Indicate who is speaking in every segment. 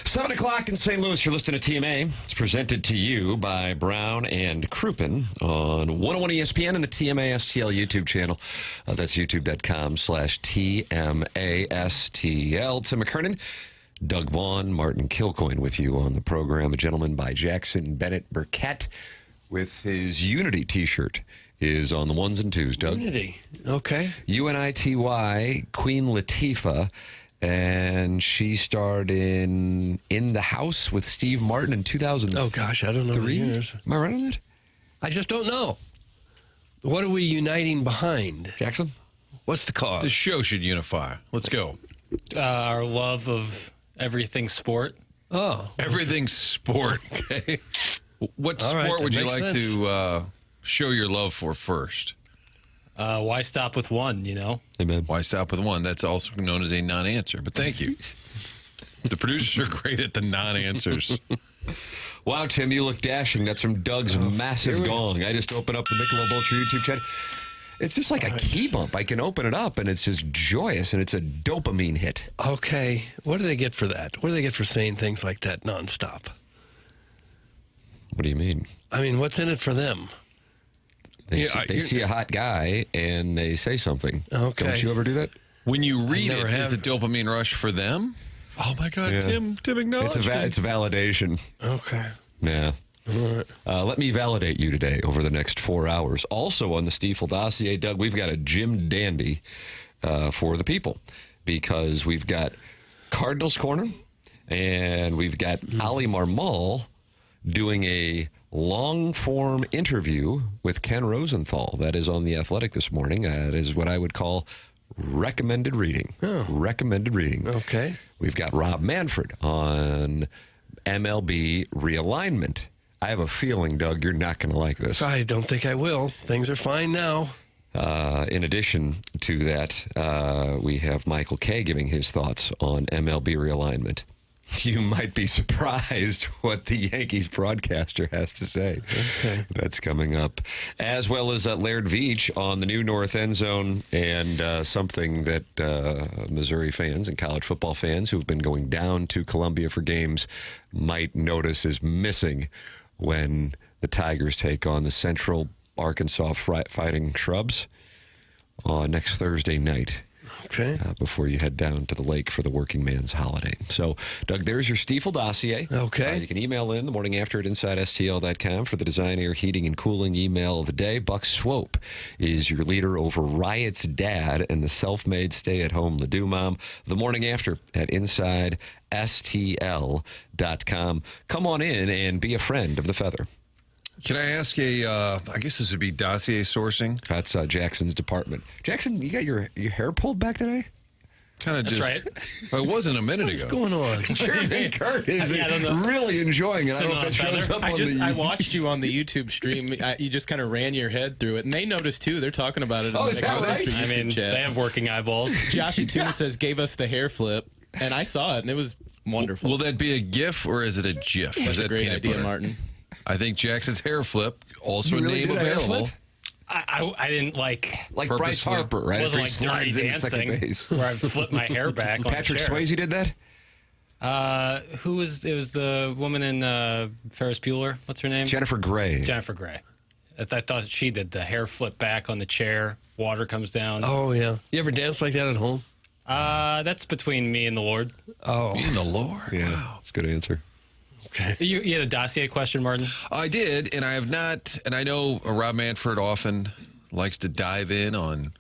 Speaker 1: 7 o'clock in St. Louis. You're listening to TMA. It's presented to you by Brown and Crouppen on 101 ESPN and the TMA STL YouTube channel. That's youtube.com/TMASTL. Tim McKernan, Doug Vaughn, Martin Kilcoyne with you on the program. A gentleman by Jackson Burkett with his Unity t-shirt is on the ones and twos, Doug.
Speaker 2: Unity. Okay.
Speaker 1: UNITY, Queen Latifah. And she starred in the House with Steve Martin in 2003.
Speaker 2: Oh, gosh, I don't know the years.
Speaker 1: Am I right on that?
Speaker 2: I just don't know. What are we uniting behind?
Speaker 1: Jackson?
Speaker 2: What's the cause?
Speaker 3: The show should unify. Let's go.
Speaker 4: Our love of everything sport.
Speaker 2: Oh.
Speaker 3: Everything sport, okay? What
Speaker 2: All
Speaker 3: sport
Speaker 2: right,
Speaker 3: would you
Speaker 2: makes
Speaker 3: like
Speaker 2: sense.
Speaker 3: to show your love for first?
Speaker 4: Why stop with one, you know?
Speaker 1: Amen.
Speaker 3: Why stop with one? That's also known as a non-answer, but thank you. The producers are great at the non-answers.
Speaker 1: Wow, Tim, you look dashing. That's from Doug's massive gong. I just opened up the Michelob Ultra YouTube chat. It's just like a key bump. I can open it up, and it's just joyous, and it's a dopamine hit.
Speaker 2: Okay. What do they get for that? What do they get for saying things like that nonstop?
Speaker 1: What do you mean?
Speaker 2: I mean, what's in it for them?
Speaker 1: They
Speaker 2: Yeah,
Speaker 1: see a hot guy, and they say something.
Speaker 2: Okay.
Speaker 1: Don't you ever do that?
Speaker 3: When you read
Speaker 2: never
Speaker 3: it,
Speaker 2: have.
Speaker 3: is a dopamine rush for them? Oh, my God,
Speaker 1: Yeah.
Speaker 3: Tim acknowledged
Speaker 1: It's validation.
Speaker 2: Okay.
Speaker 1: Yeah.
Speaker 2: All right.
Speaker 1: Let me validate you today over the next 4 hours. Also on the Stiefel dossier, Doug, we've got a Jim Dandy for the people because we've got Cardinals Corner and we've got Oli Marmol doing a long-form interview with Ken Rosenthal. That is on The Athletic this morning. That is what I would call recommended reading.
Speaker 2: Oh.
Speaker 1: Recommended reading.
Speaker 2: Okay.
Speaker 1: We've got Rob Manfred on MLB realignment. I have a feeling, Doug, you're not going to like this.
Speaker 2: I don't think I will. Things are fine now.
Speaker 1: In addition to that, we have Michael Kay giving his thoughts on MLB realignment. You might be surprised what the Yankees broadcaster has to say.
Speaker 2: Okay.
Speaker 1: That's coming up. As well as Laird Veach on the new North End Zone and something that Missouri fans and college football fans who've been going down to Columbia for games might notice is missing when the Tigers take on the Central Arkansas Fighting Shrubs next Thursday night.
Speaker 2: Okay.
Speaker 1: Before you head down to the lake for the working man's holiday. So, Doug, there's your Stiefel dossier.
Speaker 2: Okay.
Speaker 1: You can email in the morning after at InsideSTL.com for the Design, Air, Heating, and Cooling email of the day. Buck Swope is your leader over Riot's dad and the self-made stay-at-home Ladue mom. The morning after at InsideSTL.com. Come on in and be a friend of the Feather.
Speaker 3: Can I ask I guess this would be dossier sourcing?
Speaker 1: That's Jackson's department. Jackson, you got your hair pulled back today?
Speaker 3: Kind of
Speaker 4: That's
Speaker 3: just.
Speaker 4: right.
Speaker 3: It wasn't a minute
Speaker 2: What's
Speaker 3: ago.
Speaker 2: going on?
Speaker 1: Jeremy Kurt is
Speaker 4: I don't know.
Speaker 1: really enjoying it. I don't know if it shows up on
Speaker 5: I
Speaker 1: the...
Speaker 5: watched you on the YouTube stream. You just kind of ran your head through it, and they noticed too. They're talking about it.
Speaker 1: Oh,
Speaker 5: in
Speaker 1: is
Speaker 5: the
Speaker 1: that right?
Speaker 5: YouTube
Speaker 4: I mean,
Speaker 5: chat.
Speaker 4: they have working eyeballs.
Speaker 5: Joshy Tuna says gave us the hair flip, and I saw it, and it was wonderful.
Speaker 3: Will that be a GIF or is it a GIF?
Speaker 5: That's
Speaker 3: Is that
Speaker 5: a great
Speaker 3: peanut
Speaker 5: idea,
Speaker 3: butter?
Speaker 5: Martin.
Speaker 3: I think Jackson's hair flip, also
Speaker 1: You
Speaker 3: a
Speaker 1: really
Speaker 3: name
Speaker 1: did a hair
Speaker 3: available.
Speaker 1: flip?
Speaker 4: I didn't like
Speaker 1: Bryce
Speaker 3: Purposely.
Speaker 1: Harper, right?
Speaker 4: It wasn't
Speaker 1: After he
Speaker 4: like Dirty
Speaker 1: slides into second
Speaker 4: Dancing
Speaker 1: base.
Speaker 4: where I flipped my hair back on
Speaker 1: Patrick
Speaker 4: the chair.
Speaker 1: Swayze did that?
Speaker 4: Who was it? Was the woman in Ferris Bueller? What's her name?
Speaker 1: Jennifer Grey.
Speaker 4: Jennifer Grey. I thought she did the hair flip back on the chair. Water comes down.
Speaker 2: Oh, yeah. You ever dance like that at home?
Speaker 4: That's between me and the Lord.
Speaker 2: Oh.
Speaker 3: In the Lord.
Speaker 1: Yeah, that's a good answer.
Speaker 2: Okay.
Speaker 4: You had a dossier question, Martin?
Speaker 3: I did, and I have not. And I know Rob Manfred often likes to dive in on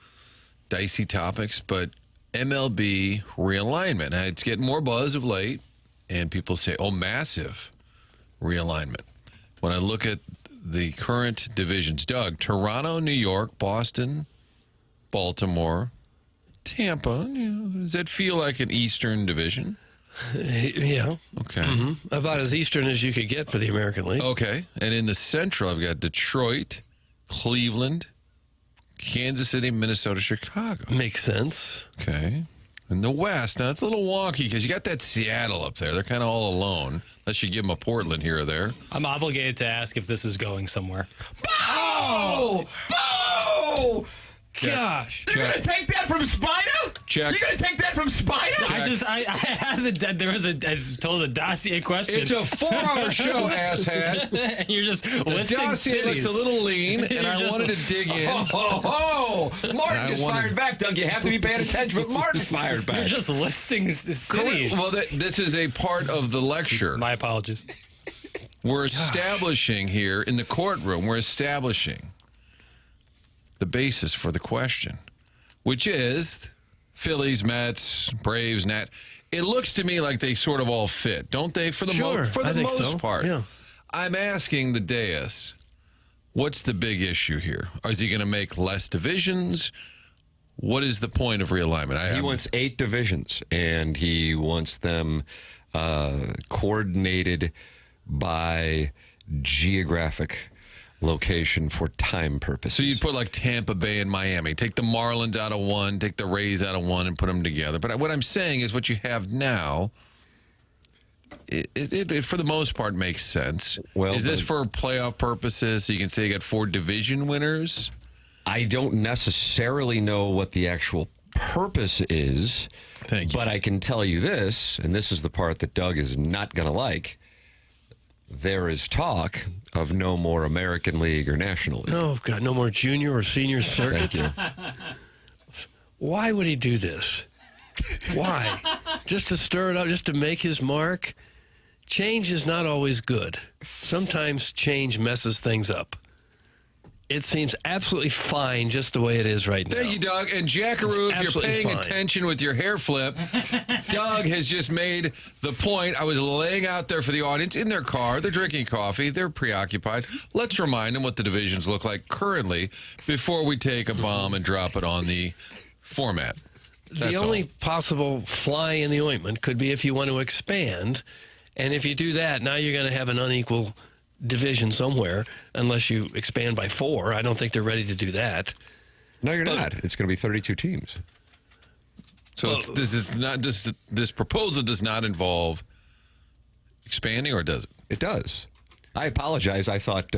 Speaker 3: dicey topics, but MLB realignment. It's getting more buzz of late, and people say, oh, massive realignment. When I look at the current divisions, Doug, Toronto, New York, Boston, Baltimore, Tampa, does that feel like an Eastern division?
Speaker 2: Yeah.
Speaker 3: Okay.
Speaker 2: About as Eastern as you could get for the American League.
Speaker 3: Okay. And in the Central, I've got Detroit, Cleveland, Kansas City, Minnesota, Chicago.
Speaker 2: Makes sense.
Speaker 3: Okay. In the West, now it's a little wonky because you got that Seattle up there. They're kind of all alone, unless you give them a Portland here or there.
Speaker 4: I'm obligated to ask if this is going somewhere.
Speaker 1: Bow! Bow!
Speaker 2: Gosh.
Speaker 1: They're going to take that from Spina?
Speaker 3: Check.
Speaker 1: You gonna take that from Spider?
Speaker 4: I had there was a dossier question.
Speaker 3: It's a 4-hour show, asshat.
Speaker 4: And you're just
Speaker 3: The
Speaker 4: listing
Speaker 3: dossier
Speaker 4: cities.
Speaker 3: looks a little lean, and I
Speaker 4: just-
Speaker 3: wanted to dig in.
Speaker 1: Oh, Martin just fired back, Doug. You have to be paying attention, but Martin fired back.
Speaker 4: You're just listing cities.
Speaker 3: Well, this is a part of the lecture.
Speaker 4: My apologies.
Speaker 3: We're establishing here in the courtroom, we're establishing the basis for the question, which is Phillies, Mets, Braves, Nats. It looks to me like they sort of all fit, don't they? For the,
Speaker 2: Sure,
Speaker 3: for the
Speaker 2: I think
Speaker 3: most
Speaker 2: so.
Speaker 3: part.
Speaker 2: Yeah.
Speaker 3: I'm asking the dais, what's the big issue here? Is he going to make less divisions? What is the point of realignment?
Speaker 1: He wants 8 divisions, and he wants them coordinated by geographic location for time purposes.
Speaker 3: So you'd put like Tampa Bay and Miami. Take the Marlins out of one, take the Rays out of one, and put them together. But what I'm saying is what you have now, it for the most part makes sense.
Speaker 1: Well,
Speaker 3: is this for playoff purposes? So you can say you got 4 division winners?
Speaker 1: I don't necessarily know what the actual purpose is.
Speaker 3: Thank you.
Speaker 1: But I can tell you this, and this is the part that Doug is not going to like. There is talk of no more American League or National League.
Speaker 2: Oh, God, no more junior or senior circuits? Why would he do this? Why? Just to stir it up, just to make his mark? Change is not always good. Sometimes change messes things up. It seems absolutely fine just the way it is right now.
Speaker 3: Thank you, Doug. And Jackaroo, if you're
Speaker 2: absolutely
Speaker 3: paying
Speaker 2: fine.
Speaker 3: attention with your hair flip, Doug has just made the point I was laying out there for the audience in their car. They're drinking coffee. They're preoccupied. Let's remind them what the divisions look like currently before we take a bomb and drop it on the format.
Speaker 2: The only possible fly in the ointment could be if you want to expand. And if you do that, now you're going to have an unequal division somewhere unless you expand by 4. I don't think they're ready to do that.
Speaker 1: No, you're not. It's going to be 32 teams.
Speaker 3: So this proposal does not involve expanding, or does it?
Speaker 1: It does. I apologize. I thought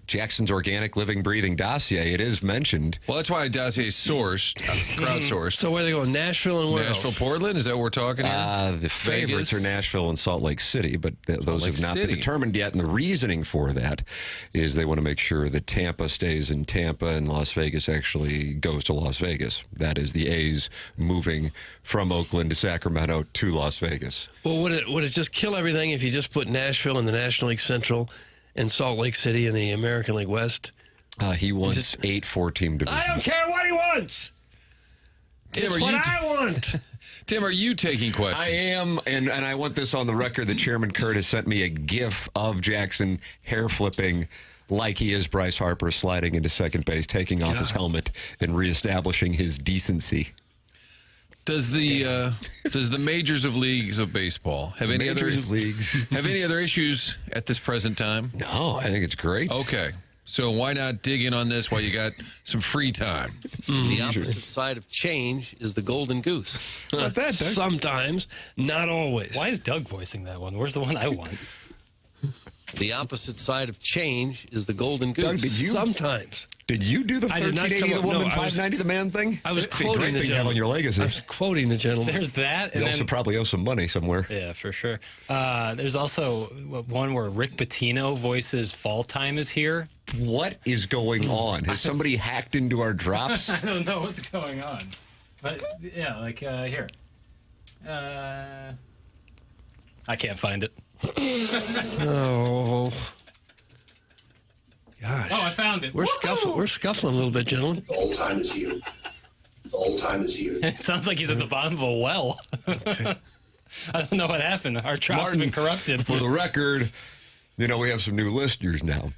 Speaker 1: Jackson's organic living, breathing dossier, it is mentioned.
Speaker 3: Well, that's why dossier is sourced, crowdsourced.
Speaker 2: So where are they going? Nashville and where
Speaker 3: Nashville,
Speaker 2: else?
Speaker 3: Portland? Is that what we're talking here?
Speaker 1: The favorites
Speaker 3: Vegas?
Speaker 1: are Nashville and Salt Lake City, but those
Speaker 3: Lake
Speaker 1: have not
Speaker 3: City.
Speaker 1: been determined yet. And the reasoning for that is they want to make sure that Tampa stays in Tampa and Las Vegas actually goes to Las Vegas. That is the A's moving from Oakland to Sacramento to Las Vegas.
Speaker 2: Well, would it just kill everything if you just put Nashville in the National League Central and Salt Lake City in the American League West?
Speaker 1: He wants 8 4-team divisions.
Speaker 2: I don't care what he wants.
Speaker 3: Tim,
Speaker 2: It's what I want.
Speaker 3: Tim, are you taking questions?
Speaker 1: I am, and I want this on the record that Chairman Kurt has sent me a GIF of Jackson hair flipping like he is Bryce Harper sliding into second base, taking off his helmet and reestablishing his decency.
Speaker 3: Does the majors of leagues of baseball have any other
Speaker 1: leagues?
Speaker 3: have any other issues at this present time?
Speaker 1: No, I think it's great.
Speaker 3: Okay. So why not dig in on this while you got some free time?
Speaker 6: The opposite side of change is the golden goose.
Speaker 1: Not that, Doug.
Speaker 2: Sometimes, not always.
Speaker 4: Why is Doug voicing that one? Where's the one I want?
Speaker 6: The opposite side of change is the golden goose.
Speaker 1: Doug,
Speaker 2: Sometimes.
Speaker 1: did you do the
Speaker 2: I did not
Speaker 1: 1380
Speaker 2: come
Speaker 1: the
Speaker 2: up-
Speaker 1: woman,
Speaker 2: no, I was-
Speaker 1: 590 the man thing?
Speaker 2: I was
Speaker 1: That'd be a
Speaker 2: quoting
Speaker 1: great
Speaker 2: the
Speaker 1: thing to have
Speaker 2: gentleman.
Speaker 1: on your legacy.
Speaker 2: I was quoting the gentleman.
Speaker 4: There's that.
Speaker 1: You
Speaker 4: And
Speaker 1: also
Speaker 4: then,
Speaker 1: probably owe some money somewhere.
Speaker 4: yeah, for sure. There's also one where Rick Pitino voices Fall Time is Here.
Speaker 1: What is going on? Has somebody hacked into our drops?
Speaker 4: I don't know what's going on. But, yeah, like here. I can't find it.
Speaker 2: Oh. Gosh.
Speaker 4: Oh, I found it.
Speaker 2: We're scuffling a little bit, gentlemen.
Speaker 7: The whole time is you. The whole time is you.
Speaker 4: It sounds like he's at the bottom of a well. I don't know what happened. Our drops have been corrupted.
Speaker 1: For the record, we have some new listeners now.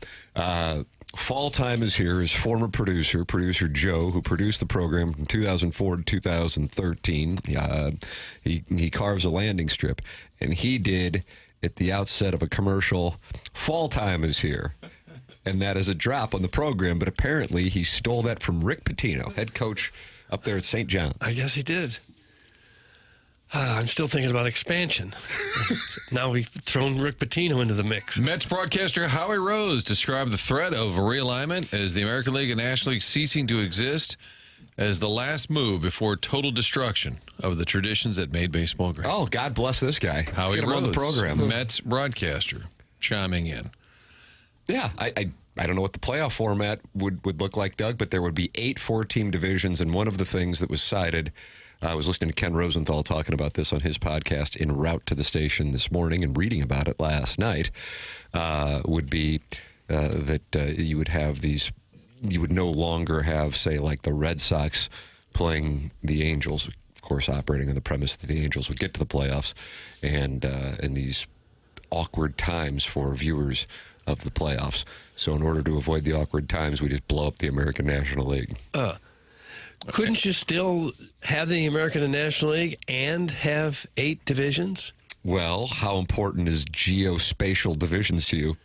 Speaker 1: Fall Time is Here is former producer Joe, who produced the program from 2004 to 2013. He carves a landing strip, and he did, at the outset of a commercial, Fall Time is Here. And that is a drop on the program, but apparently he stole that from Rick Pitino, head coach up there at St. John's.
Speaker 2: I guess he did. I'm still thinking about expansion. Now we've thrown Rick Pitino into the mix.
Speaker 3: Mets broadcaster Howie Rose described the threat of realignment as the American League and National League ceasing to exist as the last move before total destruction of the traditions that made baseball great.
Speaker 1: Oh, God bless this guy. Let's
Speaker 3: Howie
Speaker 1: get him on the
Speaker 3: Rose,
Speaker 1: program.
Speaker 3: Mets broadcaster, chiming in.
Speaker 1: Yeah, I don't know what the playoff format would look like, Doug, but there would be 8 4-team divisions, and one of the things that was cited, I was listening to Ken Rosenthal talking about this on his podcast en route to the station this morning and reading about it last night, would be that you would have these, you would no longer have, say, like the Red Sox playing the Angels, of course, operating on the premise that the Angels would get to the playoffs, and these awkward times for viewers of the playoffs. So in order to avoid the awkward times, we just blow up the American National League.
Speaker 2: Couldn't you still have the American National League and have 8 divisions?
Speaker 1: Well, how important is geospatial divisions to you?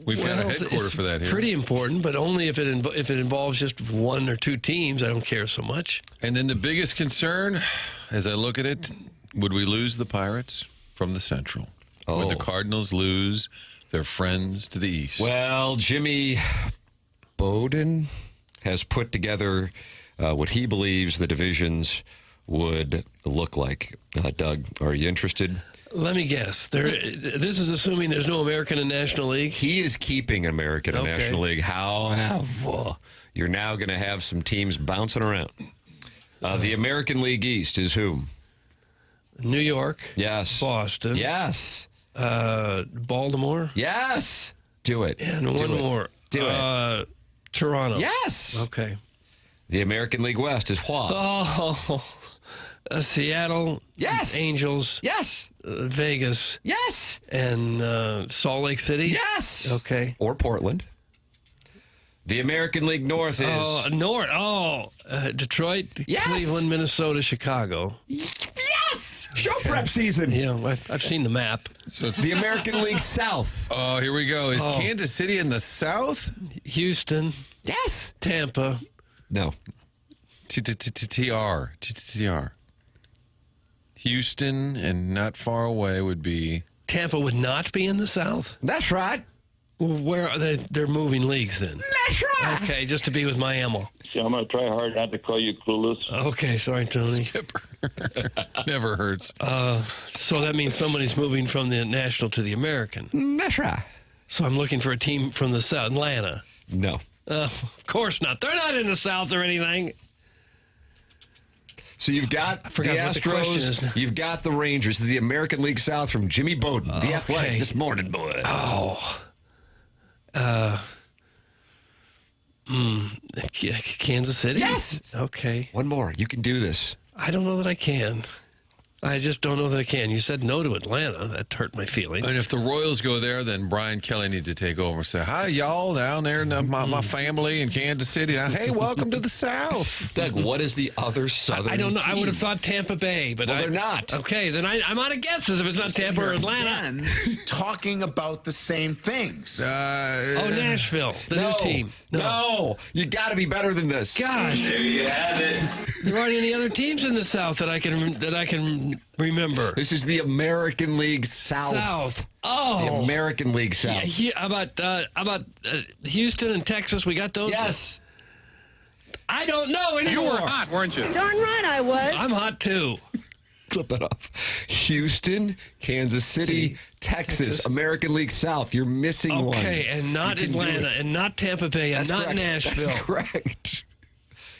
Speaker 3: We've got a headquarter
Speaker 2: it's
Speaker 3: for that here.
Speaker 2: pretty important, but only if it involves just 1 or 2 teams. I don't care so much.
Speaker 3: And then the biggest concern, as I look at it, would we lose the Pirates from the Central? Would the Cardinals lose their friends to the East?
Speaker 1: Well, Jimmy Bowden has put together what he believes the divisions would look like. Doug, are you interested?
Speaker 2: Let me guess. This is assuming there's no American and National League.
Speaker 1: He is keeping American and
Speaker 2: Okay.
Speaker 1: National League. However, you're now going to have some teams bouncing around. The American League East is whom?
Speaker 2: New York.
Speaker 1: Yes.
Speaker 2: Boston.
Speaker 1: Yes.
Speaker 2: Baltimore.
Speaker 1: Yes. Do it.
Speaker 2: And
Speaker 1: Do
Speaker 2: one
Speaker 1: it.
Speaker 2: more.
Speaker 1: Do it.
Speaker 2: Toronto.
Speaker 1: Yes.
Speaker 2: Okay.
Speaker 1: The American League West is what?
Speaker 2: Oh, Seattle.
Speaker 1: Yes.
Speaker 2: Angels.
Speaker 1: Yes.
Speaker 2: Vegas.
Speaker 1: Yes.
Speaker 2: And Salt Lake City.
Speaker 1: Yes.
Speaker 2: Okay.
Speaker 1: Or Portland. The American League North is.
Speaker 2: Detroit,
Speaker 1: Yes.
Speaker 2: Cleveland, Minnesota, Chicago.
Speaker 1: Yes. Show prep season.
Speaker 2: Yeah, I've seen the map.
Speaker 1: The American League South.
Speaker 3: Oh, here we go. Is Kansas City in the South?
Speaker 2: Houston,
Speaker 1: Yes.
Speaker 2: Tampa.
Speaker 1: No.
Speaker 3: TR. Houston, and not far away would be.
Speaker 2: Tampa would not be in the South.
Speaker 1: That's right.
Speaker 2: Well, where are they're moving leagues then?
Speaker 1: That's right.
Speaker 2: Okay, just to be with Miami.
Speaker 8: See, I'm going to try hard not to call you clueless.
Speaker 2: Okay, sorry, Tony.
Speaker 3: Never hurts.
Speaker 2: So that means somebody's moving from the National to the American.
Speaker 1: That's right.
Speaker 2: So I'm looking for a team from the South, Atlanta.
Speaker 1: No.
Speaker 2: Of course not. They're not in the South or anything.
Speaker 1: So you've got the
Speaker 2: forgot what the question is now.
Speaker 1: Astros, you've got the Rangers. This is the American League South from Jimmy Bowden, the Athletic, this morning, boy.
Speaker 2: Kansas City?
Speaker 1: Yes.
Speaker 2: Okay.
Speaker 1: One more. You can do this.
Speaker 2: I don't know that I can. I just don't know that I can. You said no to Atlanta. That hurt my feelings.
Speaker 3: And if the Royals go there, then Brian Kelly needs to take over and say, hi, y'all down there in my family in Kansas City. Hey, welcome to the South.
Speaker 1: Doug, what is the other Southern
Speaker 2: I don't know. I would have
Speaker 1: team?
Speaker 2: thought Tampa Bay, but
Speaker 1: Well, they're not.
Speaker 2: Okay, then I'm out of guesses if it's not Tampa or Atlanta.
Speaker 9: Again, talking about the same things.
Speaker 2: Nashville, the
Speaker 1: No.
Speaker 2: new team.
Speaker 1: No. You got to be better than this.
Speaker 2: Gosh,
Speaker 7: There you have it.
Speaker 2: there aren't any other teams in the South that I can remember.
Speaker 1: This is the American League South.
Speaker 2: Oh,
Speaker 1: The American League South.
Speaker 2: How about Houston and Texas? We got those.
Speaker 1: Yes.
Speaker 2: I don't know anymore.
Speaker 3: You were hot, weren't you?
Speaker 10: Darn right I was.
Speaker 2: I'm hot too.
Speaker 1: Clip that off. Houston, Kansas City, Texas, American League South. You're missing one.
Speaker 2: Okay, and not
Speaker 1: You can do
Speaker 2: Atlanta,
Speaker 1: it.
Speaker 2: and not Tampa Bay, and
Speaker 1: That's
Speaker 2: not
Speaker 1: correct.
Speaker 2: Nashville.
Speaker 1: That's correct.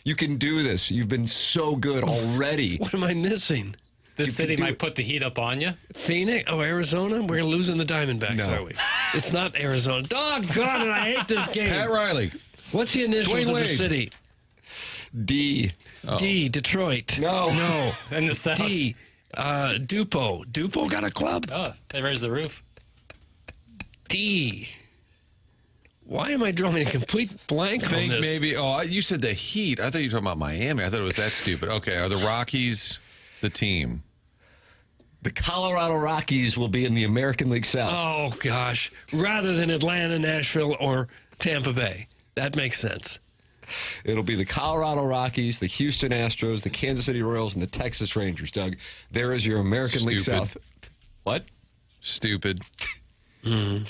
Speaker 1: You can do this. You've been so good already.
Speaker 2: What am I missing?
Speaker 4: This city
Speaker 1: do
Speaker 4: might
Speaker 1: it.
Speaker 4: put the heat up on you.
Speaker 2: Phoenix? Oh, Arizona? We're losing the Diamondbacks,
Speaker 1: No.
Speaker 2: are we? It's not Arizona. Doggone it, I hate this game.
Speaker 3: Pat Riley.
Speaker 2: What's the initials
Speaker 3: Dwayne
Speaker 2: of the
Speaker 3: Wade.
Speaker 2: city?
Speaker 1: D.
Speaker 2: D, Detroit.
Speaker 1: No.
Speaker 2: No.
Speaker 4: In the South.
Speaker 2: D, Dupo. Dupo got a club?
Speaker 4: Oh, they raised the roof.
Speaker 2: D. Why am I drawing a complete blank on
Speaker 3: Think
Speaker 2: this?
Speaker 3: maybe. Oh, you said the Heat. I thought you were talking about Miami. I thought it was that stupid. Okay, are the Rockies the team?
Speaker 1: The Colorado Rockies will be in the American League South.
Speaker 2: Oh, gosh. Rather than Atlanta, Nashville, or Tampa Bay. That makes sense.
Speaker 1: It'll be the Colorado Rockies, the Houston Astros, the Kansas City Royals, and the Texas Rangers, Doug. There is your American League
Speaker 3: Stupid.
Speaker 1: South. What?
Speaker 3: Stupid.
Speaker 1: All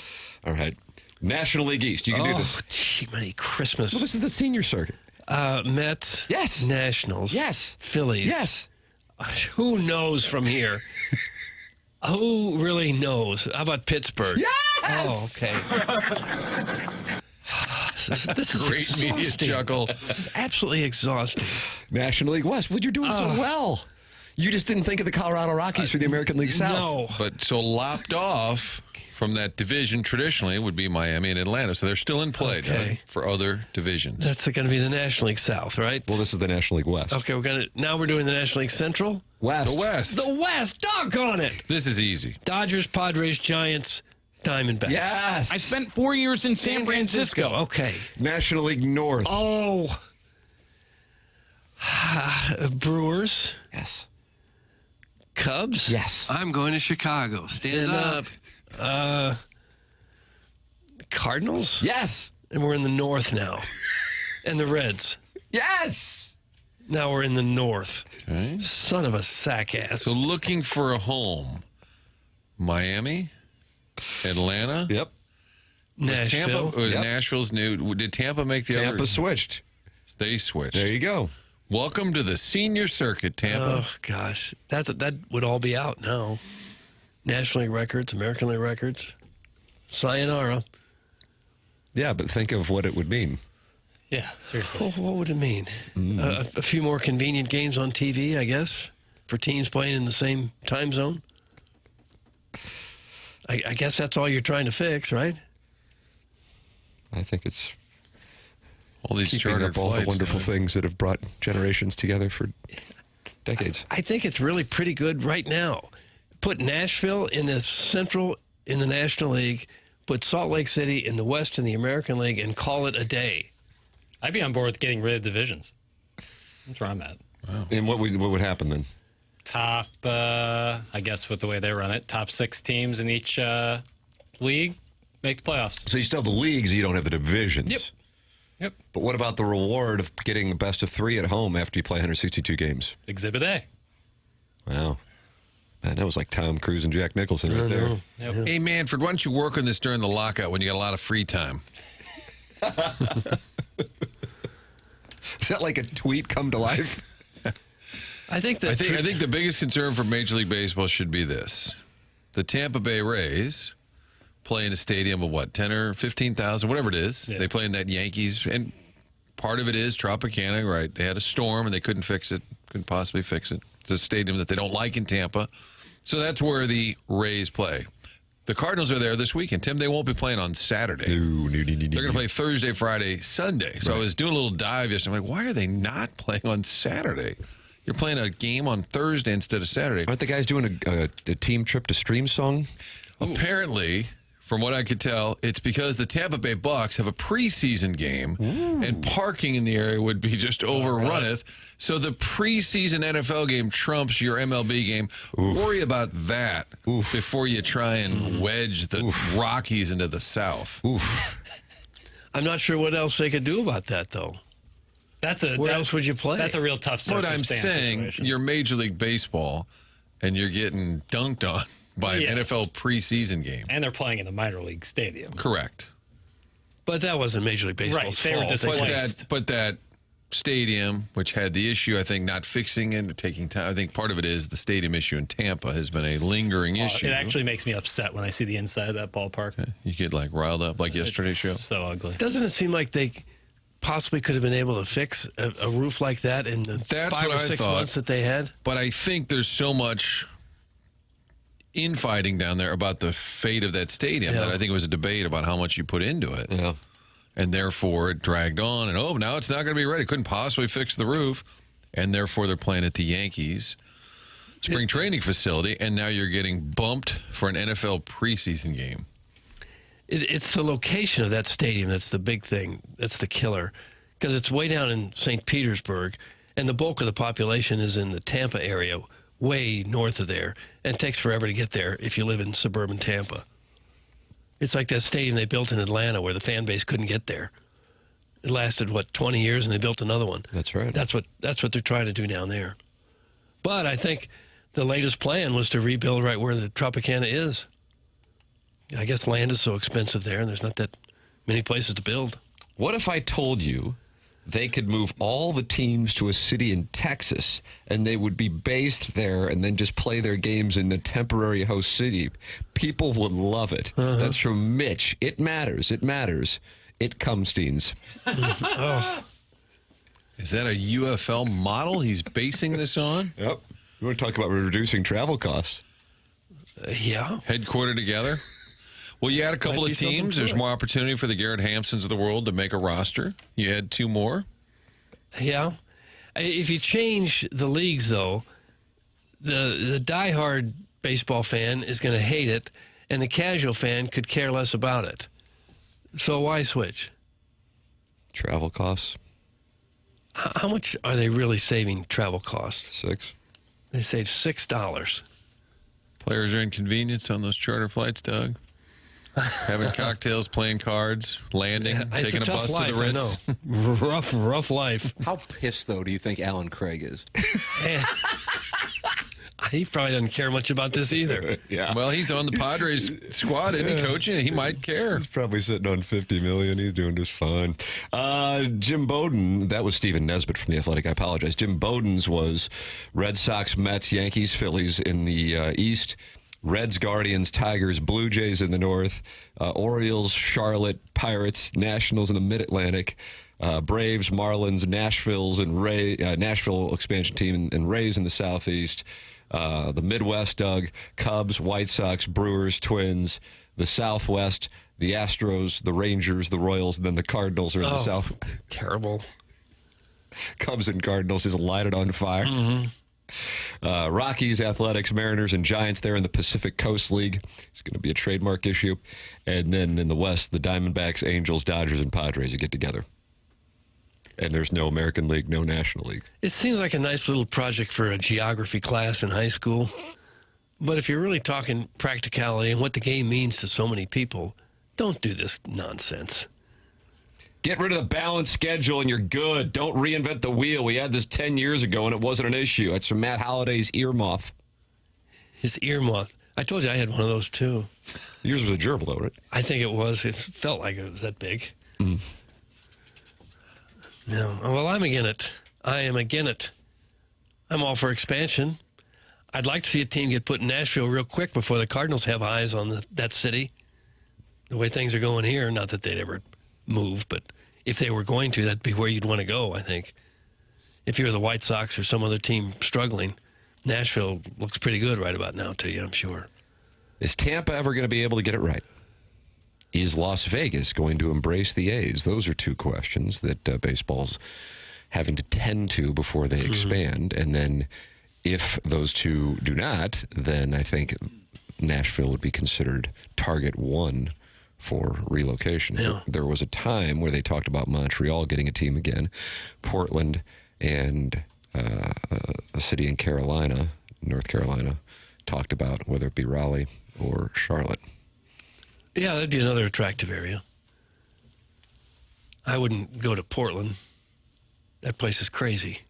Speaker 1: right. National League East. You can do this.
Speaker 2: Gee, many Christmas.
Speaker 1: Well, this is the senior circuit.
Speaker 2: Mets.
Speaker 1: Yes.
Speaker 2: Nationals.
Speaker 1: Yes.
Speaker 2: Phillies.
Speaker 1: Yes.
Speaker 2: Who knows from here? Who really knows? How about Pittsburgh?
Speaker 1: Yes.
Speaker 2: Oh, okay. This is
Speaker 3: Great media
Speaker 2: exhausting.
Speaker 3: chuckle.
Speaker 2: This is absolutely exhausting.
Speaker 1: National League West. Well, you're doing so well. You just didn't think of the Colorado Rockies for the American League South.
Speaker 2: No.
Speaker 3: But so lopped off from that division traditionally would be Miami and Atlanta. So they're still in play
Speaker 2: Okay.
Speaker 3: Doug, for other divisions.
Speaker 2: That's going to be the National League South, right?
Speaker 1: Well, this is the National League West.
Speaker 2: Okay, now we're doing the National League Central.
Speaker 1: West.
Speaker 3: The West.
Speaker 2: The West, doggone it.
Speaker 3: This is easy.
Speaker 2: Dodgers, Padres, Giants, Diamondbacks.
Speaker 1: Yes.
Speaker 9: I spent 4 years in San Francisco.
Speaker 2: Okay.
Speaker 1: National League North.
Speaker 2: Oh. Brewers,
Speaker 1: Yes.
Speaker 2: Cubs.
Speaker 1: Yes.
Speaker 2: I'm going to Chicago. Stand up. Cardinals.
Speaker 1: Yes.
Speaker 2: And we're in the North now. And the Reds.
Speaker 1: Yes.
Speaker 2: Now we're in the North.
Speaker 3: Okay.
Speaker 2: Son of a sack ass.
Speaker 3: So looking for a home. Miami, Atlanta.
Speaker 1: Yep.
Speaker 3: Was
Speaker 2: Nashville.
Speaker 3: Tampa,
Speaker 1: Yep.
Speaker 3: Nashville's new. Did Tampa make the
Speaker 1: Tampa
Speaker 3: other?
Speaker 1: switched.
Speaker 3: They switched.
Speaker 1: There you go.
Speaker 3: Welcome to the senior circuit, Tampa.
Speaker 2: Oh, gosh. That would all be out now. National League records, American League records. Sayonara.
Speaker 1: Yeah, but think of what it would mean.
Speaker 4: Yeah, seriously.
Speaker 2: What would it mean? A few more convenient games on TV, I guess, for teams playing in the same time zone? I guess that's all you're trying to fix, right?
Speaker 1: I think it's
Speaker 3: All these
Speaker 1: keeping
Speaker 3: chartered
Speaker 1: up all the
Speaker 3: flights,
Speaker 1: wonderful
Speaker 3: Doug.
Speaker 1: things that have brought generations together for decades.
Speaker 2: I think it's really pretty good right now. Put Nashville in the Central in the National League, put Salt Lake City in the West in the American League, and call it a day.
Speaker 4: I'd be on board with getting rid of divisions. That's where I'm at.
Speaker 1: And what would happen then?
Speaker 4: Top, I guess with the way they run it, top 6 teams in each league make the playoffs.
Speaker 1: So you still have the leagues, you don't have the divisions.
Speaker 4: Yep. Yep.
Speaker 1: But what about the reward of getting a best of 3 at home after you play 162 games?
Speaker 4: Exhibit A.
Speaker 1: Wow. Man, that was like Tom Cruise and Jack Nicholson right there.
Speaker 4: Yep.
Speaker 3: Hey, Manfred, why don't you work on this during the lockout when you got a lot of free time?
Speaker 1: Is that like a tweet come to life?
Speaker 2: I think
Speaker 3: I think the biggest concern for Major League Baseball should be this. The Tampa Bay Rays play in a stadium of what, 10 or 15,000, whatever it is.
Speaker 4: Yeah.
Speaker 3: They play in that Yankees, and part of it is Tropicana, right? They had a storm and they couldn't fix it, couldn't possibly fix it. It's a stadium that they don't like in Tampa. So that's where the Rays play. The Cardinals are there this weekend. Tim, they won't be playing on Saturday. They're going to play Thursday, Friday, Sunday. So I was doing a little dive yesterday. I'm like, why are they not playing on Saturday? You're playing a game on Thursday instead of Saturday.
Speaker 1: Aren't the guys doing a team trip to Stream Song?
Speaker 3: Apparently, from what I could tell, it's because the Tampa Bay Bucks have a preseason game, and parking in the area would be just overrunneth. So the preseason NFL game trumps your MLB game. Worry about that before you try and wedge the Rockies into the South.
Speaker 2: I'm not sure what else they could do about that, though. Where else would you play?
Speaker 4: That's a real tough
Speaker 3: What I'm
Speaker 4: circumstance
Speaker 3: saying,
Speaker 4: situation.
Speaker 3: you're Major League Baseball, and you're getting dunked on by an NFL preseason game.
Speaker 4: And they're playing in the minor league stadium.
Speaker 3: Correct.
Speaker 2: But that wasn't Major League Baseball's
Speaker 4: Right, they were
Speaker 2: fault.
Speaker 4: displaced.
Speaker 3: But that stadium, which had the issue, I think, not fixing it, taking time. I think part of it is the stadium issue in Tampa has been a lingering issue.
Speaker 4: It actually makes me upset when I see the inside of that ballpark.
Speaker 3: You get like riled up like yesterday's show.
Speaker 4: So ugly.
Speaker 2: Doesn't it seem like they possibly could have been able to fix a roof like that in the
Speaker 3: That's
Speaker 2: 5
Speaker 3: what
Speaker 2: or
Speaker 3: I
Speaker 2: 6
Speaker 3: thought.
Speaker 2: months that they had?
Speaker 3: But I think there's so much infighting down there about the fate of that stadium that I think it was a debate about how much you put into it.
Speaker 1: Yeah.
Speaker 3: And therefore it dragged on, and now it's not going to be ready. Couldn't possibly fix the roof, and therefore they're playing at the Yankees spring training facility, and now you're getting bumped for an NFL preseason game.
Speaker 2: It's the location of that stadium that's the big thing. That's the killer. Because it's way down in St. Petersburg, and the bulk of the population is in the Tampa area, way north of there, and it takes forever to get there if you live in suburban Tampa. It's like that stadium they built in Atlanta where the fan base couldn't get there. It lasted, 20 years, and they built another one.
Speaker 1: That's right.
Speaker 2: That's what they're trying to do down there. But I think the latest plan was to rebuild right where the Tropicana is. I guess land is so expensive there, and there's not that many places to build.
Speaker 1: What if I told you they could move all the teams to a city in Texas, and they would be based there and then just play their games in the temporary host city. People would love it. That's from Mitch. It matters. It matters. It Cumsteins.
Speaker 3: Is that a UFL model he's basing this on?
Speaker 1: Yep. You want to talk about reducing travel costs?
Speaker 2: Yeah.
Speaker 3: Headquartered together? Well, you had a couple
Speaker 2: Might
Speaker 3: of
Speaker 2: be something
Speaker 3: teams.
Speaker 2: to
Speaker 3: There's
Speaker 2: it.
Speaker 3: more opportunity for the Garrett Hampsons of the world to make a roster. You had 2 more.
Speaker 2: Yeah. If you change the leagues, though, the diehard baseball fan is going to hate it, and the casual fan could care less about it. So why switch?
Speaker 1: Travel costs?
Speaker 2: How much are they really saving travel costs?
Speaker 1: $6.
Speaker 2: They save $6.
Speaker 3: Players are inconvenienced on those charter flights, Doug. Having cocktails, playing cards, landing,
Speaker 2: It's
Speaker 3: taking a
Speaker 2: tough
Speaker 3: bus
Speaker 2: life,
Speaker 3: to the Ritz.
Speaker 2: I know. rough life.
Speaker 10: How pissed, though, do you think Alan Craig is?
Speaker 2: He probably doesn't care much about this either.
Speaker 1: Yeah.
Speaker 3: Well, he's on the Padres squad, isn't he, coaching? He might care.
Speaker 1: He's probably sitting on $50 million. He's doing just fine. Jim Bowden, that was Stephen Nesbitt from The Athletic. I apologize. Jim Bowden's was Red Sox, Mets, Yankees, Phillies in the East. Reds, Guardians, Tigers, Blue Jays in the North, Orioles, Charlotte, Pirates, Nationals in the Mid-Atlantic, Braves, Marlins, Nashville expansion team, and Rays in the Southeast. The Midwest, Doug, Cubs, White Sox, Brewers, Twins. The Southwest, the Astros, the Rangers, the Royals, and then the Cardinals are in the South.
Speaker 2: Terrible.
Speaker 1: Cubs and Cardinals just light it on fire. Rockies, Athletics, Mariners, and Giants there in the Pacific Coast League. It's going to be a trademark issue. And then in the West, the Diamondbacks, Angels, Dodgers, and Padres get together. And there's no American League, no National League.
Speaker 2: It seems like a nice little project for a geography class in high school. But if you're really talking practicality and what the game means to so many people, don't do this nonsense.
Speaker 1: Get rid of the balanced schedule and you're good. Don't reinvent the wheel. We had this 10 years ago and it wasn't an issue. That's from Matt Holliday's earmuff.
Speaker 2: His earmuff. I told you I had one of those too.
Speaker 1: Yours was a gerbil, though, right?
Speaker 2: I think it was. It felt like it was that big. No. Well, I'm again it. I am again it. I'm all for expansion. I'd like to see a team get put in Nashville real quick before the Cardinals have eyes on that city. The way things are going here, not that they'd ever move, but if they were going to, that'd be where you'd want to go, I think. If you're the White Sox or some other team struggling, Nashville looks pretty good right about now to you, I'm sure.
Speaker 1: Is Tampa ever going to be able to get it right? Is Las Vegas going to embrace the A's? Those are 2 questions that baseball's having to tend to before they expand. And then if those 2 do not, then I think Nashville would be considered target 1 for relocation.
Speaker 2: Yeah.
Speaker 1: There was a time where they talked about Montreal getting a team again. Portland and a city in Carolina, North Carolina, talked about whether it be Raleigh or Charlotte.
Speaker 2: Yeah, that'd be another attractive area. I wouldn't go to Portland. That place is crazy.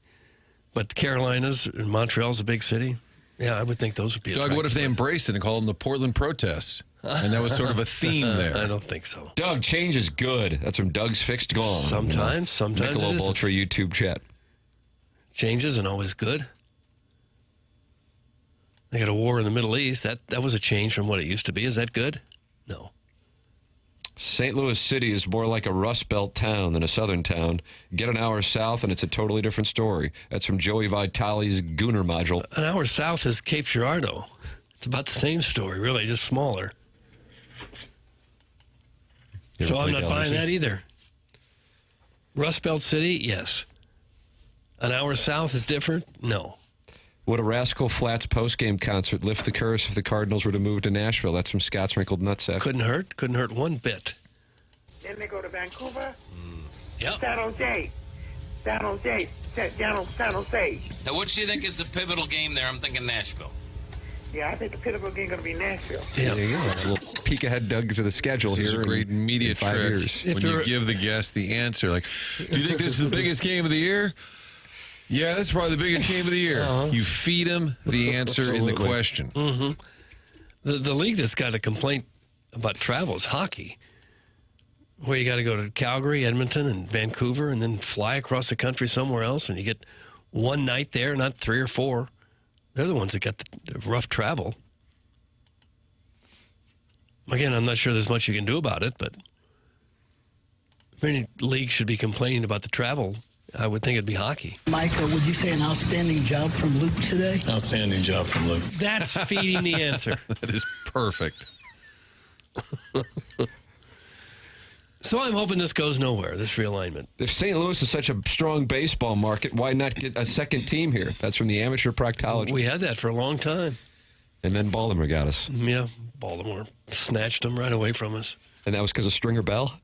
Speaker 2: But the Carolinas and Montreal's a big city. Yeah, I would think those would be
Speaker 3: Doug, what if they embraced it and called them the Portland protests? And that was sort of a theme there.
Speaker 2: I don't think so.
Speaker 1: Doug, change is good. That's from Doug's Fixed Gone.
Speaker 2: Sometimes it
Speaker 1: Michelob
Speaker 2: isn't.
Speaker 1: Ultra YouTube chat.
Speaker 2: Change isn't always good. They got a war in the Middle East. That was a change from what it used to be. Is that good? No.
Speaker 1: St. Louis City is more like a Rust Belt town than a southern town. Get an hour south and it's a totally different story. That's from Joey Vitale's Gooner module.
Speaker 2: An hour south is Cape Girardeau. It's about the same story, really, just smaller.
Speaker 1: You
Speaker 2: So
Speaker 1: ever
Speaker 2: I'm
Speaker 1: played
Speaker 2: not buying
Speaker 1: LSU?
Speaker 2: that either. Rust Belt City, yes. An hour south is different? No.
Speaker 1: Would a Rascal Flats postgame concert lift the curse if the Cardinals were to move to Nashville? That's from Scott's Wrinkled Nutsack.
Speaker 2: Couldn't hurt one bit.
Speaker 11: Then they go to Vancouver.
Speaker 4: Yep.
Speaker 11: San Jose. San Jose.
Speaker 12: Now, which do you think is the pivotal game there? I'm thinking Nashville.
Speaker 11: Yeah, I think the pivotal game going to be Nashville.
Speaker 2: Yeah.
Speaker 1: There you go. A little peek ahead, Doug, to the schedule
Speaker 3: This is
Speaker 1: here.
Speaker 3: a great media
Speaker 1: in 5
Speaker 3: trick
Speaker 1: years.
Speaker 3: when you give the guest the answer. Like, do you think this is the biggest game of the year? Yeah, that's probably the biggest game of the year. You feed him the answer in the question.
Speaker 2: The league that's got a complaint about travel is hockey. where you got to go to Calgary, Edmonton, and Vancouver, and then fly across the country somewhere else, and you get one night there, not 3 or 4. They're the ones that got the rough travel. Again, I'm not sure there's much you can do about it, but if any league should be complaining about the travel, I would think it'd be hockey.
Speaker 13: Michael, would you say an outstanding job from Luke today?
Speaker 14: Outstanding job from Luke.
Speaker 2: That's feeding the answer.
Speaker 3: That is perfect.
Speaker 2: So I'm hoping this goes nowhere, this realignment.
Speaker 1: If St. Louis is such a strong baseball market, why not get a second team here? That's from the amateur proctologist.
Speaker 2: We had that for a long time.
Speaker 1: And then Baltimore got us.
Speaker 2: Yeah, Baltimore snatched them right away from us.
Speaker 1: And that was because of Stringer Bell?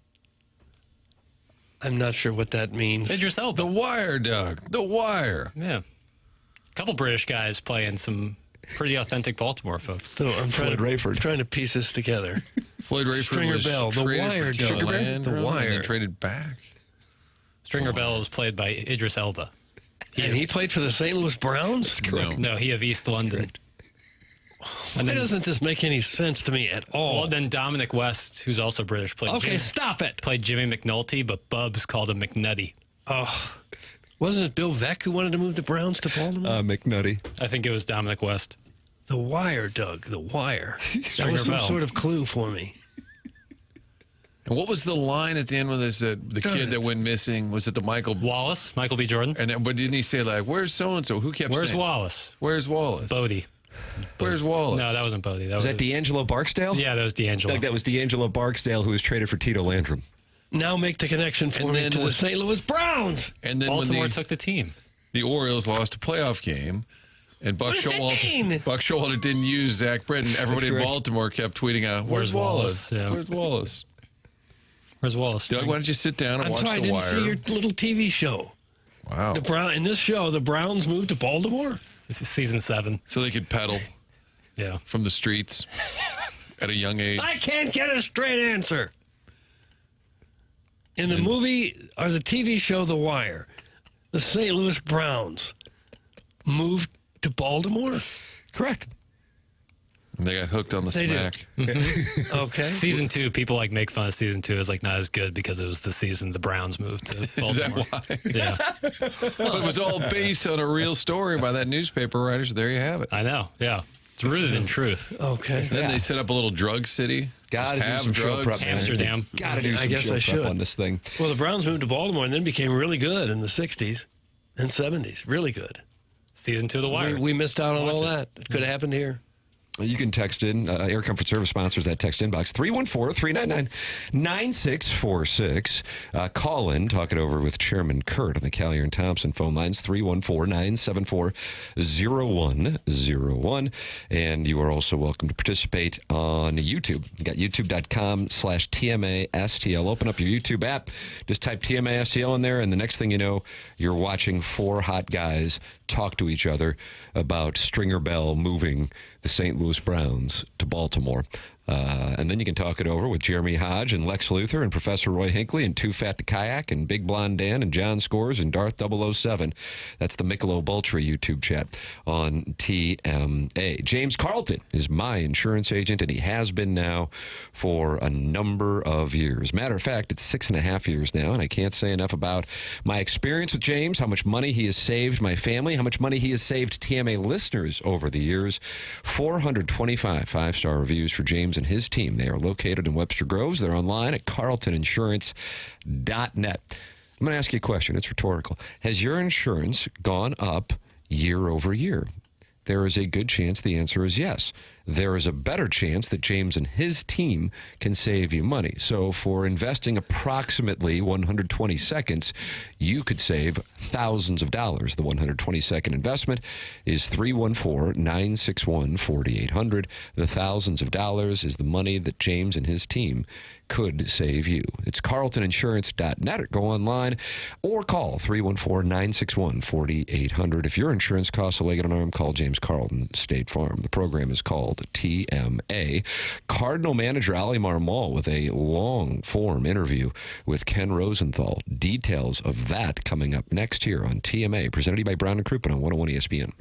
Speaker 2: I'm not sure what that means.
Speaker 4: Idris Elba.
Speaker 3: The Wire, Doug. The Wire.
Speaker 4: Yeah. A couple British guys playing some pretty authentic Baltimore folks.
Speaker 2: So I'm trying to piece this together.
Speaker 3: Floyd Rayford
Speaker 2: Stringer
Speaker 3: was
Speaker 2: Bell, The
Speaker 3: traded
Speaker 2: Wire,
Speaker 3: for Ken Rosenthal,
Speaker 2: The Wire.
Speaker 3: and then traded back.
Speaker 4: Stringer Bell was played by Idris Elba.
Speaker 2: He played for the St. Louis Browns?
Speaker 4: No, he of East London.
Speaker 2: Why doesn't this make any sense to me at all?
Speaker 4: Well, then Dominic West, who's also British, played.
Speaker 2: Okay, stop it.
Speaker 4: Played Jimmy McNulty, but Bubs called him McNutty.
Speaker 2: Oh, wasn't it Bill Veck who wanted to move the Browns to Baltimore?
Speaker 1: McNutty.
Speaker 4: I think it was Dominic West.
Speaker 2: The Wire, Doug. The Wire. That
Speaker 4: Stringer
Speaker 2: was some
Speaker 4: Bell.
Speaker 2: sort of clue for me.
Speaker 3: And what was the line at the end when they said the kid that went missing? Was it the Michael
Speaker 4: Wallace? Michael B. Jordan?
Speaker 3: And but didn't he say like, "Where's so and so?" Who kept
Speaker 4: Where's
Speaker 3: saying?
Speaker 4: Wallace?
Speaker 3: Where's Wallace?
Speaker 4: Bodie.
Speaker 3: Where's Wallace?
Speaker 4: No, that wasn't Bodie.
Speaker 1: Was that D'Angelo Barksdale?
Speaker 4: Yeah, that was D'Angelo.
Speaker 1: Doug, that was D'Angelo Barksdale who was traded for Tito Landrum.
Speaker 2: Now make the connection for me to the St. Louis Browns.
Speaker 3: And then
Speaker 4: Baltimore
Speaker 3: when
Speaker 4: took the team.
Speaker 3: The Orioles lost a playoff game, and Buck
Speaker 2: What does that mean?
Speaker 3: Showalter didn't use Zach Britton. Everybody in
Speaker 1: correct.
Speaker 3: Baltimore kept tweeting out, "Where's Wallace?
Speaker 4: Yeah.
Speaker 3: Where's Wallace?"
Speaker 4: Where's Wallace?
Speaker 3: Doug, why don't you sit down and
Speaker 2: I'm
Speaker 3: watch
Speaker 2: sorry, I
Speaker 3: The
Speaker 2: didn't
Speaker 3: Wire?
Speaker 2: see your little TV show.
Speaker 3: Wow.
Speaker 2: In this show, the Browns moved to Baltimore?
Speaker 4: This is season 7.
Speaker 3: So they could pedal
Speaker 4: Yeah.
Speaker 3: from the streets at a young age.
Speaker 2: I can't get a straight answer. In the movie or the TV show The Wire, the St. Louis Browns moved to Baltimore?
Speaker 1: Correct.
Speaker 3: And they got hooked on the
Speaker 2: They
Speaker 3: smack.
Speaker 2: Okay.
Speaker 4: Season 2, people like make fun of season 2 as like not as good because it was the season the Browns moved to Baltimore.
Speaker 3: Is that why?
Speaker 4: Yeah.
Speaker 3: But it was all based on a real story by that newspaper writer, so there you have it.
Speaker 4: I know. Yeah. It's rooted in truth.
Speaker 2: Okay.
Speaker 3: Then they set up a little drug city.
Speaker 1: Gotta
Speaker 3: Just
Speaker 1: do
Speaker 3: have
Speaker 1: some show
Speaker 3: drugs.
Speaker 1: prep. man.
Speaker 4: Amsterdam.
Speaker 1: Gotta do
Speaker 2: I
Speaker 1: some
Speaker 2: guess
Speaker 1: show
Speaker 2: I
Speaker 1: prep
Speaker 2: should.
Speaker 1: on this thing.
Speaker 2: Well, the Browns moved to Baltimore and then became really good in the 60s and 70s. Really good.
Speaker 4: Season 2 of The Wire.
Speaker 2: We missed out on all that. It could have happened here.
Speaker 1: You can text in. Air Comfort Service sponsors that text inbox. 314-399-9646. Call in. Talk it over with Chairman Kurt on the Callier and Thompson phone lines. 314-974-0101. And you are also welcome to participate on YouTube. You got youtube.com/TMASTL. Open up your YouTube app. Just type TMASTL in there. And the next thing you know, you're watching 4 hot guys talk to each other about Stringer Bell moving the St. Louis Browns to Baltimore. And then you can talk it over with Jeremy Hodge and Lex Luthor and Professor Roy Hinckley and Too Fat to Kayak and Big Blonde Dan and John Scores and Darth 007. That's the Michelob Ultra YouTube chat on TMA. James Carlton is my insurance agent, and he has been now for a number of years. Matter of fact, it's 6.5 years now, and I can't say enough about my experience with James, how much money he has saved my family, how much money he has saved TMA listeners over the years. 425 5-star reviews for James and his team. They are located in Webster Groves. They're online at carltoninsurance.net. I'm going to ask you a question. It's rhetorical. Has your insurance gone up year over year? There is a good chance the answer is yes. There is a better chance that James and his team can save you money. So for investing approximately 120 seconds, you could save thousands of dollars. The 120-second investment is 314-961-4800. The thousands of dollars is the money that James and his team could save you. It's carltoninsurance.net, or go online or call 314-961-4800. If your insurance costs a leg and an arm, call James Carlton, State Farm. The program is called TMA. Cardinal manager Oli Marmol with a long-form interview with Ken Rosenthal. Details of that coming up next here on TMA, presented by Brown and Crouppen on 101 ESPN.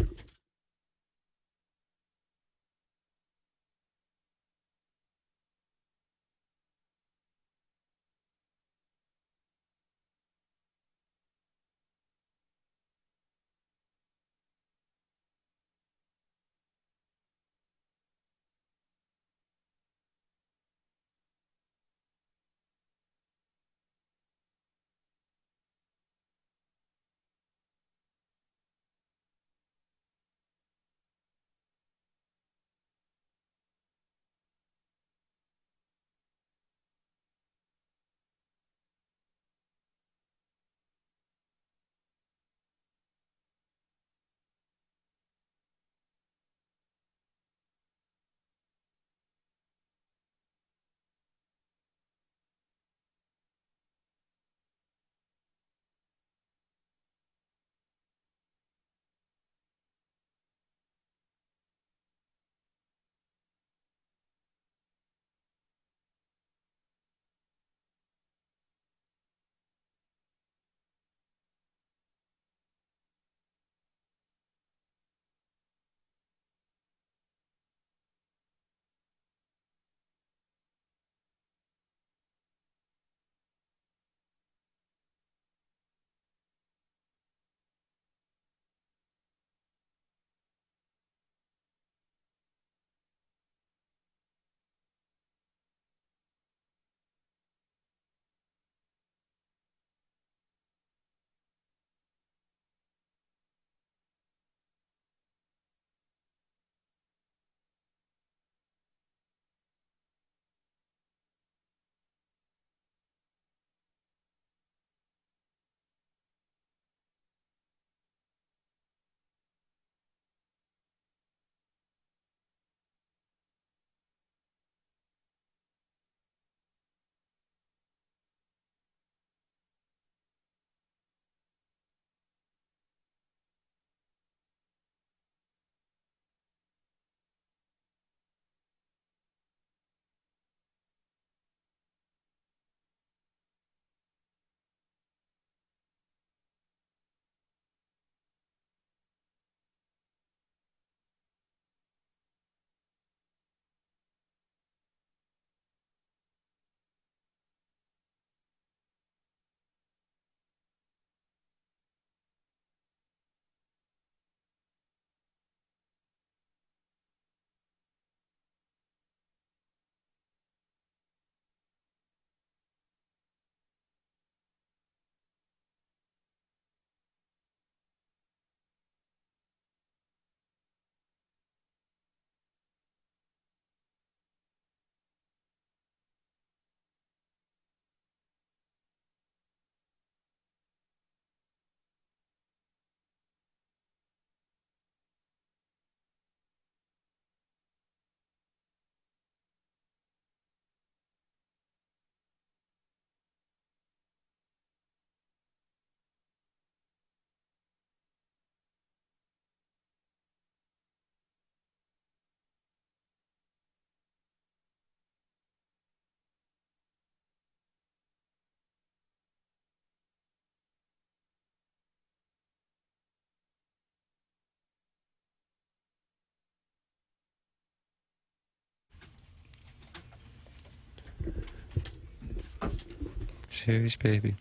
Speaker 1: Series, baby.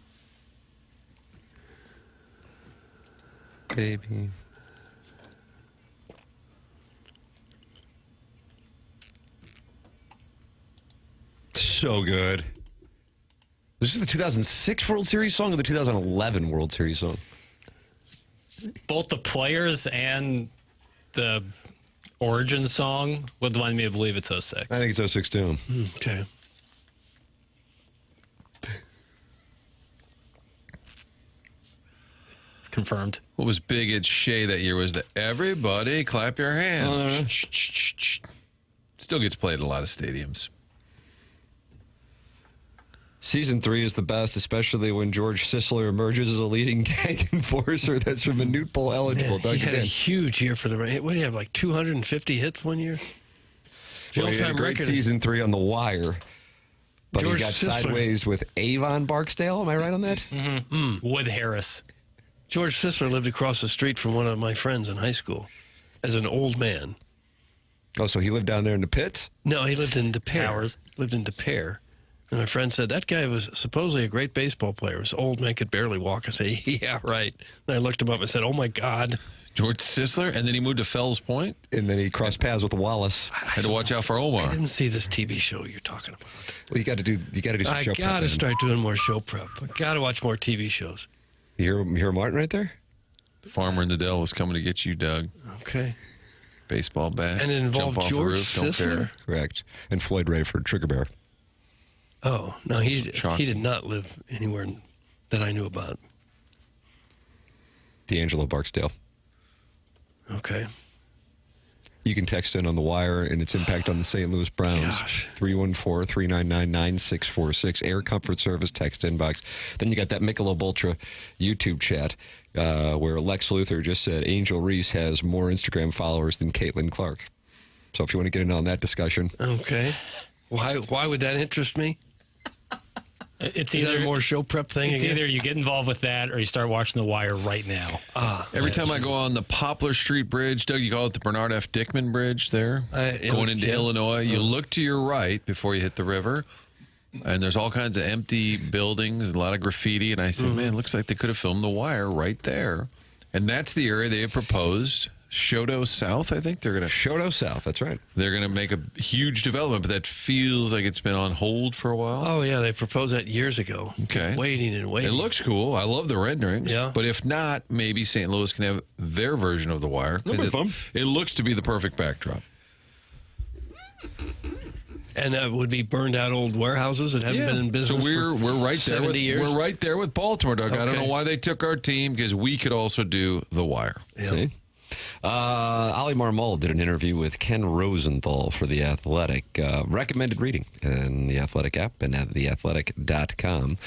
Speaker 1: Baby. So good. Was this the 2006 World Series song or the 2011 World Series song?
Speaker 4: Both the players and the origin song would want me to believe it's 06.
Speaker 1: I think it's 06 too.
Speaker 2: Okay.
Speaker 4: Confirmed.
Speaker 3: What was big at Shea that year was the everybody clap your hands. Still gets played at a lot of stadiums.
Speaker 1: Season 3 is the best, especially when George Sisler emerges as a leading gang enforcer that's from a Newt Bowl eligible.
Speaker 2: He had a huge year for the Rams. What did he have, like 250 hits one year?
Speaker 1: Well, he had a great season 3 on The Wire, but
Speaker 2: George
Speaker 1: he got
Speaker 2: Sisler.
Speaker 1: sideways with Avon Barksdale. Am I right on that?
Speaker 4: Wood Harris.
Speaker 2: George Sisler lived across the street from one of my friends in high school as an old man.
Speaker 1: Oh, so he lived down there in the pits?
Speaker 2: No, he lived in De Pere.
Speaker 4: Towers.
Speaker 2: Lived in De Pere. And my friend said, that guy was supposedly a great baseball player. This old man could barely walk. I say, yeah, right. And I looked him up and said, oh, my God.
Speaker 3: George Sisler, and then he moved to Fells Point.
Speaker 1: And then he crossed paths with Wallace.
Speaker 3: Had to watch out for Omar.
Speaker 2: I didn't see this TV show you're talking about.
Speaker 1: Well, you got to do some
Speaker 2: I
Speaker 1: show
Speaker 2: got to
Speaker 1: prep.
Speaker 2: start doing more show prep. I got to watch more TV shows.
Speaker 1: You hear Martin right there?
Speaker 3: Farmer in the Dell was coming to get you, Doug.
Speaker 2: Okay.
Speaker 3: Baseball bat.
Speaker 2: And it involved
Speaker 3: Jump off the
Speaker 2: George
Speaker 3: roof, don't
Speaker 2: Sisler?
Speaker 3: care.
Speaker 1: Correct. And Floyd Rayford, Trigger Bear.
Speaker 2: Oh, no, he
Speaker 3: Shock.
Speaker 2: did not live anywhere that I knew about.
Speaker 1: D'Angelo Barksdale.
Speaker 2: Okay.
Speaker 1: You can text in on The Wire and its impact on the St. Louis Browns. 314-399-9646. Air Comfort Service text inbox. Then you got that Michelob Ultra YouTube chat where Lex Luthor just said Angel Reese has more Instagram followers than Caitlin Clark. So if you want to get in on that discussion.
Speaker 2: Okay. Why would that interest me?
Speaker 4: It's
Speaker 2: Is
Speaker 4: either
Speaker 2: that a more show prep thing?
Speaker 4: It's
Speaker 2: again?
Speaker 4: either you get involved with that or you start watching The Wire right now.
Speaker 3: Every time I go on the Poplar Street Bridge, Doug, you call it the Bernard F. Dickman Bridge there, going into Illinois, you look to your right before you hit the river, and there's all kinds of empty buildings, a lot of graffiti, and I said, man, it looks like they could have filmed The Wire right there. And that's the area they have proposed. Shoto South, I think they're going to...
Speaker 1: Shoto South, that's right.
Speaker 3: They're going to make a huge development, but that feels like it's been on hold for a while.
Speaker 2: Oh, yeah, they proposed that years ago.
Speaker 3: Okay.
Speaker 2: Waiting and waiting.
Speaker 3: It looks cool. I love the renderings.
Speaker 2: Yeah.
Speaker 3: But if not, maybe St. Louis can have their version of The Wire.
Speaker 1: That'd be fun.
Speaker 3: It looks to be the perfect backdrop.
Speaker 2: And that would be burned out old warehouses that haven't been in business
Speaker 3: so we're right there
Speaker 2: 70
Speaker 3: with
Speaker 2: years.
Speaker 3: we're right there with Baltimore, Doug. I don't
Speaker 2: Okay.
Speaker 3: know why they took our team because we could also do The Wire.
Speaker 2: Yeah.
Speaker 1: See? Oli Marmol did an interview with Ken Rosenthal for The Athletic. Recommended reading in the Athletic app and at theathletic.com.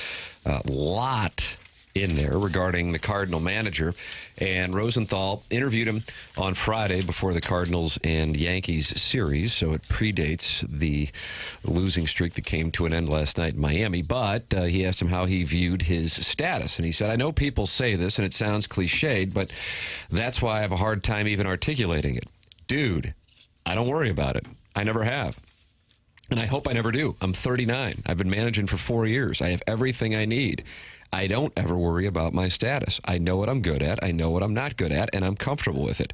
Speaker 1: Lot in there regarding the Cardinal manager. And Rosenthal interviewed him on Friday before the Cardinals and Yankees series, so it predates the losing streak that came to an end last night in Miami. But he asked him how he viewed his status, and he said, I know people say this, and it sounds cliched, but that's why I have a hard time even articulating it. Dude, I don't worry about it. I never have. And I hope I never do. I'm 39. I've been managing for 4 years. I have everything I need. I don't ever worry about my status. I know what I'm good at. I know what I'm not good at, and I'm comfortable with it.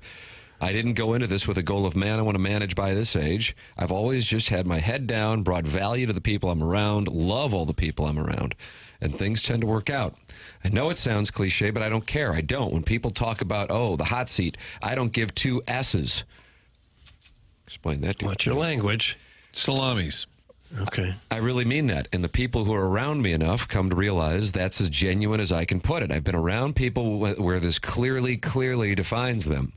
Speaker 1: I didn't go into this with a goal of, man, I want to manage by this age. I've always just had my head down, brought value to the people I'm around, love all the people I'm around, and things tend to work out. I know it sounds cliche, but I don't care. I don't. When people talk about, oh, the hot seat, I don't give two S's. Explain that to you.
Speaker 2: What's your language?
Speaker 3: Salamis.
Speaker 2: Okay.
Speaker 1: I really mean that. And the people who are around me enough come to realize that's as genuine as I can put it. I've been around people where this clearly defines them.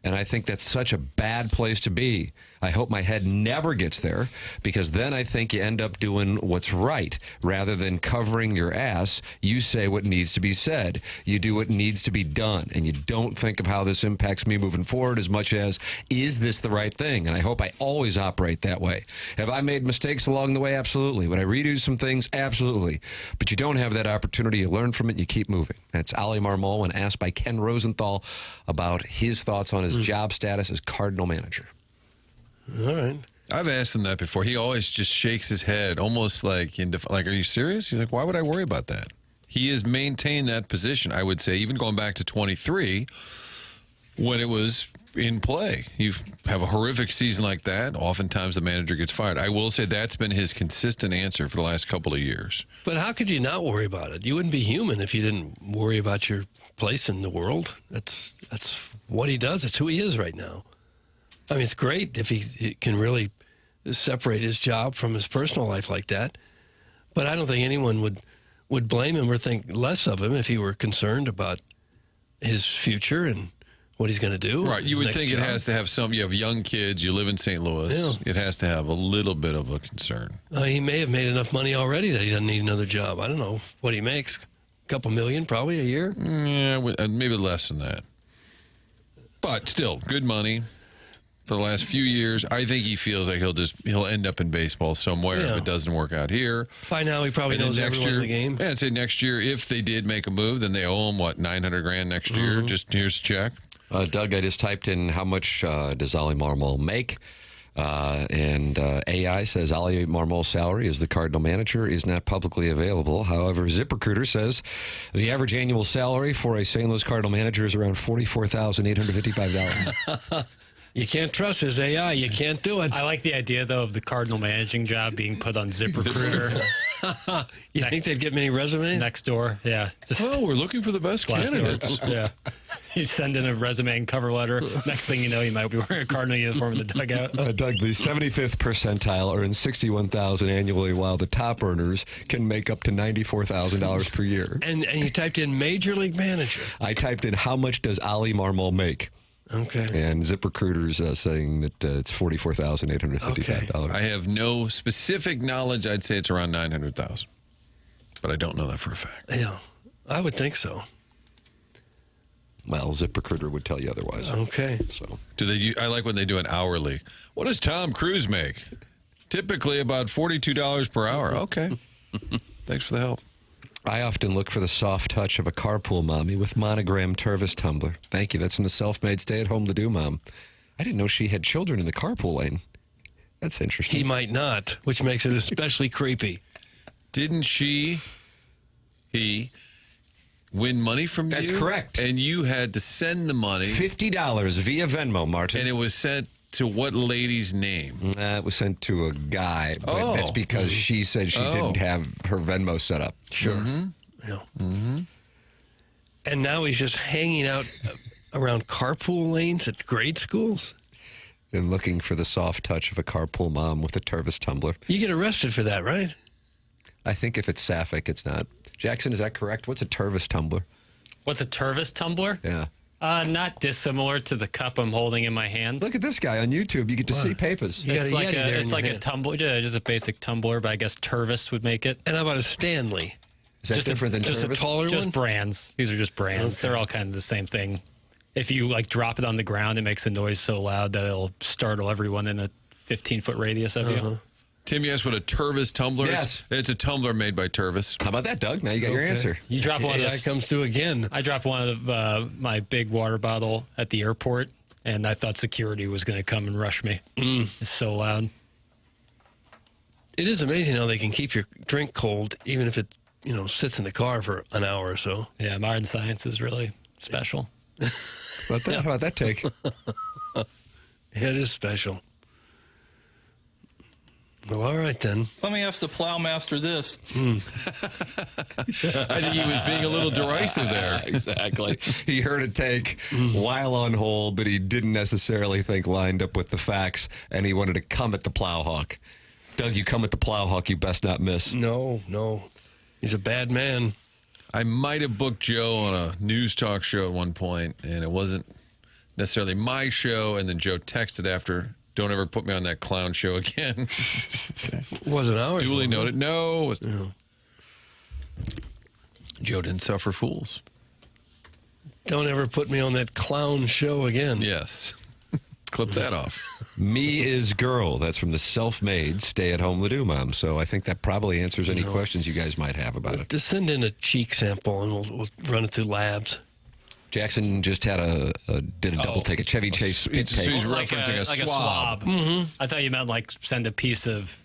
Speaker 1: And I think that's such a bad place to be. I hope my head never gets there, because then I think you end up doing what's right. Rather than covering your ass, you say what needs to be said. You do what needs to be done. And you don't think of how this impacts me moving forward as much as, is this the right thing? And I hope I always operate that way. Have I made mistakes along the way? Absolutely. Would I redo some things? Absolutely. But you don't have that opportunity. You learn from it and you keep moving. That's Oli Marmol when asked by Ken Rosenthal about his thoughts on his job status as Cardinal manager.
Speaker 2: All right.
Speaker 3: I've asked him that before. He always just shakes his head, almost like, are you serious? He's like, why would I worry about that? He has maintained that position, I would say, even going back to 23 when it was in play. You have a horrific season like that, oftentimes the manager gets fired. I will say that's been his consistent answer for the last couple of years.
Speaker 2: But how could you not worry about it? You wouldn't be human if you didn't worry about your place in the world. That's what he does. It's who he is right now. I mean, it's great if he can really separate his job from his personal life like that. But I don't think anyone would blame him or think less of him if he were concerned about his future and what he's going to do.
Speaker 3: Right. You would think it has to have some. You have young kids. You live in St. Louis. Yeah. It has to have a little bit of a concern.
Speaker 2: He may have made enough money already that he doesn't need another job. I don't know what he makes. A couple million probably a year?
Speaker 3: Yeah, maybe less than that. But still, good money. For the last few years, I think he feels like he'll end up in baseball somewhere if it doesn't work out here.
Speaker 2: By now, he probably knows everyone in the game.
Speaker 3: Yeah, I'd say next year, if they did make a move, then they owe him, $900,000 next year? Just here's a check.
Speaker 1: Doug, I just typed in how much does Oli Marmol make? And AI says Oli Marmol's salary as the Cardinal manager is not publicly available. However, ZipRecruiter says the average annual salary for a St. Louis Cardinal manager is around $44,855.
Speaker 2: You can't trust his AI. You can't do it.
Speaker 4: I like the idea, though, of the Cardinal managing job being put on ZipRecruiter.
Speaker 2: You think they'd get many resumes?
Speaker 4: Next door, yeah.
Speaker 3: We're looking for the best candidates.
Speaker 4: Yeah. You send in a resume and cover letter. Next thing you know, you might be wearing a Cardinal uniform in the dugout.
Speaker 1: Doug, the 75th percentile earns $61,000 annually, while the top earners can make up to $94,000 per year.
Speaker 2: And you typed in Major League Manager.
Speaker 1: I typed in how much does Oli Marmol make?
Speaker 2: Okay.
Speaker 1: And ZipRecruiter's saying that it's $44,855.
Speaker 3: Okay. I have no specific knowledge. I'd say it's around $900,000, but I don't know that for a fact.
Speaker 2: Yeah, I would think so.
Speaker 1: Well, ZipRecruiter would tell you otherwise.
Speaker 2: Okay.
Speaker 1: So
Speaker 3: I like when they do an hourly. What does Tom Cruise make? Typically about $42 per hour. Okay. Thanks for the help.
Speaker 1: I often look for the soft touch of a carpool mommy with monogram Tervis tumbler. Thank you. That's from the self-made stay-at-home Ledoux mom. I didn't know she had children in the carpool lane. That's interesting.
Speaker 2: He might not, which makes it especially creepy.
Speaker 3: Didn't he win money from you?
Speaker 1: That's correct.
Speaker 3: And you had to send the money.
Speaker 1: $50 via Venmo, Martin.
Speaker 3: And it was sent to what lady's name?
Speaker 1: It was sent to a guy, but that's because she said she didn't have her Venmo set up.
Speaker 2: Sure. Mm-hmm. Yeah. Mm-hmm. And now he's just hanging out around carpool lanes at grade schools?
Speaker 1: And looking for the soft touch of a carpool mom with a Tervis tumbler.
Speaker 2: You get arrested for that, right?
Speaker 1: I think if it's sapphic, it's not. Jackson, is that correct? What's a Tervis tumbler?
Speaker 4: What's a Tervis tumbler?
Speaker 1: Yeah.
Speaker 4: Not dissimilar to the cup I'm holding in my hand.
Speaker 1: Look at this guy on YouTube. You get to see papers.
Speaker 4: It's like a tumbler, just a basic tumbler, but I guess Tervis would make it.
Speaker 2: And how about a Stanley?
Speaker 1: Is that just different than
Speaker 2: just
Speaker 1: Tervis?
Speaker 2: A taller one?
Speaker 4: Just brands. These are just brands. Okay. They're all kind of the same thing. If you drop it on the ground, it makes a noise so loud that it'll startle everyone in a 15-foot radius of you.
Speaker 3: Tim, you asked what a Tervis tumbler is?
Speaker 1: Yes.
Speaker 3: It's a tumbler made by Tervis.
Speaker 1: How about that, Doug? Now you got your answer.
Speaker 4: You drop one of those.
Speaker 2: comes through again.
Speaker 4: I dropped one of my big water bottle at the airport, and I thought security was going to come and rush me. It's so loud.
Speaker 2: It is amazing how they can keep your drink cold, even if it sits in the car for an hour or so.
Speaker 4: Yeah, modern science is really special.
Speaker 1: How about that take?
Speaker 2: It is special. Well, all right, then.
Speaker 9: Let me ask the plowmaster this.
Speaker 3: I think he was being a little derisive there.
Speaker 1: Exactly. He heard a take while on hold that he didn't necessarily think lined up with the facts, and he wanted to come at the Plowhawk. Doug, you come at the Plowhawk, you best not miss.
Speaker 2: No. He's a bad man.
Speaker 3: I might have booked Joe on a news talk show at one point, and it wasn't necessarily my show, and then Joe texted after, don't ever put me on that clown show again.
Speaker 2: Wasn't ours.
Speaker 3: Duly noted. No. Joe didn't suffer fools.
Speaker 2: Don't ever put me on that clown show again.
Speaker 3: Yes. Clip that off.
Speaker 1: Me is girl. That's from the self-made stay-at-home Ledoux mom. So I think that probably answers any questions you guys might have about it.
Speaker 2: Just send in a cheek sample and we'll run it through labs.
Speaker 1: Jackson just had did a double take, a Chevy Chase spit
Speaker 3: So
Speaker 1: take.
Speaker 3: he's
Speaker 4: Like
Speaker 3: referencing
Speaker 4: a
Speaker 3: a swab.
Speaker 4: I thought you meant like send a piece of,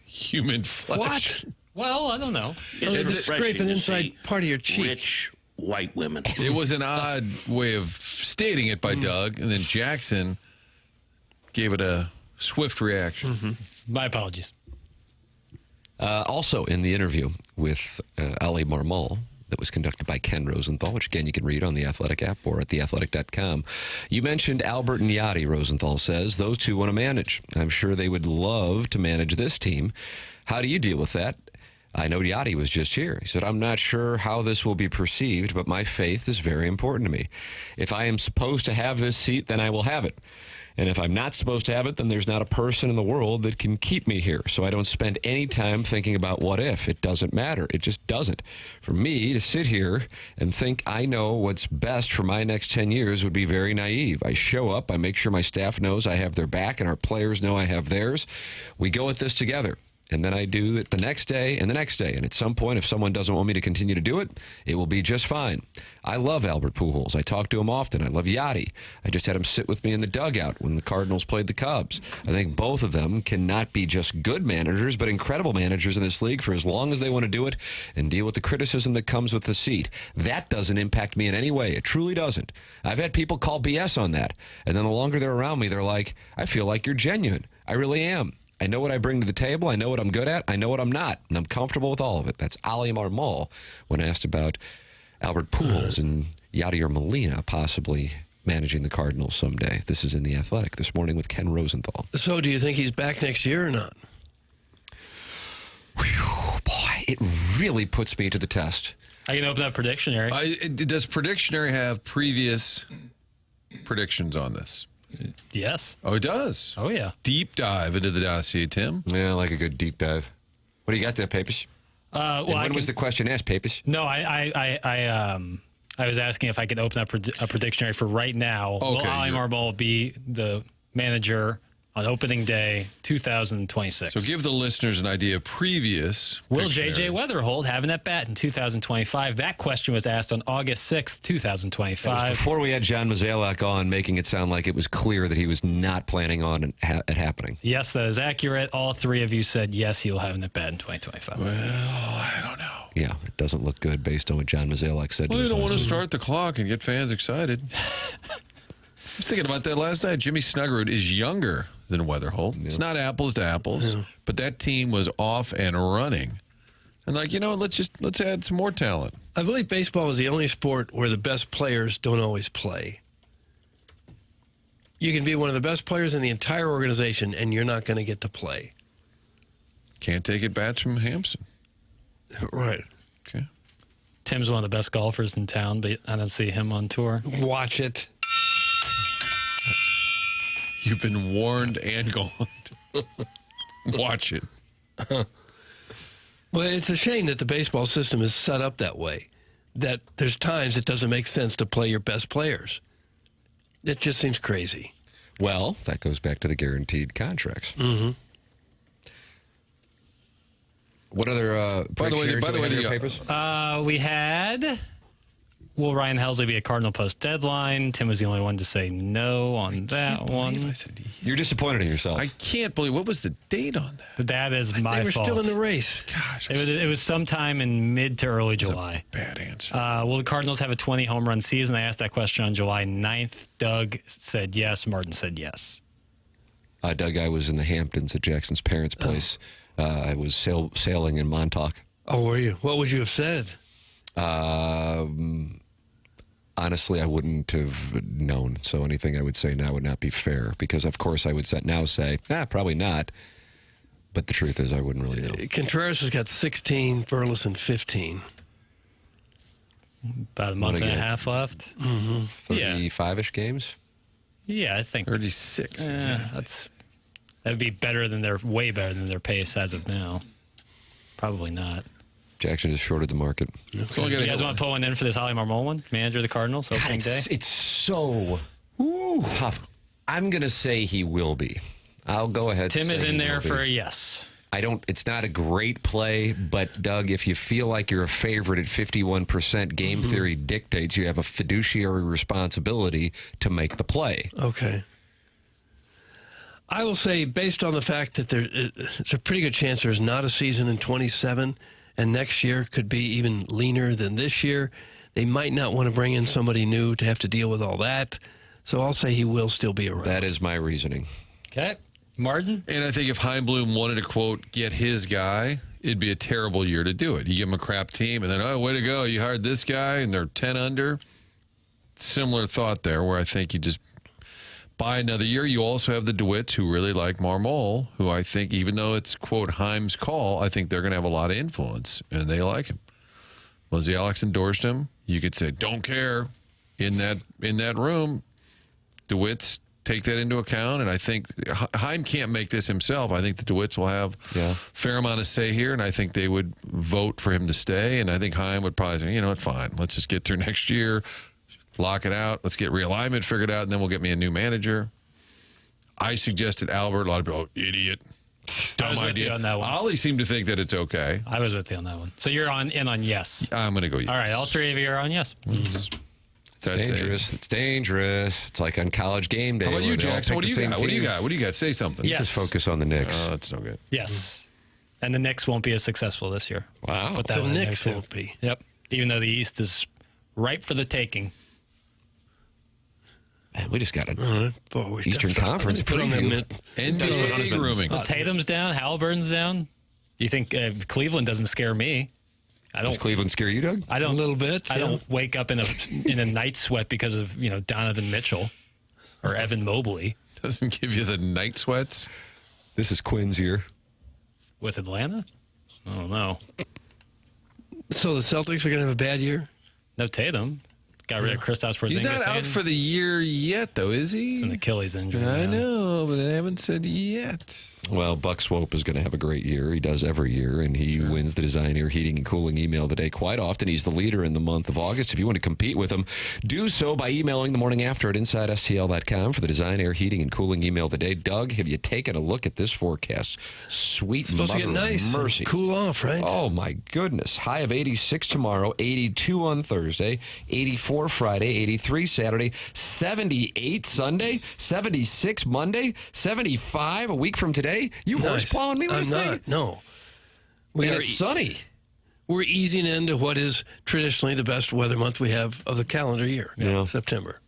Speaker 3: Human flesh.
Speaker 2: What?
Speaker 4: Well, I don't know.
Speaker 2: It's scraping inside part of your cheek.
Speaker 14: Rich white women.
Speaker 3: It was an odd way of stating it by Doug, and then Jackson gave it a swift reaction.
Speaker 4: My apologies.
Speaker 1: Also in the interview with Oli Marmol that was conducted by Ken Rosenthal, which again you can read on the Athletic app or at theathletic.com. You mentioned Albert and Yachty, Rosenthal says. Those two want to manage. I'm sure they would love to manage this team. How do you deal with that? I know Yachty was just here. He said, I'm not sure how this will be perceived, but my faith is very important to me. If I am supposed to have this seat, then I will have it. And if I'm not supposed to have it, then there's not a person in the world that can keep me here. So I don't spend any time thinking about what if. It doesn't matter. It just doesn't. For me to sit here and think I know what's best for my next 10 years would be very naive. I show up. I make sure my staff knows I have their back and our players know I have theirs. We go at this together. And then I do it the next day and the next day. And at some point, if someone doesn't want me to continue to do it, it will be just fine. I love Albert Pujols. I talk to him often. I love Yachty. I just had him sit with me in the dugout when the Cardinals played the Cubs. I think both of them cannot be just good managers, but incredible managers in this league for as long as they want to do it and deal with the criticism that comes with the seat. That doesn't impact me in any way. It truly doesn't. I've had people call BS on that. And then the longer they're around me, they're like, I feel like you're genuine. I really am. I know what I bring to the table. I know what I'm good at. I know what I'm not. And I'm comfortable with all of it. That's Oli Marmol when asked about Albert Pujols and Yadier Molina possibly managing the Cardinals someday. This is in The Athletic this morning with Ken Rosenthal.
Speaker 2: So do you think he's back next year or not?
Speaker 1: Whew, boy, it really puts me to the test.
Speaker 4: I can open up Predictionary.
Speaker 3: Does Predictionary have previous predictions on this?
Speaker 4: Yes.
Speaker 3: Oh, it does.
Speaker 4: Oh, yeah.
Speaker 3: Deep dive into the dossier, Tim.
Speaker 1: Yeah, I like a good deep dive. What do you got there, Papis? When was the question asked, Papis?
Speaker 4: No, I was asking if I could open up a Predictionary for right now.
Speaker 3: Okay,
Speaker 4: Will Oli Marmol be the manager on opening day 2026?
Speaker 3: So give the listeners an idea of previous.
Speaker 4: Will J.J.
Speaker 3: Pictionaries.
Speaker 4: Weatherholt have an at-bat in 2025? That question was asked on August 6th, 2025.
Speaker 1: That was before we had John Mozeliak on, making it sound like it was clear that he was not planning on it happening.
Speaker 4: Yes, that is accurate. All three of you said yes, he will have an at-bat in 2025.
Speaker 3: Well, I don't know.
Speaker 1: Yeah, it doesn't look good based on what John Mozeliak said.
Speaker 3: Well,
Speaker 1: to
Speaker 3: they
Speaker 1: us
Speaker 3: don't want to
Speaker 1: last week.
Speaker 3: start the clock and get fans excited. I was thinking about that last night. Jimmy Snuggerud is younger than Weatherholt. It's not apples to apples, but that team was off and running. And let's add some more talent.
Speaker 2: I believe baseball is the only sport where the best players don't always play. You can be one of the best players in the entire organization, and you're not going to get to play.
Speaker 3: Can't take it bats from Hampson.
Speaker 2: Right.
Speaker 3: Okay.
Speaker 4: Tim's one of the best golfers in town, but I don't see him on tour.
Speaker 2: Watch it.
Speaker 3: You've been warned and gone. Watch it.
Speaker 2: Well, it's a shame that the baseball system is set up that way, that there's times it doesn't make sense to play your best players. It just seems crazy.
Speaker 1: Well, that goes back to the guaranteed contracts.
Speaker 2: Mm-hmm.
Speaker 1: What other
Speaker 3: By the way,
Speaker 1: papers?
Speaker 4: We had... Will Ryan Helsley be a Cardinal post-deadline? Tim was the only one to say no on that one.
Speaker 3: I said,
Speaker 1: You're disappointed in yourself.
Speaker 3: I can't believe. What was the date on that?
Speaker 4: That is my fault.
Speaker 2: They were still in the race.
Speaker 3: Gosh.
Speaker 4: It was sometime in mid to early July.
Speaker 3: Bad answer.
Speaker 4: Will the Cardinals have a 20 home run season? I asked that question on July 9th. Doug said yes. Martin said yes.
Speaker 1: Doug, I was in the Hamptons at Jackson's parents' place. I was sailing in Montauk.
Speaker 2: Oh, were you? What would you have said?
Speaker 1: Honestly, I wouldn't have known. So anything I would say now would not be fair because, of course, I would now say, probably not. But the truth is I wouldn't really know.
Speaker 2: Contreras has got 16, Burleson 15.
Speaker 4: About a month and a half left.
Speaker 2: Mm-hmm.
Speaker 1: 35-ish games?
Speaker 4: Yeah, I think
Speaker 3: 36.
Speaker 4: That'd be way better than their pace as of now. Probably not.
Speaker 1: Jackson has shorted the market.
Speaker 4: Okay. You guys want to pull one in for this Oli Marmol one? Manager of the Cardinals, opening day?
Speaker 1: It's so tough. I'm going to say he will be. I'll go ahead.
Speaker 4: Tim
Speaker 1: and
Speaker 4: is
Speaker 1: say
Speaker 4: in
Speaker 1: he
Speaker 4: there
Speaker 1: will be.
Speaker 4: for a yes.
Speaker 1: It's not a great play, but Doug, if you feel like you're a favorite at 51%, game theory dictates you have a fiduciary responsibility to make the play.
Speaker 2: Okay. I will say, based on the fact that it's a pretty good chance there's not a season in 27, and next year could be even leaner than this year, they might not want to bring in somebody new to have to deal with all that. So I'll say he will still be around.
Speaker 1: That is my reasoning.
Speaker 4: Okay. Martin?
Speaker 3: And I think if Heimblum wanted to, quote, get his guy, it'd be a terrible year to do it. You give him a crap team, and then, oh, way to go, you hired this guy, and they're 10 under. Similar thought there, where I think you just buy another year. You also have the DeWitts, who really like Marmol, who I think, even though it's, quote, Heim's call, I think they're going to have a lot of influence, and they like him. Lindsay Alex endorsed him. You could say, don't care in that room. DeWitts take that into account, and I think Heim can't make this himself. I think the DeWitts will have a fair amount of say here, and I think they would vote for him to stay, and I think Heim would probably say, you know what, fine, let's just get through next year, lock it out, let's get realignment figured out, and then we'll get me a new manager. I suggested Albert. A lot of people, idiot. Dumb idea.
Speaker 4: On that one.
Speaker 3: Ollie seemed to think that it's okay.
Speaker 4: I was with you on that one. So you're on yes.
Speaker 3: I'm going to go yes.
Speaker 4: All right, all three of you are on yes.
Speaker 1: It's dangerous. It's dangerous. It's like on College Game Day.
Speaker 3: How about you, Jackson? What do you got? What do you got? Say something.
Speaker 4: Yes.
Speaker 1: Just focus on the Knicks.
Speaker 3: Oh, that's no good.
Speaker 4: Yes. And the Knicks won't be as successful this year.
Speaker 1: Wow.
Speaker 4: Put that
Speaker 2: The
Speaker 4: one in there,
Speaker 2: Knicks
Speaker 4: too.
Speaker 2: won't be.
Speaker 4: Yep. Even though the East is ripe for the taking.
Speaker 1: Man, we just got an Eastern Conference preview.
Speaker 3: NBA grooming.
Speaker 4: Well, Tatum's down. Halliburton's down. You think Cleveland doesn't scare me?
Speaker 1: Does Cleveland scare you, Doug?
Speaker 4: I don't.
Speaker 2: A little bit.
Speaker 4: I don't wake up in a night sweat because of Donovan Mitchell or Evan Mobley.
Speaker 3: Doesn't give you the night sweats.
Speaker 1: This is Quinn's year.
Speaker 4: With Atlanta? I don't know.
Speaker 2: So the Celtics are going to have a bad year?
Speaker 4: No Tatum. Got rid of Kristaps Porzingis.
Speaker 3: He's not out for the year yet, though, is he?
Speaker 4: It's an Achilles injury.
Speaker 3: I know, but I haven't said yet.
Speaker 1: Well, Buck Swope is going to have a great year. He does every year, and he wins the Design Air Heating and Cooling email of the day quite often. He's the leader in the month of August. If you want to compete with him, do so by emailing the morning after at InsideSTL.com for the Design Air Heating and Cooling email of the day. Doug, have you taken a look at this forecast? Sweet
Speaker 2: It's supposed to get nice.
Speaker 1: mercy.
Speaker 2: Cool off, right?
Speaker 1: Oh, my goodness. High of 86 tomorrow, 82 on Thursday, 84 Friday, 83 Saturday, 78 Sunday, 76 Monday, 75 a week from today. You horse plowing me with this thing?
Speaker 2: No.
Speaker 1: And it's sunny.
Speaker 2: We're easing into what is traditionally the best weather month we have of the calendar year, September.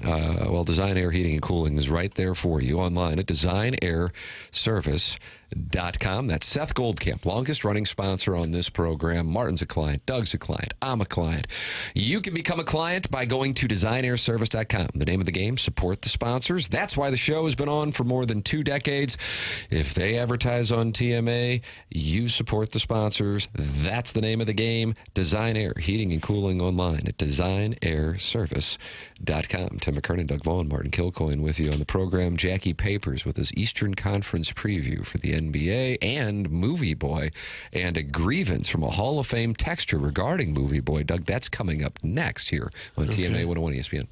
Speaker 1: Well, Design Air Heating and Cooling is right there for you online at designairservice.com. That's Seth Goldcamp, longest running sponsor on this program. Martin's a client. Doug's a client. I'm a client. You can become a client by going to designairservice.com. The name of the game, support the sponsors. That's why the show has been on for more than 2 decades. If they advertise on TMA, you support the sponsors. That's the name of the game. Design Air Heating and Cooling online at designairservice.com. Tim McKernan, Doug Vaughn, Martin Kilcoyne with you on the program. Jackie Papers with his Eastern Conference preview for the NBA and Movie Boy, and a grievance from a Hall of Fame texter regarding Movie Boy. Doug, that's coming up next here on TMA 101 ESPN.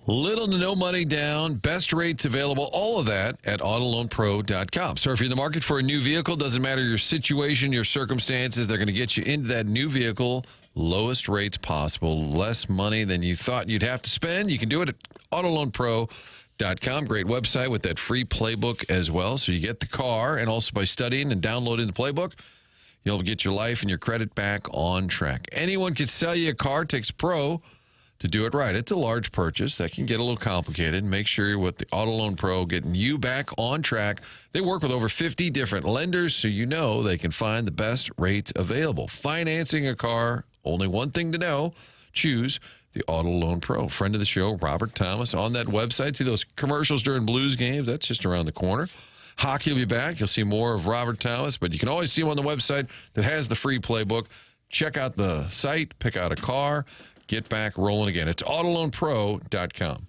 Speaker 3: Little to no money down, best rates available, all of that at autoloanpro.com. So if you're in the market for a new vehicle, doesn't matter your situation, your circumstances, they're going to get you into that new vehicle, lowest rates possible, less money than you thought you'd have to spend. You can do it at autoloanpro.com. Great website with that free playbook as well. So you get the car, and also by studying and downloading the playbook, you'll get your life and your credit back on track. Anyone can sell you a car. It takes pro to do it right. It's a large purchase that can get a little complicated. Make sure you're with the Auto Loan Pro, getting you back on track. They work with over 50 different lenders, so you know they can find the best rates available. Financing a car, only one thing to know. Choose the Auto Loan Pro. Friend of the show, Robert Thomas, on that website. See those commercials during Blues games? That's just around the corner. Hockey will be back. You'll see more of Robert Thomas, but you can always see him on the website that has the free playbook. Check out the site, pick out a car, get back rolling again. It's autoloanpro.com.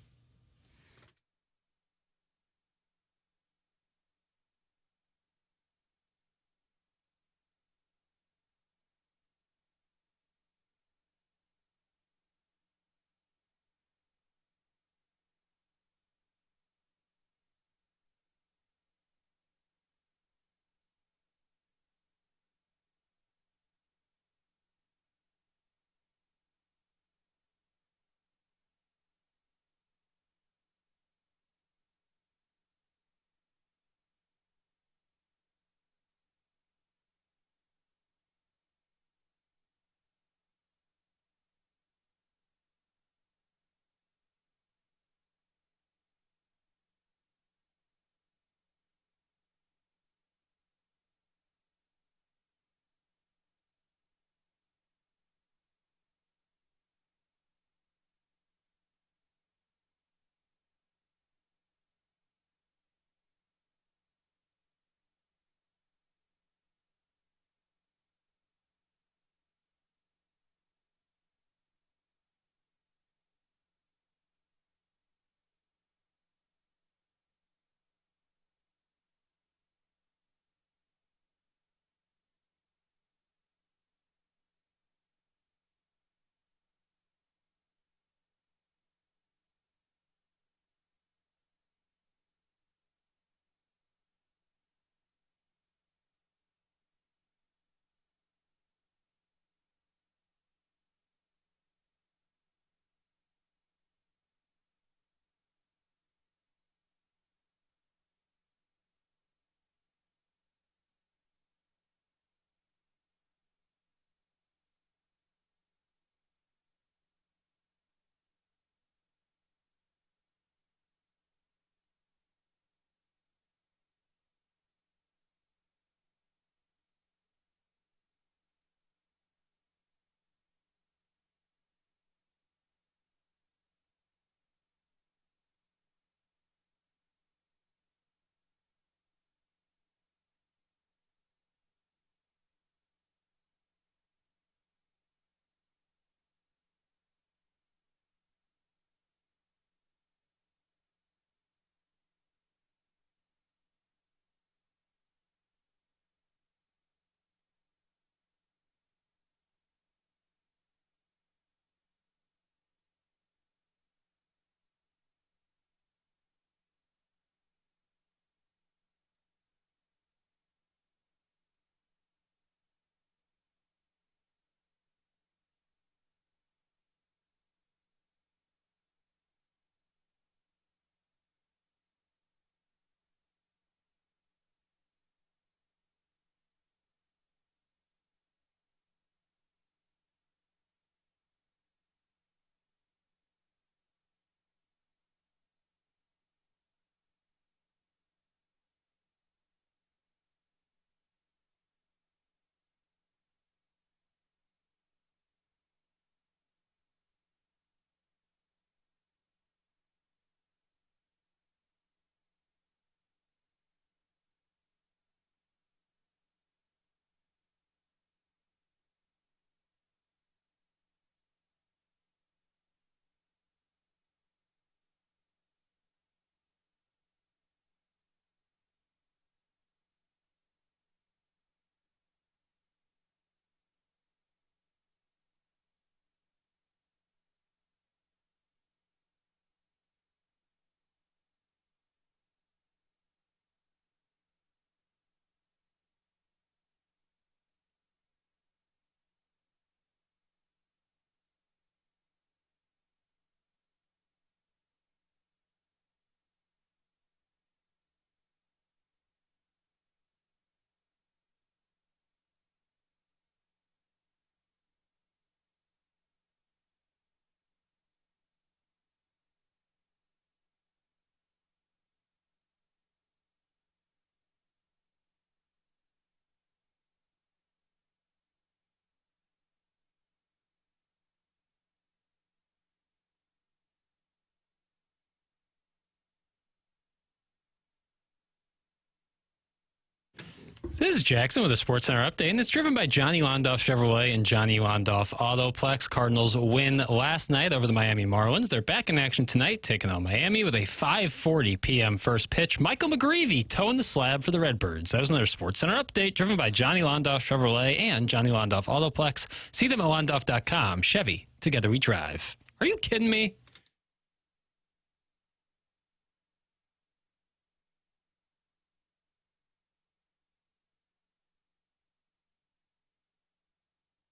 Speaker 4: This is Jackson with a Sports Center update, and it's driven by Johnny Londoff Chevrolet and Johnny Londoff Autoplex. Cardinals win last night over the Miami Marlins. They're back in action tonight, taking on Miami with a 5:40 p.m. first pitch. Michael McGreevy toeing the slab for the Redbirds. That was another Sports Center update driven by Johnny Londoff Chevrolet and Johnny Londoff Autoplex. See them at londoff.com. Chevy, together we drive. Are you kidding me?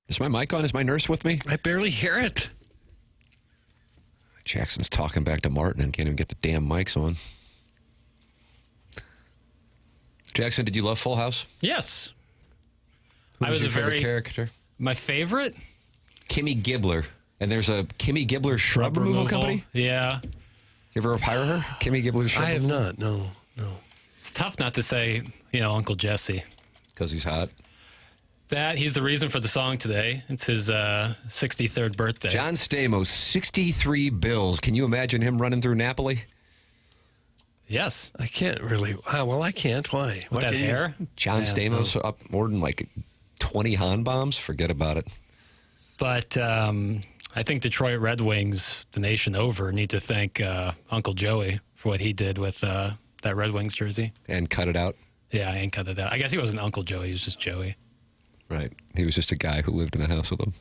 Speaker 1: Is my mic on? Is my nurse with me?
Speaker 2: I barely hear it.
Speaker 1: Jackson's talking back to Martin and can't even get the damn mics on. Jackson, did you love Full House?
Speaker 4: Yes.
Speaker 1: Who was your favorite character?
Speaker 4: My favorite?
Speaker 1: Kimmy Gibbler. And there's a Kimmy Gibbler shrub removal company?
Speaker 4: Yeah.
Speaker 1: You ever hire her? Kimmy Gibbler shrub
Speaker 2: I have
Speaker 1: removal?
Speaker 2: not. No.
Speaker 4: It's tough not to say, Uncle Jesse.
Speaker 1: Because he's hot.
Speaker 4: He's the reason for the song today. It's his 63rd birthday.
Speaker 1: John Stamos, 63 bills. Can you imagine him running through Napoli?
Speaker 4: Yes.
Speaker 2: I can't really. Well, I can't. Why?
Speaker 4: With that hair?
Speaker 1: John Stamos up more than 20 Han bombs? Forget about it.
Speaker 4: But I think Detroit Red Wings, the nation over, need to thank Uncle Joey for what he did with that Red Wings jersey.
Speaker 1: And cut it out?
Speaker 4: Yeah, and cut it out. I guess he wasn't Uncle Joey. He was just Joey.
Speaker 1: Right. He was just a guy who lived in the house with him.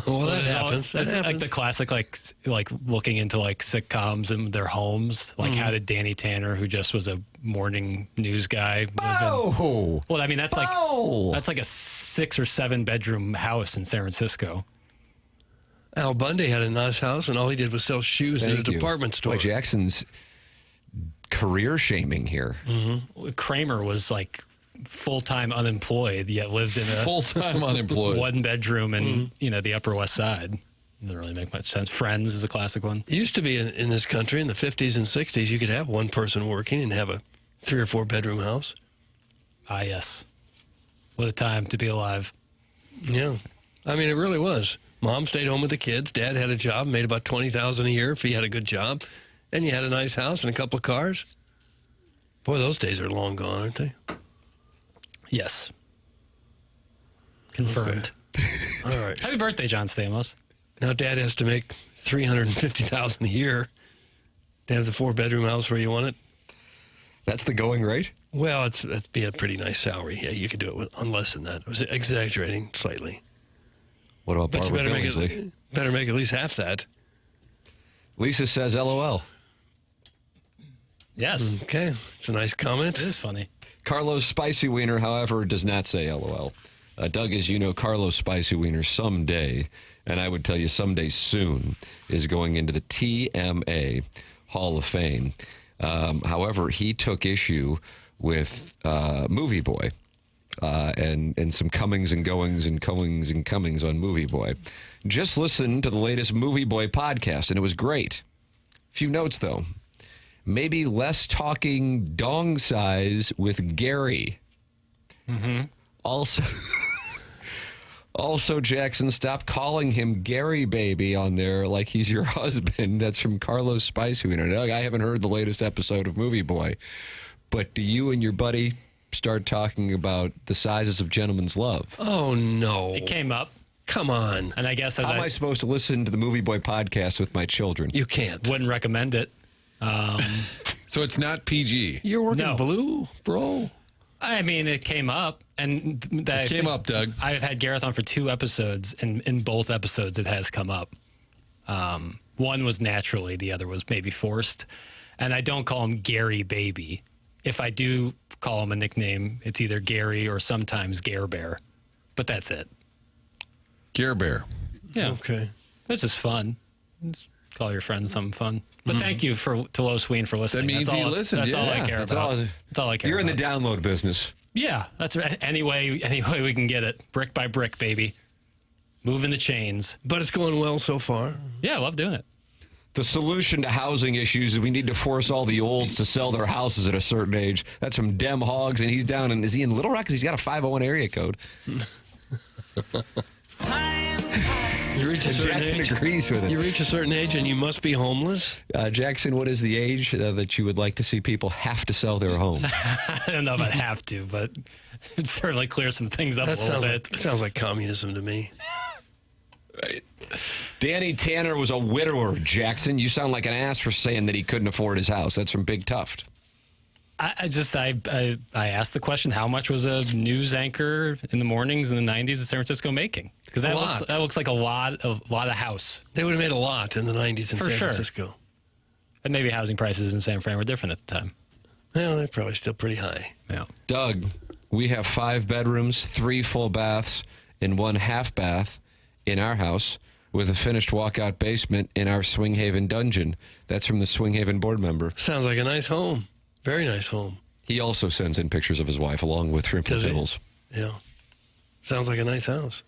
Speaker 2: Well, that happens.
Speaker 4: It's like the classic, like looking into sitcoms and their homes. Like, how did Danny Tanner, who just was a morning news guy, live in? Well, I mean, that's like a 6 or 7 bedroom house in San Francisco.
Speaker 2: Al Bundy had a nice house, and all he did was sell shoes in a department store.
Speaker 1: Boy, Jackson's career shaming here.
Speaker 4: Mm-hmm. Kramer was full-time unemployed, yet lived in a
Speaker 3: full-time unemployed
Speaker 4: 1-bedroom in the Upper West Side. Doesn't really make much sense. Friends is a classic one.
Speaker 2: It used to be in this country in the 50s and 60s, you could have one person working and have a 3 or 4 bedroom house.
Speaker 4: Ah, yes. What a time to be alive.
Speaker 2: Yeah. I mean, it really was. Mom stayed home with the kids. Dad had a job, made about $20,000 a year if he had a good job. And you had a nice house and a couple of cars. Boy, those days are long gone, aren't they?
Speaker 4: Yes. Confirmed.
Speaker 2: Okay. All right.
Speaker 4: Happy birthday, John Stamos.
Speaker 2: Now Dad has to make $350,000 a year to have the 4-bedroom house where you want it.
Speaker 1: That's the going rate?
Speaker 2: Well, that'd be a pretty nice salary. Yeah, you could do it on less than that. I was exaggerating slightly.
Speaker 1: What about
Speaker 2: But you
Speaker 1: Barbara
Speaker 2: better make at least half that.
Speaker 1: Lisa says LOL.
Speaker 4: Yes.
Speaker 2: Okay. It's a nice comment.
Speaker 4: It is funny.
Speaker 1: Carlos Spicy Wiener, however, does not say LOL. Doug, as you know, Carlos Spicy Wiener someday, and I would tell you someday soon, is going into the TMA Hall of Fame. However, he took issue with Movie Boy and some comings and goings and comings and comings on Movie Boy. Just listen to the latest Movie Boy podcast, and it was great. A few notes, though. Maybe less talking dong size with Gary.
Speaker 4: Mm-hmm.
Speaker 1: Also, Jackson, stop calling him Gary Baby on there like he's your husband. That's from Carlos Spicy. Doug, I haven't heard the latest episode of Movie Boy, but do you and your buddy start talking about the sizes of gentlemen's love?
Speaker 2: Oh, no.
Speaker 4: It came up.
Speaker 2: Come on.
Speaker 4: And I guess
Speaker 1: how am I supposed to listen to the Movie Boy podcast with my children?
Speaker 2: You can't.
Speaker 4: Wouldn't recommend it.
Speaker 3: So it's not PG.
Speaker 2: You're working blue, bro.
Speaker 4: I mean, it came up. And
Speaker 3: it came up, Doug.
Speaker 4: I've had Gareth on for 2 episodes, and in both episodes it has come up. One was naturally, the other was maybe forced. And I don't call him Gary Baby. If I do call him a nickname, it's either Gary or sometimes Gare Bear. But that's it.
Speaker 3: Gare Bear.
Speaker 4: Yeah.
Speaker 2: Okay.
Speaker 4: This is fun. Just call your friends something fun. But thank you to Lo Sween for listening.
Speaker 3: That means he listened.
Speaker 4: That's all I care about. That's all I care
Speaker 1: You're
Speaker 4: about.
Speaker 1: in the download business.
Speaker 4: Yeah, that's right. Any way we can get it. Brick by brick, baby. Moving the chains.
Speaker 2: But it's going well so far.
Speaker 4: Yeah, I love doing it.
Speaker 1: The solution to housing issues is we need to force all the olds to sell their houses at a certain age. That's from Dem Hogs, and he's down is he in Little Rock? Because he's got a 501 area code.
Speaker 2: You reach a certain
Speaker 1: Jackson
Speaker 2: age.
Speaker 1: agrees with it.
Speaker 2: You reach a certain age and you must be homeless.
Speaker 1: Jackson, what is the age that you would like to see people have to sell their home?
Speaker 4: I don't know if I'd have to, but it certainly clears some things up
Speaker 2: That
Speaker 4: a little
Speaker 2: sounds
Speaker 4: bit.
Speaker 2: sounds like communism to me.
Speaker 1: Right. Danny Tanner was a widower, Jackson. You sound like an ass for saying that he couldn't afford his house. That's from Big Tuft.
Speaker 4: I asked the question, how much was a news anchor in the mornings in the 90s in San Francisco making? Because that looks like a lot of house.
Speaker 2: They would have made a lot in the 90s in
Speaker 4: For
Speaker 2: San
Speaker 4: sure.
Speaker 2: Francisco.
Speaker 4: And maybe housing prices in San Fran were different at the time.
Speaker 2: Well, they're probably still pretty high.
Speaker 4: Yeah.
Speaker 1: Doug, we have 5 bedrooms, 3 full baths, and 1 half bath in our house with a finished walkout basement in our Swing Haven dungeon. That's from the Swing Haven board member.
Speaker 2: Sounds like a nice home. Very nice home.
Speaker 1: He also sends in pictures of his wife along with Rimple
Speaker 2: Does he?
Speaker 1: Dibbles.
Speaker 2: Yeah. Sounds like a nice house.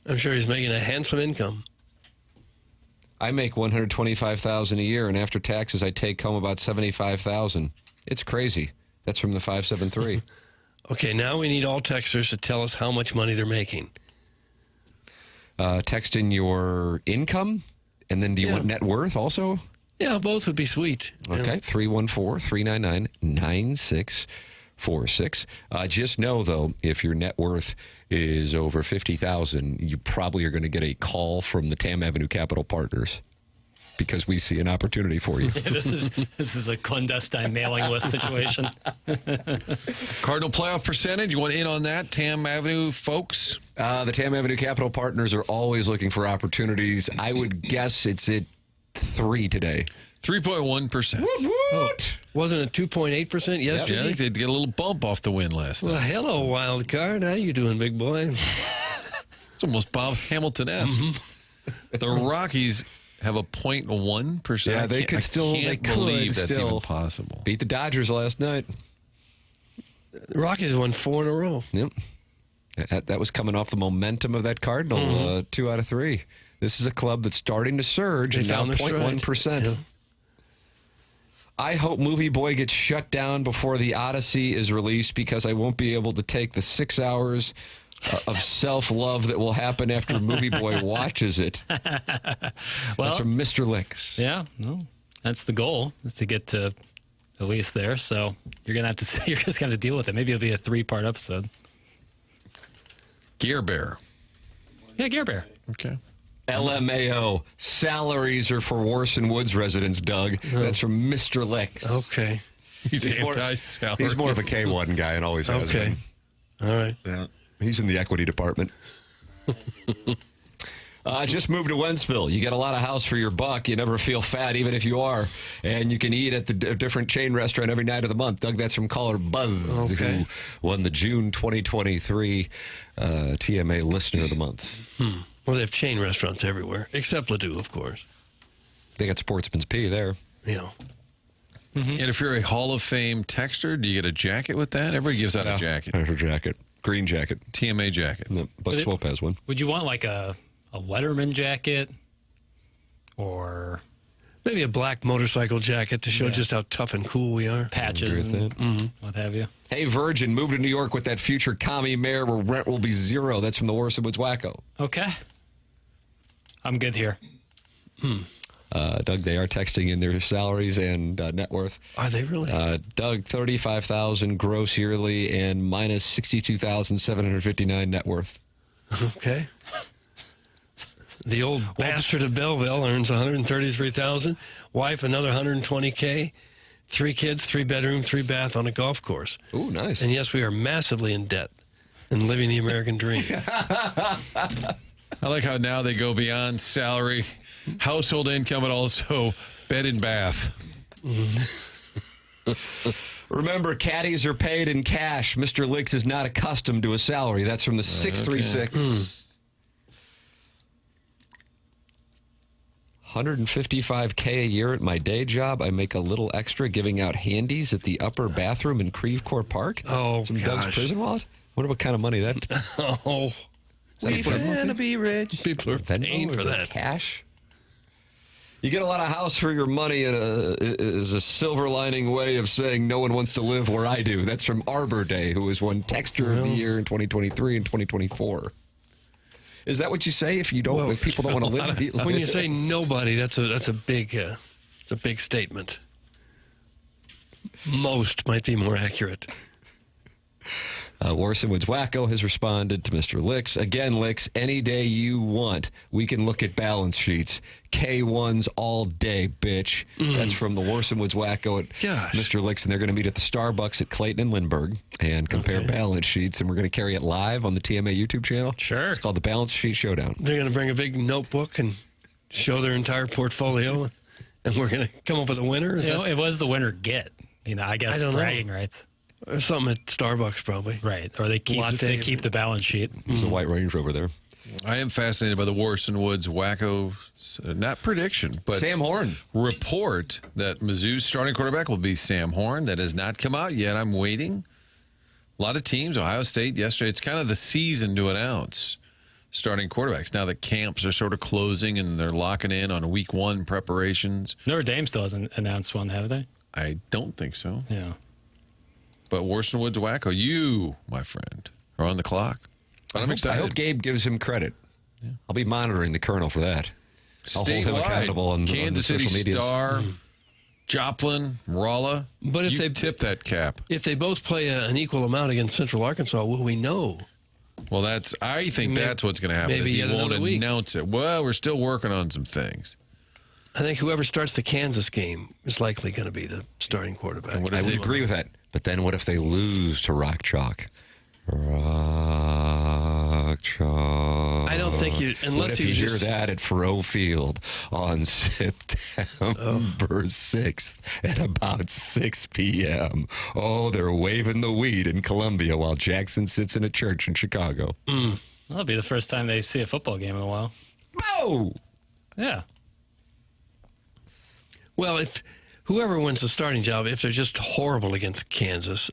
Speaker 2: I'm sure he's making a handsome income.
Speaker 1: I make $125,000 a year, and after taxes, I take home about $75,000. It's crazy. That's from the 573.
Speaker 2: Okay, now we need all texters to tell us how much money they're making.
Speaker 1: Text in your income, and then do you want net worth also?
Speaker 2: Yeah, both would be sweet.
Speaker 1: Okay, 314-399-9646. Just know, though, if your net worth is over $50,000, you probably are going to get a call from the Tam Avenue Capital Partners because we see an opportunity for you.
Speaker 4: Yeah, this is a clandestine mailing list situation.
Speaker 3: Cardinal playoff percentage, you want in on that, Tam Avenue folks?
Speaker 1: The Tam Avenue Capital Partners are always looking for opportunities. I would guess it's at 3 today.
Speaker 3: 3.1%.
Speaker 2: Wasn't it 2.8% yesterday?
Speaker 3: Yeah, I think they'd get a little bump off the win last night.
Speaker 2: Well, hello, wild card. How you doing, big boy?
Speaker 3: It's almost Bob Hamilton-esque. The Rockies have a 0.1%.
Speaker 1: Yeah, they could still.
Speaker 3: I can't believe that's even possible.
Speaker 1: Beat the Dodgers last night.
Speaker 2: The Rockies won 4 in a row.
Speaker 1: Yep. That was coming off the momentum of that Cardinal 2 out of 3. This is a club that's starting to surge, and now 0.1%. Yeah. I hope Movie Boy gets shut down before the Odyssey is released because I won't be able to take the 6 hours of self-love that will happen after Movie Boy watches it. That's from Mr. Licks.
Speaker 4: Yeah, no, that's the goal, is to get to at least there. So you're just gonna have to deal with it. Maybe it'll be a 3-part episode.
Speaker 3: Gear Bear.
Speaker 4: Yeah, Gear Bear.
Speaker 3: Okay.
Speaker 1: LMAO. Salaries are for Warson Woods residents, Doug. That's from Mr. Licks.
Speaker 2: Okay.
Speaker 3: He's anti-salary.
Speaker 1: He's more of a K1 guy and always has been.
Speaker 2: All right.
Speaker 1: Yeah. He's in the equity department. Just moved to Wentzville. You get a lot of house for your buck. You never feel fat, even if you are. And you can eat at the different chain restaurant every night of the month. Doug, that's from caller Buzz, who won the June 2023 TMA Listener of the Month.
Speaker 2: Well, they have chain restaurants everywhere, except Ladue, of course.
Speaker 1: They got Sportsman's P there.
Speaker 2: Yeah.
Speaker 3: And if you're a Hall of Fame texter, do you get a jacket with that? Everybody gives out a jacket.
Speaker 1: There's a jacket. Green jacket.
Speaker 3: TMA jacket.
Speaker 1: No, Buck Swope has one.
Speaker 4: Would you want like a Letterman jacket or
Speaker 2: maybe a black motorcycle jacket to show just how tough and cool we are?
Speaker 4: Patches and what have you.
Speaker 1: Hey, Virgin, move to New York with that future commie mayor where rent will be 0. That's from the Warson Woods Wacko.
Speaker 4: Okay. I'm good here.
Speaker 1: Doug, they are texting in their salaries and net worth.
Speaker 2: Are they really?
Speaker 1: Doug, $35,000 gross yearly and minus $62,759 net worth.
Speaker 2: Okay. The old bastard of Belleville earns $133,000. Wife another $120K. 3 kids, 3 bedroom, 3 bath on a golf course.
Speaker 1: Ooh, nice.
Speaker 2: And yes, we are massively in debt and living the American dream.
Speaker 3: I like how now they go beyond salary, household income, and also bed and bath.
Speaker 1: Remember, caddies are paid in cash. Mr. Licks is not accustomed to a salary. That's from the 636. $155K a year at my day job. I make a little extra giving out handies at the upper bathroom in Creve Coeur Park.
Speaker 2: Oh,
Speaker 1: Some
Speaker 2: gosh.
Speaker 1: Doug's prison wallet. Wonder what kind of money that.
Speaker 2: Oh,
Speaker 1: We finna be rich.
Speaker 2: people are paying for that.
Speaker 1: Cash. You get a lot of house for your money and is a silver lining way of saying no one wants to live where I do. That's from Arbor Day, who was one Texter of the Year in 2023 and 2024. Is that what you say if you don't? If people don't want to live?
Speaker 2: When you say nobody, that's a big statement. Most might be more accurate.
Speaker 1: Warson Woods Wacko has responded to Mr. Licks. Again, Licks, any day you want, we can look at balance sheets. K1s all day, bitch. That's from the Warson Woods Wacko at Mr. Licks, and they're going to meet at the Starbucks at Clayton and Lindbergh and compare balance sheets, and we're going to carry it live on the TMA YouTube channel.
Speaker 4: Sure.
Speaker 1: It's called the Balance Sheet Showdown.
Speaker 2: They're going to bring a big notebook and show their entire portfolio, and we're going to come up with a winner?
Speaker 4: It was the winner get. I guess bragging rights.
Speaker 2: Or something at Starbucks, probably.
Speaker 4: Right. Or they keep the balance sheet.
Speaker 1: There's a white Range Rover there.
Speaker 3: I am fascinated by the Warson Woods Wacko, not prediction, but
Speaker 1: Sam Horn
Speaker 3: report that Mizzou's starting quarterback will be Sam Horn. That has not come out yet. I'm waiting. A lot of teams, Ohio State yesterday, it's kind of the season to announce starting quarterbacks. Now that camps are sort of closing and they're locking in on week 1 preparations.
Speaker 4: Notre Dame still hasn't announced one, have they?
Speaker 3: I don't think so.
Speaker 4: Yeah.
Speaker 3: But Warson Woods Wacko, you, my friend, are on the clock. But I'm excited.
Speaker 1: I hope Gabe gives him credit. Yeah. I'll be monitoring the Colonel for that. I'll hold him accountable on
Speaker 3: Kansas
Speaker 1: the social
Speaker 3: City
Speaker 1: media.
Speaker 3: Star, Joplin, Rolla.
Speaker 2: But if they
Speaker 3: tip that cap,
Speaker 2: if they both play an equal amount against Central Arkansas, will we know?
Speaker 3: Well, I think that's what's going to happen.
Speaker 2: Maybe
Speaker 3: he won't announce it. Well, we're still working on some things.
Speaker 2: I think whoever starts the Kansas game is likely going to be the starting quarterback.
Speaker 1: I would agree with that. But then what if they lose to Rock Chalk? Rock Chalk.
Speaker 2: I don't think you, unless
Speaker 1: what if you hear that at Faroe Field on September 6th at about 6 p.m. Oh, they're waving the weed in Columbia while Jackson sits in a church in Chicago.
Speaker 4: Well, that'll be the first time they see a football game in a while.
Speaker 1: Oh!
Speaker 4: Yeah.
Speaker 2: Well, if whoever wins the starting job, if they're just horrible against Kansas,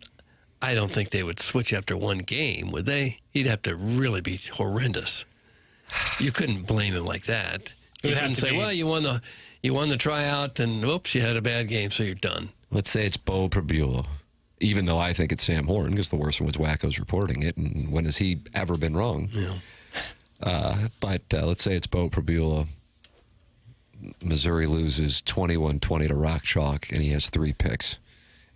Speaker 2: I don't think they would switch after one game, would they? He'd have to really be horrendous. You couldn't blame him like that. You couldn't say, well, you won the tryout, and oops, you had a bad game, so you're done.
Speaker 1: Let's say it's Bo Prabula, even though I think it's Sam Horn, because the Warson Woods Wacko's reporting it, and when has he ever been wrong?
Speaker 2: Yeah.
Speaker 1: But let's say it's Bo Prabula. Missouri loses 21-20 to Rock Chalk, and he has 3 picks.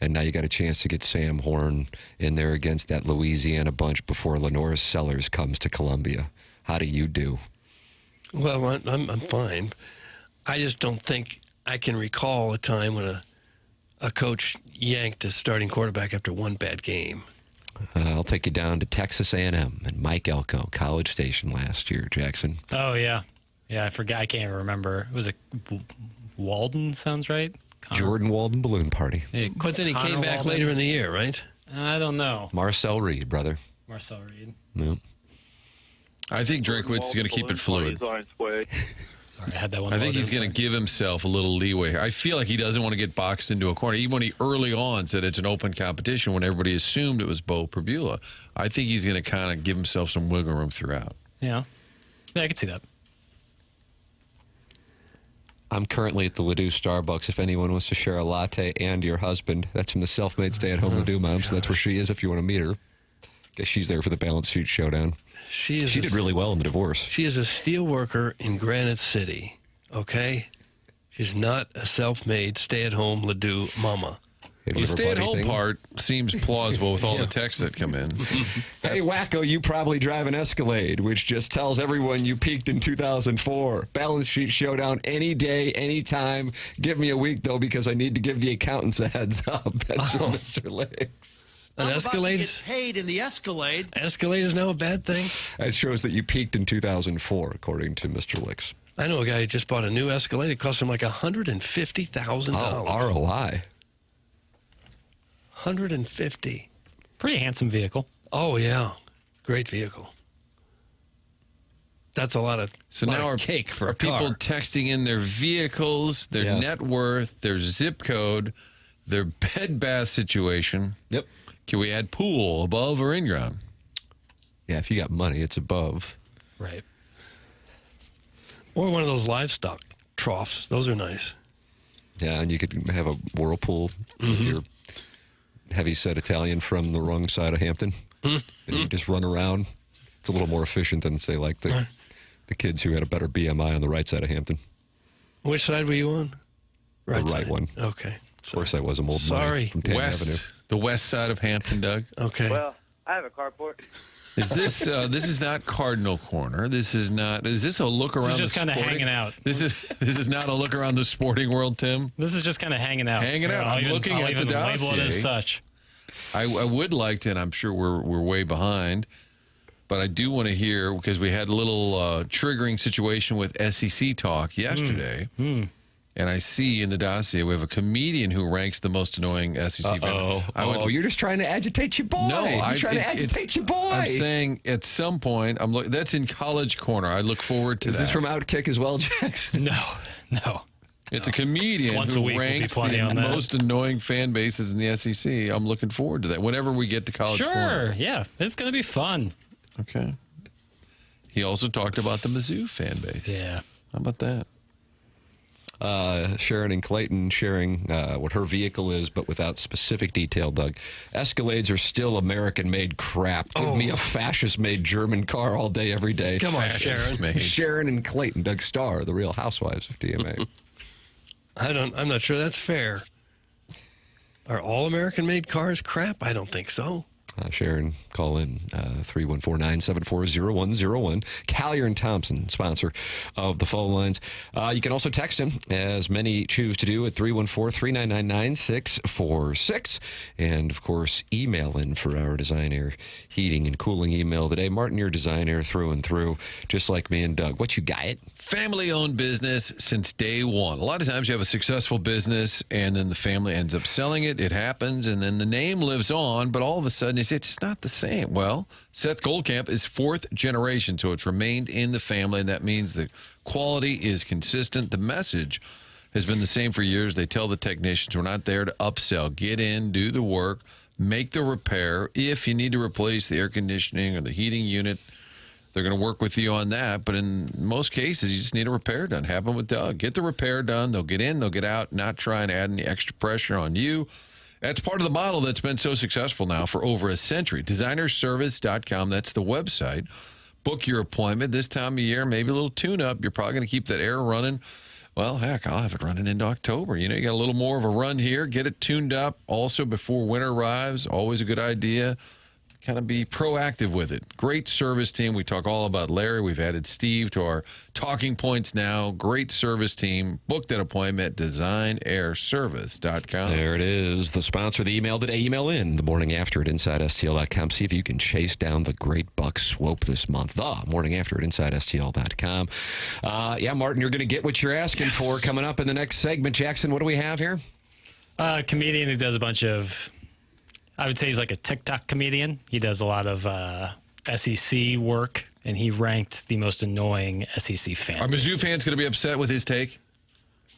Speaker 1: And now you got a chance to get Sam Horn in there against that Louisiana bunch before Lenore Sellers comes to Columbia. How do you do?
Speaker 2: Well, I'm fine. I just don't think I can recall a time when a coach yanked a starting quarterback after one bad game.
Speaker 1: I'll take you down to Texas A&M and Mike Elko, College Station last year, Jackson.
Speaker 4: Oh, yeah. Yeah, I forgot. I can't even remember. Was it Walden? Sounds right.
Speaker 1: Jordan Walden balloon party.
Speaker 4: Hey,
Speaker 2: but then he came back
Speaker 4: Walden?
Speaker 2: later in the year, right?
Speaker 4: I don't know.
Speaker 1: Marcel Reed, brother.
Speaker 4: Marcel Reed.
Speaker 1: Yep.
Speaker 3: I think Drinkwitz is going to keep it fluid.
Speaker 4: Sorry, I had that one.
Speaker 3: I think he's going to give himself a little leeway. I feel like he doesn't want to get boxed into a corner. Even when he early on said it's an open competition, when everybody assumed it was Bo Prabula, I think he's going to kind of give himself some wiggle room throughout.
Speaker 4: Yeah, I could see that.
Speaker 1: I'm currently at the Ladue Starbucks. If anyone wants to share a latte and your husband, that's from the self-made stay-at-home Ladue mom. So that's where she is if you want to meet her. Guess she's there for the balance sheet showdown. She did really well in the divorce.
Speaker 2: She is a steel worker in Granite City, okay? She's not a self-made stay-at-home Ladue mama.
Speaker 3: The stay-at-home part seems plausible with all the texts that come in.
Speaker 1: Hey, Wacko, you probably drive an Escalade, which just tells everyone you peaked in 2004. Balance sheet showdown any day, any time. Give me a week, though, because I need to give the accountants a heads up. That's from Mr. Licks.
Speaker 2: An Escalade?
Speaker 14: Get paid in the Escalade.
Speaker 2: Escalade is now a bad thing?
Speaker 1: It shows that you peaked in 2004, according to Mr. Licks.
Speaker 2: I know a guy who just bought a new Escalade. It cost him like $150,000.
Speaker 1: Oh, ROI.
Speaker 2: 150.
Speaker 4: Pretty handsome vehicle.
Speaker 2: Oh, yeah. Great vehicle. That's a lot of cake for a car.
Speaker 3: People texting in their vehicles, their net worth, their zip code, their bed bath situation.
Speaker 1: Yep.
Speaker 3: Can we add pool above or in ground?
Speaker 1: Yeah, if you got money, it's above.
Speaker 4: Right.
Speaker 2: Or one of those livestock troughs. Those are nice.
Speaker 1: Yeah, and you could have a whirlpool with your heavy-set Italian from the wrong side of Hampton. And you just run around. It's a little more efficient than, say, like the The kids who had a better BMI on the right side of Hampton.
Speaker 2: Which side were you on?
Speaker 1: The right
Speaker 2: side.
Speaker 1: one.
Speaker 2: Okay.
Speaker 1: Of course, I was a old money from Tam Avenue.
Speaker 3: The west side of Hampton, Doug.
Speaker 2: Okay.
Speaker 15: Well, I have a carport.
Speaker 3: Is this this is not Cardinal Corner? This is not. Is this a look around?
Speaker 4: This is just kind of hanging out.
Speaker 3: This is not a look around the sporting world, Tim.
Speaker 4: This is just kind of hanging out.
Speaker 3: Hanging out. I'm looking at the dossier.
Speaker 4: Label it as such.
Speaker 3: I would like to, and I'm sure we're way behind, but I do want to hear, because we had a little triggering situation with SEC talk yesterday. And I see in the dossier we have a comedian who ranks the most annoying SEC fan.
Speaker 1: You're just trying to agitate your boy.
Speaker 3: No,
Speaker 1: you're trying to agitate your boy.
Speaker 3: I'm saying at some point, that's in College Corner. I look forward to that.
Speaker 1: Is this from Outkick as well, Jackson?
Speaker 4: No.
Speaker 3: It's a comedian
Speaker 4: Once a
Speaker 3: who
Speaker 4: week
Speaker 3: ranks
Speaker 4: will be plenty
Speaker 3: the
Speaker 4: on that.
Speaker 3: most annoying fan bases in the SEC. I'm looking forward to that. Whenever we get to College Corner.
Speaker 4: Sure, yeah. It's going to be fun.
Speaker 3: Okay. He also talked about the Mizzou fan base.
Speaker 4: Yeah.
Speaker 3: How about that?
Speaker 1: Sharon and Clayton sharing what her vehicle is, but without specific detail, Doug. Escalades are still American-made crap. Give me a fascist-made German car all day, every day.
Speaker 2: Come on, Sharon.
Speaker 1: Sharon and Clayton, Doug Starr, the Real Housewives of TMA.
Speaker 2: I'm not sure that's fair. Are all American-made cars crap? I don't think so.
Speaker 1: Sharon, call in 314-974-0101. Callier and Thompson, sponsor of the phone lines. You can also text him, as many choose to do, at 314-399-9646. And, of course, email in for our Design Air Heating and Cooling email today. Martin, your Design Air through and through, just like me and Doug. What you got?
Speaker 3: Family-owned business since day one. A lot of times you have a successful business, and then the family ends up selling it. It happens, and then the name lives on, but all of a sudden it's just not the same. Well, Seth Goldcamp is fourth generation, so it's remained in the family, and that means the quality is consistent. The message has been the same for years. They tell the technicians, we're not there to upsell. Get in, do the work, make the repair. If you need to replace the air conditioning or the heating unit, they're going to work with you on that. But in most cases, you just need a repair done. Happen with Doug. Get the repair done. They'll get in, they'll get out, not try and add any extra pressure on you. That's part of the model that's been so successful now for over a century. Designerservice.com, that's the website. Book your appointment this time of year, maybe a little tune-up. You're probably going to keep that air running. Well, heck, I'll have it running into October. You know, you got a little more of a run here. Get it tuned up. Also, before winter arrives, always a good idea. Kind of be proactive with it. Great service team. We talk all about Larry. We've added Steve to our talking points now. Great service team. Book that appointment at designairservice.com.
Speaker 1: There it is. The sponsor of the email today. Email in the morning after at InsideSTL.com. See if you can chase down the great buck swope this month. The morning after at InsideSTL.com. Martin, you're going to get what you're asking for coming up in the next segment. Jackson, what do we have here?
Speaker 4: A comedian who does a bunch of... I would say he's like a TikTok comedian. He does a lot of SEC work, and he ranked the most annoying SEC fans.
Speaker 3: Are Mizzou fans going to be upset with his take?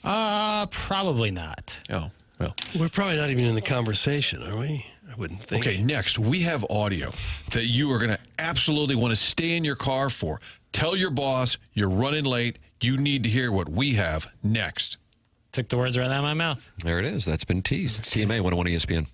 Speaker 4: Probably not.
Speaker 3: Oh, well.
Speaker 2: We're probably not even in the conversation, are we? I wouldn't think.
Speaker 3: Okay, next, we have audio that you are going to absolutely want to stay in your car for. Tell your boss you're running late. You need to hear what we have next.
Speaker 4: Took the words right out of my mouth.
Speaker 1: There it is. That's been teased. It's TMA 101 ESPN.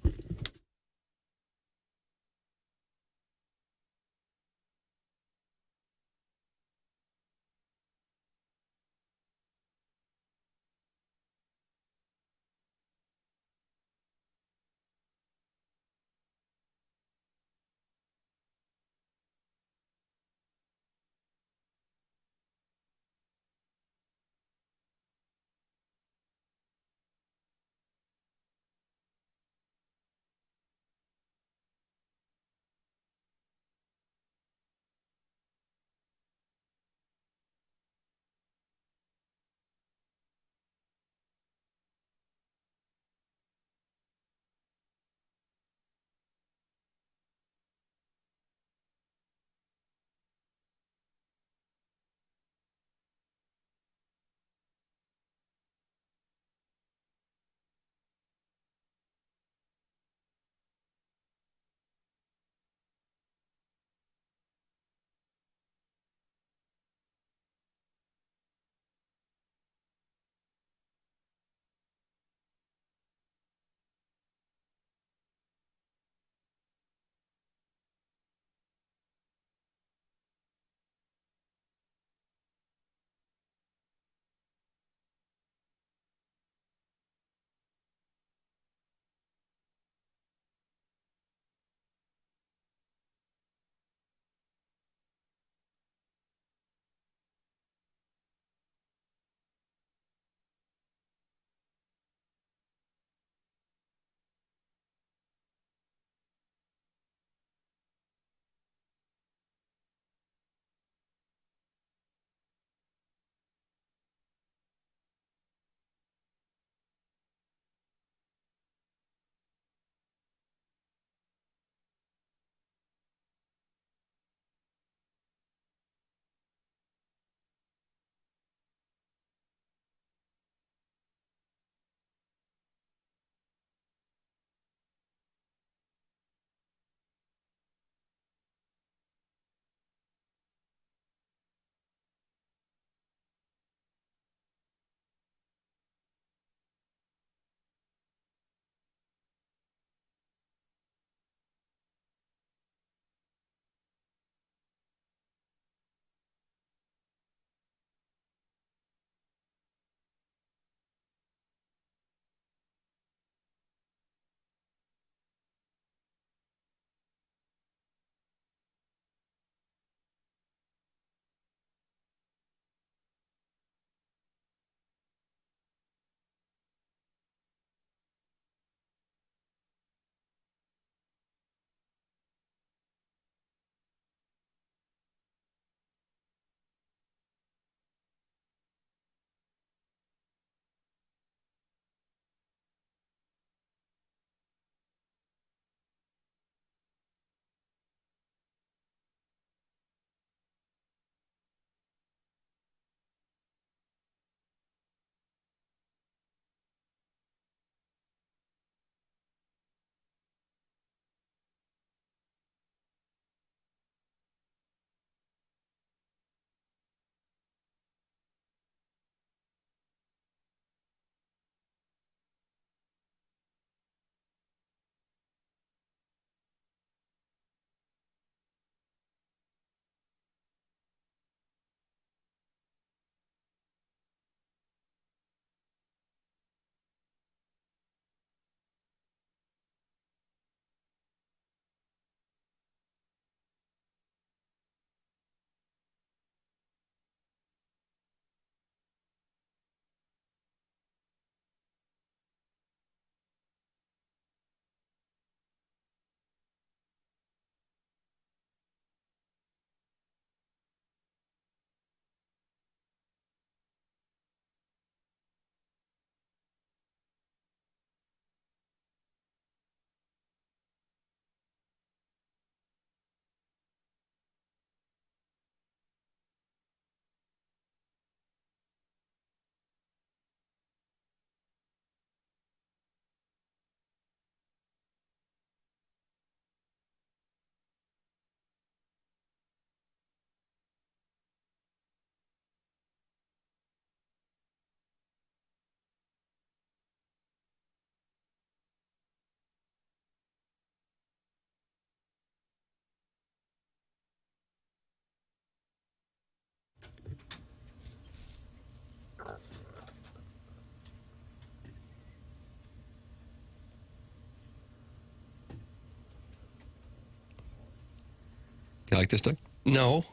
Speaker 1: You like this, Doug?
Speaker 2: No.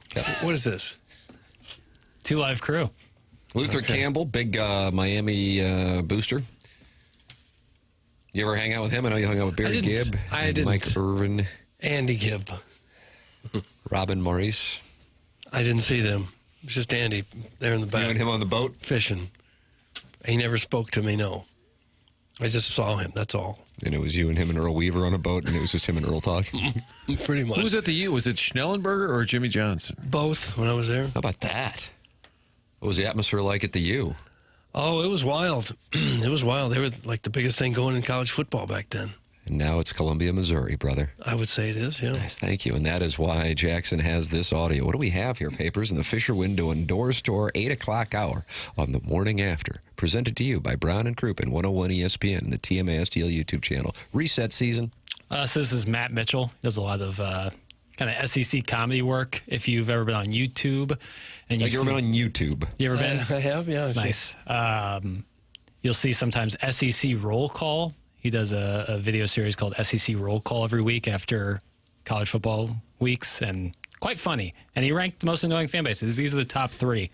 Speaker 2: What is this?
Speaker 4: 2 Live Crew.
Speaker 1: Luther Campbell, big Miami booster. You ever hang out with him? I know you hung out with Barry Gibb.
Speaker 2: I didn't.
Speaker 1: Mike Irvin.
Speaker 2: Andy Gibb.
Speaker 1: Robin Maurice.
Speaker 2: I didn't see them. It was just Andy there in the back.
Speaker 1: You and him on the boat?
Speaker 2: Fishing. He never spoke to me, no. I just saw him, that's all.
Speaker 1: And it was you and him and Earl Weaver on a boat, and it was just him and Earl talking?
Speaker 2: Pretty much.
Speaker 3: Who was at the U? Was it Schnellenberger or Jimmy Johnson?
Speaker 2: Both when I was there.
Speaker 1: How about that? What was the atmosphere like at the U?
Speaker 2: Oh, it was wild. It was wild. They were like the biggest thing going in college football back then.
Speaker 1: And now it's Columbia, Missouri, brother.
Speaker 2: I would say it is, yeah.
Speaker 1: Nice, thank you. And that is why Jackson has this audio. What do we have here, Papers? In the Fisher Window and Door Store, 8 o'clock hour on the morning after. Presented to you by Brown and Crouppen, 101 ESPN, and the TMA STL YouTube channel. Reset season.
Speaker 4: So this is Matt Mitchell. He does a lot of kind of SEC comedy work. If you've ever been on YouTube. And
Speaker 1: You've ever been on YouTube?
Speaker 4: You ever been?
Speaker 2: I have, yeah.
Speaker 4: Nice. You'll see sometimes SEC Roll Call. He does a video series called SEC Roll Call every week after college football weeks, and quite funny. And he ranked the most annoying fan bases. These are the top 3.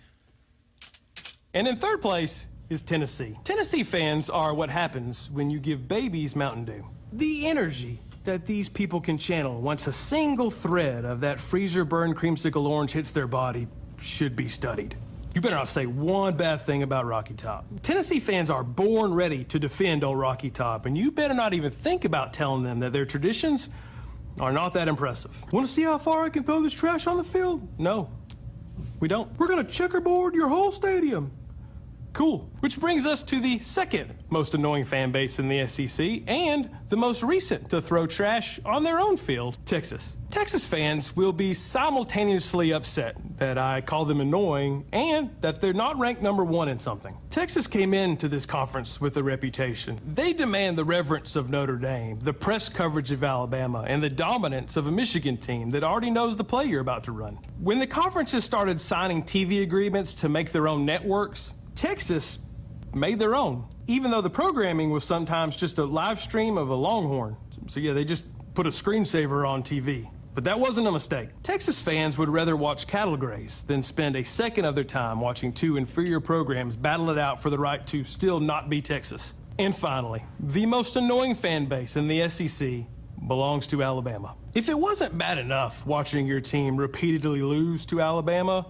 Speaker 15: And in third place is Tennessee. Tennessee fans are what happens when you give babies Mountain Dew. The energy that these people can channel once a single thread of that freezer-burned creamsicle orange hits their body should be studied. You better not say one bad thing about Rocky Top. Tennessee fans are born ready to defend old Rocky Top, and you better not even think about telling them that their traditions are not that impressive. Want to see how far I can throw this trash on the field? No, we don't. We're going to checkerboard your whole stadium. Cool. Which brings us to the second most annoying fan base in the SEC and the most recent to throw trash on their own field, Texas. Texas fans will be simultaneously upset that I call them annoying and that they're not ranked number 1 in something. Texas came into this conference with a reputation. They demand the reverence of Notre Dame, the press coverage of Alabama, and the dominance of a Michigan team that already knows the play you're about to run. When the conferences started signing TV agreements to make their own networks, Texas made their own, even though the programming was sometimes just a live stream of a Longhorn. So yeah, they just put a screensaver on TV. But that wasn't a mistake. Texas fans would rather watch cattle graze than spend a second of their time watching 2 inferior programs battle it out for the right to still not be Texas. And finally, the most annoying fan base in the SEC belongs to Alabama. If it wasn't bad enough watching your team repeatedly lose to Alabama,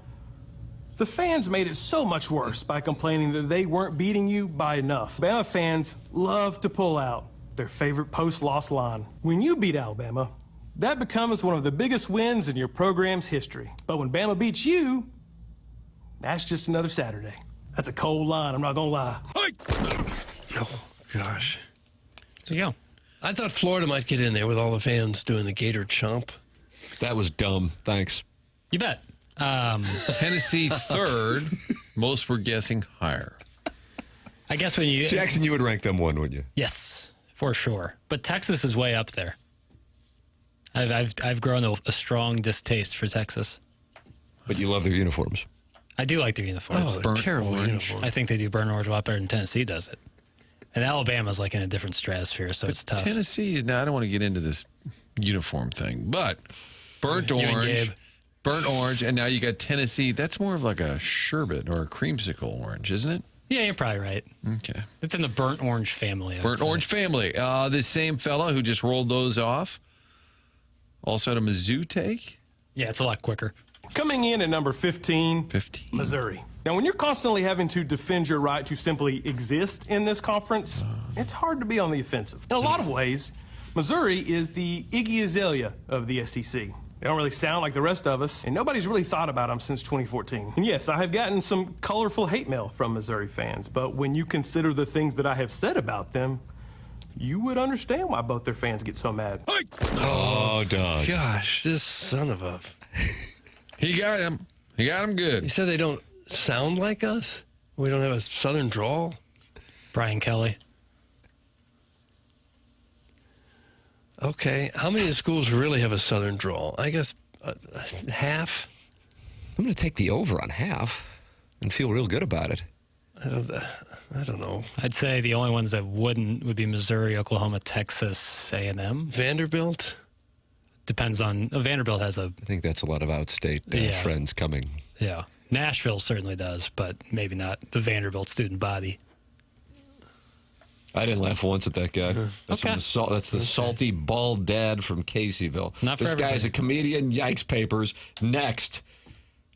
Speaker 15: the fans made it so much worse by complaining that they weren't beating you by enough. Alabama fans love to pull out their favorite post-loss line. When you beat Alabama, that becomes one of the biggest wins in your program's history. But when Bama beats you, that's just another Saturday. That's a cold line, I'm not gonna lie.
Speaker 2: Oh, gosh.
Speaker 4: There you go.
Speaker 2: I thought Florida might get in there with all the fans doing the Gator chomp.
Speaker 1: That was dumb. Thanks.
Speaker 4: You bet.
Speaker 3: Tennessee third. Most were guessing higher.
Speaker 4: I guess when you...
Speaker 1: Jackson, you would rank them 1, wouldn't you?
Speaker 4: Yes, for sure. But Texas is way up there. I've grown a strong distaste for Texas.
Speaker 1: But you love their uniforms.
Speaker 4: I do like their uniforms.
Speaker 2: Oh, they're terrible uniforms.
Speaker 4: I think they do burnt orange a lot better than Tennessee does it. And Alabama's like in a different stratosphere, so it's tough.
Speaker 3: Tennessee, now I don't want to get into this uniform thing, but burnt orange, and now you got Tennessee. That's more of like a sherbet or a creamsicle orange, isn't it?
Speaker 4: Yeah, you're probably right.
Speaker 3: Okay.
Speaker 4: It's in the burnt orange family.
Speaker 3: Burnt orange family. This same fella who just rolled those off also had a Mizzou take.
Speaker 4: Yeah, it's a lot quicker.
Speaker 15: Coming in at number 15,
Speaker 3: 15.
Speaker 15: Missouri. Now, when you're constantly having to defend your right to simply exist in this conference, it's hard to be on the offensive. In a lot of ways, Missouri is the Iggy Azalea of the SEC. They don't really sound like the rest of us, and nobody's really thought about them since 2014. And yes, I have gotten some colorful hate mail from Missouri fans, but when you consider the things that I have said about them, you would understand why both their fans get so mad.
Speaker 1: Oh, Doug.
Speaker 2: Gosh, this son of a...
Speaker 3: He got him. He got him good.
Speaker 2: He said they don't sound like us? We don't have a southern drawl?
Speaker 4: Brian Kelly.
Speaker 2: Okay. How many of the schools really have a southern drawl? I guess half?
Speaker 1: I'm going to take the over on half and feel real good about it.
Speaker 2: I don't know.
Speaker 4: I'd say the only ones that wouldn't would be Missouri, Oklahoma, Texas, A&M.
Speaker 2: Vanderbilt?
Speaker 4: depends on Vanderbilt has a.
Speaker 1: I think that's a lot of outstate friends coming.
Speaker 4: Yeah, Nashville certainly does, but maybe not the Vanderbilt student body.
Speaker 1: I didn't laugh once at that guy. That's
Speaker 4: Okay.
Speaker 1: That's the salty bald dad from Caseyville.
Speaker 4: Not for
Speaker 1: this guy's
Speaker 4: everybody.
Speaker 1: a comedian. Yikes papers. Next.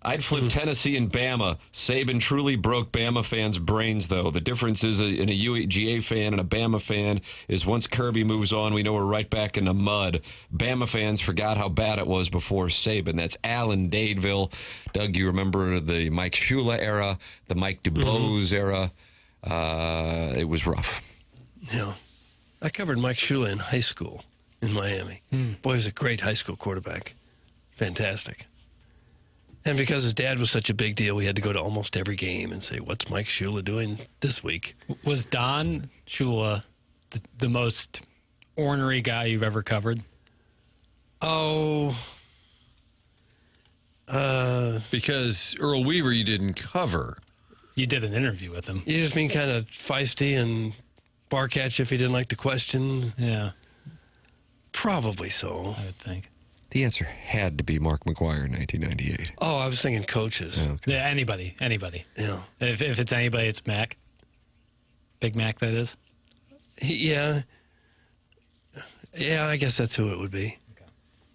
Speaker 1: I'd flip Tennessee and Bama. Saban truly broke Bama fans' brains, though. The difference is in a UGA fan and a Bama fan is once Kirby moves on, we know we're right back in the mud. Bama fans forgot how bad it was before Saban. That's Allen Dadeville. Doug, you remember the Mike Shula era, the Mike DuBose era. It was rough.
Speaker 2: Yeah. I covered Mike Shula in high school in Miami. Boy, he was a great high school quarterback. Fantastic. And because his dad was such a big deal, we had to go to almost every game and say, what's Mike Shula doing this week?
Speaker 4: Was Don Shula the most ornery guy you've ever covered?
Speaker 2: Oh.
Speaker 3: Because Earl Weaver you didn't cover.
Speaker 4: You did an interview with him.
Speaker 2: You just mean kind of feisty and bark at you if he didn't like the question?
Speaker 4: Yeah.
Speaker 2: Probably so.
Speaker 4: I would think.
Speaker 1: The answer had to be Mark McGuire in 1998.
Speaker 2: Oh, I was thinking coaches.
Speaker 1: Okay.
Speaker 4: Yeah, anybody.
Speaker 2: Yeah.
Speaker 4: If it's anybody, it's Mac. Big Mac, that is.
Speaker 2: Yeah. Yeah, I guess that's who it would be. Okay.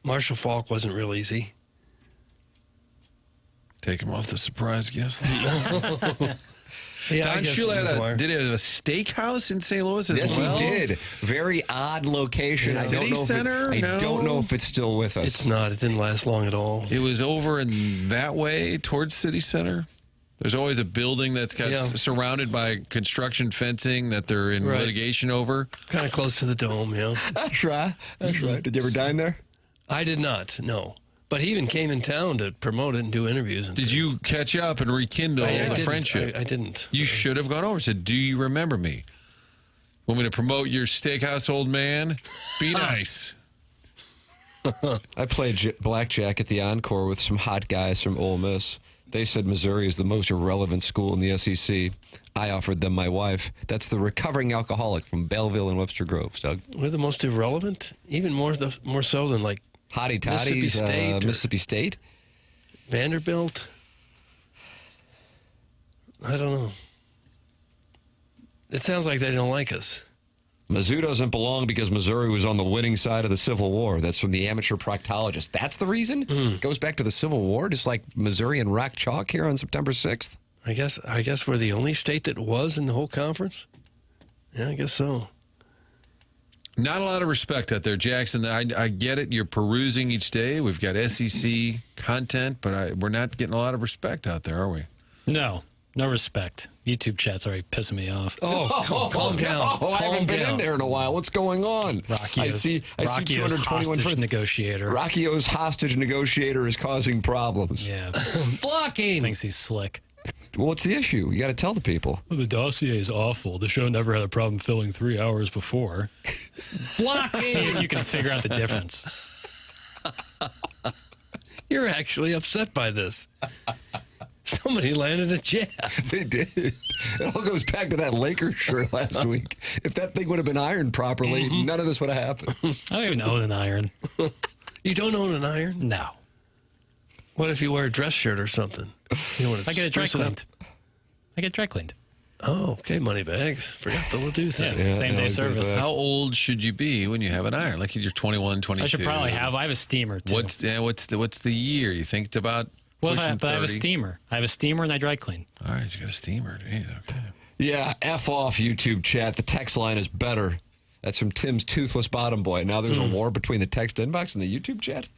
Speaker 2: Marshall Faulk wasn't real easy.
Speaker 3: Take him off the surprise guest.
Speaker 2: Yeah,
Speaker 3: Don Shula did he have a steakhouse in St. Louis as
Speaker 1: yes,
Speaker 3: well?
Speaker 1: He did. Very odd location.
Speaker 3: City Center?
Speaker 1: I don't know if it's still with us.
Speaker 2: It's not. It didn't last long at all.
Speaker 3: It was over in that way towards City Center. There's always a building that's got surrounded by construction fencing that they're in litigation over.
Speaker 2: Kind of close to the dome, yeah.
Speaker 1: That's right. That's right. Did you ever dine there?
Speaker 2: I did not, no. But he even came in town to promote it and do interviews. And
Speaker 3: Did you catch up and rekindle the friendship?
Speaker 2: I didn't.
Speaker 3: You should have gone over and said, do you remember me? Want me to promote your steakhouse, old man? Be nice.
Speaker 1: I played blackjack at the Encore with some hot guys from Ole Miss. They said Missouri is the most irrelevant school in the SEC. I offered them my wife. That's the recovering alcoholic from Belleville and Webster Groves, Doug.
Speaker 2: We're the most irrelevant? Even more so than like
Speaker 1: Hottie Toddies, Mississippi State?
Speaker 2: Vanderbilt? I don't know. It sounds like they don't like us.
Speaker 1: Mizzou doesn't belong because Missouri was on the winning side of the Civil War. That's from the amateur proctologist. That's the reason? It goes back to the Civil War, just like Missouri and Rock Chalk here on September 6th.
Speaker 2: I guess we're the only state that was in the whole conference? Yeah, I guess so.
Speaker 3: Not a lot of respect out there, Jackson. I get it. You're perusing each day. We've got SEC content, but we're not getting a lot of respect out there, are we?
Speaker 4: No respect. YouTube chat's already pissing me off.
Speaker 2: Calm down.
Speaker 1: I haven't been in there in a while. What's going on?
Speaker 4: I see 221 hostage negotiator.
Speaker 1: Rockio's hostage negotiator is causing problems.
Speaker 4: Yeah.
Speaker 2: Blocking.
Speaker 4: Thinks he's slick.
Speaker 1: What's the issue? You got to tell the people.
Speaker 4: Well, the dossier is awful. The show never had a problem filling 3 hours before.
Speaker 2: Blocking.
Speaker 4: See if you can figure out the difference.
Speaker 2: You're actually upset by this. Somebody landed a jab.
Speaker 1: They did. It all goes back to that Lakers shirt last week. If that thing would have been ironed properly, none of this would have happened.
Speaker 4: I don't even own an iron.
Speaker 2: You don't own an iron?
Speaker 4: No.
Speaker 2: What if you wear a dress shirt or something? You want to
Speaker 4: I get it dry
Speaker 2: spruce it up?
Speaker 4: cleaned. I get dry cleaned.
Speaker 2: Oh, okay, money bags. Forgot the Ledoux thing.
Speaker 4: Yeah, same day service.
Speaker 3: How old should you be when you have an iron? Like you're 21, 22.
Speaker 4: I should probably have. I have a steamer too.
Speaker 3: What's the year? You think it's about
Speaker 4: Well,
Speaker 3: pushing
Speaker 4: but I have a
Speaker 3: 30?
Speaker 4: steamer. I have a steamer and I dry clean.
Speaker 3: All right, you got a steamer. Jeez, okay.
Speaker 1: Yeah, F off YouTube chat. The text line is better. That's from Tim's Toothless Bottom Boy. Now there's a war between the text inbox and the YouTube chat.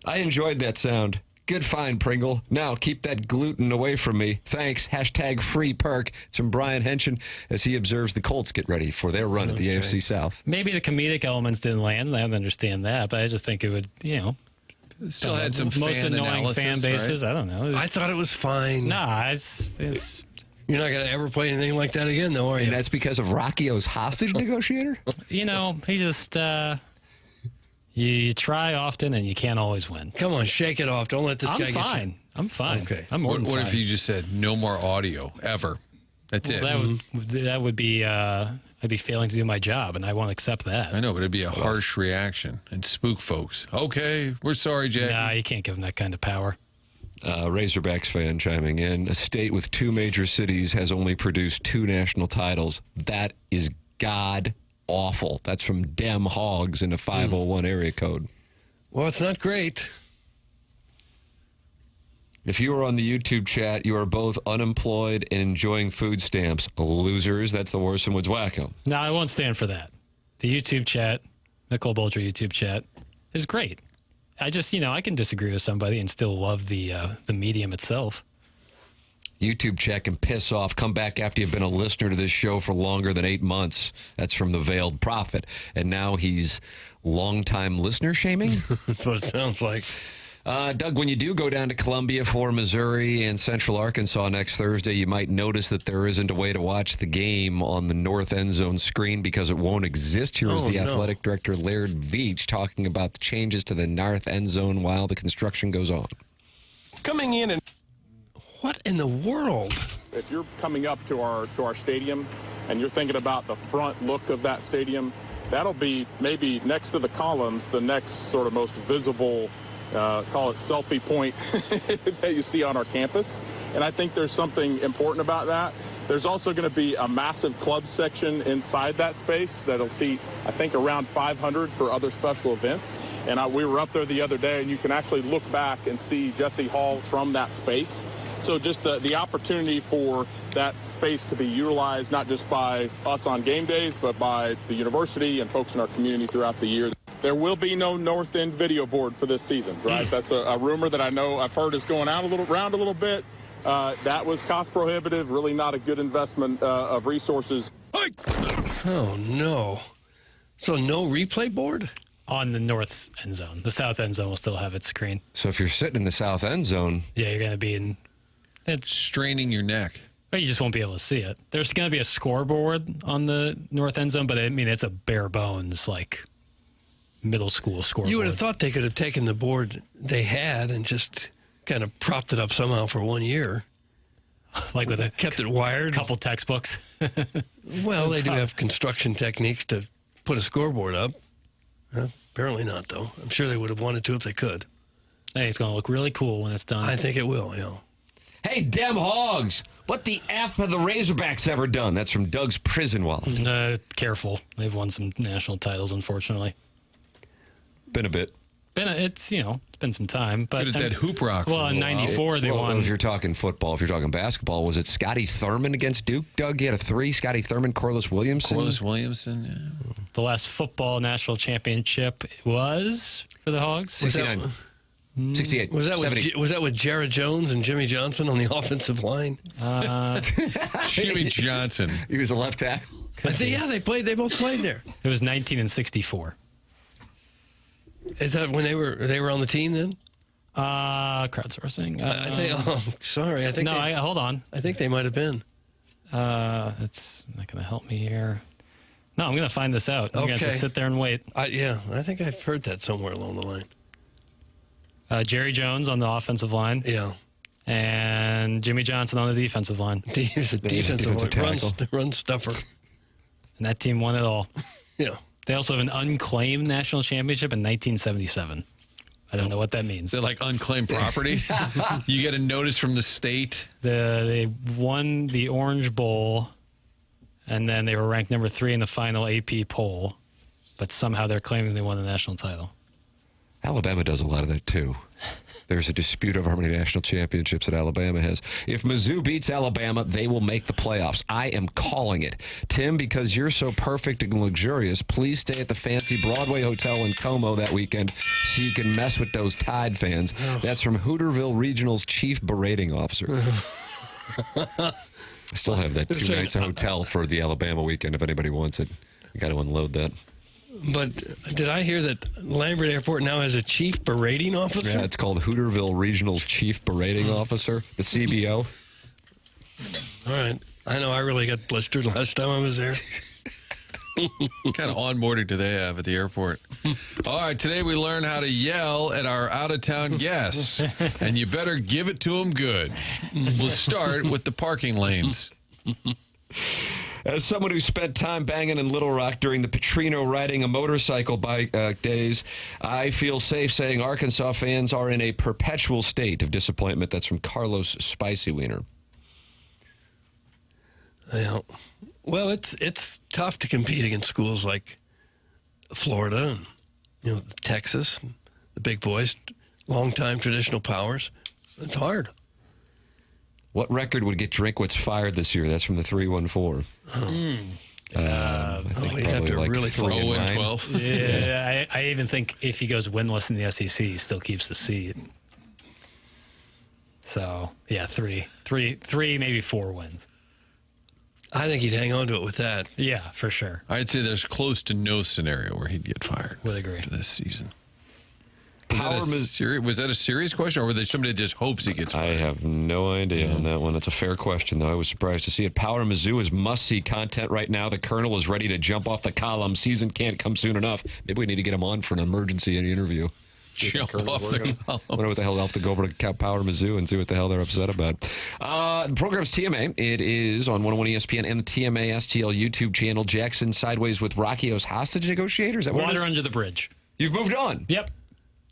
Speaker 1: I enjoyed that sound. Good find, Pringle. Now keep that gluten away from me. Thanks. # free perk. It's from Brian Henson as he observes the Colts get ready for their run at the AFC South.
Speaker 4: Maybe the comedic elements didn't land. I don't understand that, but I just think it would,
Speaker 3: Still had some
Speaker 4: most
Speaker 3: fan
Speaker 4: annoying
Speaker 3: analysis,
Speaker 4: fan bases.
Speaker 3: right?
Speaker 4: I don't know.
Speaker 2: I thought it was fine.
Speaker 4: Nah, it's
Speaker 2: You're not going to ever play anything like that again, though, are you?
Speaker 1: And that's because of Rockio's hostage negotiator?
Speaker 4: he just you try often and you can't always win.
Speaker 2: Come on, shake it off. Don't let this guy get you.
Speaker 4: I'm fine.
Speaker 2: Okay.
Speaker 4: I'm more than
Speaker 3: What
Speaker 4: fine.
Speaker 3: if you just said no more audio ever? That's it.
Speaker 4: That would be I'd be failing to do my job, and I won't accept that.
Speaker 3: I know, but it'd be a harsh reaction and spook folks. Okay, we're sorry, Jackie.
Speaker 4: Nah, you can't give them that kind of power.
Speaker 1: Razorbacks fan chiming in. A state with 2 major cities has only produced 2 national titles. That is god awful. That's from Dem Hogs in a 501 area code.
Speaker 2: Well, it's not great.
Speaker 1: If you are on the YouTube chat, you are both unemployed and enjoying food stamps. Losers. That's the worst in Woods Wacko.
Speaker 4: No, I won't stand for that. The YouTube chat, Michelob Ultra YouTube chat, is great. I just, I can disagree with somebody and still love the medium itself.
Speaker 1: YouTube chat can piss off. Come back after you've been a listener to this show for longer than 8 months. That's from the Veiled Prophet. And now he's long-time listener shaming?
Speaker 2: That's what it sounds like.
Speaker 1: Doug, when you do go down to Columbia for Missouri and Central Arkansas next Thursday, you might notice that there isn't a way to watch the game on the north end zone screen because it won't exist. Here is the athletic director, Laird Veach, talking about the changes to the north end zone while the construction goes on.
Speaker 15: Coming in and...
Speaker 2: What in the world?
Speaker 16: If you're coming up to our stadium and you're thinking about the front look of that stadium, that'll be maybe next to the columns, the next sort of most visible call it selfie point that you see on our campus. And I think there's something important about that. There's also going to be a massive club section inside that space that'll seat, I think, around 500 for other special events. And we were up there the other day, and you can actually look back and see Jesse Hall from that space. So just the opportunity for that space to be utilized, not just by us on game days, but by the university and folks in our community throughout the year. There will be no North End video board for this season, right? That's a rumor that I've heard is going around a little bit. That was cost prohibitive, really not a good investment of resources.
Speaker 2: Oh, no. So no replay board?
Speaker 4: On the north end zone. The south end zone will still have its screen.
Speaker 1: So if you're sitting in the south end zone...
Speaker 4: Yeah, you're going to be in...
Speaker 3: It's straining your neck.
Speaker 4: But you just won't be able to see it. There's going to be a scoreboard on the north end zone, but it's a bare bones, middle school scoreboard.
Speaker 2: You would have thought they could have taken the board they had and just kind of propped it up somehow for 1 year. Kept it wired.
Speaker 4: Couple textbooks.
Speaker 2: Well, they do have construction techniques to put a scoreboard up. Apparently not, though. I'm sure they would have wanted to if they could.
Speaker 4: Hey, it's going to look really cool when it's done.
Speaker 2: I think it will,
Speaker 1: Hey, Dem Hogs, what the F have the Razorbacks ever done? That's from Doug's prison wallet.
Speaker 4: Careful. They've won some national titles, unfortunately.
Speaker 1: Been a bit.
Speaker 4: It's been some time. But
Speaker 3: Good at that hoop rock.
Speaker 4: Well, in 94 they won.
Speaker 1: If you're talking football, if you're talking basketball, was it Scotty Thurman against Duke? Doug, he had a 3. Scotty Thurman, Corliss Williamson.
Speaker 3: Yeah.
Speaker 4: The last football national championship was for the Hogs.
Speaker 1: 69. 68.
Speaker 2: Was that with Jared Jones and Jimmy Johnson on the offensive line?
Speaker 3: Jimmy Johnson.
Speaker 1: He was a left tackle.
Speaker 2: They both played there.
Speaker 4: It was 19 and 64.
Speaker 2: Is that when they were on the team then?
Speaker 4: Crowdsourcing.
Speaker 2: Sorry.
Speaker 4: Hold on.
Speaker 2: I think they might have been.
Speaker 4: That's not going to help me here. No, I'm going to find this out. I'm going to have to sit there and wait.
Speaker 2: I think I've heard that somewhere along the line.
Speaker 4: Jerry Jones on the offensive line.
Speaker 2: Yeah.
Speaker 4: And Jimmy Johnson on the defensive line.
Speaker 2: He's a defensive run stuffer.
Speaker 4: And that team won it all.
Speaker 2: Yeah.
Speaker 4: They also have an unclaimed national championship in 1977. I don't know what that means.
Speaker 3: Is it like unclaimed property? You get a notice from the state?
Speaker 4: They won the Orange Bowl, and then they were ranked number 3 in the final AP poll, but somehow they're claiming they won the national title.
Speaker 1: Alabama does a lot of that, too. There's a dispute over how many national championships that Alabama has. If Mizzou beats Alabama, they will make the playoffs. I am calling it. Tim, because you're so perfect and luxurious, please stay at the fancy Broadway Hotel in Como that weekend so you can mess with those Tide fans. That's from Hooterville Regional's chief berating officer. I still have that 2 nights a hotel for the Alabama weekend if anybody wants it. You got to unload that.
Speaker 2: But did I hear that Lambert Airport now has a chief berating officer?
Speaker 1: Yeah, it's called Hooterville Regional's chief berating officer, the CBO.
Speaker 2: All right. I know I really got blistered last time I was there.
Speaker 3: What kind of onboarding do they have at the airport? All right, today we learn how to yell at our out-of-town guests, and you better give it to them good. We'll start with the parking lanes.
Speaker 1: As someone who spent time banging in Little Rock during the Petrino riding a motorcycle bike days, I feel safe saying Arkansas fans are in a perpetual state of disappointment. That's from Carlos Spicy Wiener.
Speaker 2: Well, it's tough to compete against schools like Florida and Texas, the big boys, long-time traditional powers. It's hard.
Speaker 1: What record would get Drinkwitz fired this year? That's from the 314.
Speaker 2: I think have to
Speaker 1: like
Speaker 2: really
Speaker 3: 0-12.
Speaker 4: Yeah, I even think if he goes winless in the SEC, he still keeps the seat. So, yeah, three, maybe 4 wins.
Speaker 2: I think he'd hang on to it with that.
Speaker 4: Yeah, for sure.
Speaker 3: I'd say there's close to no scenario where he'd get fired.
Speaker 4: Would agree.
Speaker 3: After this season. Was that a serious question, or was there somebody that just hopes he gets fired?
Speaker 1: I have no idea on that one. It's a fair question, though. I was surprised to see it. Power Mizzou is must-see content right now. The Colonel is ready to jump off the column. Season can't come soon enough. Maybe we need to get him on for an emergency interview.
Speaker 3: Jump off the column.
Speaker 1: I wonder what the hell. I'll have to go over to Power Mizzou and see what the hell they're upset about. The program's TMA. It is on 101 ESPN and the TMA STL YouTube channel. Jackson sideways with Rocchio's hostage negotiators. That
Speaker 4: Water under the bridge.
Speaker 1: You've moved on.
Speaker 4: Yep.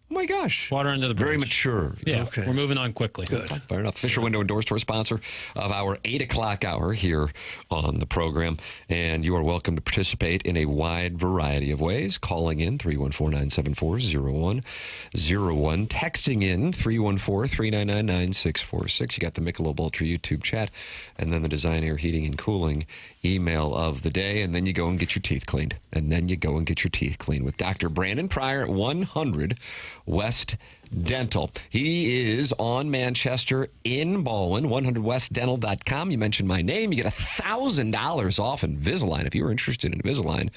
Speaker 1: Oh, my gosh.
Speaker 4: Water under the bridge.
Speaker 1: Very mature.
Speaker 4: Yeah, okay. We're moving on quickly.
Speaker 2: Good.
Speaker 1: Fair enough. Fisher Window and Door Store, sponsor of our 8 o'clock hour here on the program. And you are welcome to participate in a wide variety of ways. Calling in 314-974-0101. Texting in 314-399-9646. You got the Michelob Ultra YouTube chat. And then the Design Air Heating and Cooling email of the day. And then you go and get your teeth cleaned. With Dr. Brandon Pryor at 100 West Dental. He is on Manchester in Baldwin, 100westdental.com. You mentioned my name, you get $1,000 off Invisalign. If you're interested in Invisalign,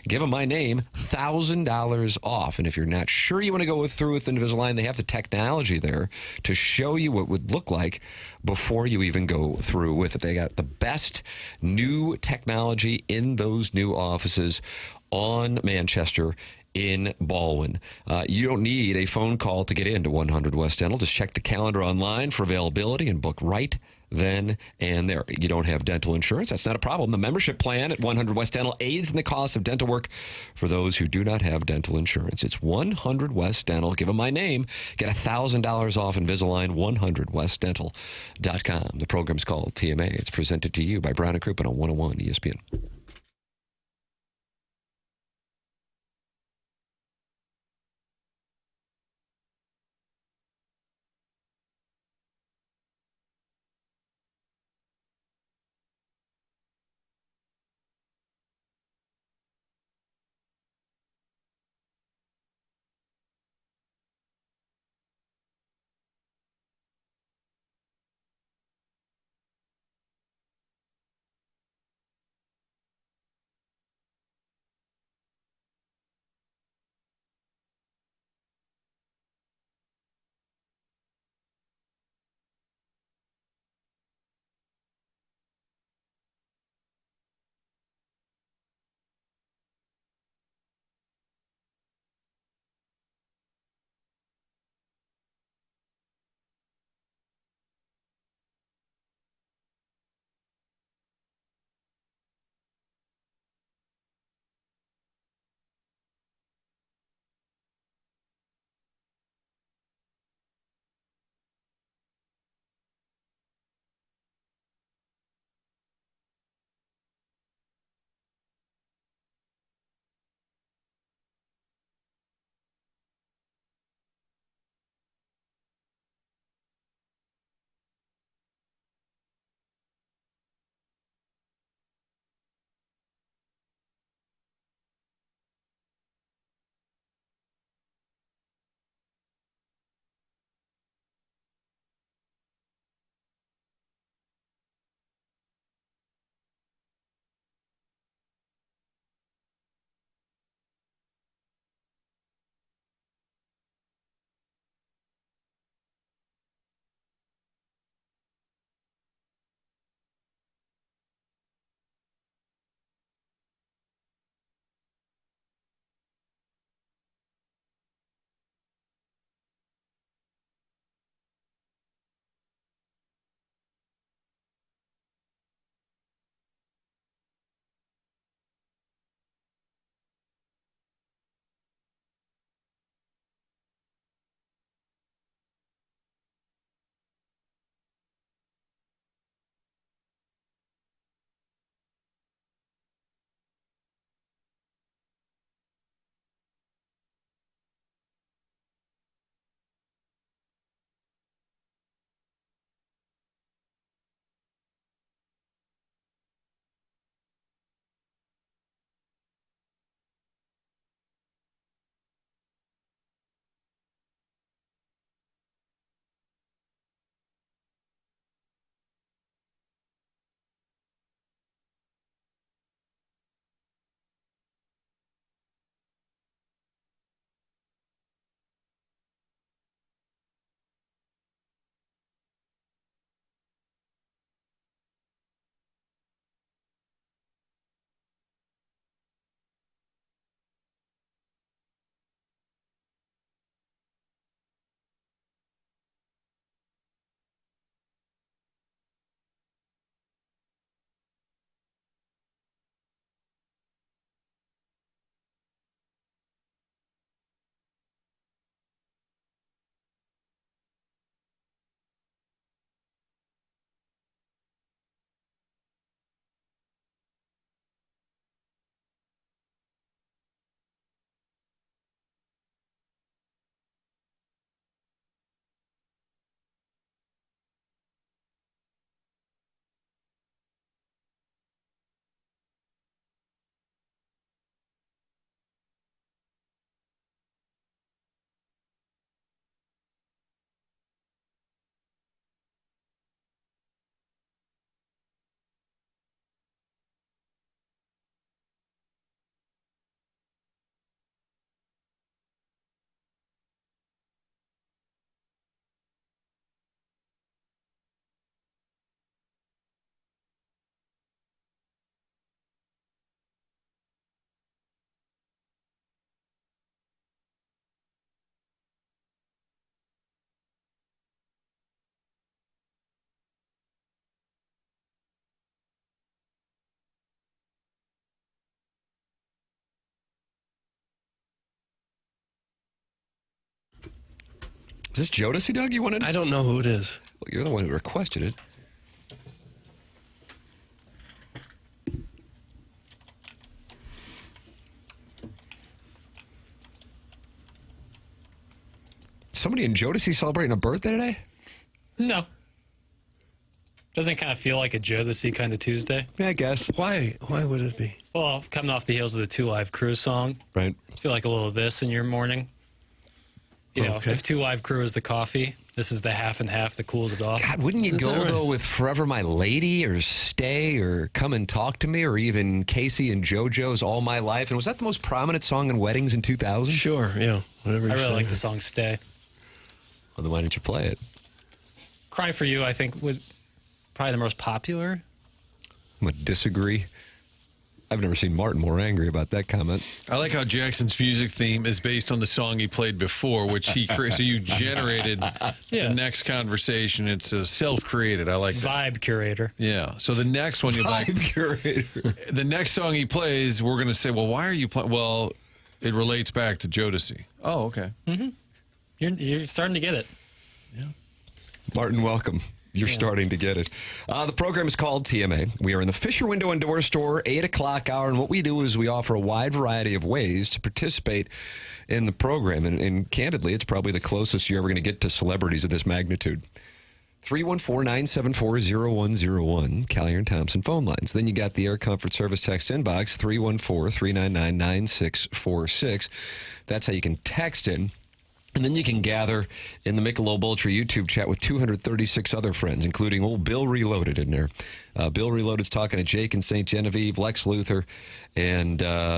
Speaker 1: give them my name, $1,000 off. And if you're not sure you want to go through with Invisalign, they have the technology there to show you what it would look like before you even go through with it. They got the best new technology in those new offices on Manchester in Baldwin. You don't need a phone call to get into 100 West Dental. Just check the calendar online for availability and book right then and there. You don't have dental insurance? That's not a problem. The membership plan at 100 West Dental aids in the cost of dental work for those who do not have dental insurance. It's 100 West Dental. Give them my name. Get $1,000 off Invisalign, 100westdental.com. The program's called TMA. It's presented to you by Brown & Crouppen on 101 ESPN. Is this Jodeci, Doug, you wanted?
Speaker 2: I don't know who it is.
Speaker 1: Well, you're the one who requested it. Somebody in Jodeci celebrating a birthday today?
Speaker 4: No. Doesn't kind of feel like a Jodeci kind of Tuesday?
Speaker 1: Yeah, I guess.
Speaker 2: Why? Why would it be?
Speaker 4: Well, coming off the heels of the 2 Live Crew song.
Speaker 1: Right.
Speaker 4: I feel like a little of this in your morning. You know, if 2 Live Crew is the coffee, this is the half and half that cools it off.
Speaker 1: God, wouldn't you go, though, with Forever My Lady or Stay or Come and Talk to Me or even Casey and JoJo's All My Life? And was that the most prominent song in weddings in 2000?
Speaker 2: Sure, yeah. Whatever
Speaker 4: I
Speaker 2: you
Speaker 4: really
Speaker 2: say.
Speaker 4: like the song Stay.
Speaker 1: Well, then why didn't you play it?
Speaker 4: Cry for You, I think, would probably the most popular.
Speaker 1: I'm going to disagree. I've never seen Martin more angry about that comment.
Speaker 3: I like how Jackson's music theme is based on the song he played before, which he so you generated the next conversation. It's self-created. I like that.
Speaker 4: Vibe curator.
Speaker 3: Yeah. So the next one you like.
Speaker 1: Vibe curator.
Speaker 3: The next song he plays, we're going to say, well, why are you playing? Well, it relates back to Jodeci. Oh, okay.
Speaker 4: Mm-hmm. You're starting to get it.
Speaker 3: Yeah.
Speaker 1: Martin, welcome. You're starting to get it. The program is called TMA. We are in the Fisher Window and Door Store, 8 o'clock hour, and what we do is we offer a wide variety of ways to participate in the program, and candidly, it's probably the closest you're ever going to get to celebrities of this magnitude. 314-974-0101, Collier and Thompson phone lines. Then you got the Air Comfort Service text inbox, 314-399-9646. That's how you can text in. And then you can gather in the Michelob Ultra YouTube chat with 236 other friends, including old Bill Reloaded in there. Bill Reloaded's talking to Jake in St. Genevieve, Lex Luthor, and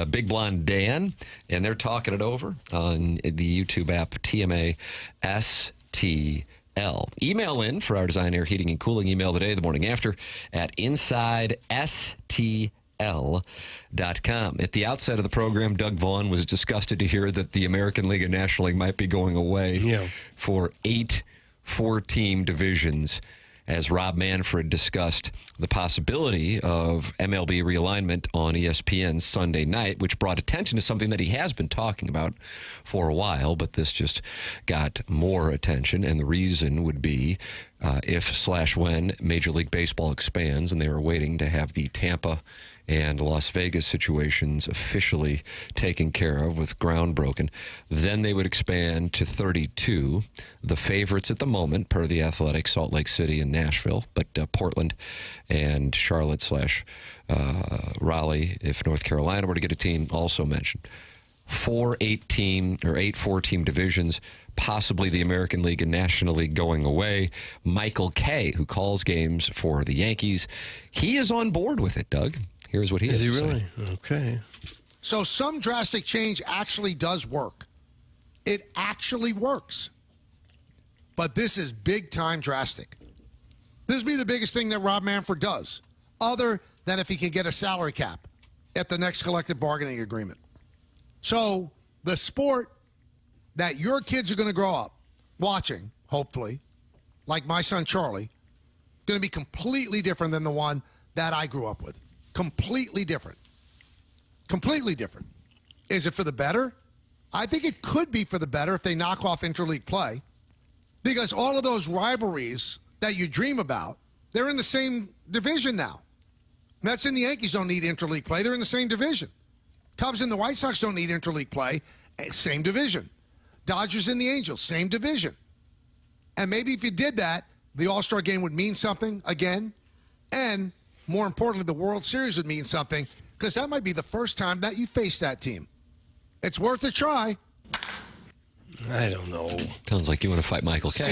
Speaker 1: Big Blonde Dan. And they're talking it over on the YouTube app, TMA STL. Email in for our Design, Air, Heating, and Cooling email today, the morning after, at InsideSTL.com. At the outset of the program, Doug Vaughn was disgusted to hear that the American League and National League might be going away for 8 4-team divisions, as Rob Manfred discussed the possibility of MLB realignment on ESPN Sunday night, which brought attention to something that he has been talking about for a while, but this just got more attention, and the reason would be if/when Major League Baseball expands, and they are waiting to have the Tampa and Las Vegas situations officially taken care of with ground broken, then they would expand to 32. The favorites at the moment, per the Athletic, Salt Lake City and Nashville, but Portland and Charlotte/Raleigh, if North Carolina were to get a team, also mentioned. 4 8-team or 8 4-team divisions, possibly the American League and National League going away. Michael Kay, who calls games for the Yankees, he is on board with it, Doug. Here's what he has to say. Is he really?
Speaker 2: Okay.
Speaker 14: So some drastic change actually does work. It actually works. But this is big time drastic. This would be the biggest thing that Rob Manfred does, other than if he can get a salary cap at the next collective bargaining agreement. So the sport that your kids are going to grow up watching, hopefully, like my son Charlie, going to be completely different than the one that I grew up with. Completely different. Completely different. Is it for the better? I think it could be for the better if they knock off interleague play, because all of those rivalries that you dream about, they're in the same division now. Mets and the Yankees don't need interleague play. They're in the same division. Cubs and the White Sox don't need interleague play. Same division. Dodgers and the Angels, same division. And maybe if you did that, the All-Star game would mean something again. And more importantly, the World Series would mean something, because that might be the first time that you face that team. It's worth a try.
Speaker 2: I don't know.
Speaker 1: Sounds like you want to fight Michael Kay.
Speaker 3: So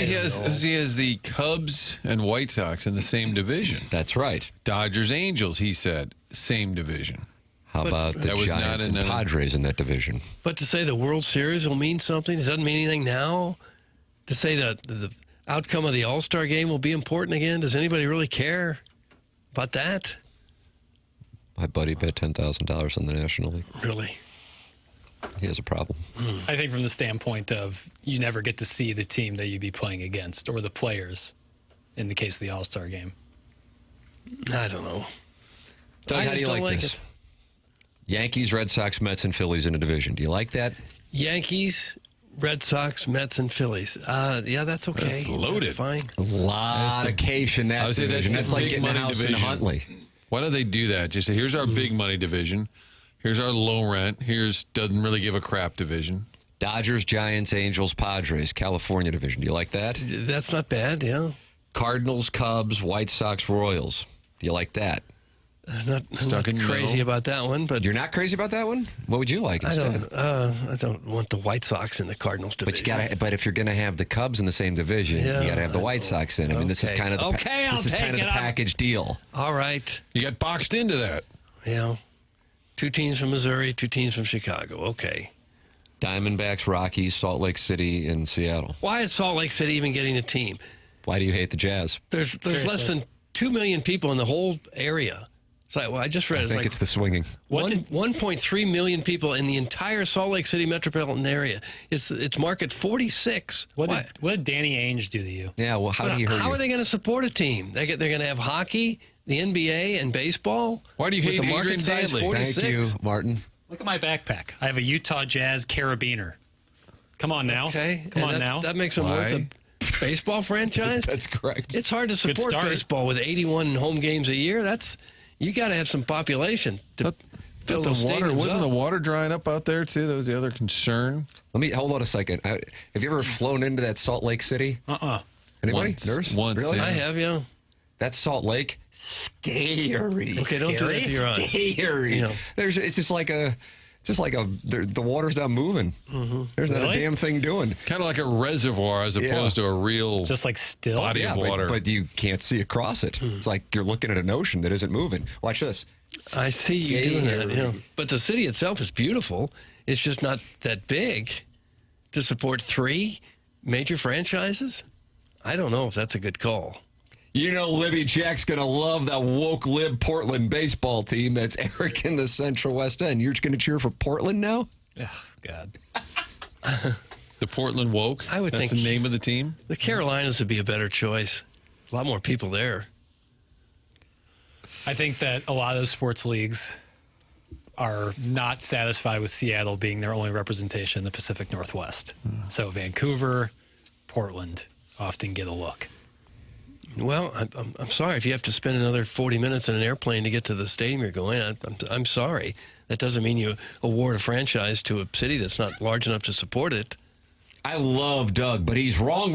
Speaker 3: he has the Cubs and White Sox in the same division.
Speaker 1: That's right.
Speaker 3: Dodgers, Angels, he said, same division.
Speaker 1: How about the Giants and Padres in that division?
Speaker 2: But to say the World Series will mean something, it doesn't mean anything now. To say that the outcome of the All-Star game will be important again, does anybody really care about that?
Speaker 1: My buddy bet $10,000 on the National League.
Speaker 2: Really?
Speaker 1: He has a problem.
Speaker 4: I think from the standpoint of you never get to see the team that you'd be playing against or the players in the case of the All-Star game.
Speaker 2: I don't know.
Speaker 1: Doug, how do you like this? Yankees, Red Sox, Mets, and Phillies in a division. Do you like that?
Speaker 2: Yankees Red Sox, Mets, and Phillies. Yeah, that's okay.
Speaker 3: That's loaded.
Speaker 2: That's fine.
Speaker 1: A lot of cash in that division. That's like getting a house in Huntley.
Speaker 3: Why don't they do that? Just say, here's our big money division. Here's our low rent. Here's doesn't really give a crap division.
Speaker 1: Dodgers, Giants, Angels, Padres, California division. Do you like that?
Speaker 2: That's not bad, yeah.
Speaker 1: Cardinals, Cubs, White Sox, Royals. Do you like that?
Speaker 2: I'm not crazy about that one, but
Speaker 1: you're not crazy about that one. What would you like instead?
Speaker 2: I don't want the White Sox in the Cardinals division.
Speaker 1: But if you're going to have the Cubs in the same division, you got to have the White Sox in. I mean, this is kind of the package deal.
Speaker 2: All right,
Speaker 3: you got boxed into that.
Speaker 2: Yeah, 2 teams from Missouri, 2 teams from Chicago. Okay.
Speaker 1: Diamondbacks, Rockies, Salt Lake City, and Seattle.
Speaker 2: Why is Salt Lake City even getting a team?
Speaker 1: Why do you hate the Jazz?
Speaker 2: There's less than 2 million people in the whole area. It's like, well, I just read
Speaker 1: I think it's the swinging.
Speaker 2: 1.3 million people in the entire Salt Lake City metropolitan area. It's market 46.
Speaker 4: What did Danny Ainge do to you?
Speaker 1: Yeah, well, how
Speaker 2: are they going to support a team? They're going to have hockey, the NBA, and baseball?
Speaker 3: Why do you hate
Speaker 2: the
Speaker 3: Adrian
Speaker 2: market size
Speaker 3: Dantley?
Speaker 2: 46?
Speaker 1: Thank you, Martin.
Speaker 4: Look at my backpack. I have a Utah Jazz carabiner. Come on now.
Speaker 2: Okay.
Speaker 4: Come on now.
Speaker 2: That makes them worth a baseball franchise?
Speaker 1: That's correct.
Speaker 2: It's hard to support baseball with 81 home games a year. You got to have some population to fill the stadiums
Speaker 3: Wasn't
Speaker 2: up.
Speaker 3: the water drying up out there, too? That was the other concern.
Speaker 1: Let me hold on a second. Have you ever flown into that Salt Lake City? Anybody? Nurse?
Speaker 3: Once,
Speaker 1: really?
Speaker 3: yeah.
Speaker 2: I have, yeah.
Speaker 1: That's Salt Lake. Scary.
Speaker 2: Okay, don't do that to your eyes.
Speaker 1: Scary.
Speaker 2: You know.
Speaker 1: It's just like the water's not moving.
Speaker 2: Mm-hmm.
Speaker 1: There's not a damn thing doing.
Speaker 3: It's kind of like a reservoir as opposed to a real
Speaker 4: just like still
Speaker 3: body of water.
Speaker 1: But you can't see across it. It's like you're looking at an ocean that isn't moving. Watch this.
Speaker 2: I see you doing that. Yeah. But the city itself is beautiful. It's just not that big to support 3 major franchises. I don't know if that's a good call.
Speaker 1: You know, Libby Jack's going to love that woke lib Portland baseball team that's Eric in the Central West End. You're just going to cheer for Portland now?
Speaker 4: Oh, God.
Speaker 3: The Portland Woke?
Speaker 2: I would
Speaker 3: That's
Speaker 2: think
Speaker 3: the name of the team?
Speaker 2: The Carolinas would be a better choice. A lot more people there.
Speaker 4: I think that a lot of those sports leagues are not satisfied with Seattle being their only representation in the Pacific Northwest. So Vancouver, Portland often get a look.
Speaker 2: Well, I'm sorry if you have to spend another 40 minutes in an airplane to get to the stadium you're going. I'm sorry. That doesn't mean you award a franchise to a city that's not large enough to support it.
Speaker 1: I love Doug, but he's wrong.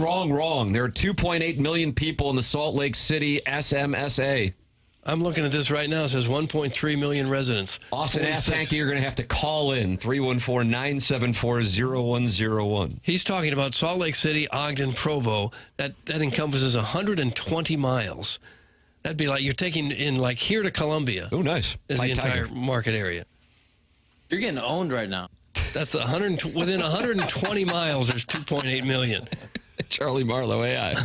Speaker 1: There are 2.8 million people in the Salt Lake City SMSA.
Speaker 2: I'm looking at this right now. It says 1.3 million residents.
Speaker 1: Austin Ashanke, you're going to have to call in 314-974-0101.
Speaker 2: He's talking about Salt Lake City, Ogden, Provo. That encompasses 120 miles. That'd be like you're taking in like here to Columbia.
Speaker 1: Oh, nice.
Speaker 2: Is the entire market area.
Speaker 17: You're getting owned right now.
Speaker 2: That's within 120 miles. There's 2.8 million.
Speaker 1: Charlie Marlowe AI.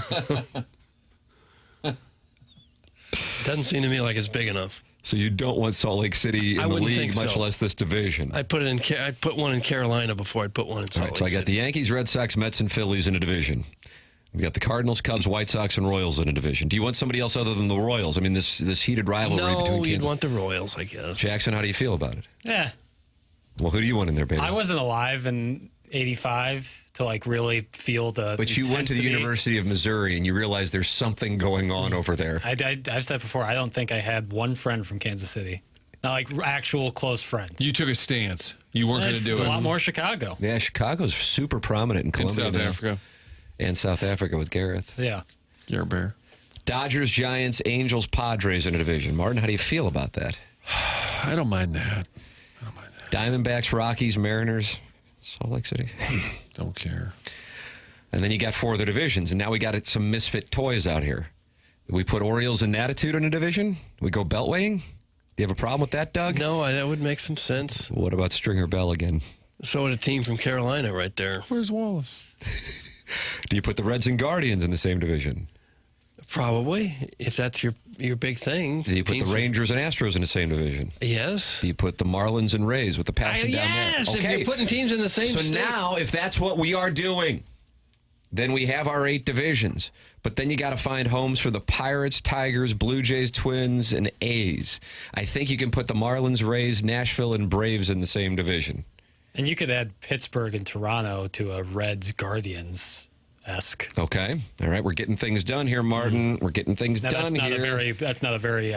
Speaker 2: Doesn't seem to me like it's big enough.
Speaker 1: So you don't want Salt Lake City in the league, much less this division.
Speaker 2: I'd put one in Carolina before I'd put one in Salt Lake
Speaker 1: So I got
Speaker 2: City.
Speaker 1: the Yankees, Red Sox, Mets, and Phillies in a division. We got the Cardinals, Cubs, White Sox, and Royals in a division. Do you want somebody else other than the Royals? I mean, this heated rivalry between
Speaker 2: No, you'd
Speaker 1: Kansas.
Speaker 2: want the Royals, I guess.
Speaker 1: Jackson, how do you feel about it?
Speaker 4: Yeah.
Speaker 1: Well, who do you want in there, baby?
Speaker 4: I wasn't alive in 85 to like really feel the
Speaker 1: But you went to the
Speaker 4: intensity.
Speaker 1: University of Missouri and you realized there's something going on over there.
Speaker 4: I've said before, I don't think I had one friend from Kansas City. Not like actual close friend.
Speaker 3: You took a stance. You weren't going to do it.
Speaker 4: A lot more Chicago.
Speaker 1: Yeah, Chicago's super prominent in Colombia
Speaker 3: South
Speaker 1: now.
Speaker 3: Africa.
Speaker 1: And South Africa with Gareth.
Speaker 4: Yeah.
Speaker 3: Garrett Bear.
Speaker 1: Dodgers, Giants, Angels, Padres in a division. Martin, how do you feel about that?
Speaker 3: I don't mind that.
Speaker 1: Diamondbacks, Rockies, Mariners, Salt Lake City.
Speaker 3: Don't care.
Speaker 1: And then you got 4 other divisions, and now we got some misfit toys out here. We put Orioles and Attitude in a division. We go beltwaying. Do you have a problem with that, Doug?
Speaker 2: No, that would make some sense.
Speaker 1: What about Stringer Bell again?
Speaker 2: So would a team from Carolina right there.
Speaker 3: Where's Wallace?
Speaker 1: Do you put the Reds and Guardians in the same division?
Speaker 2: Probably, if that's your big thing.
Speaker 1: Do you put the Rangers and Astros in the same division?
Speaker 2: Yes.
Speaker 1: Do you put the Marlins and Rays with the passion down there?
Speaker 2: Yes, if you're putting teams in the same
Speaker 1: So
Speaker 2: state.
Speaker 1: now, if that's what we are doing, then we have our 8 divisions. But then you got to find homes for the Pirates, Tigers, Blue Jays, Twins, and A's. I think you can put the Marlins, Rays, Nashville, and Braves in the same division.
Speaker 4: And you could add Pittsburgh and Toronto to a Reds Guardians-esque.
Speaker 1: Okay. All right. We're getting things done here, Martin. We're getting things done here.
Speaker 4: That's not a very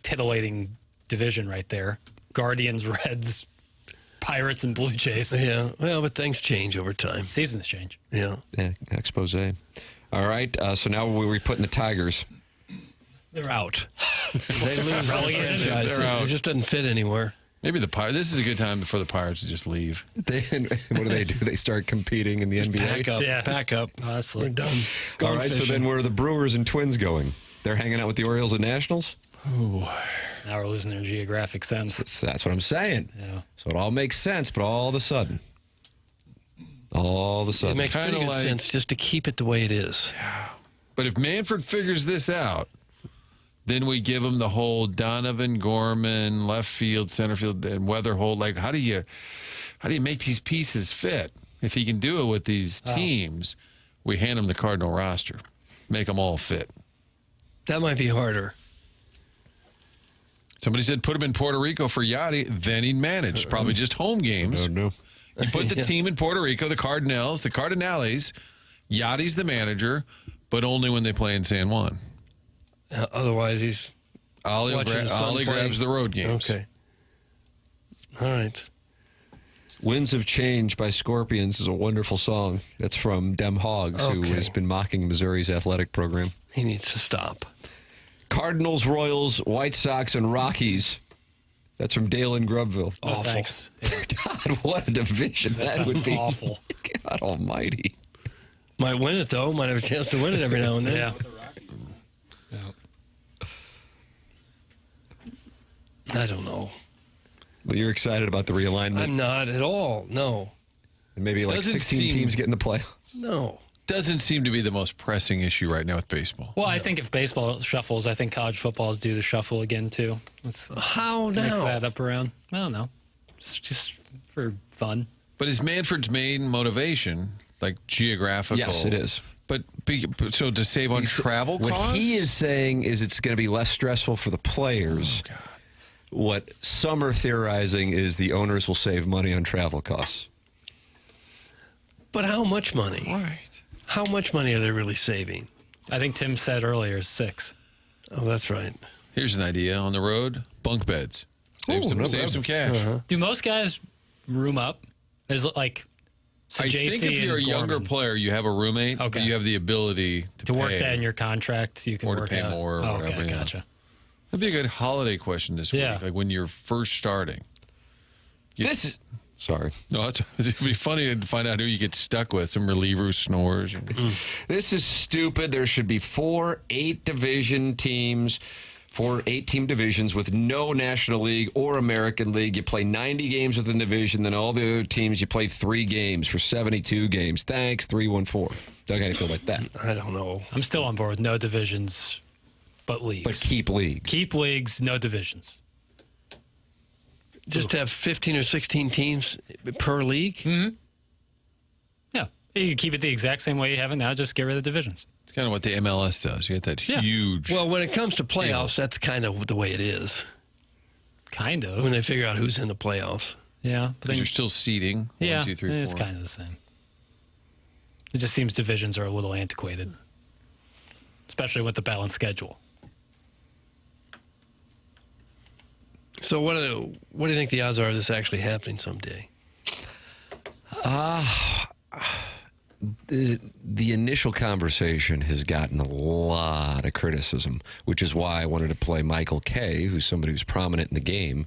Speaker 4: titillating division right there. Guardians, Reds, Pirates, and Blue Jays.
Speaker 2: Yeah. Well, but things change over time.
Speaker 4: Seasons change.
Speaker 2: Yeah.
Speaker 1: Expose. All right. So now we're putting the Tigers.
Speaker 2: They're out. They lose relegated. They're out. It just doesn't fit anywhere.
Speaker 3: Maybe the Pirates. This is a good time for the Pirates to just leave.
Speaker 1: What do? They start competing in the NBA?
Speaker 2: Pack up.
Speaker 4: Yeah.
Speaker 2: Pack up.
Speaker 4: Honestly.
Speaker 2: We're done.
Speaker 1: All right, so then where are the Brewers and Twins going? They're hanging out with the Orioles and Nationals?
Speaker 2: Ooh.
Speaker 4: Now we're losing their geographic sense.
Speaker 1: That's what I'm saying.
Speaker 4: Yeah.
Speaker 1: So it all makes sense, but all of a sudden.
Speaker 2: It makes pretty good sense just to keep it the way it is.
Speaker 3: Yeah. But if Manfred figures this out, then we give him the whole Donovan, Gorman, left field, center field, and Weatherholt. Like, how do you make these pieces fit? If he can do it with these teams, we hand him the Cardinal roster, make them all fit.
Speaker 2: That might be harder.
Speaker 3: Somebody said put him in Puerto Rico for Yachty, then he'd manage. Probably just home games.
Speaker 1: No.
Speaker 3: You put the team in Puerto Rico, the Cardinales. Yachty's the manager, but only when they play in San Juan.
Speaker 2: Otherwise, he's
Speaker 3: Ollie grabs the road games.
Speaker 2: Okay. All right.
Speaker 1: Winds of Change by Scorpions is a wonderful song. That's from Dem Hogs, who has been mocking Missouri's athletic program.
Speaker 2: He needs to stop.
Speaker 1: Cardinals, Royals, White Sox, and Rockies. That's from Dale in Grubville.
Speaker 4: Oh, thanks.
Speaker 1: God, what a division that would be.
Speaker 4: Awful.
Speaker 1: God almighty.
Speaker 2: Might win it, though. Might have a chance to win it every now and then.
Speaker 4: Yeah.
Speaker 2: I don't know.
Speaker 1: Well, you're excited about the realignment?
Speaker 2: I'm not at all. No.
Speaker 1: And maybe like 16 teams get in the playoffs?
Speaker 2: No.
Speaker 3: Doesn't seem to be the most pressing issue right now with baseball.
Speaker 4: Well, I think if baseball shuffles, I think college football is due to shuffle again, too. Let's
Speaker 2: How now?
Speaker 4: mix that up around. I don't know. Just for fun.
Speaker 3: But is Manfred's main motivation like geographical?
Speaker 1: Yes, it is.
Speaker 3: But so to save on travel costs?
Speaker 1: What he is saying is it's going to be less stressful for the players.
Speaker 3: Oh, God.
Speaker 1: What some are theorizing is the owners will save money on travel costs.
Speaker 2: But how much money?
Speaker 3: Right.
Speaker 2: How much money are they really saving?
Speaker 4: I think Tim said earlier 6.
Speaker 2: Oh, that's right.
Speaker 3: Here's an idea on the road: bunk beds. Save some cash.
Speaker 2: Uh-huh.
Speaker 4: Do most guys room up? Is it like
Speaker 3: I
Speaker 4: JC
Speaker 3: think if you're a
Speaker 4: and
Speaker 3: younger
Speaker 4: Gorman?
Speaker 3: player, you have a roommate,
Speaker 4: Okay.
Speaker 3: but you have the ability
Speaker 4: To work
Speaker 3: pay.
Speaker 4: that in your contract, you can
Speaker 3: Or to
Speaker 4: work
Speaker 3: pay
Speaker 4: out.
Speaker 3: more or
Speaker 4: Oh,
Speaker 3: whatever,
Speaker 4: okay,
Speaker 3: yeah.
Speaker 4: gotcha.
Speaker 3: That'd be a good holiday question this
Speaker 4: Yeah.
Speaker 3: week, like when you're first starting.
Speaker 1: Sorry.
Speaker 3: No, it'd be funny to find out who you get stuck with. Some reliever who snores.
Speaker 1: This is stupid. There should be 4 8-team divisions with no National League or American League. You play 90 games within the division, then all the other teams, you play 3 games for 72 games. Thanks, 314. Doug, how do you feel about that?
Speaker 2: I don't know.
Speaker 4: I'm still on board with no divisions, but leagues.
Speaker 1: But keep leagues.
Speaker 4: Keep leagues, no divisions.
Speaker 2: Just have 15 or 16 teams per league?
Speaker 4: Mm-hmm. Yeah. You can keep it the exact same way you have it now, just get rid of the divisions.
Speaker 3: It's kind of what the MLS does. You get that huge.
Speaker 2: Well, when it comes to playoffs, that's kind of the way it is.
Speaker 4: Kind of.
Speaker 2: When they figure out who's in the playoffs.
Speaker 4: Yeah.
Speaker 3: But you're still seeding.
Speaker 4: Yeah,
Speaker 3: 1, 2, 3, 4.
Speaker 4: it's kind of the same. It just seems divisions are a little antiquated, especially with the balanced schedule.
Speaker 2: So what do you think the odds are of this actually happening someday?
Speaker 1: The initial conversation has gotten a lot of criticism, which is why I wanted to play Michael Kay, who's somebody who's prominent in the game,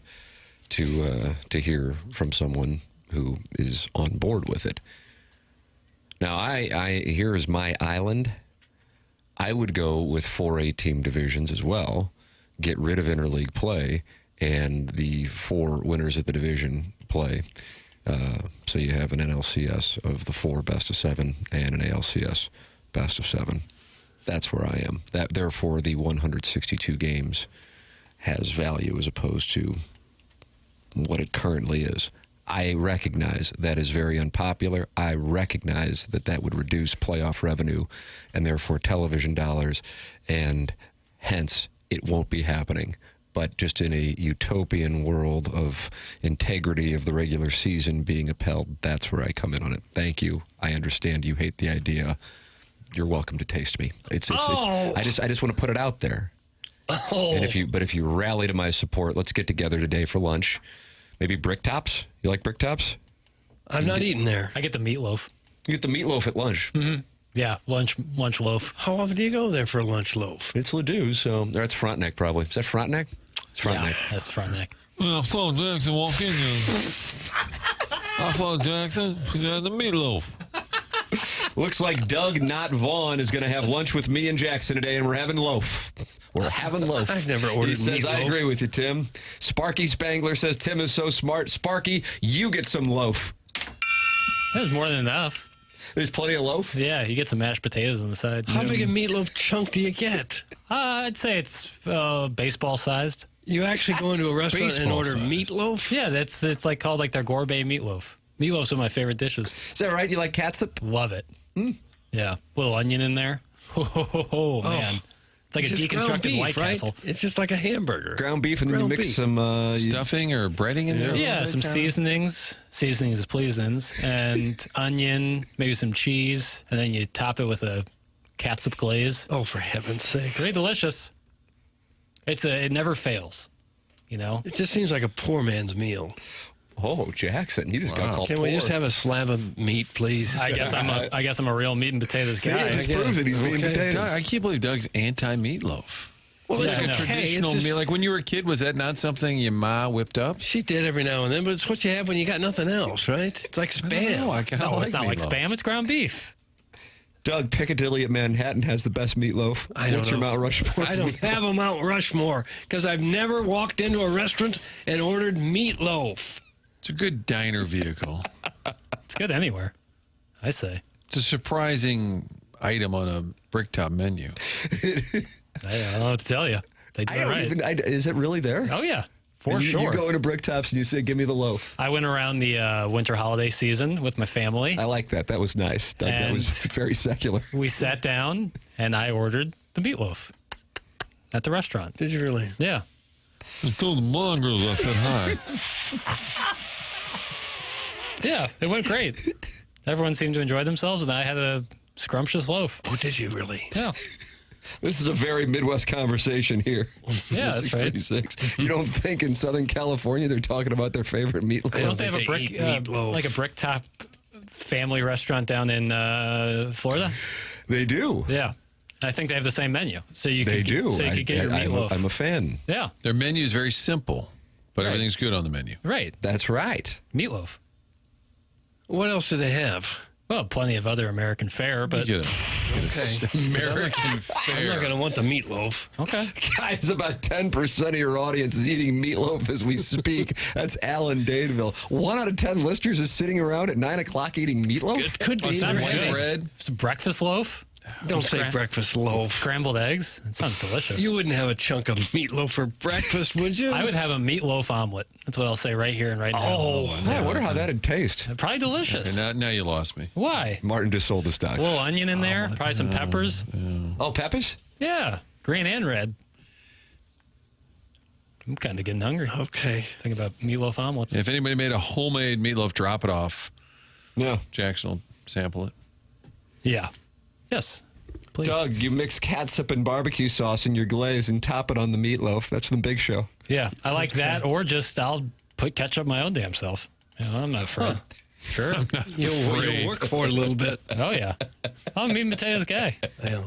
Speaker 1: to hear from someone who is on board with it. Now, I here is my island. I would go with 4 8-team divisions as well, get rid of interleague play, and the 4 winners of the division play. So you have an NLCS of the 4 best of 7 and an ALCS best of 7. That's where I am. Therefore, the 162 games has value as opposed to what it currently is. I recognize that is very unpopular. I recognize that would reduce playoff revenue and therefore television dollars, and hence it won't be happening. But just in a utopian world of integrity of the regular season being upheld, that's where I come in on it. Thank you. I understand you hate the idea. You're welcome to taste me. I just want to put it out there. And if you rally to my support, let's get together today for lunch. Maybe brick tops. You like brick tops?
Speaker 2: I'm not eating there.
Speaker 4: I get the meatloaf.
Speaker 1: You get the meatloaf at lunch.
Speaker 4: Mm-hmm. Yeah, lunch loaf.
Speaker 2: How often do you go there for a lunch loaf?
Speaker 1: It's Ledoux's, so that's Frontenac probably. Is that Frontenac? It's Frontenac.
Speaker 4: Yeah, that's Frontenac.
Speaker 9: Well, I saw Jackson walk in here. I saw Jackson. He had the meatloaf.
Speaker 1: Looks like Doug, not Vaughn, is going to have lunch with me and Jackson today, and we're having loaf. We're having loaf.
Speaker 2: I've never ordered
Speaker 1: He says,
Speaker 2: meatloaf.
Speaker 1: I agree with you, Tim. Sparky Spangler says, Tim is so smart. Sparky, you get some loaf.
Speaker 4: That's more than enough.
Speaker 1: There's plenty of loaf?
Speaker 4: Yeah, you get some mashed potatoes on the side.
Speaker 2: How big a meatloaf chunk do you get?
Speaker 4: I'd say it's baseball sized.
Speaker 2: You actually go into a restaurant and order meatloaf?
Speaker 4: Yeah, it's like called like their gourmet meatloaf. Meatloaf's one of my favorite dishes.
Speaker 1: Is that right? You like catsup?
Speaker 4: Love it. Yeah, little onion in there. Oh, man. It's like a deconstructed
Speaker 2: beef,
Speaker 4: White
Speaker 2: right?
Speaker 4: Castle.
Speaker 2: It's just like a hamburger.
Speaker 1: Ground beef, and then you mix some...
Speaker 3: stuffing or breading in there?
Speaker 4: Yeah, some seasonings is pleasings, and onion, maybe some cheese, and then you top it with a catsup glaze.
Speaker 2: Oh, for heaven's sake.
Speaker 4: Very delicious. It never fails, you know?
Speaker 2: It just seems like a poor man's meal.
Speaker 1: Oh, Jackson, you just got called
Speaker 2: Can we just have a slab of meat, please?
Speaker 4: I guess I'm a real meat and potatoes
Speaker 1: See,
Speaker 4: guy.
Speaker 1: it just proves that he's meat and potatoes.
Speaker 3: Doug, I can't believe Doug's anti-meatloaf.
Speaker 2: Well,
Speaker 3: It's
Speaker 2: it's
Speaker 3: like a
Speaker 2: okay.
Speaker 3: traditional
Speaker 2: It's just-
Speaker 3: meal. Like when you were a kid, was that not something your ma whipped up?
Speaker 2: She did every now and then, but it's what you have when you got nothing else, right? It's like spam.
Speaker 3: No, I kind of
Speaker 4: No,
Speaker 3: like
Speaker 4: it's not like
Speaker 3: meatloaf.
Speaker 4: spam. It's ground beef.
Speaker 1: Doug, Piccadilly at Manhattan has the best meatloaf.
Speaker 2: I don't
Speaker 1: What's your
Speaker 2: know.
Speaker 1: Mount Rushmore?
Speaker 2: I don't have a Mount Rushmore because I've never walked into a restaurant and ordered meatloaf.
Speaker 3: It's a good diner vehicle.
Speaker 4: It's good anywhere, I say.
Speaker 3: It's a surprising item on a bricktop menu.
Speaker 4: I don't know what to tell you. They do
Speaker 1: I
Speaker 4: it
Speaker 1: don't
Speaker 4: right.
Speaker 1: even... is it really there?
Speaker 4: Oh, yeah. For
Speaker 1: And
Speaker 4: sure.
Speaker 1: You go into Bricktops and you say, give me the loaf.
Speaker 4: I went around the winter holiday season with my family.
Speaker 1: I like that. That was nice. Doug, that was very secular.
Speaker 4: We sat down, and I ordered the meatloaf at the restaurant.
Speaker 2: Did you really?
Speaker 4: Yeah.
Speaker 9: I told the blonde girls I said hi.
Speaker 4: Yeah, it went great. Everyone seemed to enjoy themselves, and I had a scrumptious loaf.
Speaker 2: Oh, did you really?
Speaker 4: Yeah.
Speaker 1: This is a very Midwest conversation here.
Speaker 4: Yeah, that's right.
Speaker 1: 636. You don't think in Southern California they're talking about their favorite meatloaf?
Speaker 4: Don't they have a brick, like a bricktop family restaurant down in Florida?
Speaker 1: They do.
Speaker 4: Yeah. I think they have the same menu. So you
Speaker 1: They
Speaker 4: could,
Speaker 1: do.
Speaker 4: So you could get your meatloaf.
Speaker 1: I'm a fan.
Speaker 4: Yeah.
Speaker 3: Their menu is very simple, but everything's good on the menu.
Speaker 4: Right.
Speaker 1: That's right.
Speaker 4: Meatloaf.
Speaker 2: What else do they have?
Speaker 4: Well, plenty of other American fare, but
Speaker 3: You get a American fare.
Speaker 2: I'm not going to want the meatloaf.
Speaker 4: okay.
Speaker 1: Guys, about 10% of your audience is eating meatloaf as we speak. That's Alan Dadeville. 1 out of 10 listeners is sitting around at 9 o'clock eating meatloaf?
Speaker 2: It could be.
Speaker 4: sounds
Speaker 2: They're
Speaker 4: good.
Speaker 2: heavy.
Speaker 3: Bread.
Speaker 4: It's a breakfast loaf.
Speaker 2: Don't say
Speaker 4: Scram-
Speaker 2: breakfast loaf.
Speaker 4: Scrambled eggs. It sounds delicious.
Speaker 2: You wouldn't have a chunk of meatloaf for breakfast, would you?
Speaker 4: I would have a meatloaf omelet. That's what I'll say right here and right now.
Speaker 2: Oh,
Speaker 1: I wonder how that'd taste.
Speaker 4: Probably delicious.
Speaker 3: And now you lost me.
Speaker 4: Why?
Speaker 1: Martin just sold the stock.
Speaker 4: A little onion in there, probably some peppers.
Speaker 1: Oh, peppers?
Speaker 4: Yeah, green and red. I'm kind of getting hungry.
Speaker 2: Okay.
Speaker 4: Think about meatloaf omelets.
Speaker 3: If anybody made a homemade meatloaf, drop it off.
Speaker 1: No.
Speaker 3: Jackson will sample it.
Speaker 4: Yeah. Yes. Please.
Speaker 1: Doug, you mix catsup and barbecue sauce in your glaze and top it on the meatloaf. That's the big show.
Speaker 4: Yeah, I like that. Or just I'll put ketchup my own damn self. You know, I'm not afraid. Sure.
Speaker 2: You'll work for it a little bit.
Speaker 4: Oh, yeah. I'm a meat and potatoes guy.
Speaker 2: Yeah.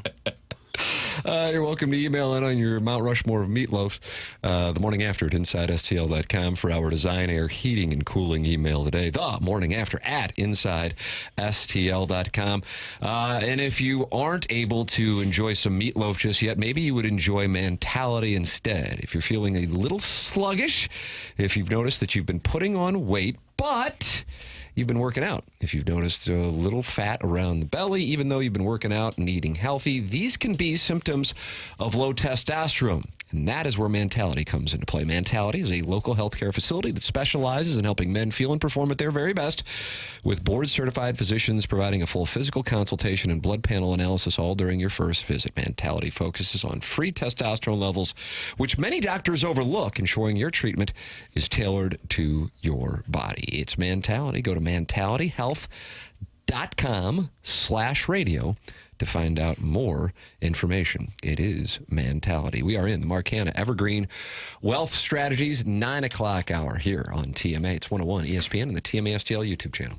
Speaker 1: You're welcome to email in on your Mount Rushmore of meatloafs the morning after at InsideSTL.com for our design, air, heating, and cooling email today. The morning after at InsideSTL.com. And if you aren't able to enjoy some meatloaf just yet, maybe you would enjoy mentality instead. If you're feeling a little sluggish, if you've noticed that you've been putting on weight, but you've been working out. If you've noticed a little fat around the belly, even though you've been working out and eating healthy, these can be symptoms of low testosterone. And that is where Mentality comes into play. Mentality is a local healthcare facility that specializes in helping men feel and perform at their very best, with board-certified physicians providing a full physical consultation and blood panel analysis all during your first visit. Mentality focuses on free testosterone levels, which many doctors overlook, ensuring your treatment is tailored to your body. It's Mentality. Go to mentalityhealth.com/radio to find out more information. It is Mentality. We are in the Marcana Evergreen Wealth Strategies 9 o'clock hour here on TMA. It's 101 ESPN and the TMA STL YouTube channel.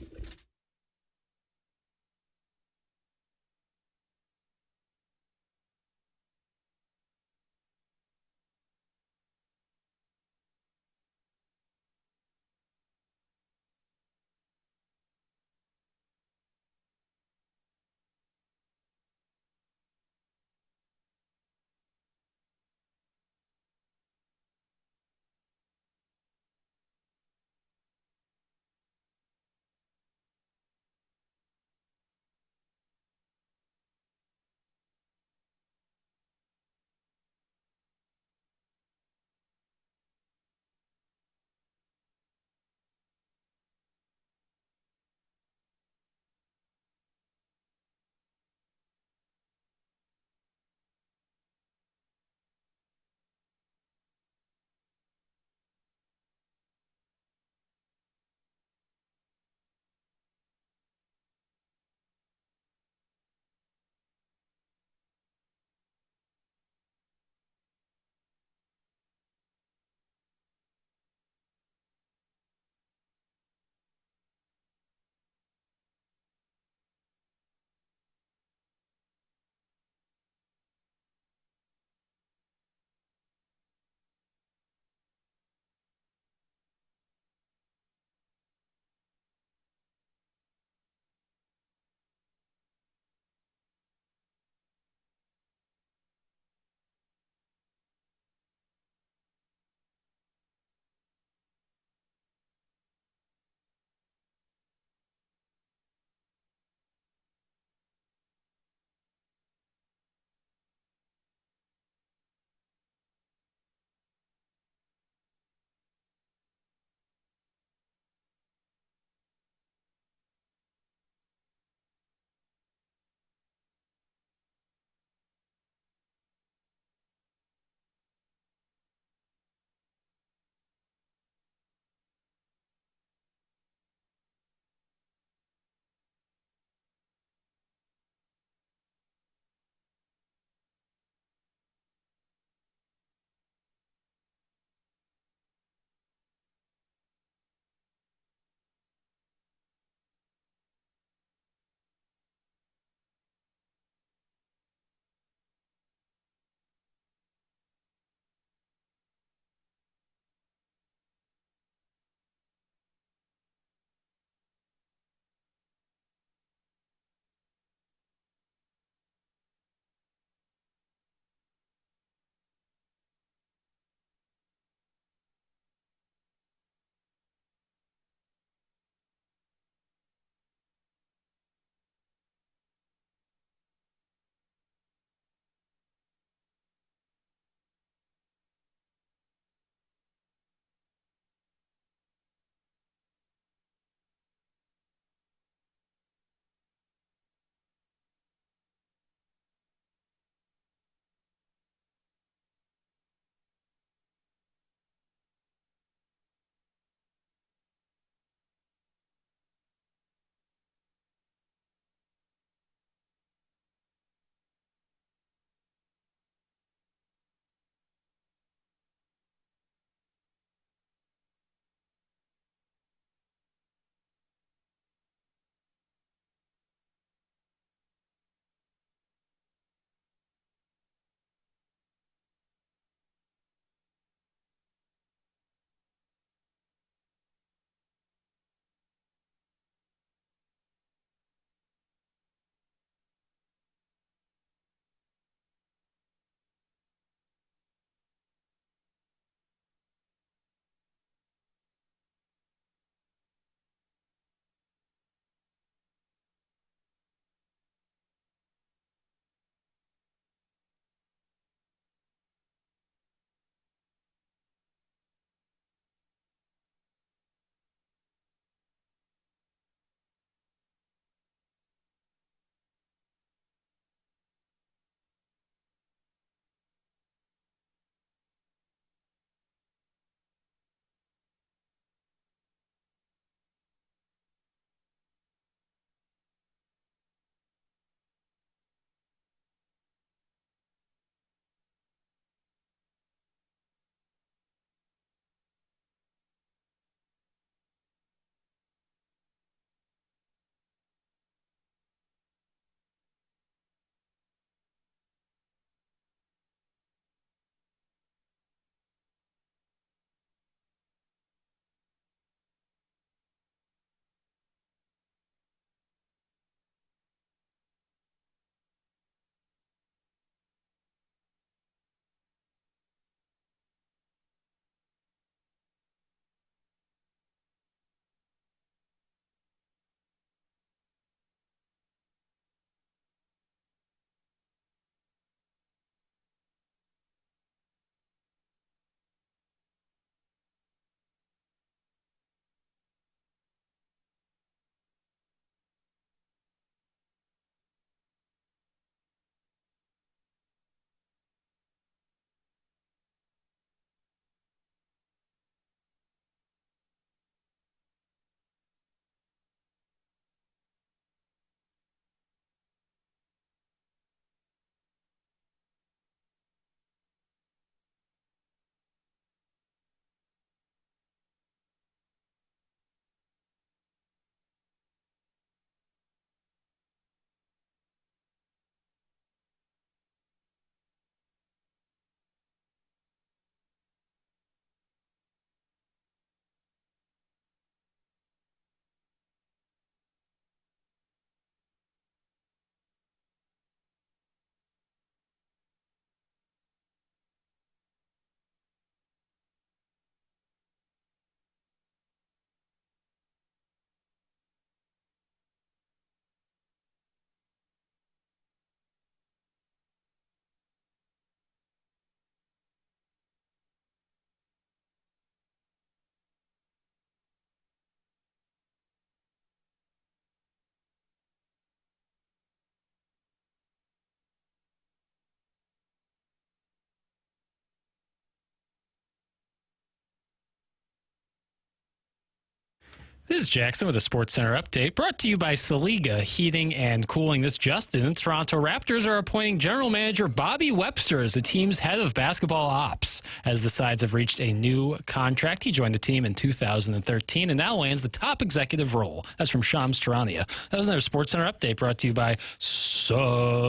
Speaker 4: This is Jackson with a Sports Center update brought to you by Saliga Heating and Cooling. This Justin. Toronto Raptors are appointing general manager Bobby Webster as the team's head of basketball ops as the sides have reached a new contract. He joined the team in 2013 and now lands the top executive role. That's from Shams Tarania. That was another Sports Center update brought to you by Saliga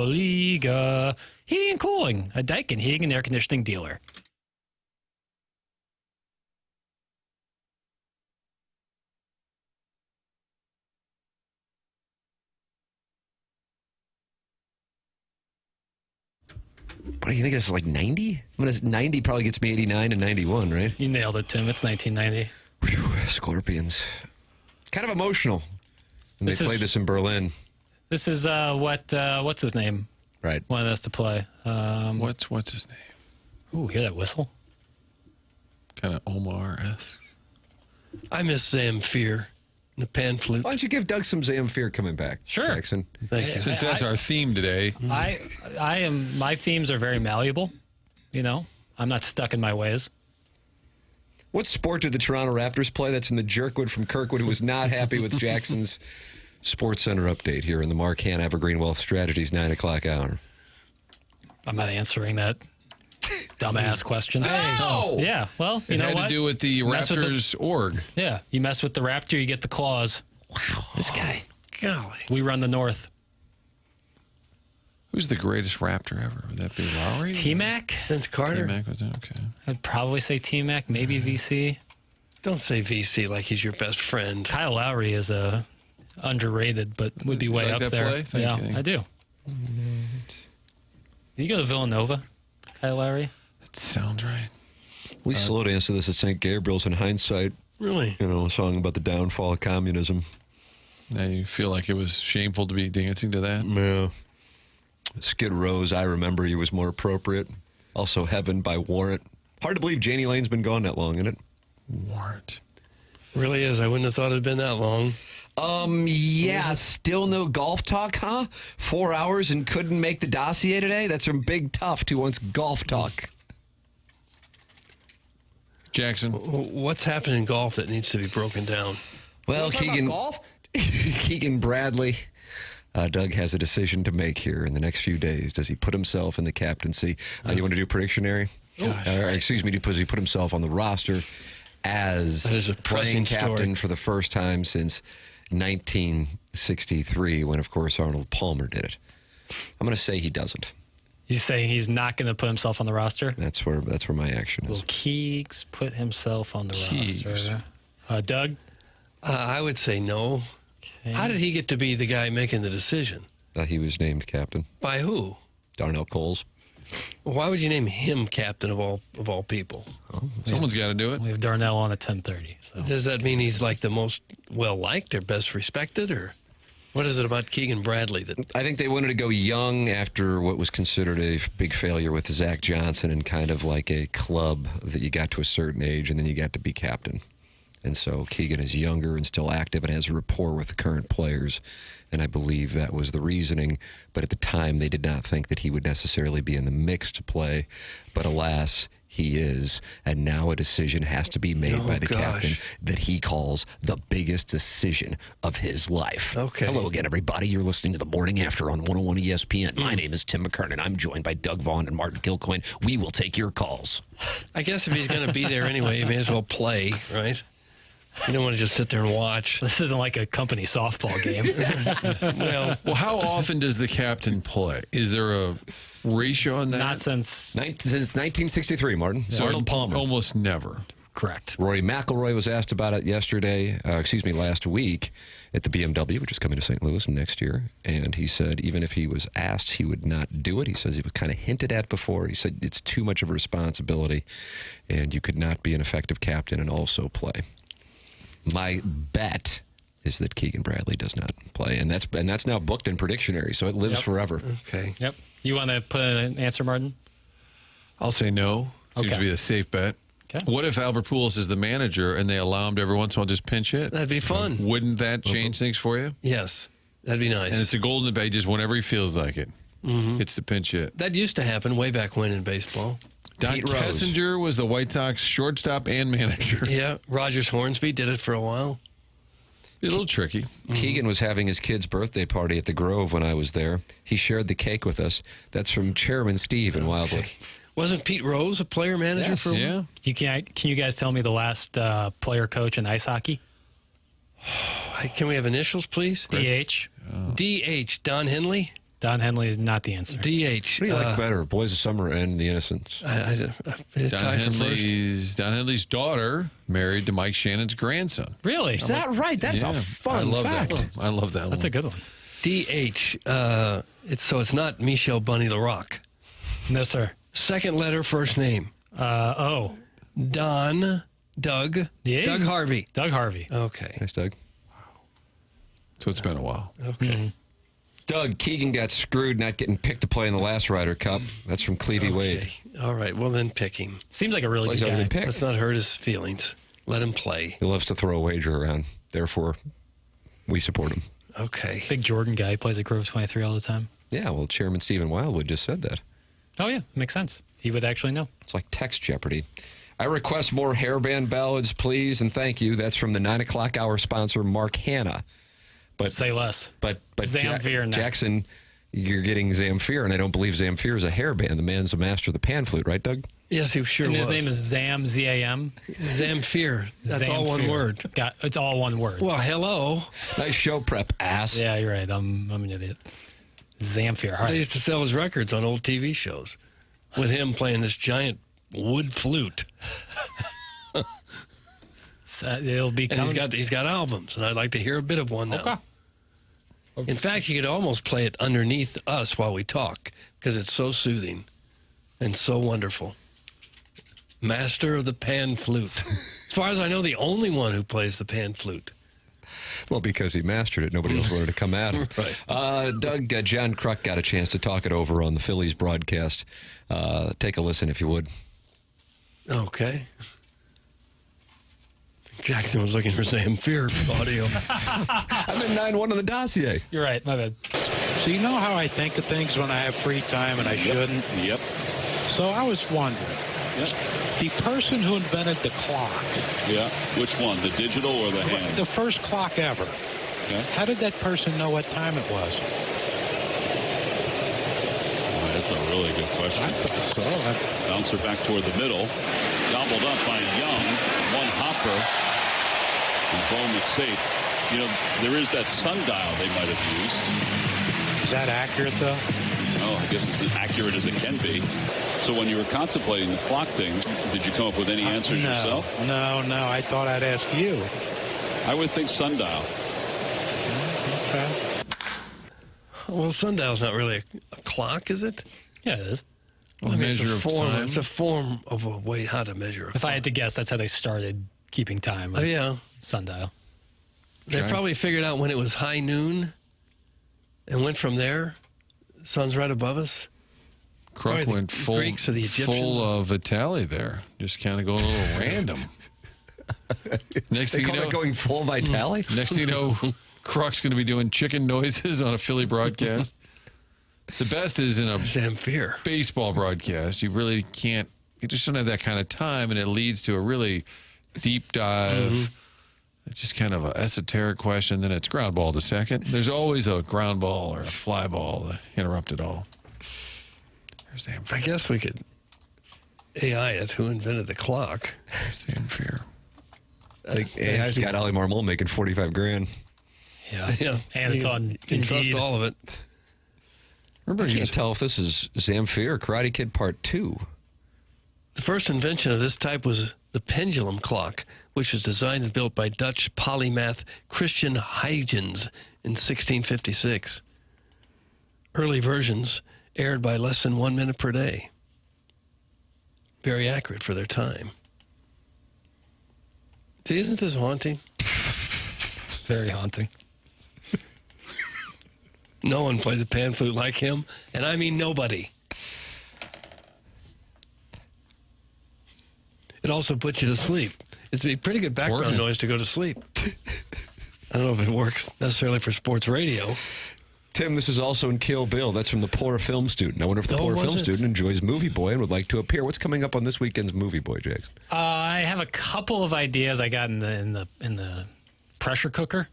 Speaker 4: Heating and Cooling, a Daikin heating and air conditioning dealer.
Speaker 1: What do you think? It's like 90? I mean, 90 probably gets me 89 and 91, right?
Speaker 4: You nailed it, Tim. It's 1990.
Speaker 1: Whew, Scorpions. It's kind of emotional. And they played this in Berlin.
Speaker 4: This is what's his name?
Speaker 1: Right.
Speaker 4: Wanted us to play.
Speaker 3: What's his name?
Speaker 4: Ooh, hear that whistle?
Speaker 3: Kind of Omar-esque.
Speaker 2: I miss Zamfir, the pan flute.
Speaker 1: Why don't you give Doug some Zamfir coming back?
Speaker 4: Sure.
Speaker 1: Jackson.
Speaker 2: Thank you.
Speaker 3: Since that's our theme today.
Speaker 4: My themes are very malleable. You know, I'm not stuck in my ways.
Speaker 1: What sport did the Toronto Raptors play? That's in the Jerkwood from Kirkwood, who was not happy with Jackson's Sports Center update here in the Mark Han Evergreen Wealth Strategies 9 o'clock hour.
Speaker 4: I'm not answering that dumbass question.
Speaker 1: No!
Speaker 4: Yeah, well, you
Speaker 3: it
Speaker 4: know
Speaker 3: had
Speaker 4: what?
Speaker 3: to do with the Raptors org.
Speaker 4: Yeah, you mess with the Raptor, you get the claws.
Speaker 1: Wow, this guy.
Speaker 2: Golly.
Speaker 4: We run the North.
Speaker 3: Who's the greatest Raptor ever? Would that be Lowry?
Speaker 4: T-Mac?
Speaker 2: Vince Carter?
Speaker 3: T-Mac was okay.
Speaker 4: I'd probably say T-Mac, maybe VC.
Speaker 2: Don't say VC like he's your best friend.
Speaker 4: Kyle Lowry is underrated, but would be way
Speaker 3: like
Speaker 4: up
Speaker 3: that
Speaker 4: there.
Speaker 3: play? Thank you.
Speaker 4: I do. You go to Villanova, Kyle Lowry?
Speaker 3: That sounds right.
Speaker 1: We slow dance to this at St. Gabriel's in hindsight.
Speaker 2: Really?
Speaker 1: You know, a song about the downfall of communism.
Speaker 3: Now you feel like it was shameful to be dancing to that?
Speaker 1: Yeah. Skid Row's I Remember You was more appropriate. Also Heaven by Warrant. Hard to believe Janie Lane's been gone that long, isn't it?
Speaker 3: Warrant.
Speaker 2: Really is. I wouldn't have thought it'd been that long.
Speaker 1: Yeah, still no golf talk, huh? 4 hours and couldn't make the dossier today? That's from Big Tough who wants golf talk.
Speaker 3: Jackson.
Speaker 2: What's happened in golf that needs to be broken down?
Speaker 1: Well, Keegan Bradley. Doug has a decision to make here in the next few days. Does he put himself in the captaincy? You want to do predictionary? Excuse me, does he put himself on the roster as playing captain for the first time since 1963 when, of course, Arnold Palmer did it? I'm going to say he doesn't.
Speaker 4: You saying he's not going to put himself on the roster?
Speaker 1: That's where my action is.
Speaker 4: Will Keegs put himself on the roster? Doug?
Speaker 2: I would say no. Okay. How did he get to be the guy making the decision?
Speaker 1: He was named captain.
Speaker 2: By who?
Speaker 1: Darnell Coles.
Speaker 2: Why would you name him captain of all people?
Speaker 3: Someone's got to do it.
Speaker 4: We have Darnell on at 10:30. So.
Speaker 2: Does that mean he's like the most well-liked or best respected, or what is it about Keegan Bradley that?
Speaker 1: I think they wanted to go young after what was considered a big failure with Zach Johnson and kind of like a club that you got to a certain age and then you got to be captain. And so Keegan is younger and still active and has a rapport with the current players. And I believe that was the reasoning. But at the time, they did not think that he would necessarily be in the mix to play. But alas, he is. And now a decision has to be made by the captain that he calls the biggest decision of his life.
Speaker 2: Okay.
Speaker 1: Hello again, everybody. You're listening to The Morning After on 101 ESPN. My name is Tim McKernan. I'm joined by Doug Vaughn and Martin Kilcoyne. We will take your calls.
Speaker 2: I guess if he's going to be there anyway, he may as well play, right? You don't want to just sit there and watch.
Speaker 4: This isn't like a company softball game.
Speaker 3: Well, how often does the captain play? Is there a ratio on that?
Speaker 4: Not since
Speaker 1: 1963, Martin.
Speaker 3: So
Speaker 1: Arnold Palmer.
Speaker 3: Almost never.
Speaker 4: Correct.
Speaker 1: Rory McIlroy was asked about it last week at the BMW, which is coming to St. Louis next year. And he said even if he was asked, he would not do it. He says he was kind of hinted at before. He said it's too much of a responsibility, and you could not be an effective captain and also play. My bet is that Keegan Bradley does not play, and that's now booked in Predictionary, so it lives forever.
Speaker 2: Okay.
Speaker 4: Yep. You want to put an answer, Martin?
Speaker 3: I'll say no. Seems to be a safe bet.
Speaker 4: Okay.
Speaker 3: What if Albert Pujols is the manager and they allow him to every once in a while just pinch hit?
Speaker 2: That'd be fun.
Speaker 3: Wouldn't that change things for you?
Speaker 2: Yes. That'd be nice.
Speaker 3: And it's a golden bet just whenever he feels like it. Mm-hmm. It's the pinch hit.
Speaker 2: That used to happen way back when in baseball.
Speaker 3: Don Kessinger was the White Sox shortstop and manager.
Speaker 2: Yeah, Rogers Hornsby did it for a while.
Speaker 3: Be a little tricky.
Speaker 1: Keegan was having his kid's birthday party at the Grove when I was there. He shared the cake with us. That's from Chairman Steve in Wildwood.
Speaker 2: Wasn't Pete Rose a player manager for?
Speaker 3: Yeah.
Speaker 4: Can you guys tell me the last player coach in ice hockey?
Speaker 2: Can we have initials, please?
Speaker 4: DH.
Speaker 2: DH. Don Henley.
Speaker 4: Don Henley is not the answer.
Speaker 2: DH.
Speaker 1: What do you like better, Boys of Summer and The Innocents?
Speaker 3: Don Henley's daughter married to Mike Shannon's grandson.
Speaker 4: Really?
Speaker 1: Is that right? That's a fun fact.
Speaker 3: That one. I love that one.
Speaker 4: That's a good one.
Speaker 2: DH. It's not Michel Bunny LaRock.
Speaker 4: No, sir.
Speaker 2: Second letter, first name.
Speaker 4: O.
Speaker 2: Don. Doug.
Speaker 4: Yeah.
Speaker 2: Doug Harvey.
Speaker 4: Doug Harvey.
Speaker 2: Okay.
Speaker 1: Thanks, Doug.
Speaker 3: So it's been a while.
Speaker 2: Okay.
Speaker 1: Doug, Keegan got screwed not getting picked to play in the last Ryder Cup. That's from Clevie Wade.
Speaker 2: All right. Well, then pick him.
Speaker 4: Seems like a really
Speaker 1: He's
Speaker 4: good
Speaker 1: already
Speaker 4: guy.
Speaker 1: been picked.
Speaker 2: Let's not hurt his feelings. Let him play.
Speaker 1: He loves to throw a wager around. Therefore, we support him.
Speaker 2: Okay.
Speaker 4: Big Jordan guy. Plays at Grove 23 all the time.
Speaker 1: Yeah, well, Chairman Stephen Wildwood just said that.
Speaker 4: Oh, yeah. Makes sense. He would actually know.
Speaker 1: It's like text Jeopardy. I request more hairband ballads, please, and thank you. That's from the 9 o'clock hour sponsor, Mark Hanna. But
Speaker 4: say less.
Speaker 1: But
Speaker 4: Zamfir now.
Speaker 1: Jackson, you're getting Zamfir, and I don't believe Zamfir is a hairband. The man's a master of the pan flute, right, Doug?
Speaker 2: Yes, he sure
Speaker 4: and
Speaker 2: was.
Speaker 4: his name is Zam, Z-A-M.
Speaker 2: Zamfir. That's all one
Speaker 4: Zamfir.
Speaker 2: word.
Speaker 4: It's all one word.
Speaker 2: Well, hello.
Speaker 1: Nice show prep, ass.
Speaker 4: Yeah, you're right. I'm an idiot. Zamfir. All
Speaker 2: They
Speaker 4: right.
Speaker 2: used to sell his records on old TV shows with him playing this giant wood flute.
Speaker 4: It'll be
Speaker 2: And
Speaker 4: coming.
Speaker 2: he's got albums, and I'd like to hear a bit of one now. In fact, you could almost play it underneath us while we talk because it's so soothing and so wonderful. Master of the pan flute. As far as I know, the only one who plays the pan flute.
Speaker 1: Well, because he mastered it, nobody else wanted to come at him.
Speaker 2: Right.
Speaker 1: Doug, John Kruk got a chance to talk it over on the Phillies broadcast. Take a listen, if you would.
Speaker 2: Okay. Jackson was looking for Zamfir audio.
Speaker 1: I'm in 9-1 on the dossier.
Speaker 4: You're right. My bad.
Speaker 18: So you know how I think of things when I have free time and I shouldn't?
Speaker 8: Yep.
Speaker 18: So I was wondering, the person who invented the clock,
Speaker 8: Yeah. Which one, the digital or the hand?
Speaker 18: the first clock ever,
Speaker 8: Okay.
Speaker 18: how did that person know what time it was?
Speaker 8: That's a really good question.
Speaker 18: I thought so.
Speaker 8: Bouncer back toward the middle. Gobbled up by Young. One hopper. And Bohm is safe. You know, there is that sundial they might have used.
Speaker 18: Is that accurate, though?
Speaker 8: No, I guess it's as accurate as it can be. So when you were contemplating the clock thing, did you come up with any answers yourself?
Speaker 18: No. I thought I'd ask you.
Speaker 8: I would think sundial.
Speaker 18: Okay.
Speaker 2: Well, sundial's not really a clock, is it?
Speaker 4: Yeah, it is.
Speaker 2: Well, I mean,
Speaker 3: measure of time.
Speaker 2: It's a form of a way how to measure.
Speaker 4: If I had to guess, that's how they started keeping time.
Speaker 2: Oh, yeah.
Speaker 4: Sundial.
Speaker 2: They probably figured out when it was high noon and went from there. Sun's right above us. Probably
Speaker 3: Kruk
Speaker 2: the
Speaker 3: went full,
Speaker 2: Greeks or the Egyptians.
Speaker 3: full of Vitali there. Just kind of going a little random. Next
Speaker 1: They
Speaker 3: thing
Speaker 1: call
Speaker 3: you know,
Speaker 1: that going full Vitali?
Speaker 3: Next thing you know, Kruk's going to be doing chicken noises on a Philly broadcast. The best is in a
Speaker 2: Zamfir
Speaker 3: baseball broadcast. You really can't. You just don't have that kind of time, and it leads to a really deep dive. It's just kind of an esoteric question. Then it's ground ball to second. There's always a ground ball or a fly ball to interrupt it all. There's Zamfir.
Speaker 2: I guess we could AI it. Who invented the clock?
Speaker 3: Zamfir.
Speaker 1: Like AI's got Oli Marmol making $45,000.
Speaker 4: Yeah.
Speaker 2: Yeah,
Speaker 4: And it's on
Speaker 2: You can trust
Speaker 4: Indeed.
Speaker 2: all of it.
Speaker 1: I can't tell if this is Zamfir or Karate Kid Part 2.
Speaker 2: The first invention of this type was the pendulum clock, which was designed and built by Dutch polymath Christian Huygens in 1656. Early versions aired by less than 1 minute per day. Very accurate for their time. See, isn't this haunting?
Speaker 4: Very haunting.
Speaker 2: No one played the pan flute like him, and I mean nobody. It also puts you to sleep. It's a pretty good background
Speaker 3: Working.
Speaker 2: noise to go to sleep. I don't know if it works necessarily for sports radio.
Speaker 1: Tim, this is also in Kill Bill. That's from the Poor Film Student. I wonder if the
Speaker 2: Oh,
Speaker 1: Poor
Speaker 2: was
Speaker 1: Film
Speaker 2: it?
Speaker 1: Student enjoys Movie Boy and would like to appear. What's coming up on this weekend's Movie Boy, Jackson?
Speaker 4: I have a couple of ideas I got in the pressure cooker.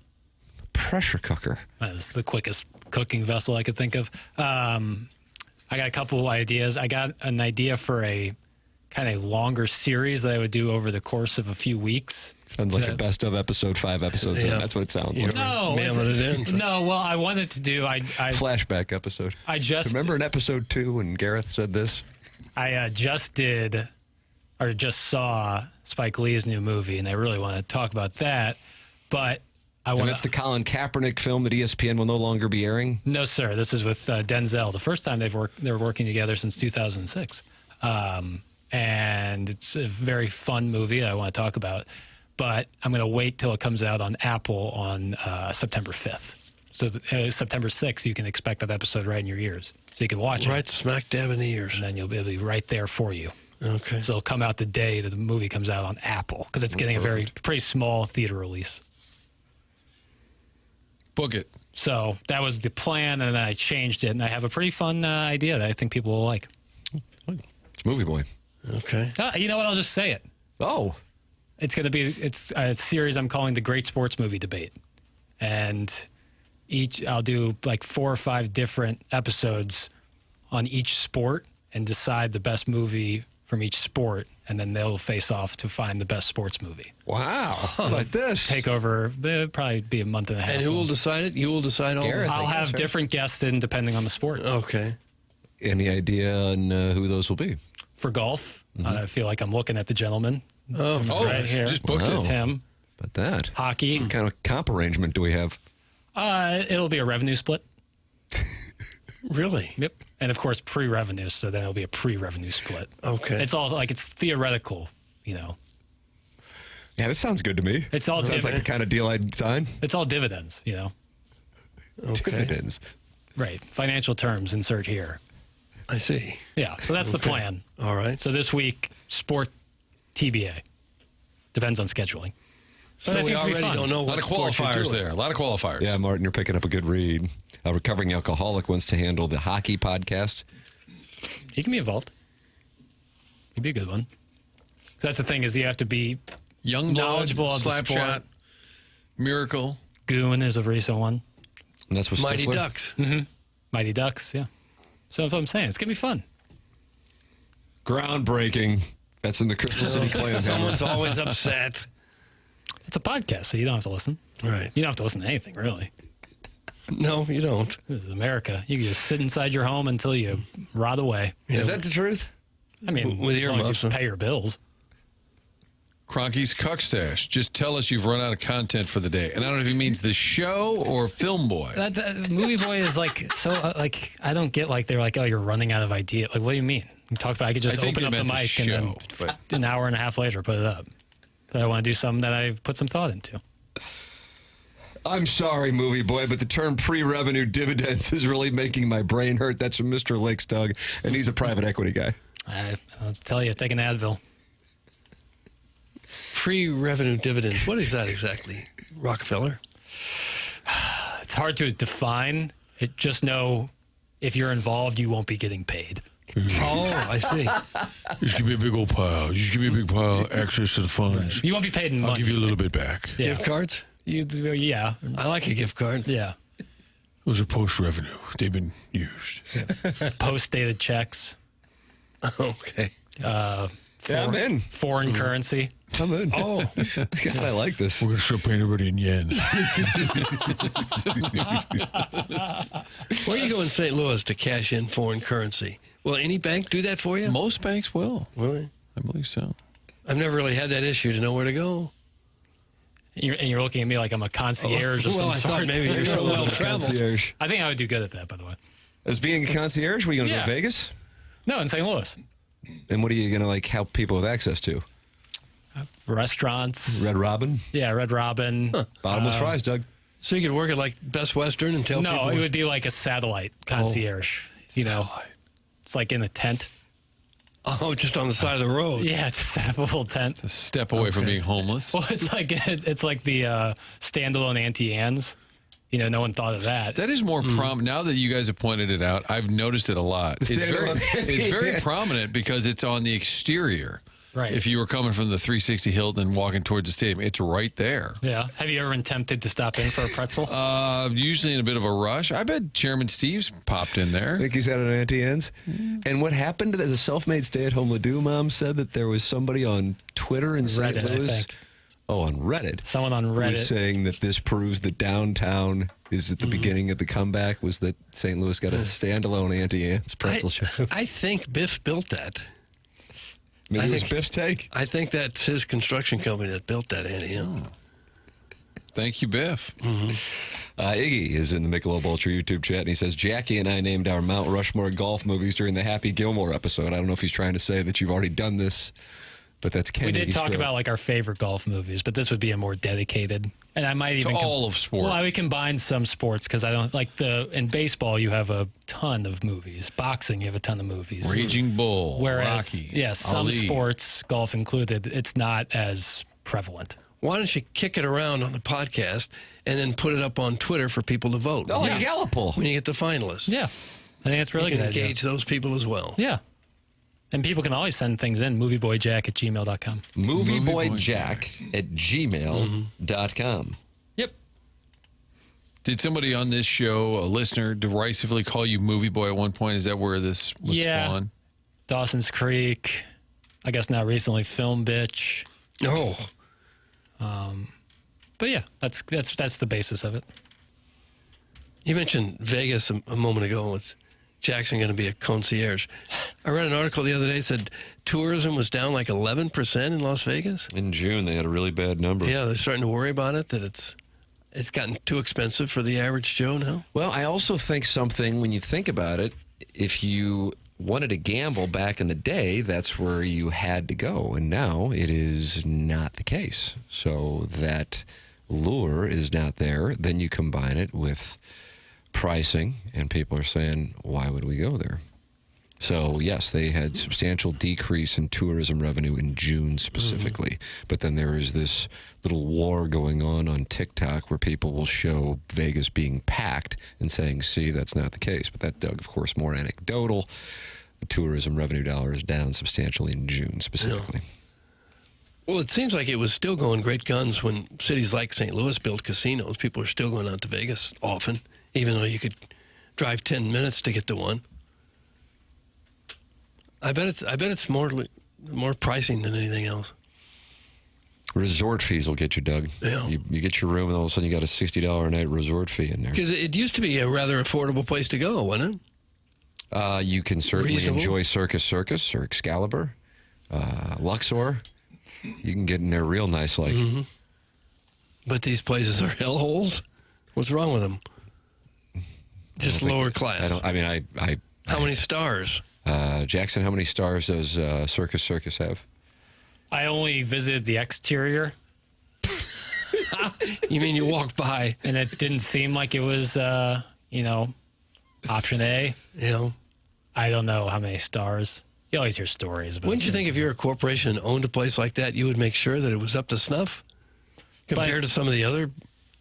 Speaker 1: pressure cooker.
Speaker 4: That's the quickest cooking vessel I could think of. I got a couple ideas. I got an idea for a kind of longer series that I would do over the course of a few weeks.
Speaker 1: Sounds like a best of episode 5 episodes.
Speaker 2: Yeah.
Speaker 1: That's what it sounds like.
Speaker 4: No,
Speaker 2: Mailing it in.
Speaker 4: no. Well, I wanted to do. I
Speaker 1: Flashback episode.
Speaker 4: I just
Speaker 1: remember in episode 2 when Gareth said this.
Speaker 4: I just saw Spike Lee's new movie, and I really want to talk about that. But I want.
Speaker 1: And that's the Colin Kaepernick film that ESPN will no longer be airing.
Speaker 4: No, sir. This is with Denzel. The first time they're working together since 2006, and it's a very fun movie that I want to talk about. But I'm going to wait till it comes out on Apple on September 5th. So September 6th, you can expect that episode right in your ears, so you can watch it.
Speaker 2: Right smack dab in the ears,
Speaker 4: and then it'll be right there for you.
Speaker 2: Okay.
Speaker 4: So it'll come out the day that the movie comes out on Apple because it's getting a pretty small theater release.
Speaker 3: Book it.
Speaker 4: So that was the plan, and then I changed it, and I have a pretty fun idea that I think people will like.
Speaker 1: It's Movie Boy.
Speaker 2: Okay.
Speaker 4: You know what? I'll just say it.
Speaker 1: Oh.
Speaker 4: It's a series I'm calling the Great Sports Movie Debate. And I'll do like 4 or 5 different episodes on each sport and decide the best movie from each sport, and then they'll face off to find the best sports movie.
Speaker 1: Wow. Like this.
Speaker 4: Take over, it'll probably be a month and a half.
Speaker 2: And who will decide it? You will decide all
Speaker 1: Gareth,
Speaker 4: I'll have different guests in depending on the sport.
Speaker 2: Okay.
Speaker 1: Any idea on who those will be?
Speaker 4: For golf, I feel like I'm looking at the gentleman. Right here.
Speaker 3: Just booked
Speaker 1: Wow.
Speaker 3: it.
Speaker 4: It's him.
Speaker 1: About that.
Speaker 4: Hockey.
Speaker 1: What kind of comp arrangement do we have?
Speaker 4: It'll be a revenue split.
Speaker 2: Really?
Speaker 4: Yep. And of course, pre-revenue, so then it'll be a pre-revenue split.
Speaker 2: Okay.
Speaker 4: It's all like it's theoretical, you know.
Speaker 1: Yeah, this sounds good to me.
Speaker 4: It's all
Speaker 1: sounds like the kind of deal I'd sign.
Speaker 4: It's all dividends, you know.
Speaker 2: Okay.
Speaker 1: Dividends.
Speaker 4: Right. Financial terms insert here.
Speaker 2: I see.
Speaker 4: Yeah. So that's the plan.
Speaker 2: All right.
Speaker 4: So this week, sport TBA. Depends on scheduling.
Speaker 2: So
Speaker 4: But I
Speaker 2: we
Speaker 4: think it'll be
Speaker 2: already
Speaker 4: fun.
Speaker 2: don't know
Speaker 3: A lot
Speaker 2: what
Speaker 3: of
Speaker 2: sport you're
Speaker 3: qualifiers
Speaker 2: doing.
Speaker 3: there. A lot of qualifiers.
Speaker 1: Yeah, Martin, you're picking up a good read. A recovering alcoholic wants to handle the hockey podcast.
Speaker 4: He can be involved. He'd be a good one. That's the thing is you have to be
Speaker 3: Young
Speaker 4: knowledgeable of the
Speaker 3: slap
Speaker 4: sport.
Speaker 3: shot, miracle.
Speaker 4: Goon is a recent one.
Speaker 1: And that's what
Speaker 2: Mighty
Speaker 1: Stifler?
Speaker 2: Ducks.
Speaker 4: Mighty Ducks, yeah. So that's what I'm saying. It's going to be fun.
Speaker 1: Groundbreaking. That's in the Crystal City Clan.
Speaker 2: Someone's always upset.
Speaker 4: It's a podcast, so you don't have to listen.
Speaker 2: Right.
Speaker 4: You don't have to listen to anything, really.
Speaker 2: No, you don't.
Speaker 4: This is America. You can just sit inside your home until you rot away.
Speaker 1: Is that the truth?
Speaker 4: I mean,
Speaker 2: With
Speaker 4: as long as
Speaker 2: earmuffs,
Speaker 4: you
Speaker 2: huh?
Speaker 4: pay your bills.
Speaker 3: Cronky's Cuck Stash. Just tell us you've run out of content for the day. And I don't know if he means the show or Film Boy.
Speaker 4: That Movie Boy is like, so, like, I don't get like, they're like, oh, you're running out of idea. Like, what do you mean? You talk about, I could just
Speaker 3: I think
Speaker 4: open
Speaker 3: they
Speaker 4: up the
Speaker 3: meant the
Speaker 4: mic and then
Speaker 3: show, but-
Speaker 4: an hour and a half later put it up. But I want to do something that I put some thought into.
Speaker 1: I'm sorry, Movie Boy, but the term pre-revenue dividends is really making my brain hurt. That's from Mr. Lakes, Doug, and he's a private equity guy.
Speaker 4: I'll tell you, take an Advil.
Speaker 2: Pre-revenue dividends. What is that exactly? Rockefeller?
Speaker 4: It's hard to define. Just know if you're involved, you won't be getting paid.
Speaker 2: Oh, I see.
Speaker 9: Just give me a big old pile. Just give me a big pile, access to the funds.
Speaker 4: You won't be paid in money.
Speaker 9: I'll give you a little bit back.
Speaker 4: Yeah.
Speaker 2: Gift cards?
Speaker 4: Yeah.
Speaker 2: I like a gift card.
Speaker 4: Yeah.
Speaker 9: Those are post-revenue. They've been used.
Speaker 4: Post-dated checks.
Speaker 2: Okay.
Speaker 1: I'm in.
Speaker 4: Foreign currency.
Speaker 1: I'm in.
Speaker 2: Oh.
Speaker 1: God, I like this.
Speaker 9: We're going to start paying everybody in yen.
Speaker 2: Where do you go in St. Louis to cash in foreign currency? Will any bank do that for you?
Speaker 3: Most banks will.
Speaker 2: Will they?
Speaker 3: I believe so.
Speaker 2: I've never really had that issue to know where to go.
Speaker 4: And you're looking at me like I'm a concierge of some
Speaker 2: I
Speaker 4: sort.
Speaker 2: thought maybe you're so well traveled.
Speaker 1: Concierge.
Speaker 4: I think I would do good at that, by the way.
Speaker 1: As being a concierge, were you going to
Speaker 4: Yeah.
Speaker 1: go to Vegas?
Speaker 4: No, in St. Louis.
Speaker 1: And what are you going to like help people with access to?
Speaker 4: Restaurants.
Speaker 1: Red Robin?
Speaker 4: Yeah, Red Robin.
Speaker 1: Bottomless fries, Doug.
Speaker 2: So you could work at like Best Western and tell people.
Speaker 4: No, it would be like a satellite concierge. You know, it's like in a tent.
Speaker 2: Oh, just on the side of the road.
Speaker 4: Yeah, just set up a little tent.
Speaker 3: A step away from being homeless.
Speaker 4: Well, it's like the standalone Auntie Anne's. You know, no one thought of that.
Speaker 3: That is more prominent. Now that you guys have pointed it out, I've noticed it a lot. It's very prominent because it's on the exterior.
Speaker 4: Right.
Speaker 3: If you were coming from the 360 Hilton and walking towards the stadium, it's right there.
Speaker 4: Yeah. Have you ever been tempted to stop in for a pretzel?
Speaker 3: Usually in a bit of a rush. I bet Chairman Steve's popped in there.
Speaker 1: I think he's had an Auntie Anne's. And what happened to the self-made stay-at-home Ledoux mom said that there was somebody on Twitter in St.
Speaker 4: Reddit,
Speaker 1: Louis.
Speaker 4: I think.
Speaker 1: Oh, on Reddit.
Speaker 4: Someone on
Speaker 1: who
Speaker 4: Reddit.
Speaker 1: was saying that this proves that downtown is at the beginning of the comeback, was that St. Louis got a standalone Auntie Anne's pretzel shop.
Speaker 2: I think Biff built that.
Speaker 1: Maybe it was Biff's take.
Speaker 2: I think that's his construction company that built that, Andy.
Speaker 3: Thank you, Biff.
Speaker 1: Iggy is in the Michelob Ultra YouTube chat, and he says, Jackie and I named our Mount Rushmore golf movies during the Happy Gilmore episode. I don't know if he's trying to say that you've already done this, but that's Ken.
Speaker 4: We did
Speaker 1: Iggy's
Speaker 4: talk
Speaker 1: show.
Speaker 4: about like our favorite golf movies, but this would be a more dedicated. And I might even
Speaker 3: all of sport.
Speaker 4: Well, I would combine some sports because I don't like in baseball you have a ton of movies. Boxing you have a ton of movies.
Speaker 3: Raging Bull,
Speaker 4: Whereas,
Speaker 3: Rocky,
Speaker 4: yes, some
Speaker 3: Ali.
Speaker 4: sports, golf included, it's not as prevalent.
Speaker 2: Why don't you kick it around on the podcast and then put it up on Twitter for people to vote?
Speaker 1: Oh, like Gallup-poll.
Speaker 2: When you get the finalists.
Speaker 4: Yeah. I think it's really
Speaker 2: you
Speaker 4: good
Speaker 2: can
Speaker 4: idea.
Speaker 2: engage those people as well.
Speaker 4: Yeah. And people can always send things in, movieboyjack@gmail.com.
Speaker 1: Movieboyjack@gmail.com.
Speaker 4: Yep.
Speaker 3: Did somebody on this show, a listener, derisively call you Movie Boy at one point? Is that where this was spawned?
Speaker 4: Dawson's Creek. I guess now recently Film Bitch.
Speaker 2: Oh.
Speaker 4: But yeah, that's the basis of it.
Speaker 2: You mentioned Vegas a moment ago with Jackson going to be a concierge. I read an article the other day that said tourism was down like 11% in Las Vegas.
Speaker 1: In June, they had a really bad number.
Speaker 2: Yeah, they're starting to worry about it, that it's gotten too expensive for the average Joe now.
Speaker 1: Well, I also think something, when you think about it, if you wanted to gamble back in the day, that's where you had to go. And now it is not the case. So that lure is not there. Then you combine it with pricing, and people are saying, why would we go there? So, yes, they had substantial decrease in tourism revenue in June specifically. But then there is this little war going on TikTok where people will show Vegas being packed and saying, see, that's not the case. But that, Doug, of course, more anecdotal. The tourism revenue dollar is down substantially in June specifically.
Speaker 2: Yeah. Well, it seems like it was still going great guns when cities like St. Louis built casinos. People are still going out to Vegas often, even though you could drive 10 minutes to get to one. I bet it's more pricing than anything else.
Speaker 1: Resort fees will get you, Doug.
Speaker 2: Yeah.
Speaker 1: You get your room, and all of a sudden you got a $60 a night resort fee in there.
Speaker 2: Because it used to be a rather affordable place to go, wasn't it?
Speaker 1: You can certainly
Speaker 2: Reasonable.
Speaker 1: enjoy Circus or Excalibur, Luxor. You can get in there real nice, like.
Speaker 2: Mm-hmm. But these places are hellholes. What's wrong with them? Just lower class.
Speaker 1: I
Speaker 2: How many stars?
Speaker 1: Jackson, how many stars does Circus have?
Speaker 4: I only visited the exterior.
Speaker 2: You mean you walked by?
Speaker 4: And it didn't seem like it was, option A.
Speaker 2: Yeah.
Speaker 4: I don't know how many stars. You always hear stories about it.
Speaker 2: Wouldn't you think if you're a corporation and owned a place like that, you would make sure that it was up to snuff compared to some of the other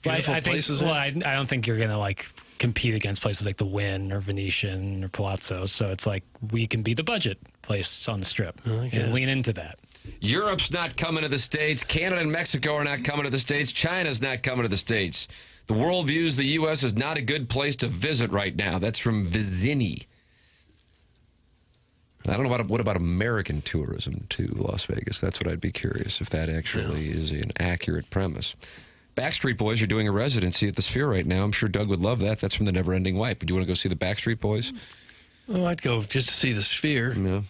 Speaker 2: beautiful places?
Speaker 4: I don't think you're going to, compete against places like the Wynn or Venetian or Palazzo. So it's like we can be the budget place on the Strip. And lean into that.
Speaker 1: Europe's not coming to the States. Canada and Mexico are not coming to the States. China's not coming to the States. The world views the U.S. as not a good place to visit right now. That's from Vizini. I don't know what about American tourism to Las Vegas. That's what I'd be curious if that actually is an accurate premise. Backstreet Boys are doing a residency at the Sphere right now. I'm sure Doug would love that. That's from The Never-Ending Wife. Would you want to go see the Backstreet Boys?
Speaker 2: Oh, I'd go just to see the Sphere.
Speaker 1: Yeah.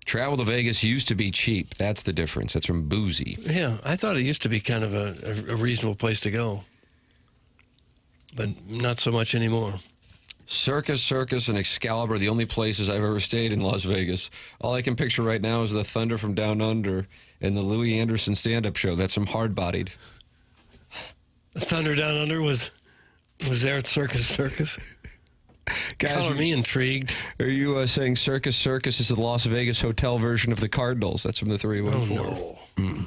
Speaker 1: Travel to Vegas used to be cheap. That's the difference. That's from Boozy.
Speaker 2: Yeah, I thought it used to be kind of a reasonable place to go. But not so much anymore.
Speaker 1: Circus, and Excalibur are the only places I've ever stayed in Las Vegas. All I can picture right now is the Thunder from Down Under and the Louis Anderson stand-up show. That's some hard-bodied.
Speaker 2: Thunder Down Under was there at Circus.
Speaker 1: Guys,
Speaker 2: Color me intrigued.
Speaker 1: Are you saying Circus is the Las Vegas hotel version of the Cardinals? That's from the 314.
Speaker 2: Oh, no.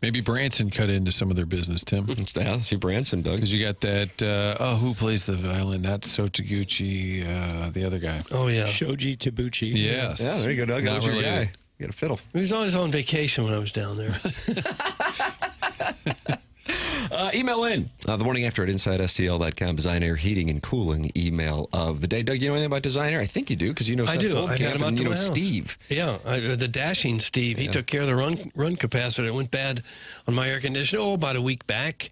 Speaker 3: Maybe Branson cut into some of their business, Tim.
Speaker 1: Yeah, see Branson, Doug.
Speaker 3: Because you got that, who plays the violin? That's Sotaguchi, the other guy.
Speaker 2: Oh, yeah.
Speaker 5: Shoji Tabuchi.
Speaker 3: Yes.
Speaker 1: Yeah, there you go, Doug. That was your guy. Get a fiddle.
Speaker 2: He was always on vacation when I was down there.
Speaker 1: Email in the morning after at InsideSTL.com. Design Air Heating and Cooling email of the day. Doug, you know anything about Design Air? I think you do because you know
Speaker 2: I
Speaker 1: Seth
Speaker 2: do.
Speaker 1: Goldcamp
Speaker 2: I got him out
Speaker 1: and
Speaker 2: to
Speaker 1: you know
Speaker 2: my house.
Speaker 1: Steve.
Speaker 2: Yeah, the dashing Steve. He took care of the run capacitor. It went bad on my air conditioner about a week back.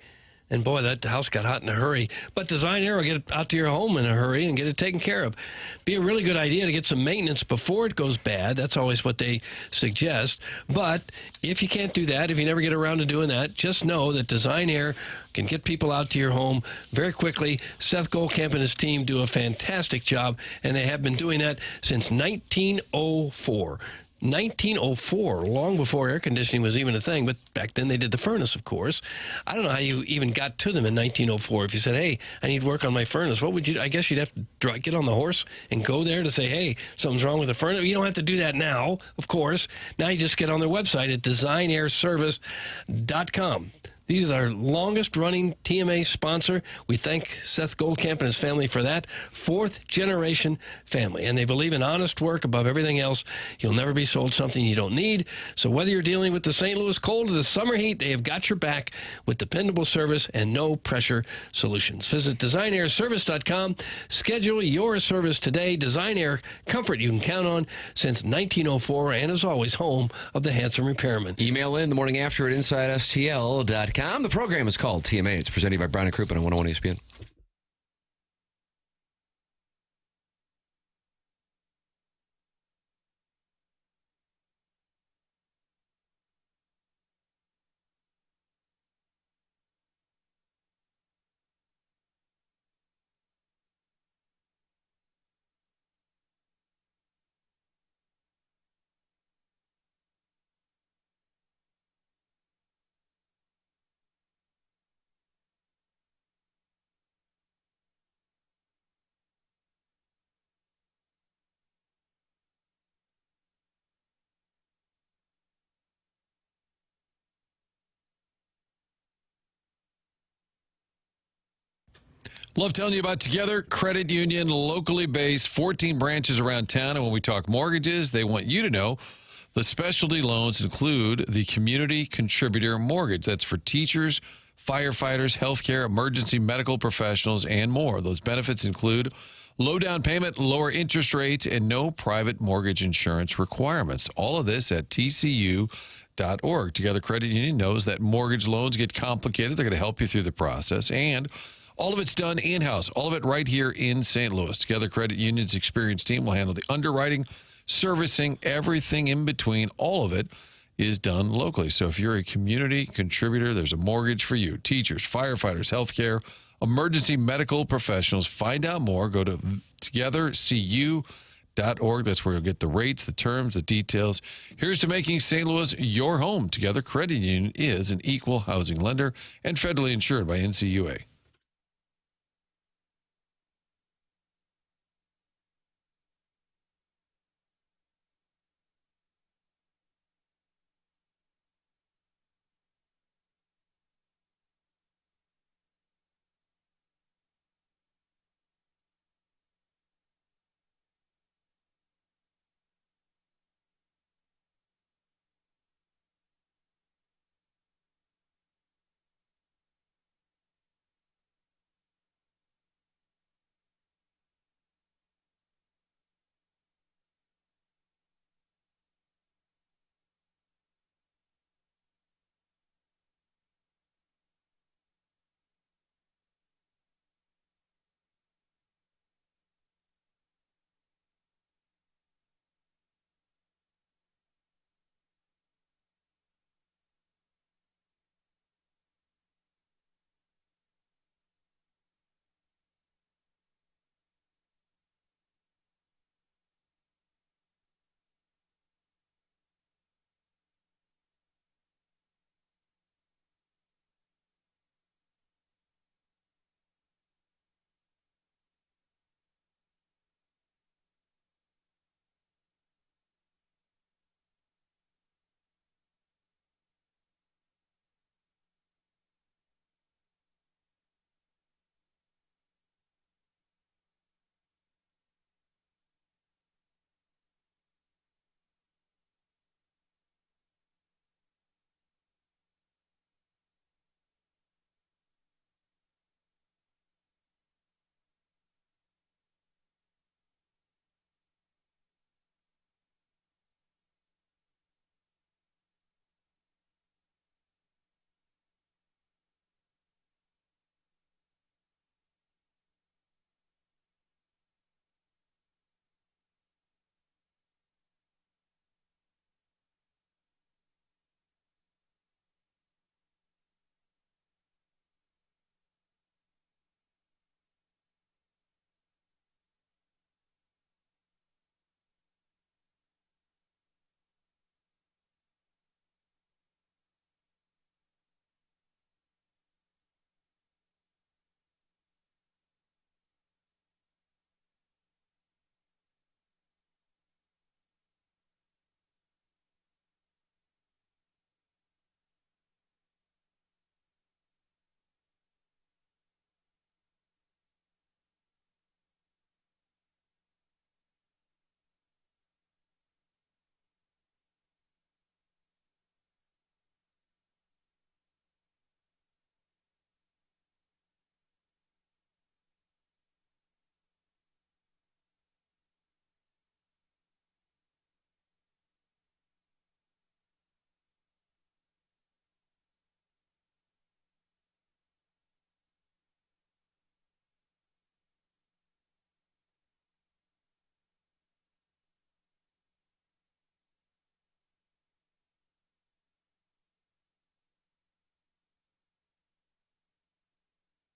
Speaker 2: And boy, that house got hot in a hurry. But Design Air will get it out to your home in a hurry and get it taken care of. Be a really good idea to get some maintenance before it goes bad. That's always what they suggest. But if you can't do that, if you never get around to doing that, just know that Design Air can get people out to your home very quickly. Seth Goldcamp and his team do a fantastic job, and they have been doing that since 1904. 1904, long before air conditioning was even a thing, but back then they did the furnace, of course. I don't know how you even got to them in 1904. If you said, hey, I need work on my furnace, what would you do? I guess you'd have to get on the horse and go there to say, hey, something's wrong with the furnace. You don't have to do that now, of course. Now you just get on their website at designairservice.com. These are our longest-running TMA sponsor. We thank Seth Goldcamp and his family for that. Fourth-generation family. And they believe in honest work above everything else. You'll never be sold something you don't need. So whether you're dealing with the St. Louis cold or the summer heat, they have got your back with dependable service and no-pressure solutions. Visit designairservice.com. Schedule your service today. Design Air, comfort you can count on since 1904, and as always, home of the handsome repairman.
Speaker 1: Email in the morning after at InsideSTL.com. The program is called TMA. It's presented by Brady Cook on 101 ESPN.
Speaker 3: Love telling you about Together Credit Union, locally based, 14 branches around town. And when we talk mortgages, they want you to know the specialty loans include the community contributor mortgage. That's for teachers, firefighters, healthcare, emergency medical professionals, and more. Those benefits include low down payment, lower interest rates, and no private mortgage insurance requirements. All of this at TCU.org. Together Credit Union knows that mortgage loans get complicated. They're going to help you through the process. And all of it's done in-house, all of it right here in St. Louis. Together Credit Union's experienced team will handle the underwriting, servicing, everything in between. All of it is done locally. So if you're a community contributor, there's a mortgage for you. Teachers, firefighters, healthcare, emergency medical professionals. Find out more. Go to togethercu.org. That's where you'll get the rates, the terms, the details. Here's to making St. Louis your home. Together Credit Union is an equal housing lender and federally insured by NCUA.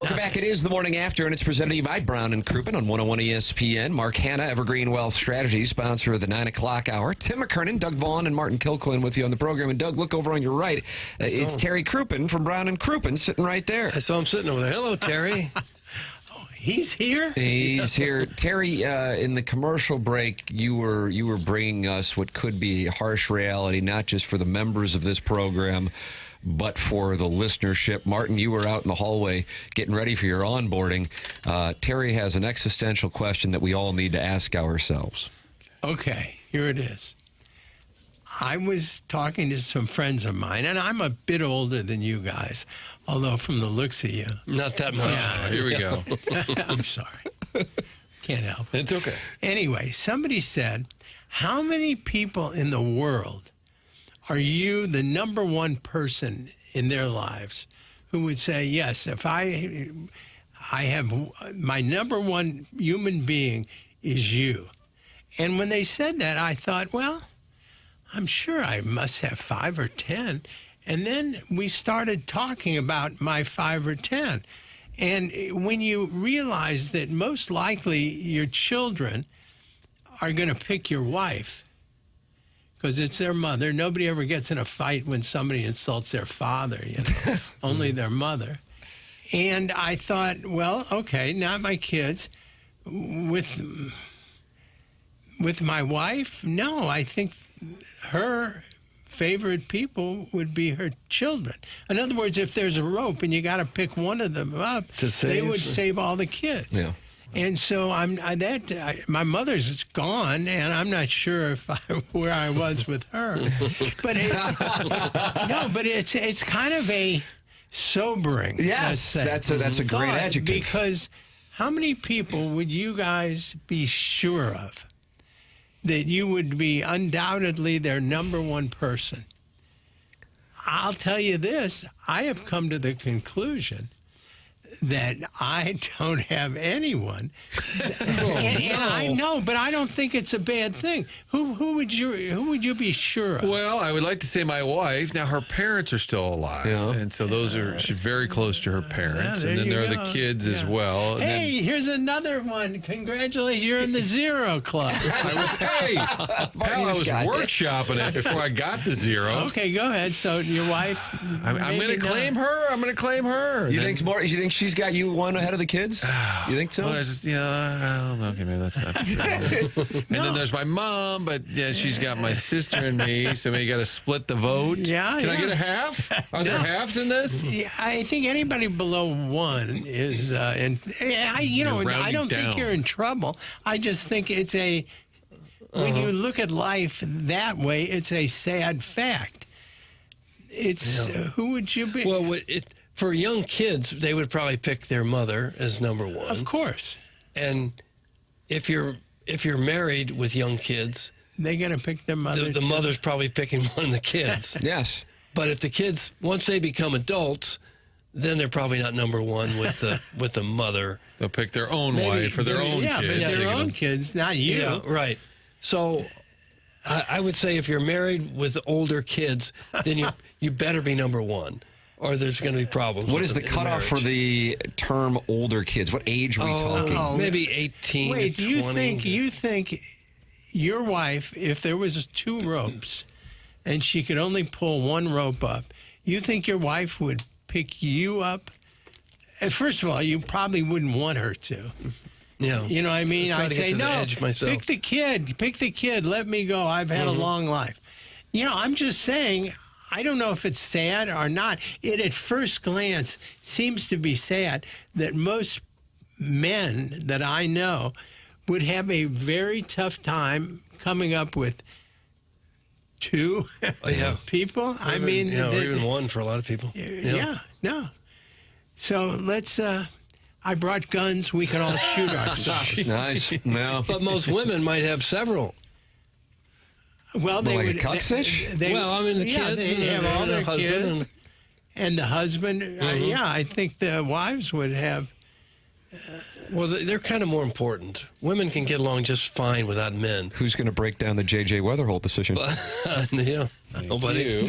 Speaker 1: Welcome back. It is the morning after, and it's presented to you by Brown and Crouppen on 101 ESPN. Mark Hanna, Evergreen Wealth Strategies, sponsor of the 9 o'clock hour. Tim McKernan, Doug Vaughn, and Martin Kilcoyne with you on the program. And Doug, look over on your right. It's Terry Crouppen from Brown and Crouppen sitting right there.
Speaker 2: I saw him sitting over there. Hello, Terry.
Speaker 15: He's here?
Speaker 1: He's here. Terry, in the commercial break, you were bringing us what could be harsh reality, not just for the members of this program, but for the listenership. Martin, you were out in the hallway getting ready for your onboarding. Terry has an existential question that we all need to ask ourselves.
Speaker 19: Okay, here it is. I was talking to some friends of mine, and I'm a bit older than you guys, although from the looks of you.
Speaker 2: Not that much.
Speaker 19: Yeah.
Speaker 3: Here we go.
Speaker 19: I'm sorry. Can't help it.
Speaker 3: It's okay.
Speaker 19: Anyway, somebody said, how many people in the world are you the number one person in their lives who would say, yes, if I have my number one human being is you? And when they said that, I thought, well, I'm sure I must have 5 or 10. And then we started talking about my 5 or 10. And when you realize that most likely your children are going to pick your wife because it's their mother. Nobody ever gets in a fight when somebody insults their father, you know, only their mother. And I thought, well, okay, not my kids. With my wife, no, I think her favorite people would be her children. In other words, if there's a rope and you got to pick one of them up, they would save all the kids.
Speaker 1: Yeah.
Speaker 19: And so my mother's gone, and I'm not sure where I was with her. But it's kind of a sobering.
Speaker 1: Yes, that's a great adjective.
Speaker 19: Because how many people would you guys be sure of that you would be undoubtedly their number one person? I'll tell you this, I have come to the conclusion that I don't have anyone. And I know, but I don't think it's a bad thing. Who would you be sure of?
Speaker 3: Well, I would like to say my wife. Now, her parents are still alive, and so she's very close to her parents.
Speaker 19: Yeah,
Speaker 3: and then there are
Speaker 19: go.
Speaker 3: the kids as well.
Speaker 19: Hey, here's another one. Congratulations, you're in the Zero Club.
Speaker 3: I was workshopping it before I got to zero.
Speaker 19: Okay, go ahead. So your wife.
Speaker 3: I'm going to claim her. I'm going to claim her.
Speaker 1: You think she's got you one ahead of the kids? You think so?
Speaker 3: Well, okay, maybe that's not. And then there's my mom, but yeah, she's got my sister and me, so maybe you got to split the vote.
Speaker 19: Yeah,
Speaker 3: Can I get a half? Are there halves in this?
Speaker 19: Yeah, I think anybody below 1 is, I don't think you're in trouble. I just think it's when you look at life that way, it's a sad fact. It's who would you be?
Speaker 2: Well, for young kids, they would probably pick their mother as number one.
Speaker 19: Of course.
Speaker 2: And if you're married with young kids,
Speaker 19: they're going to pick their mother.
Speaker 2: The mother's probably picking one of the kids.
Speaker 1: Yes.
Speaker 2: But if the kids, once they become adults, then they're probably not number one with the mother.
Speaker 3: They'll pick their own wife or their own kids.
Speaker 19: Yeah, but their own kids, not you.
Speaker 2: Yeah, right. So I would say if you're married with older kids, then you better be number one, or there's going to be problems.
Speaker 1: What is the cutoff for the term older kids? What age are we talking?
Speaker 2: Maybe 18
Speaker 19: Wait,
Speaker 2: to 20.
Speaker 19: you think your wife, if there was 2 ropes and she could only pull 1 rope up, you think your wife would pick you up? And first of all, you probably wouldn't want her to.
Speaker 2: Yeah.
Speaker 19: You know what I mean? I'd say, no, pick the kid. Let me go. I've had a long life. You know, I'm just saying, I don't know if it's sad or not. It, at first glance, seems to be sad that most men that I know would have a very tough time coming up with 2 people.
Speaker 2: I mean, or even 1 for a lot of people.
Speaker 19: Yeah, no. So let's. I brought guns. We can all shoot ourselves.
Speaker 1: Nice. No.
Speaker 2: But most women might have several.
Speaker 19: Well, they
Speaker 1: like
Speaker 19: would.
Speaker 1: a cucksitch?
Speaker 2: The kids
Speaker 19: they have all their
Speaker 2: husband
Speaker 19: kids, and the husband. I think the wives would have.
Speaker 2: Well, they're kind of more important. Women can get along just fine without men.
Speaker 1: Who's going to break down the J.J. Weatherholt decision?
Speaker 2: Yeah, nobody.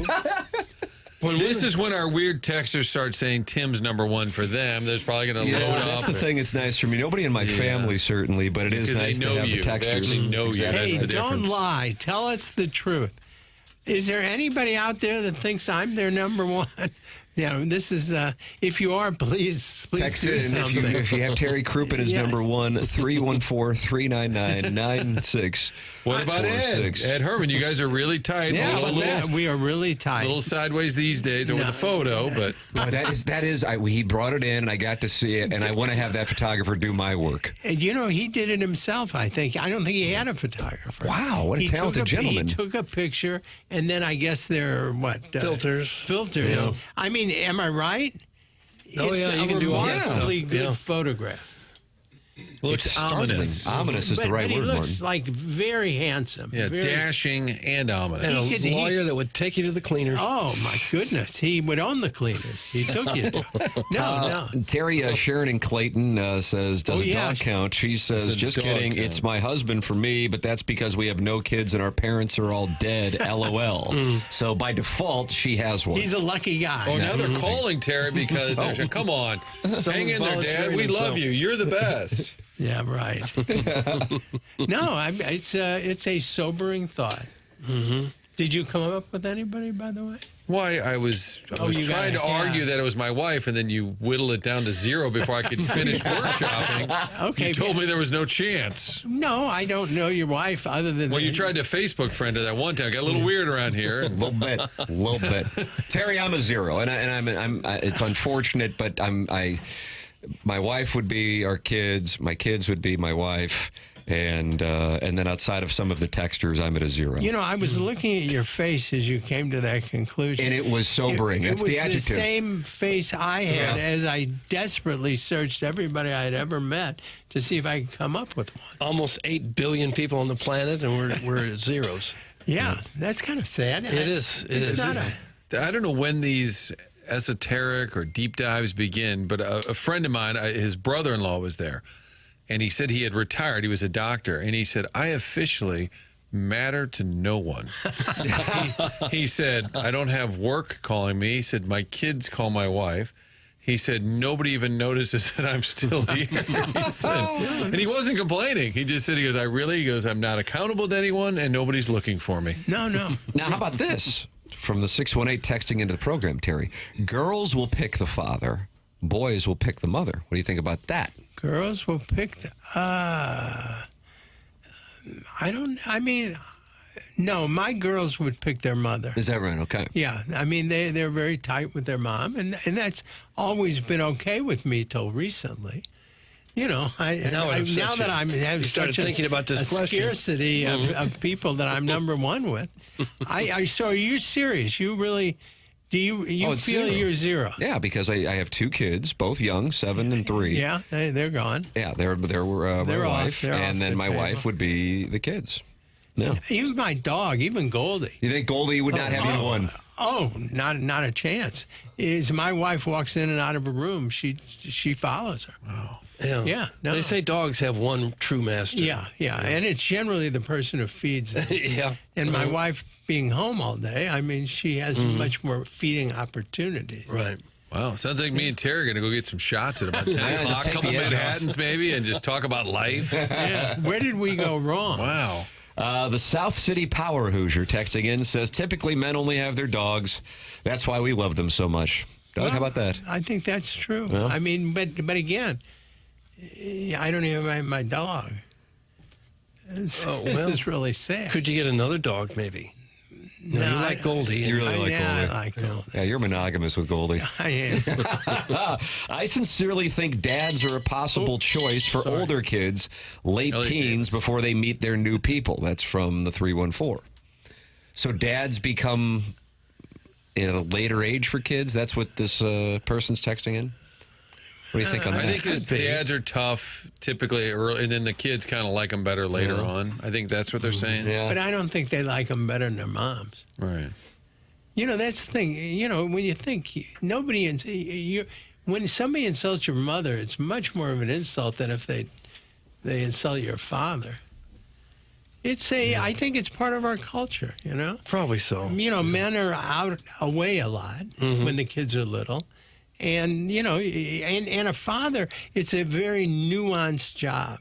Speaker 3: This is when our weird texters start saying Tim's number one for them. There's probably going to load up.
Speaker 1: That's the thing that's nice for me. Nobody in my family, certainly, but it is nice to have the texters.
Speaker 3: They actually know you. That's
Speaker 19: Hey,
Speaker 3: the
Speaker 19: don't
Speaker 3: difference.
Speaker 19: lie. Tell us the truth. Is there anybody out there that thinks I'm their number one? This is, if you are, please
Speaker 1: Text
Speaker 19: do
Speaker 1: in
Speaker 19: something.
Speaker 1: if you have Terry Crouppen as number one, 314-399-9646.
Speaker 3: What about Ed? Ed Herman, you guys are really tight.
Speaker 19: We are really tight.
Speaker 3: A little sideways these days over the photo, but
Speaker 1: No, that is. He brought it in, and I got to see it, and I want to have that photographer do my work.
Speaker 19: And he did it himself, I think. I don't think he had a photographer.
Speaker 1: Wow, what a talented gentleman.
Speaker 19: He took a picture, and then I guess there are,
Speaker 2: Filters.
Speaker 19: Filters.
Speaker 2: Yeah.
Speaker 19: I mean, am I right?
Speaker 2: Oh,
Speaker 19: It's
Speaker 2: yeah, you can do all that stuff.
Speaker 19: a remarkably good
Speaker 2: Yeah.
Speaker 19: photograph.
Speaker 3: looks ominous.
Speaker 1: Ominous is the right
Speaker 19: but
Speaker 1: word,
Speaker 19: he looks
Speaker 1: Martin.
Speaker 19: like very handsome.
Speaker 3: Yeah,
Speaker 19: very,
Speaker 3: dashing and ominous.
Speaker 2: And a lawyer that would take you to the cleaners.
Speaker 19: Oh, my goodness. He would own the cleaners. He took you to. No.
Speaker 1: Terry Sharon in Clayton says, does a dog count? She says,
Speaker 3: Does a
Speaker 1: just
Speaker 3: dog
Speaker 1: kidding.
Speaker 3: count?
Speaker 1: It's my husband for me, but that's because we have no kids and our parents are all dead. LOL. So by default, she has one.
Speaker 19: He's a lucky guy.
Speaker 3: Oh, now they're calling Terry because they're saying, come on, hang in there, Dad. We love you. You're the best.
Speaker 19: Yeah, right. No, it's a sobering thought.
Speaker 2: Mm-hmm.
Speaker 19: Did you come up with anybody, by the way?
Speaker 3: Why, I was
Speaker 19: you
Speaker 3: trying to
Speaker 19: got it,
Speaker 3: argue
Speaker 19: yeah.
Speaker 3: that it was my wife, and then you whittled it down to 0 before I could finish workshopping.
Speaker 19: Okay.
Speaker 3: You told me there was no chance.
Speaker 19: No, I don't know your wife other than...
Speaker 3: Well, you tried to Facebook friend her that one time. Got a little weird around here.
Speaker 1: A little bit. Terry, I'm a 0, and I'm it's unfortunate, but my wife would be our kids. My kids would be my wife, and then outside of some of the texters, I'm at a 0.
Speaker 19: I was looking at your face as you came to that conclusion,
Speaker 1: and it was sobering. That's the adjective.
Speaker 19: It was the same face I had as I desperately searched everybody I had ever met to see if I could come up with one.
Speaker 2: Almost 8 billion people on the planet, and we're at zeros.
Speaker 19: Yeah, that's kind of sad.
Speaker 2: It is.
Speaker 3: I don't know when these esoteric or deep dives begin, but a friend of mine, his brother-in-law was there, and he said he had retired. He was a doctor, and he said, I officially matter to no one. He said, I don't have work calling me. He said, my kids call my wife. He said, nobody even notices that I'm still here. He said, and he wasn't complaining. He just said, he goes, I'm not accountable to anyone, and nobody's looking for me.
Speaker 19: No.
Speaker 1: Now, how about this? From the 618 texting into the program, Terry. Girls will pick the father. Boys will pick the mother. What do you think about that?
Speaker 19: Girls will pick no, my girls would pick their mother.
Speaker 1: Is that right? Okay.
Speaker 19: Yeah, they're very tight with their mom, and that's always been okay with me till recently. Now that I'm having such
Speaker 2: thinking about this question.
Speaker 19: Scarcity of people that I'm number one with, so are you serious? You really? Do you feel
Speaker 1: 0.
Speaker 19: you're 0?
Speaker 1: Yeah, because I have 2 kids, both young, 7 and 3.
Speaker 19: Yeah, they're gone.
Speaker 1: Yeah, they're my wife, and then my wife would be the kids. No,
Speaker 19: even my dog, even Goldie.
Speaker 1: You think Goldie would not have you one?
Speaker 19: Oh, not a chance. Is my wife walks in and out of a room, she follows her.
Speaker 2: Oh.
Speaker 19: Yeah. No.
Speaker 2: They say dogs have one true master.
Speaker 19: Yeah, and it's generally the person who feeds them.
Speaker 2: Yeah.
Speaker 19: And my wife being home all day, she has much more feeding opportunities.
Speaker 2: Right.
Speaker 3: Wow, sounds like me and Terry are going to go get some shots at about 10 o'clock, a couple Manhattans maybe, and just talk about life.
Speaker 19: Yeah. Where did we go wrong?
Speaker 3: Wow.
Speaker 1: The South City Power Hoosier texting in says, typically men only have their dogs. That's why we love them so much. Doug, how about that?
Speaker 19: I think that's true.
Speaker 1: Well,
Speaker 19: but again, I don't even have my dog. This is really sad.
Speaker 2: Could you get another dog, maybe? No, you like Goldie.
Speaker 1: You really like Goldie.
Speaker 19: I like Goldie.
Speaker 1: Yeah, you're monogamous with Goldie.
Speaker 19: I am.
Speaker 1: I sincerely think dads are a possible choice for older kids, late teens, before they meet their new people. That's from the 314. So dads become at a later age for kids? That's what this person's texting in? What do you think on that?
Speaker 3: I think his dads are tough typically early, and then the kids kind of like them better later on. I think that's what they're saying.
Speaker 1: Yeah.
Speaker 19: But I don't think they like them better than their moms.
Speaker 3: Right.
Speaker 19: That's the thing. When you think when somebody insults your mother, it's much more of an insult than if they insult your father. I think it's part of our culture, you know?
Speaker 2: Probably so.
Speaker 19: You know, men are out away a lot when the kids are little. And, you know, and a father, it's a very nuanced job.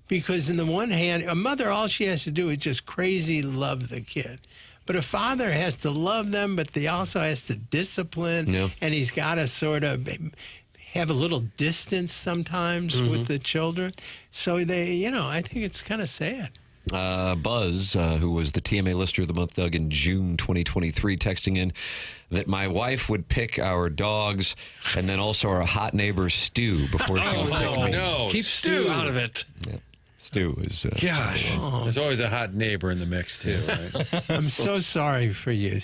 Speaker 19: Because in the one hand, a mother, all she has to do is just crazy love the kid. But a father has to love them, but he also has to discipline.
Speaker 1: Yeah.
Speaker 19: And he's got to sort of have a little distance sometimes with the children. So they, you know, I think it's kind of sad.
Speaker 1: Buzz, who was the TMA Lister of the Month, Doug, in June 2023, texting in that my wife would pick our dogs and then also our hot neighbor Stu before she would pick me.
Speaker 3: No,
Speaker 2: Keep Stu out of it.
Speaker 1: Yeah. Stu is...
Speaker 2: Gosh.
Speaker 3: There's always a hot neighbor in the mix, too, right?
Speaker 19: I'm so sorry for you.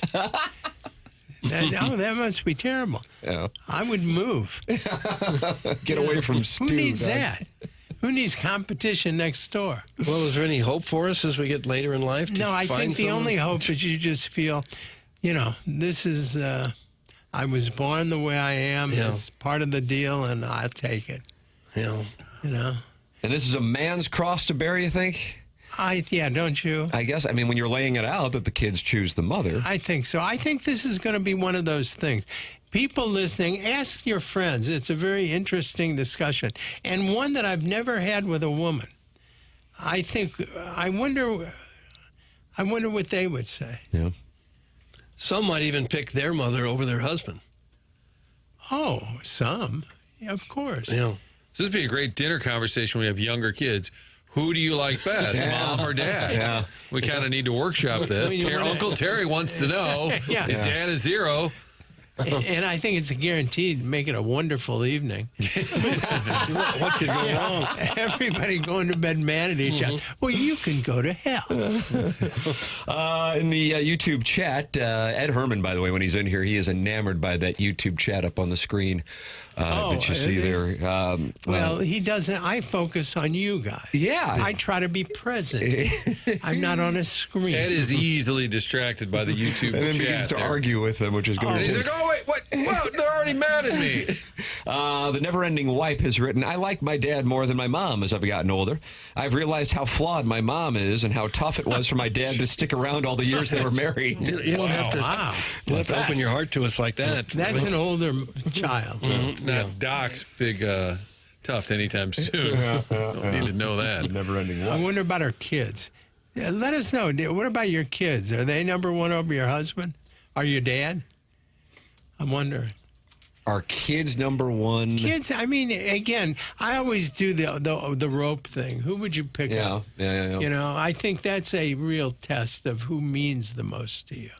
Speaker 19: That must be terrible.
Speaker 1: Yeah.
Speaker 19: I would move.
Speaker 1: Get away from Stu.
Speaker 19: Who needs
Speaker 1: Doug.
Speaker 19: that? Who needs competition next door?
Speaker 2: Well, is there any hope for us as we get later in life?
Speaker 19: No, I think the
Speaker 2: someone?
Speaker 19: only hope is you just feel, you know, this is, I was born the way I am.
Speaker 2: Yeah.
Speaker 19: It's part of the deal, and I'll take it.
Speaker 2: Yeah.
Speaker 19: You know?
Speaker 1: And this is a man's cross to bear, you think?
Speaker 19: Yeah, don't you?
Speaker 1: I guess, I mean, when you're laying it out that the kids choose the mother.
Speaker 19: I think so. I think this is going to be one of those things. People listening, ask your friends. It's a very interesting discussion, and one that I've never had with a woman. I wonder what they would say.
Speaker 1: Yeah.
Speaker 2: Some might even pick their mother over their husband.
Speaker 19: Oh, some. Yeah, of course.
Speaker 2: Yeah.
Speaker 3: So this would be a great dinner conversation when we have younger kids. Who do you like best, mom or dad?
Speaker 1: Yeah.
Speaker 3: We kind of need to workshop this. Uncle Terry wants to know, is dad a zero?
Speaker 19: And I think it's guaranteed to make it a wonderful evening.
Speaker 2: What could go wrong?
Speaker 19: Everybody going to bed mad at each other. Well, you can go to hell.
Speaker 1: In the YouTube chat, Ed Herman, by the way, when he's in here, he is enamored by that YouTube chat up on the screen that you see there.
Speaker 19: Well, he doesn't. I focus on you guys.
Speaker 1: Yeah.
Speaker 19: I try to be present. I'm not on a screen.
Speaker 3: Ed is easily distracted by the YouTube
Speaker 1: and then
Speaker 3: chat.
Speaker 1: begins to argue with them, which is good.
Speaker 3: And he's like, oh, wait, what? Well, they're already mad at me.
Speaker 1: The never-ending wipe has written, I like my dad more than my mom as I've gotten older. I've realized how flawed my mom is and how tough it was for my dad to stick around all the years they were married.
Speaker 2: You don't have to open your heart to us like that.
Speaker 19: That's an older child.
Speaker 3: It's not Doc's big tuft anytime soon. Don't need to know that.
Speaker 1: Never-ending
Speaker 19: I
Speaker 1: wipe.
Speaker 19: wonder about our kids. Yeah, let us know. What about your kids? Are they number one over your husband? Or your dad? I'm wondering.
Speaker 1: Are kids number one?
Speaker 19: Kids, I mean, again, I always do the rope thing. Who would you pick up?
Speaker 1: Yeah.
Speaker 19: You know, I think that's a real test of who means the most to you.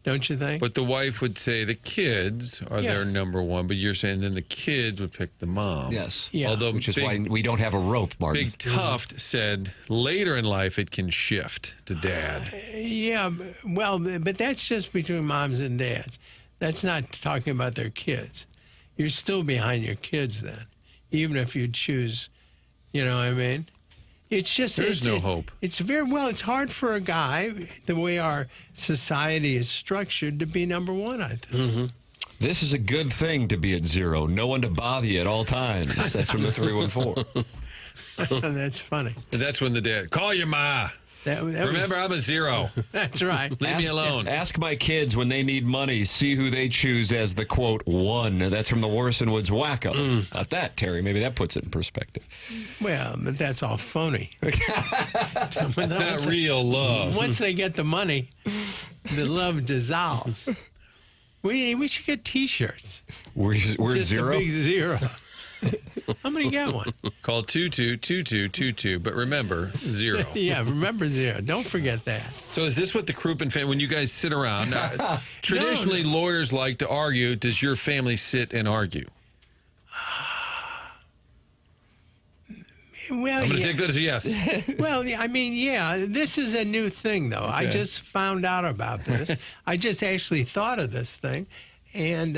Speaker 19: Don't you think?
Speaker 3: But the wife would say the kids are their number one, but you're saying then the kids would pick the mom.
Speaker 1: Yes.
Speaker 19: Yeah.
Speaker 3: Although
Speaker 1: Which is why we don't have a rope, Martin.
Speaker 3: Big Tuft said later in life it can shift to dad.
Speaker 19: Yeah, well, but that's just between moms and dads. That's not talking about their kids. You're still behind your kids then, even if you choose, you know what I mean? It's just
Speaker 3: There's no hope.
Speaker 19: It's it's hard for a guy, the way our society is structured, to be number one, I think.
Speaker 2: Mm-hmm.
Speaker 1: This is a good thing to be at zero. No one to bother you at all times. That's from the 314.
Speaker 19: That's funny.
Speaker 3: And that's when the dad, call your ma. Remember, I'm a zero.
Speaker 19: That's right.
Speaker 3: Leave me alone.
Speaker 1: Ask my kids when they need money, see who they choose as the, quote, one. That's from the Warson Woods Wacko. Not that, Terry. Maybe that puts it in perspective.
Speaker 19: Well, but that's all phony.
Speaker 3: It's not real love.
Speaker 19: Once they get the money, the love dissolves. We should get T-shirts.
Speaker 1: We're
Speaker 19: Just
Speaker 1: zero?
Speaker 19: a big zero. I'm going to get one.
Speaker 3: Call 222222, but remember, zero.
Speaker 19: Yeah, remember zero. Don't forget that.
Speaker 3: So is this what the Crouppen family, when you guys sit around, traditionally lawyers like to argue, does your family sit and argue?
Speaker 19: Well,
Speaker 3: I'm going to take that as a yes.
Speaker 19: Well, I mean, yeah, this is a new thing, though. I just found out about this. I just actually thought of this thing, and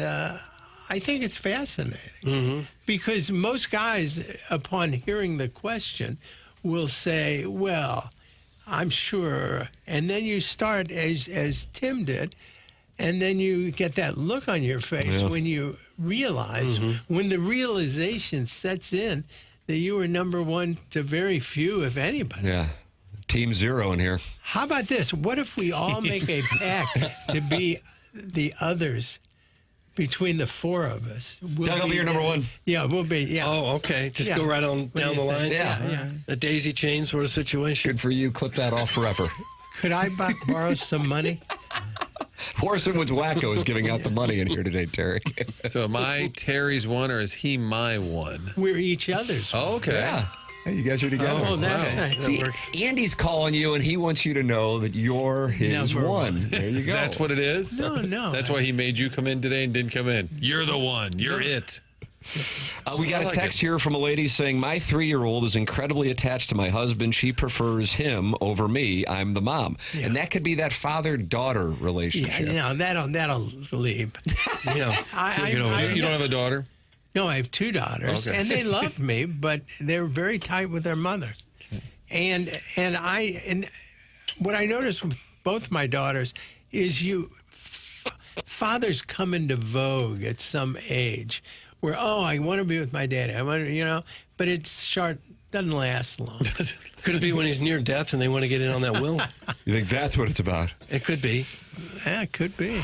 Speaker 19: I think it's fascinating because most guys, upon hearing the question, will say, well, I'm sure. And then you start, as Tim did, and then you get that look on your face when you realize, when the realization sets in that you were number one to very few, if anybody.
Speaker 1: Yeah. Team Zero in here.
Speaker 19: How about this? What if we all make a pact to be the others between the four of us?
Speaker 1: Doug will be your number one.
Speaker 19: Yeah, we'll be. Yeah.
Speaker 2: Oh, okay. Just go right on down the line.
Speaker 1: Yeah.
Speaker 2: A daisy chain sort of situation.
Speaker 1: Good for you. Clip that off forever.
Speaker 19: Could I borrow some money?
Speaker 1: Horace and Woods Wacko is giving out the money in here today, Terry.
Speaker 3: So am I Terry's one or is he my one?
Speaker 19: We're each other's.
Speaker 3: Oh, okay.
Speaker 1: Yeah. Hey, you guys are together.
Speaker 19: Oh, that's nice.
Speaker 1: See,
Speaker 19: That works.
Speaker 1: Andy's calling you, and he wants you to know that you're his
Speaker 19: Number
Speaker 1: one.
Speaker 19: one.
Speaker 1: There you go.
Speaker 3: That's what it is?
Speaker 19: No.
Speaker 3: That's why he made you come in today and didn't come in. You're the one. You're it.
Speaker 1: We got a text here from a lady saying, my 3-year-old is incredibly attached to my husband. She prefers him over me. I'm the mom.
Speaker 19: Yeah.
Speaker 1: And that could be that father-daughter relationship.
Speaker 19: Yeah, that'll leave.
Speaker 2: Yeah.
Speaker 3: You don't have a daughter?
Speaker 19: No, I have 2 daughters,
Speaker 3: Okay.
Speaker 19: and they love me, but they're very tight with their mother. And what I noticed with both my daughters is fathers come into vogue at some age where, I want to be with my daddy. I want to, but it's short, doesn't last long.
Speaker 2: Could it be when he's near death and they want to get in on that will?
Speaker 1: You think that's what it's about?
Speaker 2: It could be.
Speaker 19: Yeah, it could be.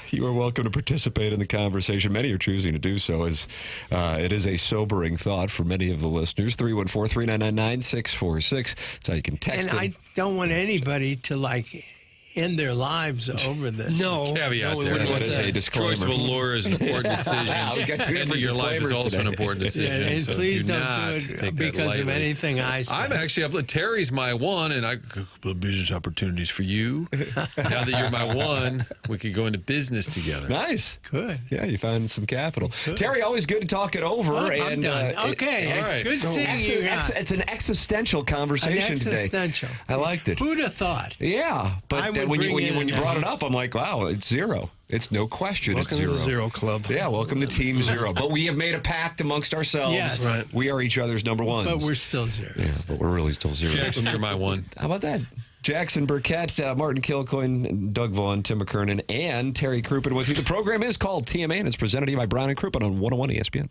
Speaker 1: You are welcome to participate in the conversation. Many are choosing to do so, as it is a sobering thought for many of the listeners. 314-399-9646. That's how you can text
Speaker 19: And
Speaker 1: it.
Speaker 19: I don't want anybody to, end their lives over this.
Speaker 2: No.
Speaker 3: Caveat
Speaker 2: we
Speaker 3: there.
Speaker 2: wouldn't want
Speaker 1: That is
Speaker 2: that.
Speaker 1: a disclaimer.
Speaker 3: Choice of a lawyer is an important decision.
Speaker 1: We've got 2
Speaker 3: And
Speaker 1: different
Speaker 3: your life is
Speaker 1: disclaimers
Speaker 3: also an
Speaker 1: today.
Speaker 3: important decision.
Speaker 19: And
Speaker 3: so
Speaker 19: please don't
Speaker 3: not
Speaker 19: do
Speaker 3: take
Speaker 19: it
Speaker 3: that
Speaker 19: because of
Speaker 3: lightly.
Speaker 19: anything I say.
Speaker 3: I'm actually Terry's my one, and I business opportunities for you. Now that you're my one, we could go into business together.
Speaker 1: Nice.
Speaker 19: Good.
Speaker 1: Yeah, you found some capital. Terry, always good to talk it over.
Speaker 19: I'm done. Okay,
Speaker 3: all
Speaker 19: it's
Speaker 3: right.
Speaker 19: good seeing you guys.
Speaker 1: It's an existential conversation today.
Speaker 19: Existential.
Speaker 1: I liked it.
Speaker 19: Who'd have thought?
Speaker 1: Yeah,
Speaker 19: I
Speaker 1: but
Speaker 19: would
Speaker 1: when you
Speaker 19: bring in
Speaker 1: brought it up, I'm like, wow, it's zero. It's no question.
Speaker 2: Welcome
Speaker 1: it's
Speaker 2: to
Speaker 1: zero.
Speaker 2: the Zero Club.
Speaker 1: Yeah, welcome to Team Zero. But we have made a pact amongst ourselves.
Speaker 19: Yes.
Speaker 2: Right.
Speaker 1: We are each other's number ones.
Speaker 19: But we're still zero.
Speaker 1: Yeah, but we're really still zero.
Speaker 3: Jackson, you're my one.
Speaker 1: How about that? Jackson Burkett, Martin Kilcoyne, Doug Vaughn, Tim McKernan, and Terry Crouppen with you. The program is called TMA, and it's presented to you by Brown and Crouppen on 101 ESPN.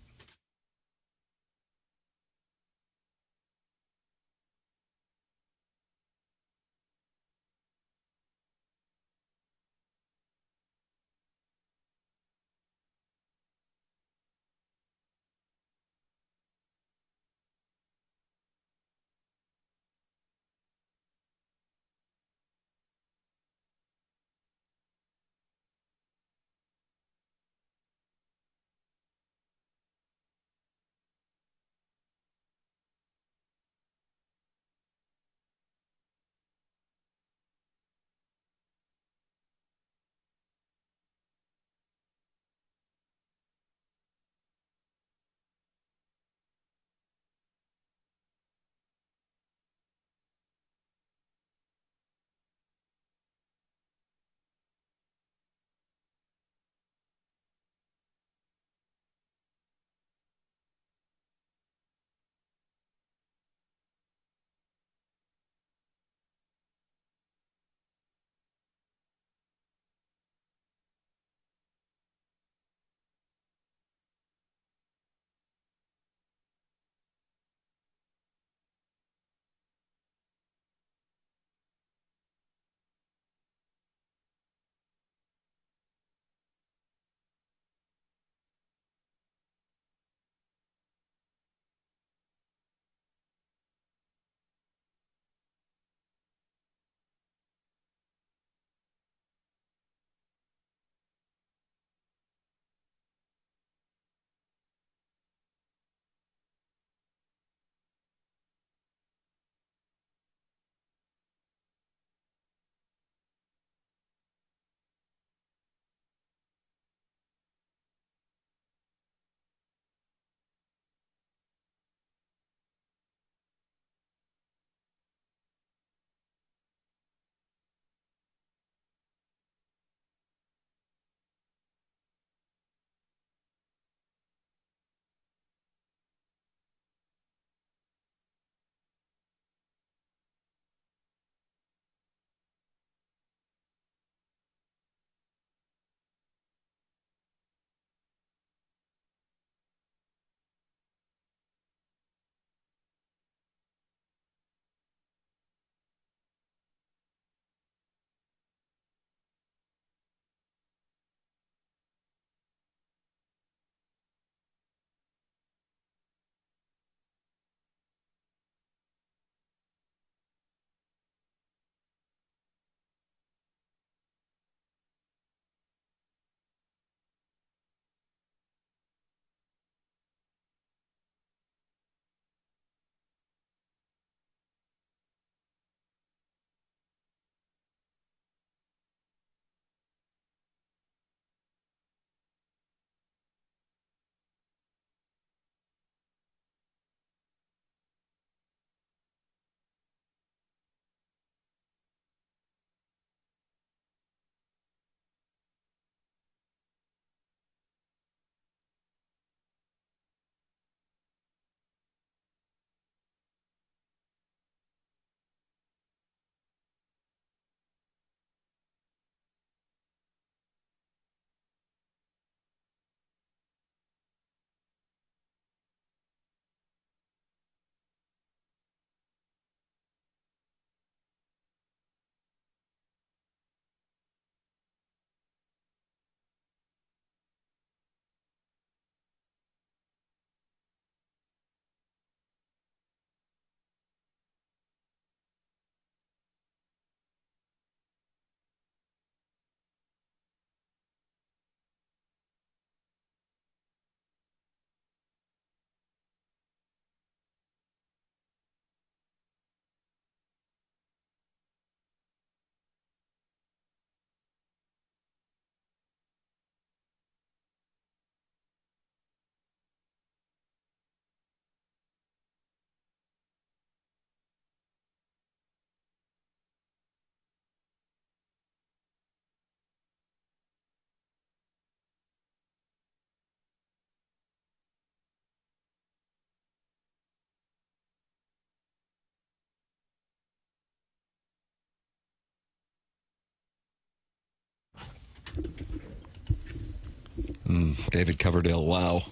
Speaker 1: David Coverdale, wow.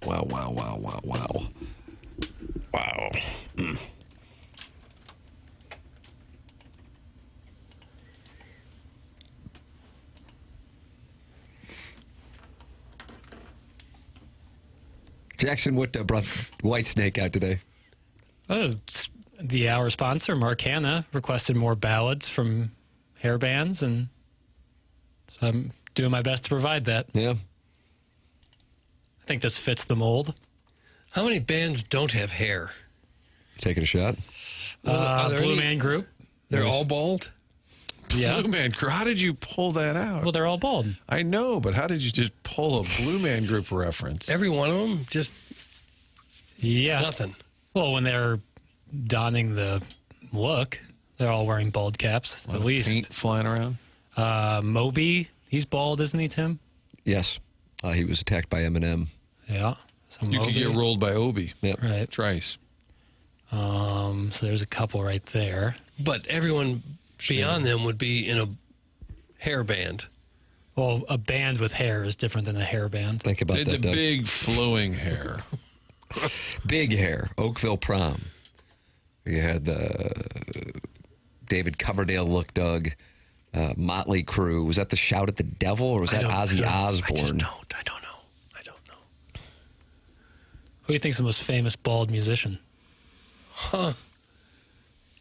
Speaker 1: Wow. Wow. Jackson, what brought Whitesnake out today?
Speaker 4: The Hour sponsor, Mark Hanna, requested more ballads from hair bands, and so I'm doing my best to provide that.
Speaker 1: Yeah.
Speaker 4: I think this fits the mold.
Speaker 2: How many bands don't have hair?
Speaker 1: Taking a shot?
Speaker 4: Blue Man Group.
Speaker 2: They're all bald?
Speaker 4: Yeah.
Speaker 3: Blue Man Group. How did you pull that out?
Speaker 4: Well, they're all bald.
Speaker 3: I know, but how did you just pull a Blue Man Group reference?
Speaker 2: Every one of them? Just nothing.
Speaker 4: Well, when they're donning the look, they're all wearing bald caps, at least.
Speaker 3: Paint flying around?
Speaker 4: Moby, he's bald, isn't he, Tim?
Speaker 1: Yes. He was attacked by Eminem.
Speaker 4: Yeah. So
Speaker 3: You could get rolled by Obi.
Speaker 1: Yep.
Speaker 4: Right.
Speaker 3: Trice.
Speaker 4: So there's a couple right there.
Speaker 2: But everyone beyond them would be in a hair band.
Speaker 4: Well, a band with hair is different than a hair band.
Speaker 1: Think about that,
Speaker 3: The
Speaker 1: Doug.
Speaker 3: big flowing hair.
Speaker 1: Big hair. Oakville Prom. You had the David Coverdale look, Doug. Motley Crue. Was that the Shout at the Devil, or was that Ozzy Osbourne?
Speaker 2: I just don't. I don't know.
Speaker 4: Who do you think's the most famous bald musician?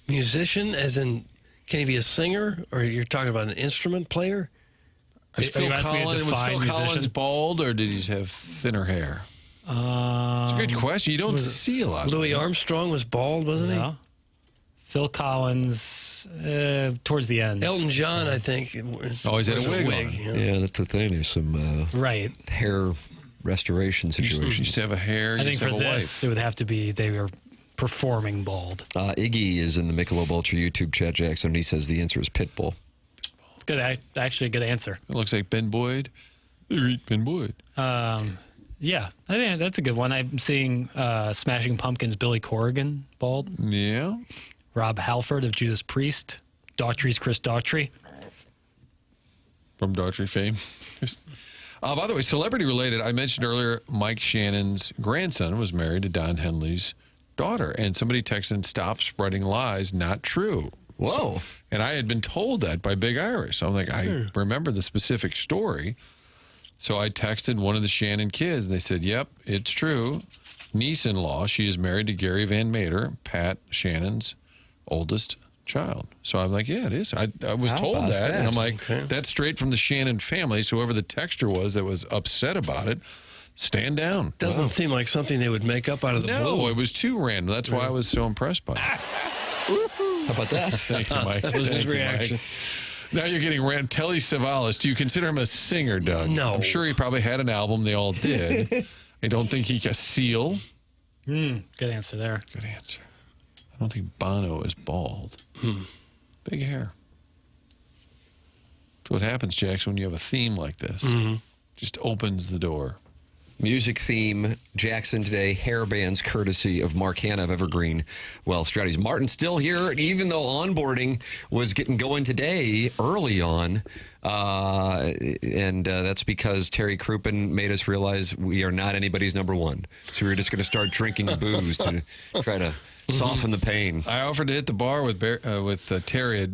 Speaker 2: Musician, as in, can he be a singer, or you're talking about an instrument player?
Speaker 3: Was Phil Collins bald, or did he just have thinner hair? It's a good question. You don't see a lot.
Speaker 2: Louis Armstrong was bald, wasn't he?
Speaker 4: Phil Collins, towards the end.
Speaker 2: Elton John, I think.
Speaker 3: Always had a wig on.
Speaker 1: Yeah, that's the thing. There's some hair restoration situations.
Speaker 3: Used to have a hair.
Speaker 4: I think for this, it would have to be they were performing bald.
Speaker 1: Iggy is in the Michelob Ultra YouTube chat, Jackson, and he says the answer is Pitbull.
Speaker 4: Good, actually a good answer.
Speaker 3: It looks like Ben Boyd. Ben Boyd.
Speaker 4: Yeah, I think that's a good one. I'm seeing Smashing Pumpkins' Billy Corrigan bald.
Speaker 3: Yeah.
Speaker 4: Rob Halford of Judas Priest. Daughtry's Chris Daughtry.
Speaker 3: From Daughtry fame. By the way, celebrity related, I mentioned earlier Mike Shannon's grandson was married to Don Henley's daughter. And somebody texted, "Stop spreading lies, not true."
Speaker 1: Whoa.
Speaker 3: And I had been told that by Big Irish. So I'm like, I remember the specific story. So I texted one of the Shannon kids. And they said, "Yep, it's true. Niece-in-law, she is married to Gary Van Mater, Pat Shannon's oldest child." So I'm like, yeah, it is. I was told that. And I'm like, that's straight from the Shannon family. So whoever the texter was that was upset about it, stand down.
Speaker 2: Doesn't seem like something they would make up out of the blue.
Speaker 3: No, it was too random. That's why I was so impressed by it.
Speaker 1: How about that?
Speaker 3: Thank you, Mike.
Speaker 2: That was his reaction.
Speaker 3: Now you're getting Telly Savalas. Do you consider him a singer, Doug?
Speaker 2: No.
Speaker 3: I'm sure he probably had an album. They all did. I don't think he can Seal.
Speaker 4: Good answer there.
Speaker 3: Good answer. I don't think Bono is bald. Big hair. That's what happens, Jackson, when you have a theme like this. Just opens the door.
Speaker 1: Music theme, Jackson today, hair bands courtesy of Mark Hanna of Evergreen Wealth Strategies. Martin's still here, even though onboarding was getting going today early on. And that's because Terry Crouppen made us realize we are not anybody's number one. So we're just going to start drinking booze to try to soften the pain.
Speaker 3: I offered to hit the bar with Terry at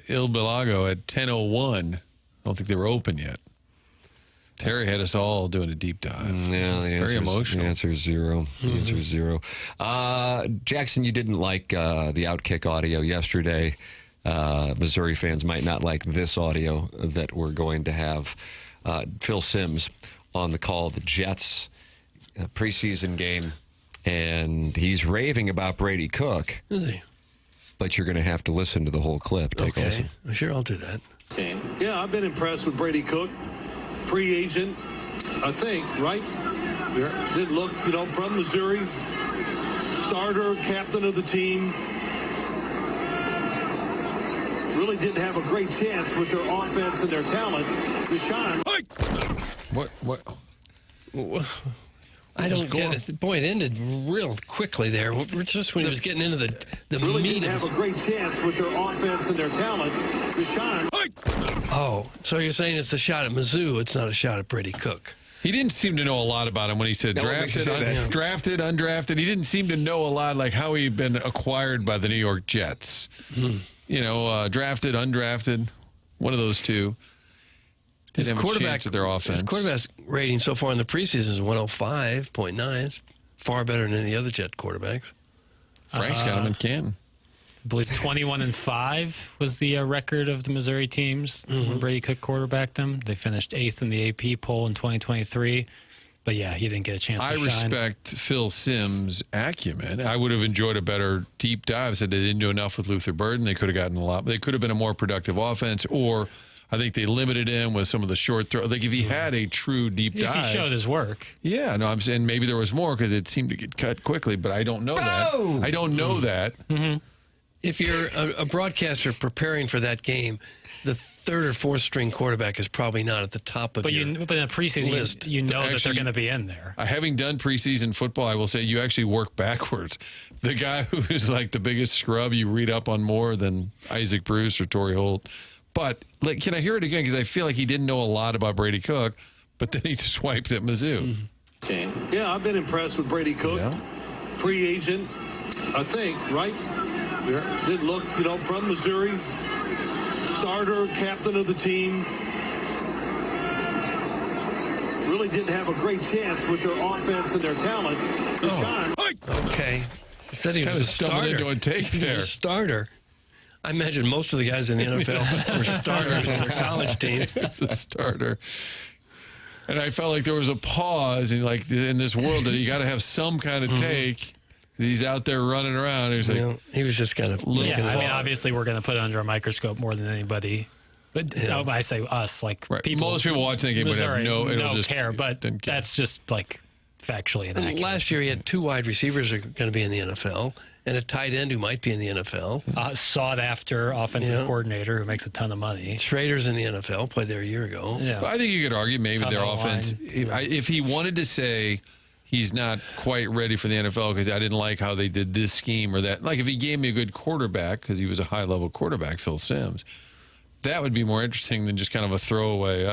Speaker 3: Il Belago at 10:01. I don't think they were open yet. Terry had us all doing a deep dive.
Speaker 1: Yeah,
Speaker 3: very emotional.
Speaker 1: The answer is zero. The answer is zero. Jackson, you didn't like the Outkick audio yesterday. Missouri fans might not like this audio that we're going to have. Phil Simms on the call of the Jets preseason game, and he's raving about Brady Cook.
Speaker 2: Is he?
Speaker 1: But you're going to have to listen to the whole clip. Take a listen.
Speaker 2: Sure, I'll do that.
Speaker 20: Yeah, I've been impressed with Brady Cook. Free agent, I think, right? Yeah. Did look, from Missouri. Starter, captain of the team. Really didn't have a great chance with their offense and their talent to shine.
Speaker 3: What?
Speaker 2: I don't get it. Boy, it ended real quickly there. Just when he was getting into the
Speaker 20: really
Speaker 2: meat
Speaker 20: didn't have a great chance with their offense and their talent to shine.
Speaker 2: Oh, so you're saying it's a shot at Mizzou. It's not a shot at Brady Cook.
Speaker 3: He didn't seem to know a lot about him when he said drafted, undrafted. He didn't seem to know a lot, like how he'd been acquired by the New York Jets. You know, drafted, undrafted, one of those two.
Speaker 2: His
Speaker 3: Didn't have a chance with their offense.
Speaker 2: His quarterback rating so far in the preseason is 105.9. It's far better than any other Jet quarterbacks.
Speaker 3: Frank's got him in Canton.
Speaker 4: I believe 21-5 was the record of the Missouri teams when Brady Cook quarterbacked them. They finished 8th in the AP poll in 2023. But yeah, he didn't get a chance to shine.
Speaker 3: I respect Phil Simms' acumen. I would have enjoyed a better deep dive. Said they didn't do enough with Luther Burden. They could have gotten a lot. They could have been a more productive offense, or I think they limited him with some of the short throw. Like if he had a true deep dive,
Speaker 4: if he showed his work.
Speaker 3: Yeah, no, I'm saying maybe there was more because it seemed to get cut quickly. But I don't know that. I don't know that.
Speaker 2: If you're a broadcaster preparing for that game, the third or fourth string quarterback is probably not at the top of your
Speaker 4: But in a preseason,
Speaker 2: list.
Speaker 4: you know that they're going to be in there.
Speaker 3: Having done preseason football, I will say you actually work backwards. The guy who is like the biggest scrub, you read up on more than Isaac Bruce or Torrey Holt. But like, can I hear it again? Because I feel like he didn't know a lot about Brady Cook, but then he swiped at Mizzou.
Speaker 20: Yeah, I've been impressed with Brady Cook. Free agent, I think, right? Did look, from Missouri. Starter, captain of the team. Really didn't have a great chance with their offense and their talent to shine.
Speaker 2: Okay. He said he was a starter.
Speaker 3: Into a take
Speaker 2: He was
Speaker 3: there.
Speaker 2: a starter. I imagine most of the guys in the NFL were starters on their college teams.
Speaker 3: It's a starter. And I felt like there was a pause in this world that you got to have some kind of take. He's out there running around. He's like,
Speaker 2: he was just kind of looking.
Speaker 4: Yeah, I mean, obviously we're going to put it under a microscope more than anybody. But I say us, like people.
Speaker 3: Most people watching the game
Speaker 4: Missouri
Speaker 3: would have
Speaker 4: no care, but that's just like factually inaccurate.
Speaker 2: Last year he had 2 wide receivers who are going to be in the NFL and a tight end who might be in the NFL.
Speaker 4: Sought after offensive coordinator who makes a ton of money.
Speaker 2: Schrader's in the NFL, played there a year ago.
Speaker 4: Yeah.
Speaker 3: But I think you could argue maybe their offense. If he wanted to say he's not quite ready for the NFL because I didn't like how they did this scheme or that. Like if he gave me a good quarterback because he was a high-level quarterback, Phil Simms, that would be more interesting than just kind of a throwaway.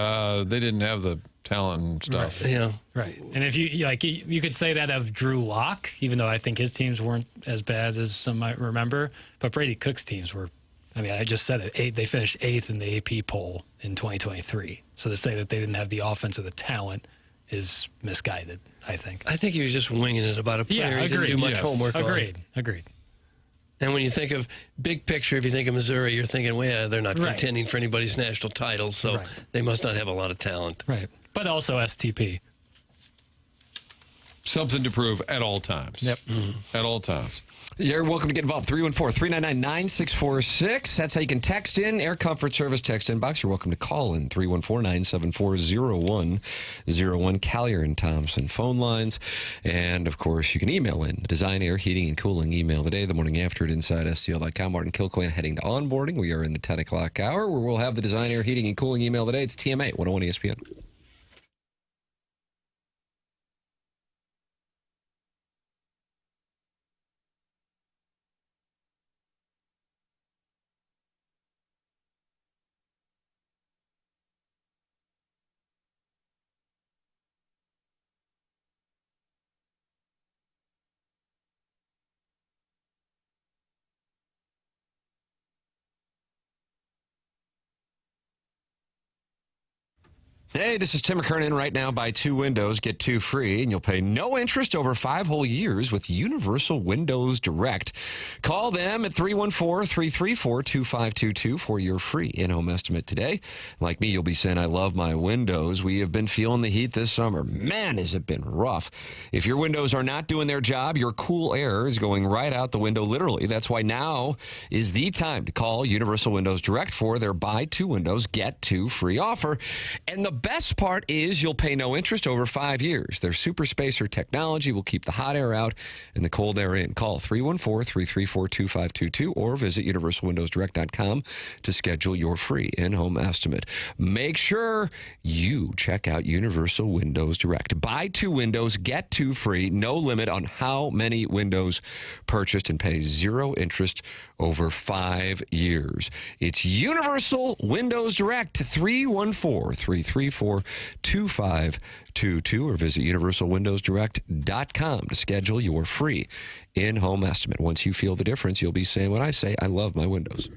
Speaker 3: They didn't have the talent and stuff.
Speaker 4: Right. Yeah, right. And if you could say that of Drew Lock, even though I think his teams weren't as bad as some might remember, but Brady Cook's teams were. I mean, I just said it. They finished 8th in the AP poll in 2023. So to say that they didn't have the offense or the talent is misguided, I think.
Speaker 2: I think he was just winging it about a player he didn't do much homework on.
Speaker 4: Agreed.
Speaker 2: And when you think of big picture, if you think of Missouri, you're thinking, well, they're not contending for anybody's national titles, so they must not have a lot of talent.
Speaker 4: Right. But also STP.
Speaker 3: Something to prove at all times.
Speaker 4: Yep.
Speaker 3: At all times.
Speaker 1: You're welcome to get involved. 314-399-9646. That's how you can text in. Air Comfort Service text inbox. You're welcome to call in. 314-974-0101. Collier and Thompson phone lines. And, of course, you can email in. The Design, Air, Heating, and Cooling email today, the morning after at InsideSTL.com. Martin Kilcoyne heading to onboarding. We are in the 10 o'clock hour where we'll have the Design, Air, Heating, and Cooling email today. It's TMA 101 ESPN. Hey, this is Tim McKernan. Right now, buy 2 windows, get 2 free, and you'll pay no interest over 5 whole years with Universal Windows Direct. Call them at 314-334-2522 for your free in-home estimate today. Like me, you'll be saying, I love my windows. We have been feeling the heat this summer. Man, has it been rough. If your windows are not doing their job, your cool air is going right out the window, literally. That's why now is the time to call Universal Windows Direct for their buy 2 windows, get 2 free offer. And the best part is you'll pay no interest over 5 years. Their super spacer technology will keep the hot air out and the cold air in. Call 314-334-2522 or visit universalwindowsdirect.com to schedule your free in-home estimate. Make sure you check out Universal Windows Direct. Buy 2 windows, get 2 free. No limit on how many windows purchased and pay 0 interest over 5 years. It's Universal Windows Direct, 314-334-2522 or visit universalwindowsdirect.com to schedule your free in-home estimate. Once you feel the difference, you'll be saying what I say, I love my windows.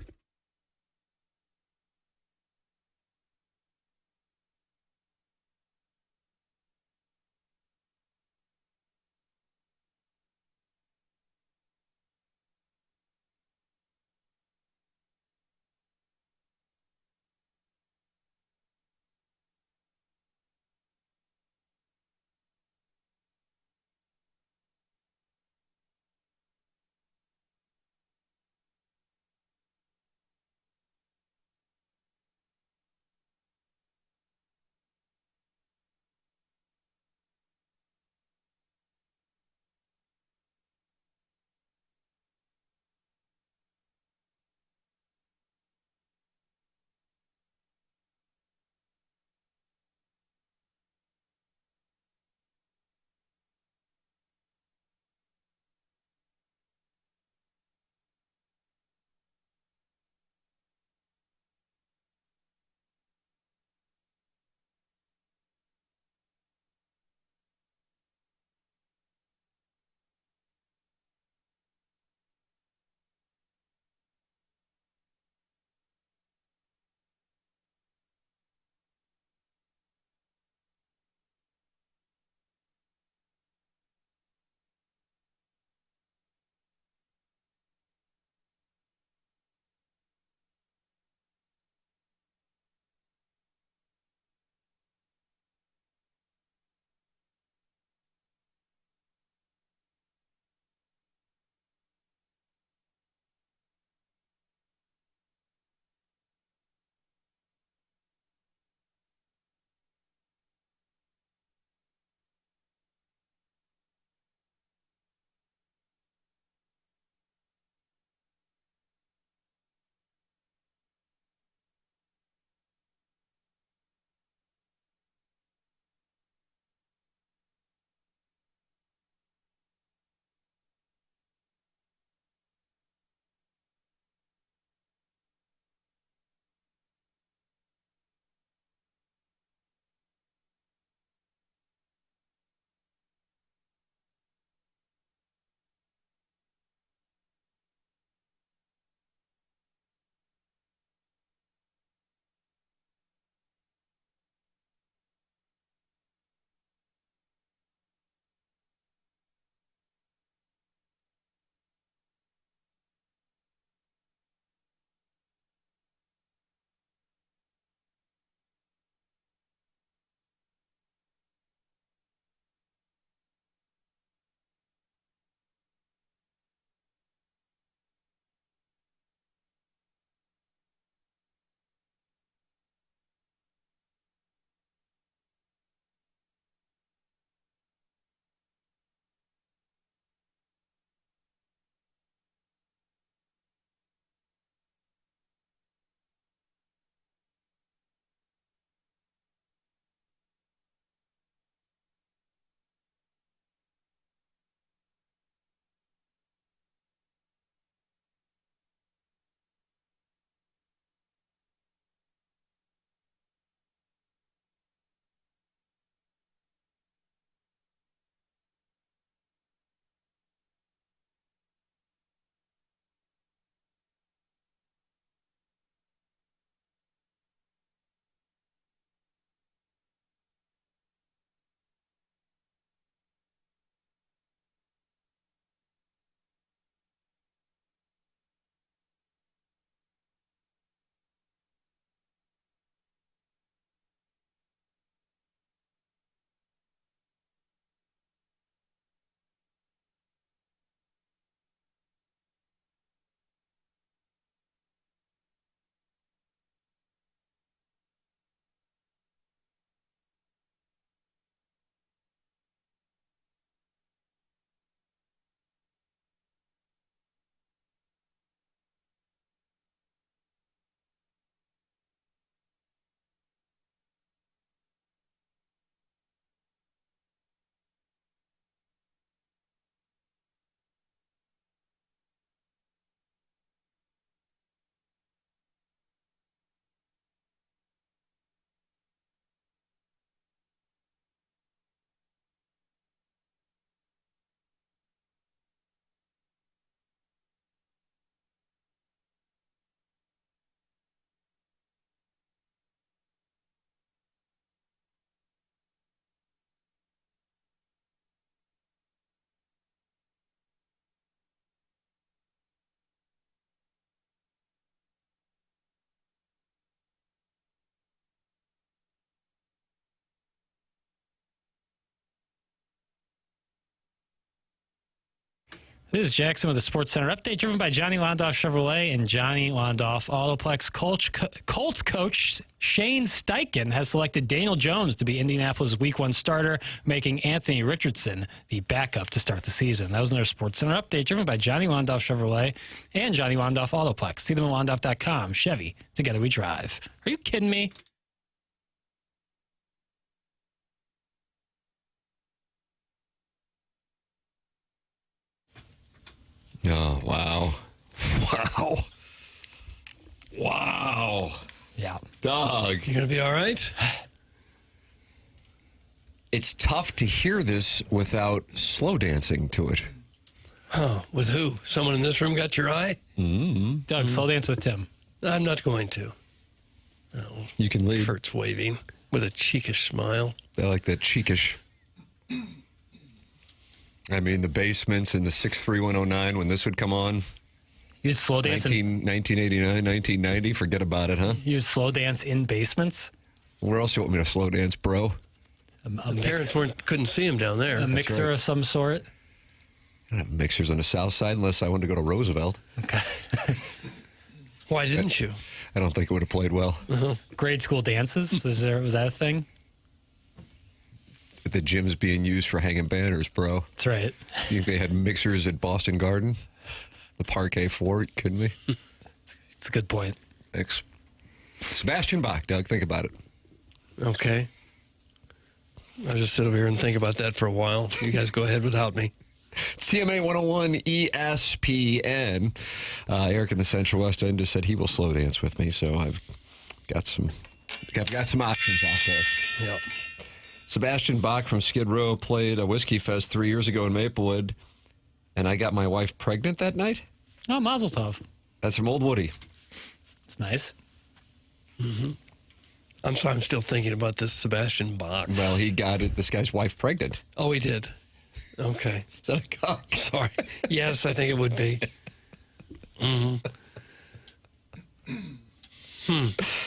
Speaker 4: This is Jackson with the Sports Center update, driven by Johnny Londoff Chevrolet and Johnny Londoff Autoplex. Colts coach Shane Steichen has selected Daniel Jones to be Indianapolis' Week 1 starter, making Anthony Richardson the backup to start the season. That was another Sports Center update, driven by Johnny Londoff Chevrolet and Johnny Londoff Autoplex. See them at londoff.com. Chevy, together we drive. Are you kidding me?
Speaker 1: Oh, wow. Wow. Wow.
Speaker 4: Yeah.
Speaker 1: Doug.
Speaker 2: You going to be all right?
Speaker 1: It's tough to hear this without slow dancing to it.
Speaker 2: Oh, with who? Someone in this room got your eye?
Speaker 1: Mm-hmm.
Speaker 4: Doug, slow dance with Tim.
Speaker 2: I'm not going to. No.
Speaker 1: You can lead.
Speaker 2: Kurt's waving with a cheekish smile.
Speaker 1: I like that cheekish. I mean, the Basements in the 63109, when this would come on.
Speaker 4: You'd slow dance
Speaker 1: 1989, 1990, forget about it, huh?
Speaker 4: You'd slow dance in basements?
Speaker 1: Where else you want me to slow dance, bro?
Speaker 2: The parents couldn't see him down there.
Speaker 4: A mixer of some sort?
Speaker 1: I don't have mixers on the south side unless I wanted to go to Roosevelt.
Speaker 4: Okay.
Speaker 2: Why didn't you?
Speaker 1: I don't think it would have played well.
Speaker 4: Grade school dances? Was that a thing?
Speaker 1: The gym's being used for hanging banners, bro.
Speaker 4: That's right.
Speaker 1: You think they had mixers at Boston Garden? The Parquet Fort, couldn't we?
Speaker 4: It's a good point.
Speaker 1: Thanks. Sebastian Bach, Doug, think about it.
Speaker 2: Okay. I'll just sit over here and think about that for a while. You guys go ahead without me.
Speaker 1: It's TMA 101 ESPN. Eric in the Central West End just said he will slow dance with me, so I've got some options out there.
Speaker 2: Yep.
Speaker 1: Sebastian Bach from Skid Row played a Whiskey Fest 3 years ago in Maplewood, and I got my wife pregnant that night.
Speaker 4: Oh, Mazel Tov.
Speaker 1: That's from Old Woody.
Speaker 4: It's nice.
Speaker 2: Mm-hmm. I'm sorry, I'm still thinking about this Sebastian Bach.
Speaker 1: Well, he got this guy's wife pregnant.
Speaker 2: Oh, he did. Okay.
Speaker 1: Is that a cock?
Speaker 2: Sorry. Yes, I think it would be. Mm-hmm.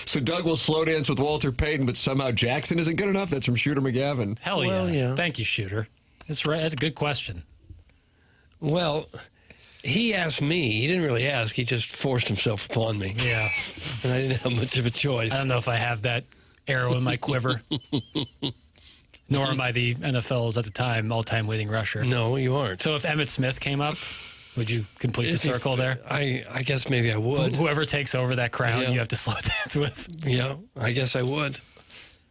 Speaker 1: So Doug will slow dance with Walter Payton, but somehow Jackson isn't good enough? That's from Shooter McGavin.
Speaker 4: Hell yeah.
Speaker 2: Well, yeah.
Speaker 4: Thank you, Shooter. That's right. That's a good question.
Speaker 2: Well, he asked me. He didn't really ask. He just forced himself upon me.
Speaker 4: Yeah.
Speaker 2: And I didn't have much of a choice.
Speaker 4: I don't know if I have that arrow in my quiver. Nor am I the NFL's, at the time, all-time leading rusher.
Speaker 2: No, you aren't.
Speaker 4: So if Emmitt Smith came up, would you complete the circle there?
Speaker 2: I guess maybe I would.
Speaker 4: Whoever takes over that crown,
Speaker 2: Yeah.
Speaker 4: you have to slow dance with.
Speaker 2: Yeah, I guess I would.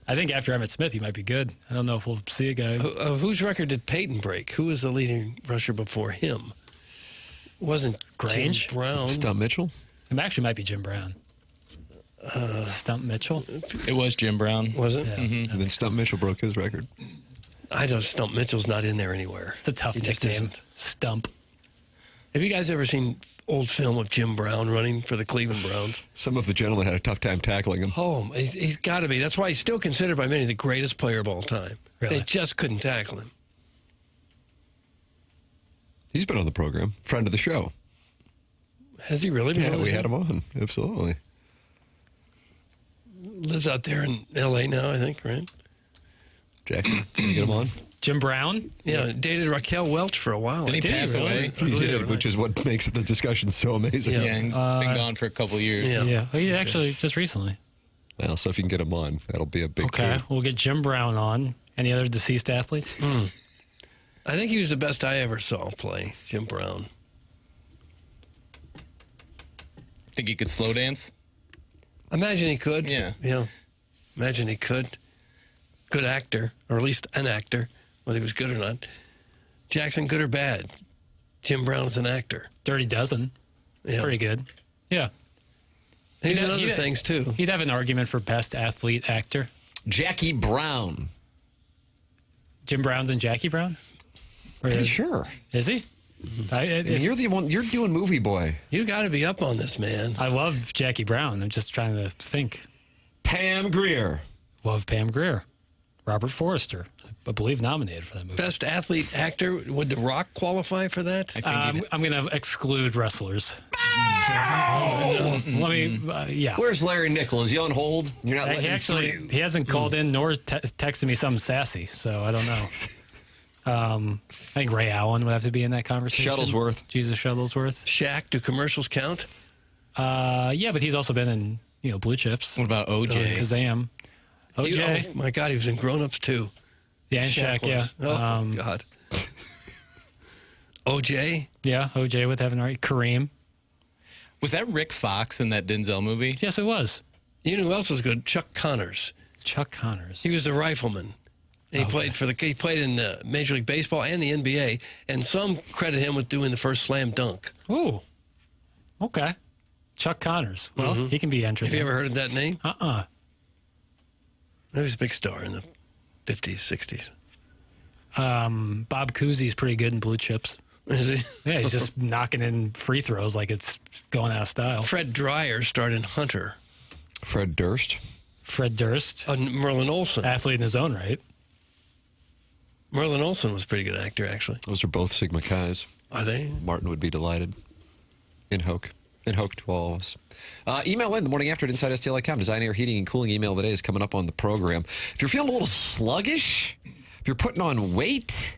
Speaker 4: I think after Emmitt Smith, he might be good. I don't know if we'll see a guy.
Speaker 2: Whose record did Peyton break? Who was the leading rusher before him? Wasn't
Speaker 4: Grange?
Speaker 2: Jim Brown?
Speaker 1: Stump Mitchell?
Speaker 4: It actually might be Jim Brown. Stump Mitchell?
Speaker 5: It was Jim Brown.
Speaker 2: Was it?
Speaker 4: Yeah.
Speaker 1: Mm-hmm. And then Stump Mitchell broke his record.
Speaker 2: I don't. Stump Mitchell's not in there anywhere.
Speaker 4: It's a tough
Speaker 2: He just
Speaker 4: nickname.
Speaker 2: isn't.
Speaker 4: Stump.
Speaker 2: Have you guys ever seen old film of Jim Brown running for the Cleveland Browns?
Speaker 1: Some of the gentlemen had a tough time tackling him.
Speaker 2: Oh, he's got to be. That's why he's still considered by many the greatest player of all time.
Speaker 4: Really?
Speaker 2: They just couldn't tackle him.
Speaker 1: He's been on the program. Friend of the show.
Speaker 2: Has he really been?
Speaker 1: Yeah,
Speaker 2: on the
Speaker 1: we
Speaker 2: show?
Speaker 1: had him on. Absolutely.
Speaker 2: Lives out there in L.A. now, I think, right?
Speaker 1: Jackie, can you get him on?
Speaker 4: Jim Brown?
Speaker 2: Yeah, dated Raquel Welch for a while.
Speaker 5: Didn't he pass away?
Speaker 1: He did, which is what makes the discussion so amazing.
Speaker 5: Yeah, and been gone for a couple of years.
Speaker 2: Yeah.
Speaker 4: He actually just recently.
Speaker 1: Well, so if you can get him on, that'll be a big
Speaker 4: Okay,
Speaker 1: coup.
Speaker 4: we'll get Jim Brown on. Any other deceased athletes?
Speaker 2: I think he was the best I ever saw play, Jim Brown.
Speaker 5: Think he could slow dance?
Speaker 2: Imagine he could.
Speaker 5: Yeah.
Speaker 2: Yeah. Imagine he could. Good actor, or at least an actor, whether he was good or not. Jackson, good or bad? Jim Brown is an actor.
Speaker 4: Dirty Dozen.
Speaker 2: Yeah.
Speaker 4: Pretty good. Yeah.
Speaker 2: He's
Speaker 4: He'd
Speaker 2: in
Speaker 4: have-
Speaker 2: other
Speaker 4: he'd-
Speaker 2: things, too.
Speaker 4: He'd have an argument for best athlete actor.
Speaker 1: Jackie Brown.
Speaker 4: Jim Brown's and Jackie Brown? Or
Speaker 1: Pretty
Speaker 4: is-
Speaker 1: sure.
Speaker 4: Is he?
Speaker 1: I mean, you're the one. You're doing Movie Boy.
Speaker 2: You got to be up on this, man.
Speaker 4: I love Jackie Brown. I'm just trying to think.
Speaker 1: Pam Grier.
Speaker 4: Love Pam Grier. Robert Forrester, I believe, nominated for that movie.
Speaker 2: Best athlete actor, would The Rock qualify for that?
Speaker 4: I'm going to exclude wrestlers. Let me, yeah.
Speaker 1: Where's Larry Nickel? Is he on hold? You're not letting
Speaker 4: He
Speaker 1: him
Speaker 4: actually,
Speaker 1: through.
Speaker 4: he hasn't called in nor texted me something sassy, so I don't know. I think Ray Allen would have to be in that conversation.
Speaker 1: Shuttlesworth.
Speaker 4: Jesus Shuttlesworth.
Speaker 2: Shaq, do commercials count?
Speaker 4: Yeah, but he's also been in, Blue Chips.
Speaker 5: What about OJ?
Speaker 4: Kazam. OJ.
Speaker 2: Oh, my God, he was in Grown Ups, too.
Speaker 4: Yeah, and Shaq, yeah.
Speaker 2: Oh, God. OJ?
Speaker 4: Yeah, OJ with Heaven Right. Kareem.
Speaker 5: Was that Rick Fox in that Denzel movie?
Speaker 4: Yes, it was.
Speaker 2: You know who else was good? Chuck Connors.
Speaker 4: Chuck Connors.
Speaker 2: He was the rifleman. And he played in Major League Baseball and the NBA, and some credit him with doing the first slam dunk.
Speaker 4: Oh, okay. Chuck Connors. Well, he can be interesting.
Speaker 2: Have you ever heard of that name? He was a big star in the 50s, 60s.
Speaker 4: Bob Cousy's pretty good in Blue Chips.
Speaker 2: Is he?
Speaker 4: Yeah, he's just knocking in free throws like it's going out of style.
Speaker 2: Fred Dreyer starred in Hunter.
Speaker 1: Fred Durst.
Speaker 2: Merlin Olsen.
Speaker 4: Athlete in his own right.
Speaker 2: Merlin Olsen was a pretty good actor, actually.
Speaker 1: Those are both Sigma Chi's.
Speaker 2: Are they?
Speaker 1: Martin would be delighted. In Hoke to all of us. Email in the morning after at InsideSTL.com. Design, Air, Heating, and Cooling email today is coming up on the program. If you're feeling a little sluggish, if you're putting on weight,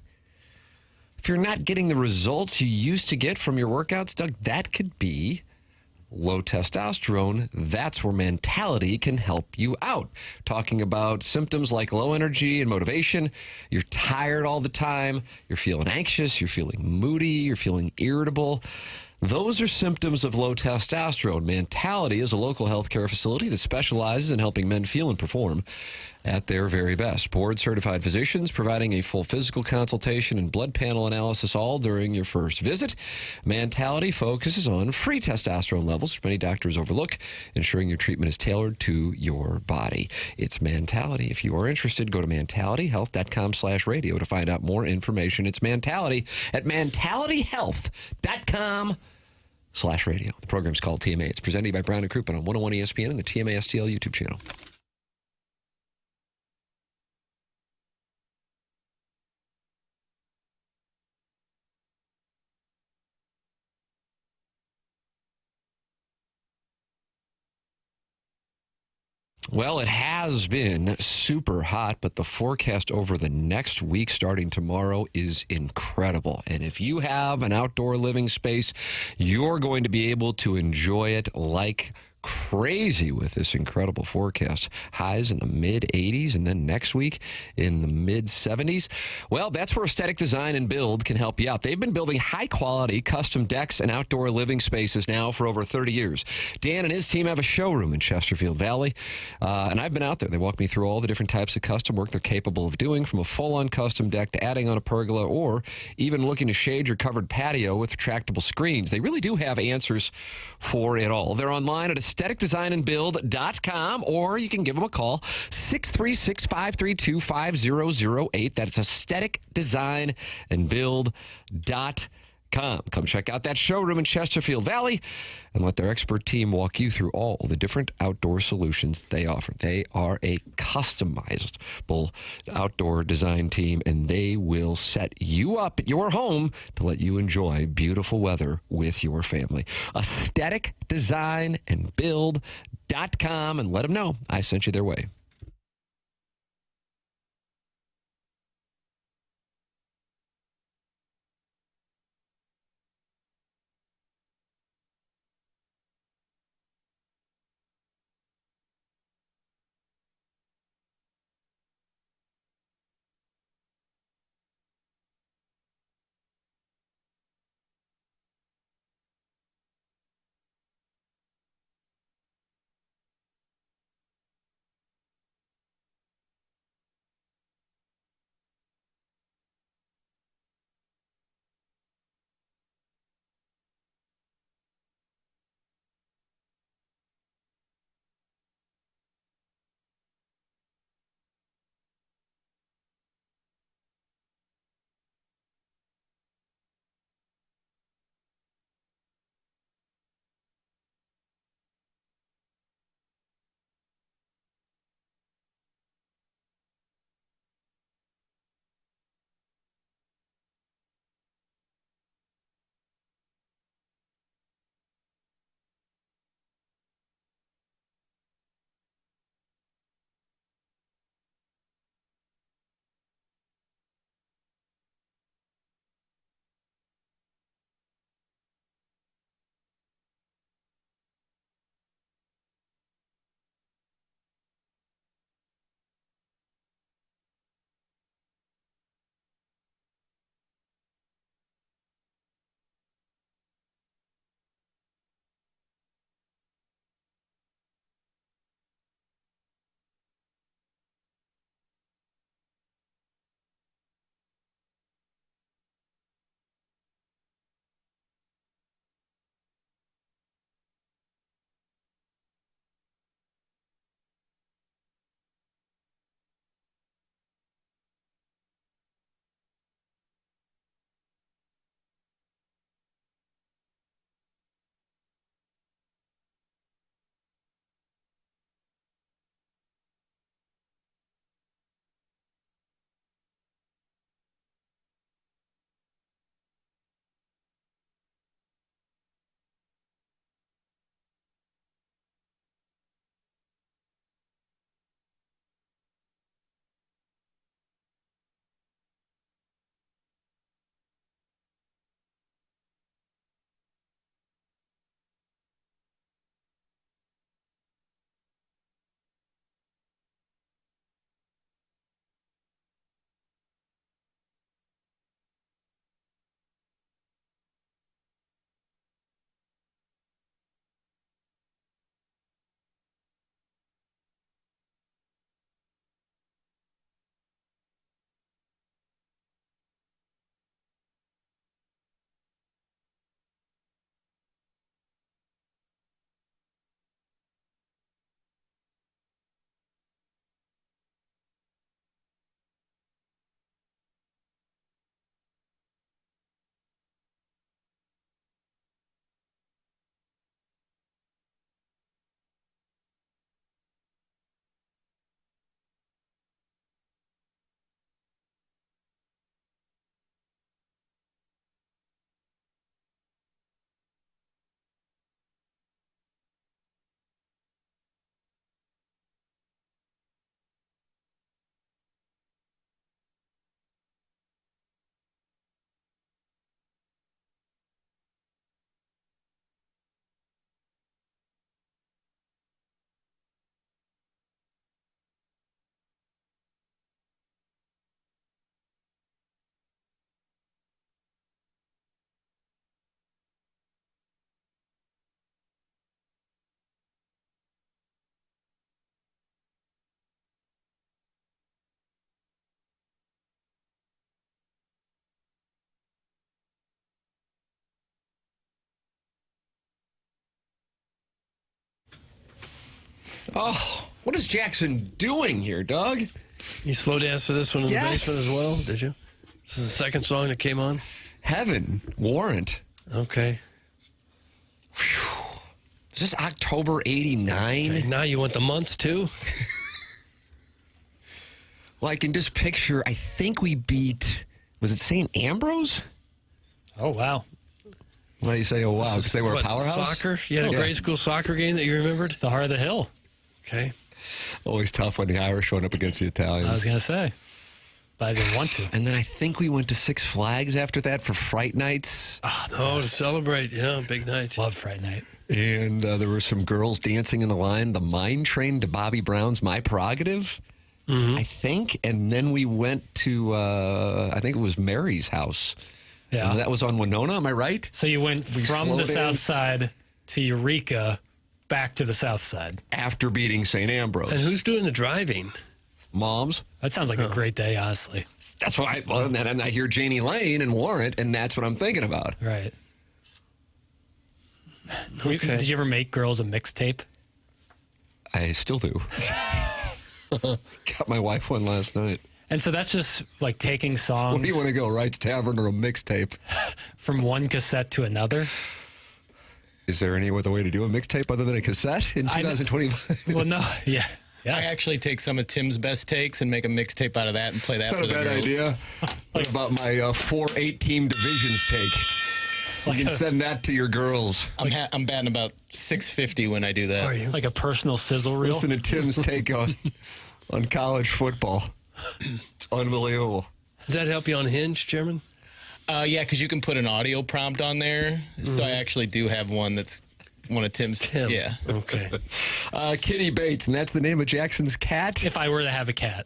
Speaker 1: if you're not getting the results you used to get from your workouts, Doug, that could be low testosterone. That's where Mentality can help you out. Talking about symptoms like low energy and motivation. You're tired all the time. You're feeling anxious. You're feeling moody. You're feeling irritable. Those are symptoms of low testosterone. Mentality is a local healthcare facility that specializes in helping men feel and perform at their very best. Board-certified physicians providing a full physical consultation and blood panel analysis all during your first visit. Mentality focuses on free testosterone levels, which many doctors overlook, ensuring your treatment is tailored to your body. It's Mentality. If you are interested, go to mentalityhealth.com/radio to find out more information. It's Mentality at mentalityhealth.com/radio. The program's called TMA. It's presented by Brown and Crouppen on 101 ESPN and the TMA STL YouTube channel. Well, it has been super hot, but the forecast over the next week starting tomorrow is incredible. And if you have an outdoor living space, you're going to be able to enjoy it like crazy with this incredible forecast. Highs in the mid-80s and then next week in the mid-70s. Well, that's where Aesthetic Design and Build can help you out. They've been building high-quality custom decks and outdoor living spaces now for over 30 years. Dan and his team have a showroom in Chesterfield Valley, and I've been out there. They walked me through all the different types of custom work they're capable of doing, from a full-on custom deck to adding on a pergola or even looking to shade your covered patio with retractable screens. They really do have answers for it all. They're online at aestheticdesignandbuild.com, or you can give them a call, 636-532-5008. That's aestheticdesignandbuild.com. Come check out that showroom in Chesterfield Valley and let their expert team walk you through all the different outdoor solutions they offer. They are a customizable outdoor design team, and they will set you up at your home to let you enjoy beautiful weather with your family. Aestheticdesignandbuild.com, and let them know I sent you their way. Oh, what is Jackson doing here, Doug?
Speaker 2: You slow dance to this one in
Speaker 1: Yes.
Speaker 2: the basement as well, did you? This is the second song that came on?
Speaker 1: Heaven, Warrant.
Speaker 2: Okay.
Speaker 1: Is this October 89?
Speaker 2: Okay, now you want the months, too?
Speaker 1: Well, I can just picture, I think we beat, was it St. Ambrose?
Speaker 4: Oh, wow.
Speaker 1: Why do you say, oh, wow? Because they were a
Speaker 2: What,
Speaker 1: powerhouse?
Speaker 2: Soccer? You had a grade school soccer game that you remembered?
Speaker 4: The Heart of the Hill.
Speaker 2: Okay.
Speaker 1: Always tough when the Irish went up against the Italians.
Speaker 4: I was going to say. But I didn't want to.
Speaker 1: And then I think we went to Six Flags after that for Fright Nights.
Speaker 2: Oh, to celebrate. Yeah, big night.
Speaker 4: Love Fright Night.
Speaker 1: And there were some girls dancing in the line. The Mine Train to Bobby Brown's My Prerogative, I think. And then we went to, I think it was Mary's house.
Speaker 4: Yeah.
Speaker 1: And that was on Winona, am I right?
Speaker 4: So you went
Speaker 1: We
Speaker 4: from
Speaker 1: slow
Speaker 4: the south
Speaker 1: danced.
Speaker 4: side to Eureka, back to the south side.
Speaker 1: After beating St. Ambrose.
Speaker 2: And who's doing the driving?
Speaker 1: Moms.
Speaker 4: That sounds like a great day, honestly.
Speaker 1: That's why and then I hear Janie Lane and Warrant, and that's what I'm thinking about.
Speaker 4: Right.
Speaker 2: Okay.
Speaker 4: Did you ever make girls a mixtape?
Speaker 1: I still do. Got my wife one last night.
Speaker 4: And so that's just like taking songs
Speaker 1: Where do you want to go? Wright's Tavern or a mixtape?
Speaker 4: from one cassette to another?
Speaker 1: Is there any other way to do a mixtape other than a cassette in 2025?
Speaker 4: Well, no. Yeah. Yes.
Speaker 5: I actually take some of Tim's best takes and make a mixtape out of that and play that
Speaker 1: That's
Speaker 5: for
Speaker 1: not a
Speaker 5: the
Speaker 1: bad
Speaker 5: girls.
Speaker 1: idea. What about my 4-8 team divisions take? You can send that to your girls.
Speaker 5: I'm batting about 650 when I do that.
Speaker 2: Are you?
Speaker 4: Like a personal sizzle reel?
Speaker 1: Listen to Tim's take on college football. It's unbelievable.
Speaker 2: Does that help you on Hinge, Chairman?
Speaker 5: Yeah, because you can put an audio prompt on there. So I actually do have one that's one of Tim's. Yeah.
Speaker 2: Okay.
Speaker 1: Kitty Bates, and that's the name of Jackson's cat?
Speaker 4: If I were to have a cat.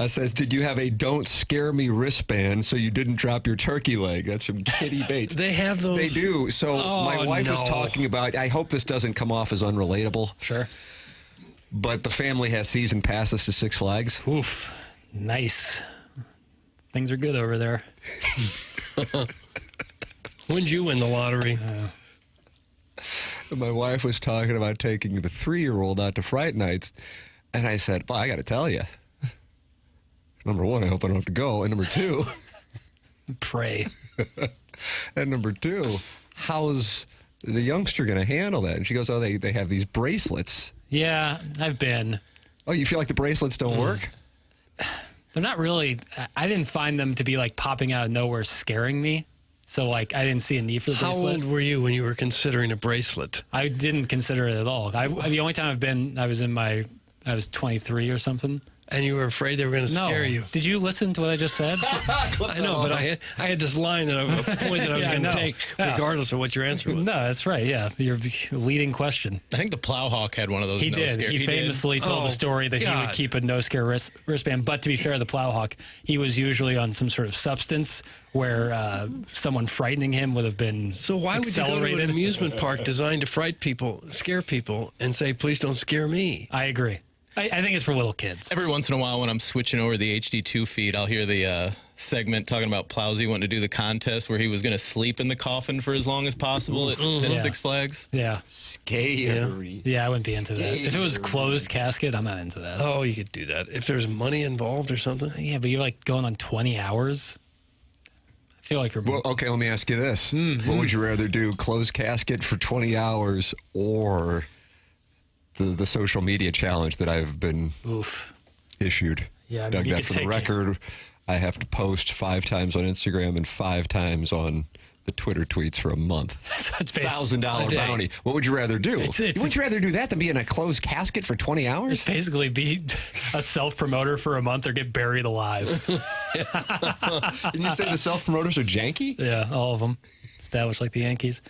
Speaker 1: Says, did you have a don't scare me wristband so you didn't drop your turkey leg? That's from Kitty Bates.
Speaker 2: They have those?
Speaker 1: They do. So my wife was
Speaker 2: no.
Speaker 1: talking about, I hope this doesn't come off as unrelatable.
Speaker 4: Sure.
Speaker 1: But the family has season passes to Six Flags.
Speaker 4: Oof. Nice. Things are good over there.
Speaker 2: When'd you win the lottery?
Speaker 1: My wife was talking about taking the 3-year-old out to Fright Nights. And I said, well, I got to tell you. Number one, I hope I don't have to go. And number two,
Speaker 4: pray.
Speaker 1: And number two, how's the youngster going to handle that? And she goes, oh, they have these bracelets.
Speaker 4: Yeah, I've been.
Speaker 1: Oh, you feel like the bracelets don't work?
Speaker 4: They're not really, I didn't find them to be like popping out of nowhere scaring me. So like I didn't see a need for the
Speaker 2: How
Speaker 4: bracelet.
Speaker 2: old were you when you were considering a bracelet?
Speaker 4: I didn't consider it at all. The only time I've been, I was 23 or something.
Speaker 2: And you were afraid they were going to scare you.
Speaker 4: Did you listen to what I just said?
Speaker 2: I know, but I had this line a point that I was going to take, regardless of what your answer was.
Speaker 4: No, that's right. Yeah, your leading question.
Speaker 5: I think the Plowhawk had one of those.
Speaker 4: He did. He famously told the story that he would keep a no scare wristband. But to be fair, the Plowhawk, he was usually on some sort of substance where someone frightening him would have been
Speaker 2: So why would you go to an amusement park designed to fright people, scare people, and say, please don't scare me?
Speaker 4: I agree. I think it's for little kids.
Speaker 5: Every once in a while when I'm switching over the HD2 feed, I'll hear the segment talking about Plowsy wanting to do the contest where he was going to sleep in the coffin for as long as possible at Six Flags.
Speaker 4: Yeah.
Speaker 1: Scary.
Speaker 4: Yeah, I wouldn't be into that. If it was closed casket, I'm not into that.
Speaker 2: Oh, you could do that. If there's money involved or something?
Speaker 4: Yeah, but you're like going on 20 hours. I feel like you're...
Speaker 1: Well, okay, let me ask you this. What would you rather do, closed casket for 20 hours or the social media challenge that I've been issued?
Speaker 4: Yeah, I mean,
Speaker 1: Doug,
Speaker 4: you
Speaker 1: that
Speaker 4: could
Speaker 1: for the
Speaker 4: take
Speaker 1: record, I have to post 5 times on Instagram and 5 times on the Twitter tweets for a month.
Speaker 4: So it's
Speaker 1: $1,000 bounty. What would you rather do? Would you rather do that than be in a closed casket for 20 hours?
Speaker 4: It's basically be a self-promoter for a month or get buried alive.
Speaker 1: Didn't you say the self-promoters are janky?
Speaker 4: Yeah, all of them. Established like the Yankees.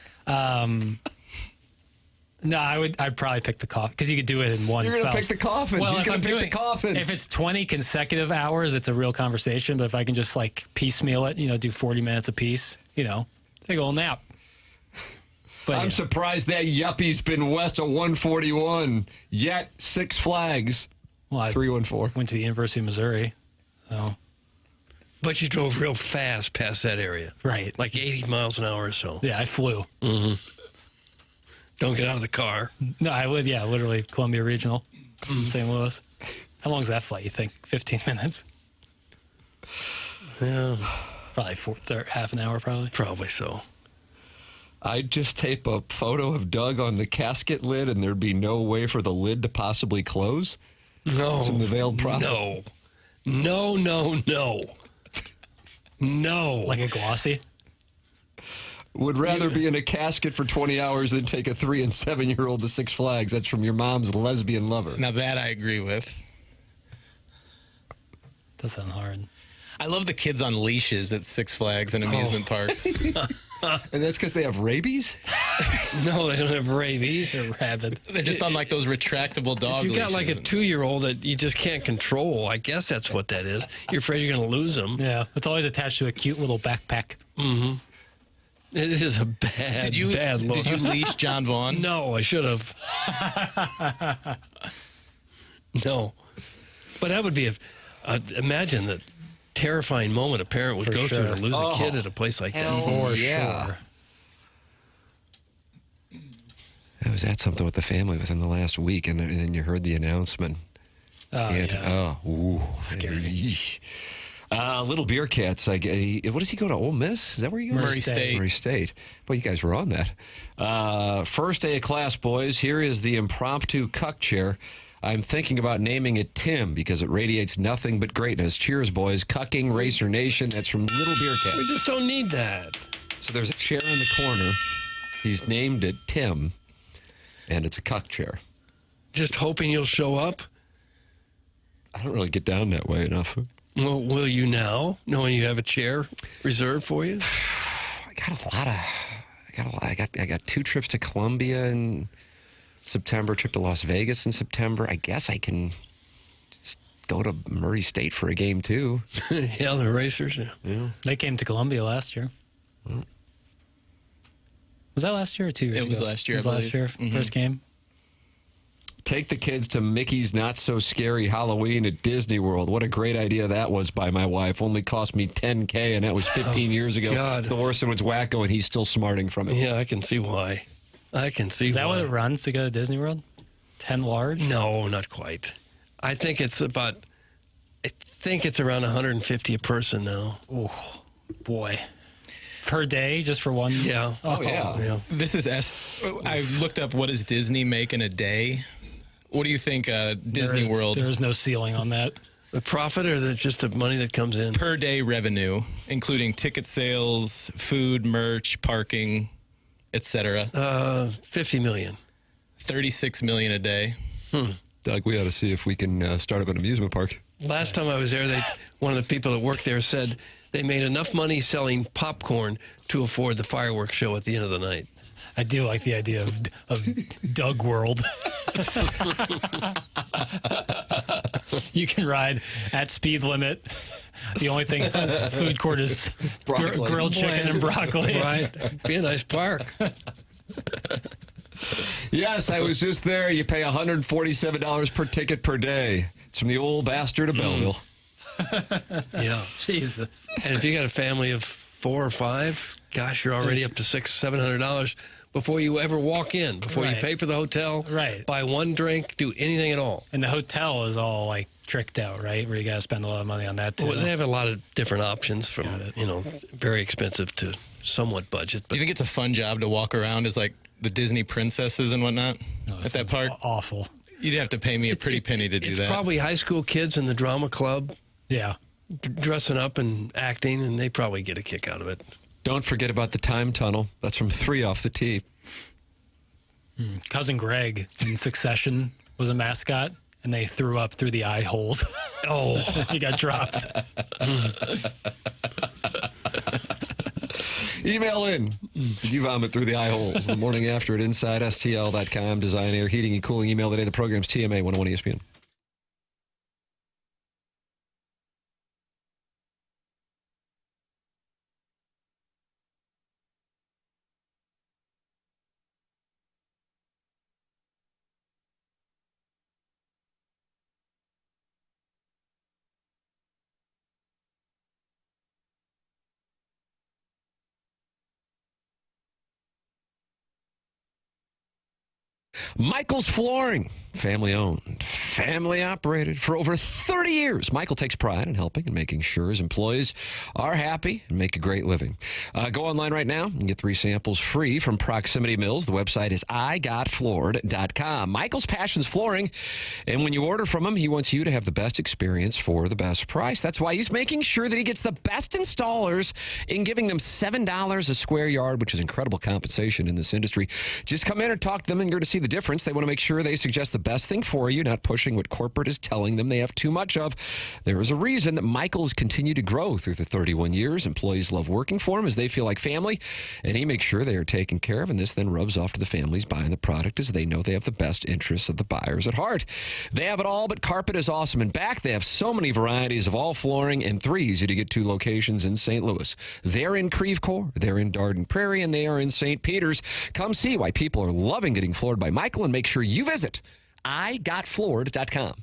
Speaker 4: No, I'd probably pick the coffin because you could do it in one.
Speaker 1: You're going to pick the coffin.
Speaker 4: Well,
Speaker 1: He's going to pick the coffin.
Speaker 4: If it's 20 consecutive hours, it's a real conversation. But if I can just like piecemeal it, do 40 minutes a piece, take a little nap. But
Speaker 1: I'm surprised that yuppie's been west of 141. Yet Six Flags.
Speaker 4: Well,
Speaker 1: 314.
Speaker 4: Went to the University of Missouri. So.
Speaker 2: But you drove real fast past that area.
Speaker 4: Right.
Speaker 2: Like 80 miles an hour or so.
Speaker 4: Yeah, I flew.
Speaker 2: Mm-hmm. Don't get out of the car.
Speaker 4: No, I would, yeah, literally Columbia Regional from St. Louis. How long is that flight, you think? 15 minutes?
Speaker 2: Yeah.
Speaker 4: Probably half an hour, probably.
Speaker 2: Probably so.
Speaker 1: I'd just tape a photo of Doug on the casket lid, and thered be no way for the lid to possibly close.
Speaker 2: No.
Speaker 1: Some veiled profit.
Speaker 2: No. No, no, no. No.
Speaker 4: Like a glossy?
Speaker 1: Would rather be in a casket for 20 hours than take a 3 and 7-year-old to Six Flags. That's from your mom's lesbian lover.
Speaker 5: Now that I agree with.
Speaker 4: Does sound hard.
Speaker 5: I love the kids on leashes at Six Flags and amusement parks.
Speaker 1: And that's because they have rabies?
Speaker 2: No, they don't have rabies.
Speaker 4: They're rabid.
Speaker 5: They're just on like those retractable dog
Speaker 2: If you got like a
Speaker 5: leashes.
Speaker 2: 2-year-old that you just can't control, I guess that's what that is. You're afraid you're going to lose them.
Speaker 4: Yeah, it's always attached to a cute little backpack.
Speaker 2: Mm-hmm. It is a bad look.
Speaker 5: Did you leash John Vaughn?
Speaker 2: No, I should have. No. But that would be, imagine the terrifying moment a parent would
Speaker 4: For
Speaker 2: go
Speaker 4: sure.
Speaker 2: through to lose a kid at a place like that.
Speaker 4: For sure.
Speaker 1: I was at something with the family within the last week, and then you heard the announcement.
Speaker 4: Oh, yeah.
Speaker 1: Oh, ooh.
Speaker 4: Scary.
Speaker 1: Little Beer Cats. What does he go to? Ole Miss? Is that where you go?
Speaker 5: Murray State.
Speaker 1: Murray State. Well, you guys were on that. First day of class, boys. Here is the impromptu cuck chair. I'm thinking about naming it Tim because it radiates nothing but greatness. Cheers, boys. Cucking Racer Nation. That's from Little Beer Cats.
Speaker 2: We just don't need that.
Speaker 1: So there's a chair in the corner. He's named it Tim, and it's a cuck chair.
Speaker 2: Just hoping you'll show up?
Speaker 1: I don't really get down that way enough.
Speaker 2: Well, will you now, knowing you have a chair reserved for you?
Speaker 1: I got 2 trips to Columbia in September, trip to Las Vegas in September. I guess I can just go to Murray State for a game too.
Speaker 2: Yeah, the racers.
Speaker 1: Yeah.
Speaker 4: They came to Columbia last year. Was that last year or 2 years ago?
Speaker 5: It was last year,
Speaker 4: It was
Speaker 5: I
Speaker 4: last
Speaker 5: believe.
Speaker 4: year, first game.
Speaker 1: Take the kids to Mickey's Not So Scary Halloween at Disney World. What a great idea that was by my wife. Only cost me $10K, and that was 15 years ago.
Speaker 2: God.
Speaker 1: It's the worst one was wacko, and he's still smarting from it.
Speaker 2: Yeah, I can see why.
Speaker 4: Is that what it runs to go to Disney World? 10 large?
Speaker 2: No, not quite. I think it's around 150 a person now.
Speaker 4: Oh, boy. Per day, just for one?
Speaker 2: Yeah.
Speaker 1: Oh, yeah.
Speaker 5: This is I looked up what does Disney make in a day. What do you think Disney World?
Speaker 4: There is no ceiling on that.
Speaker 2: The profit or just the money that comes in?
Speaker 5: Per day revenue, including ticket sales, food, merch, parking, etc.
Speaker 2: 50 million.
Speaker 5: 36 million a day.
Speaker 1: Doug, we ought to see if we can start up an amusement park.
Speaker 2: Last time I was there, one of the people that worked there said they made enough money selling popcorn to afford the fireworks show at the end of the night.
Speaker 4: I do like the idea of Doug World. You can ride at speed limit. The only thing food court is grilled chicken and broccoli.
Speaker 2: Right. Be a nice park.
Speaker 1: Yes, I was just there. You pay $147 per ticket per day. It's from the old bastard of Belleville.
Speaker 2: Yeah.
Speaker 4: Jesus.
Speaker 2: And if you got a family of 4 or 5, gosh, you're already up to $600-700 before you ever walk in, before you pay for the hotel, buy one drink, do anything at all.
Speaker 4: And the hotel is all like tricked out, right? Where you got to spend a lot of money on that too.
Speaker 2: Well, they have a lot of different options from, very expensive to somewhat budget.
Speaker 5: Do you think it's a fun job to walk around as like the Disney princesses and whatnot at that park?
Speaker 4: Awful.
Speaker 5: You'd have to pay me a pretty penny to do that.
Speaker 2: It's probably high school kids in the drama club.
Speaker 4: Yeah.
Speaker 2: Dressing up and acting, and they probably get a kick out of it.
Speaker 1: Don't forget about the time tunnel. That's from 3 off the tee.
Speaker 4: Cousin Greg in Succession was a mascot, and they threw up through the eye holes.
Speaker 2: Oh.
Speaker 4: He got dropped.
Speaker 1: Email in. Did you vomit through the eye holes the morning after at InsideSTL.com? Design, air, heating, and cooling. Email today. The program's TMA 101 ESPN. Michael's Flooring, family owned, family operated for over 30 years. Michael takes pride in helping and making sure his employees are happy and make a great living. Go online right now and get 3 samples free from Proximity Mills. The website is igotfloored.com. Michael's passion's flooring, and when you order from him, he wants you to have the best experience for the best price. That's why he's making sure that he gets the best installers in giving them $7 a square yard, which is incredible compensation in this industry. Just come in and talk to them, and you're to see the difference. They want to make sure they suggest the best thing for you, not pushing what corporate is telling them they have too much of. There is a reason that Michael's continued to grow through the 31 years. Employees love working for him as they feel like family, and he makes sure they are taken care of, and this then rubs off to the families buying the product as they know they have the best interests of the buyers at heart. They have it all, but carpet is awesome. In back, they have so many varieties of all flooring and 3 easy-to-get-to locations in St. Louis. They're in Creve Coeur, they're in Darden Prairie, and they are in St. Peters. Come see why people are loving getting floored by Michael, and make sure you visit igotfloored.com.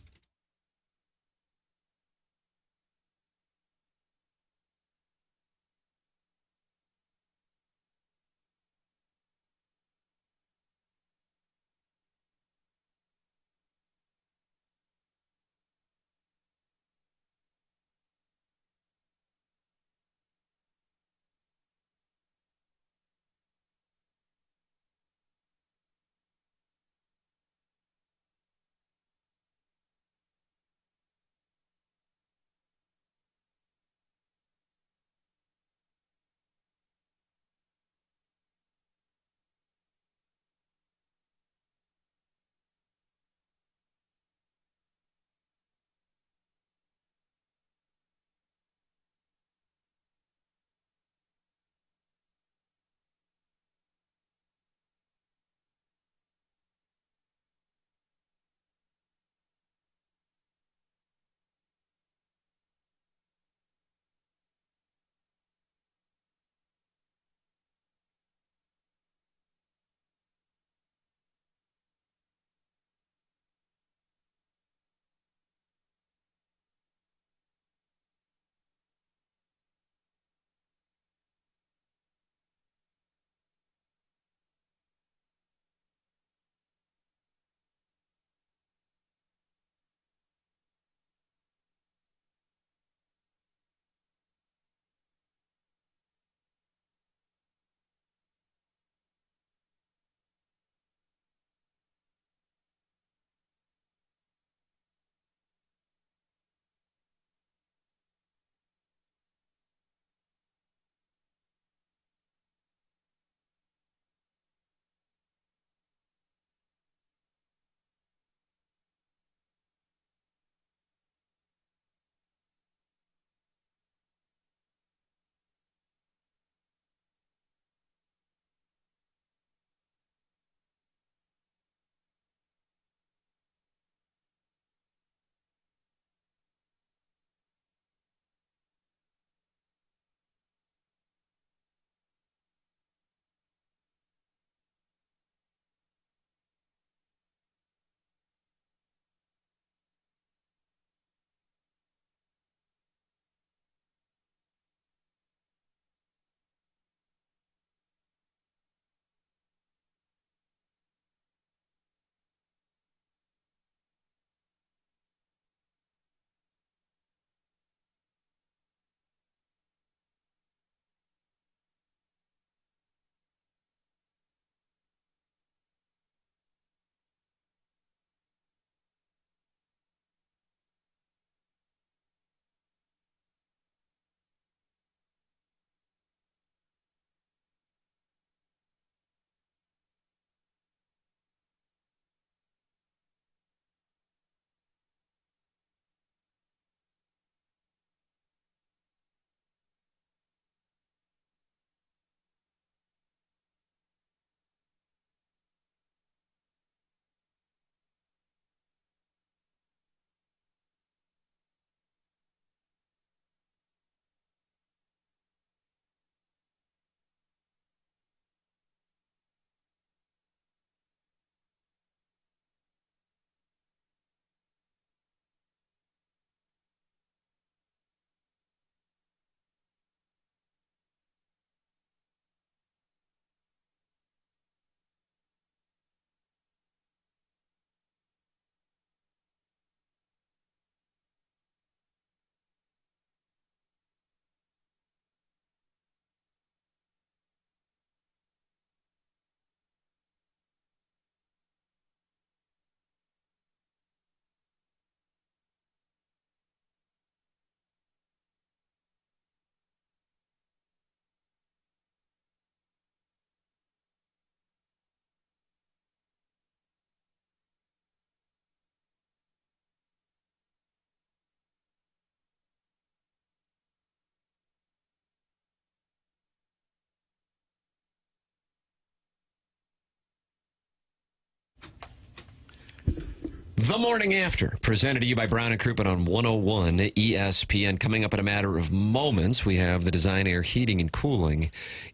Speaker 1: The Morning After, presented to you by Brown and Crouppen on 101 ESPN. Coming up in a matter of moments, we have the Design Air Heating and Cooling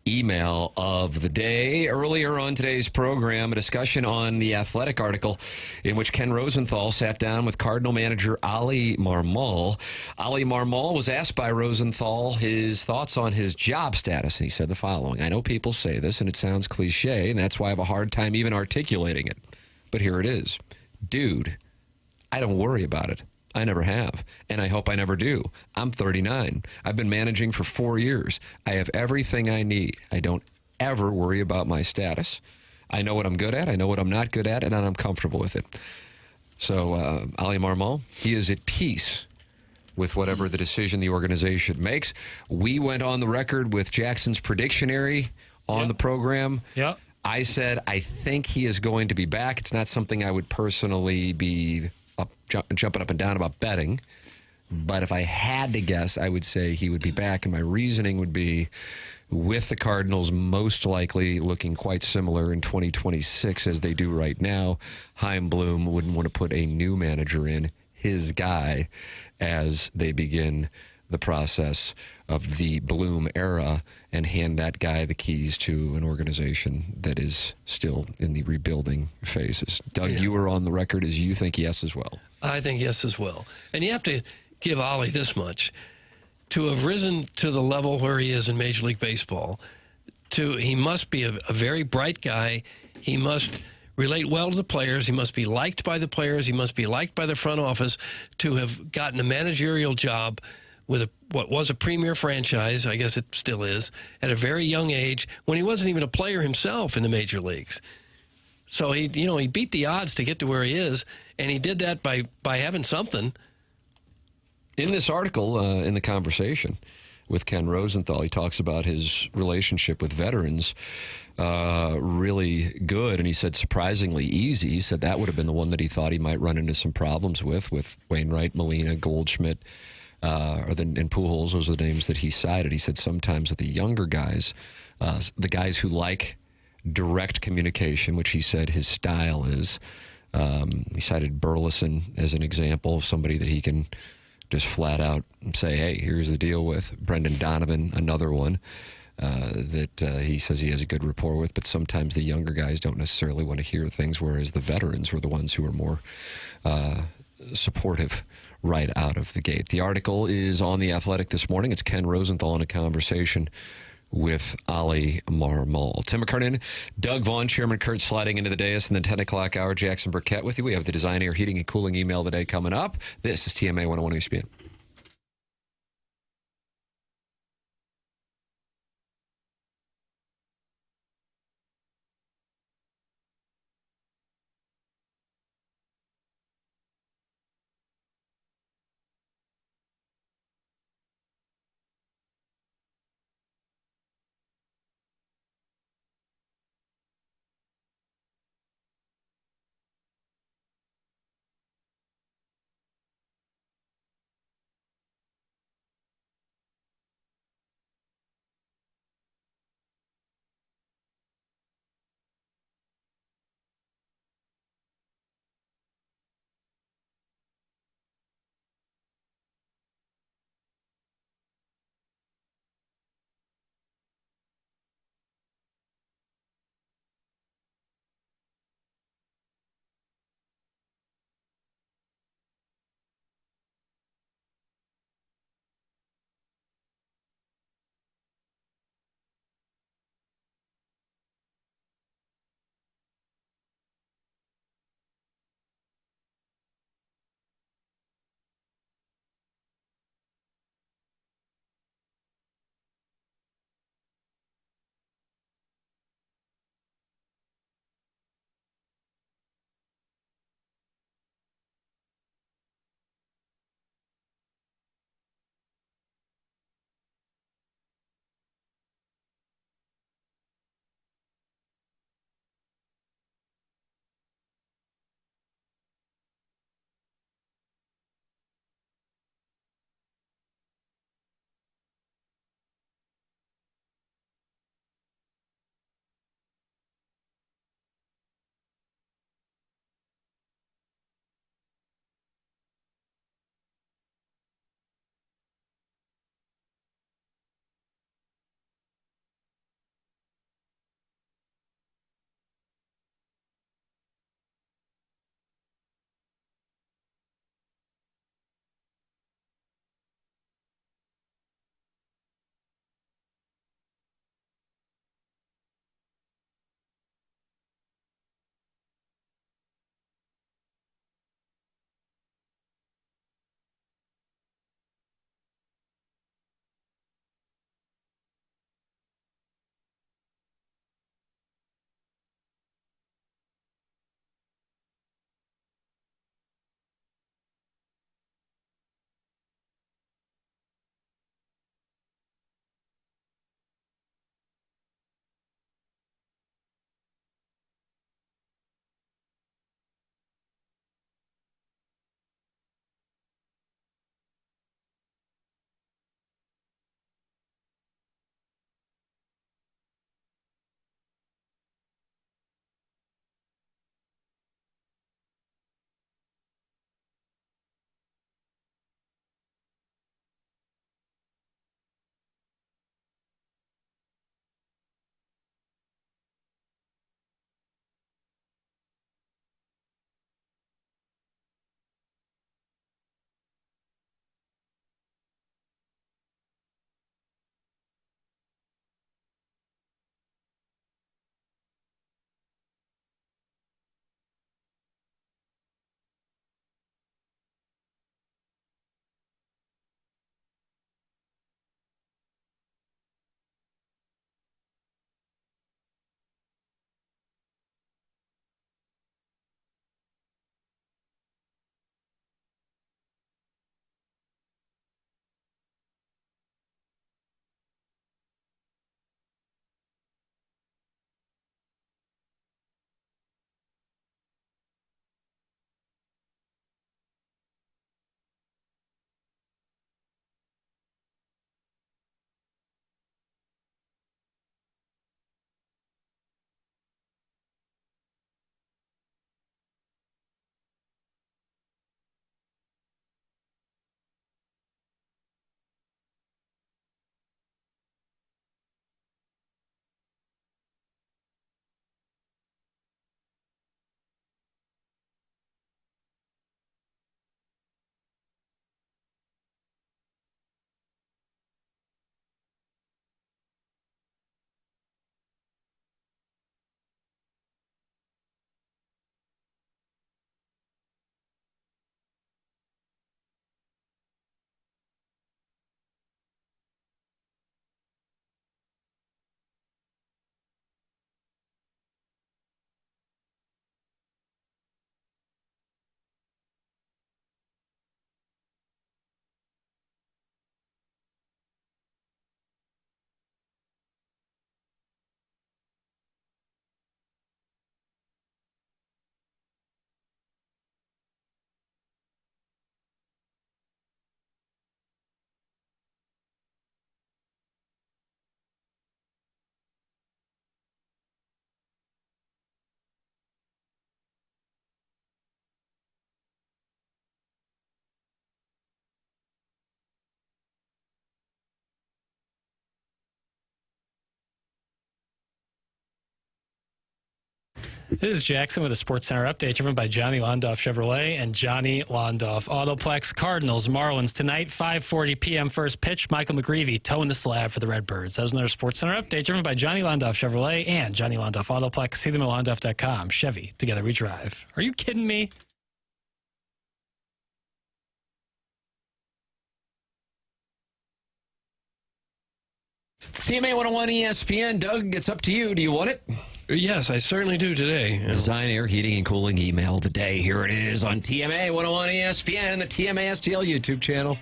Speaker 1: email of the day. Earlier on today's program, a discussion on the Athletic article in which Ken Rosenthal sat down with Cardinal manager Oli Marmol. Oli Marmol was asked by Rosenthal his thoughts on his job status, and he said the following: I know people say this, and it sounds cliche, and that's why I have a hard time even articulating it. But here it is. Dude, I don't worry about it. I never have, and I hope I never do. I'm 39. I've been managing for 4 years. I have everything I need. I don't ever worry about my status. I know what I'm good at, I know what I'm not good at, and I'm comfortable with it. So, Oli Marmol, he is at peace with whatever the decision the organization makes. We went on the record with Jackson's predictionary on the program.
Speaker 4: Yep.
Speaker 1: I said, I think he is going to be back. It's not something I would personally be jumping up and down about betting. But if I had to guess, I would say he would be back. And my reasoning would be, with the Cardinals most likely looking quite similar in 2026 as they do right now, Chaim Bloom wouldn't want to put a new manager in, his guy, as they begin the process of the Bloom era and hand that guy the keys to an organization that is still in the rebuilding phases. Doug, you were on the record as you think yes as well.
Speaker 2: I think yes as well. And you have to give Oli this much. To have risen to the level where he is in Major League Baseball, he must be a very bright guy. He must relate well to the players. He must be liked by the players. He must be liked by the front office to have gotten a managerial job with what was a premier franchise, I guess it still is, at a very young age when he wasn't even a player himself in the major leagues. So he beat the odds to get to where he is, and he did that by having something.
Speaker 1: In this article, in the conversation with Ken Rosenthal, he talks about his relationship with veterans, really good, and he said surprisingly easy. He said that would have been the one that he thought he might run into some problems with Wainwright, Molina, Goldschmidt, and Pujols. Those are the names that he cited. He said sometimes with the younger guys, the guys who like direct communication, which he said his style is, he cited Burleson as an example of somebody that he can just flat out say, hey, here's the deal with. Brendan Donovan, another one that he says he has a good rapport with, but sometimes the younger guys don't necessarily want to hear things, whereas the veterans were the ones who are more supportive right out of the gate. The article is on The Athletic this morning. It's Ken Rosenthal in a conversation with Oli Marmol. Tim McKernan, Doug Vaughn, Chairman Kurt sliding into the dais, and then 10 o'clock hour, Jackson Burkett with you. We have the Design Air Heating and Cooling email of the day coming up. This is TMA 101 ESPN.
Speaker 4: This is Jackson with a Sports Center update driven by Johnny Londoff Chevrolet and Johnny Londoff Autoplex. Cardinals, Marlins tonight, 5:40 p.m. first pitch. Michael McGreevy toeing the slab for the Redbirds. That was another Sports Center update driven by Johnny Londoff Chevrolet and Johnny Londoff Autoplex. See them at londoff.com. Chevy, together we drive. Are you kidding me?
Speaker 1: TMA 101 ESPN. Doug, it's up to you. Do you want it?
Speaker 2: Yes, I certainly do today.
Speaker 1: Design, Air, Heating, and Cooling email of the day. Here it is on TMA 101 ESPN and the TMA STL YouTube channel.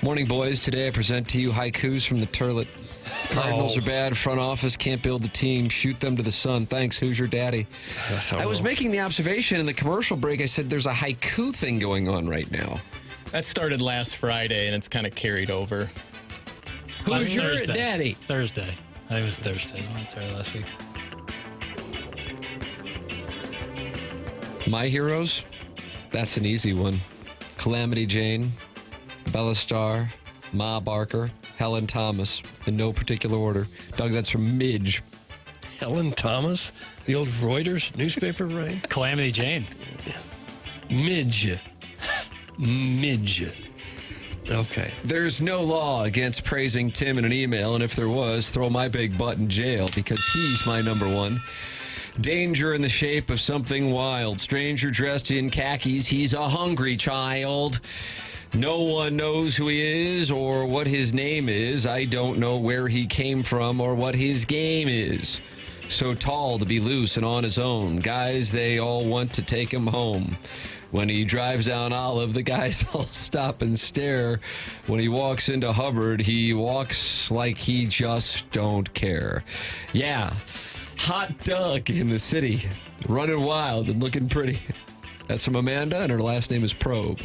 Speaker 1: Morning, boys. Today I present to you haikus from the Turlet. Cardinals are bad. Front office can't build the team. Shoot them to the sun. Thanks. Who's your daddy? I was making the observation in the commercial break. I said there's a haiku thing going on right now.
Speaker 5: That started last Friday, and it's kind of carried over.
Speaker 2: Who's your daddy?
Speaker 4: Thursday. I think it was Thursday. No, sorry, last week.
Speaker 1: My heroes? That's an easy one. Calamity Jane, Bella Starr, Ma Barker, Helen Thomas, in no particular order. Doug, that's from Midge.
Speaker 2: Helen Thomas? The old Reuters newspaper, right?
Speaker 4: Calamity Jane.
Speaker 2: Midge. Midge. Okay.
Speaker 1: There's no law against praising Tim in an email, and if there was, throw my big butt in jail because he's my number one. Danger in the shape of something wild. Stranger dressed in khakis. He's a hungry child. No one knows who he is or what his name is. I don't know where he came from or what his game is. So tall to be loose and on his own. Guys, they all want to take him home. When he drives down Olive, the guys all stop and stare. When he walks into Hubbard, he walks like he just don't care. Yeah, hot Doug in the city, running wild and looking pretty. That's from Amanda, and her last name is Probe.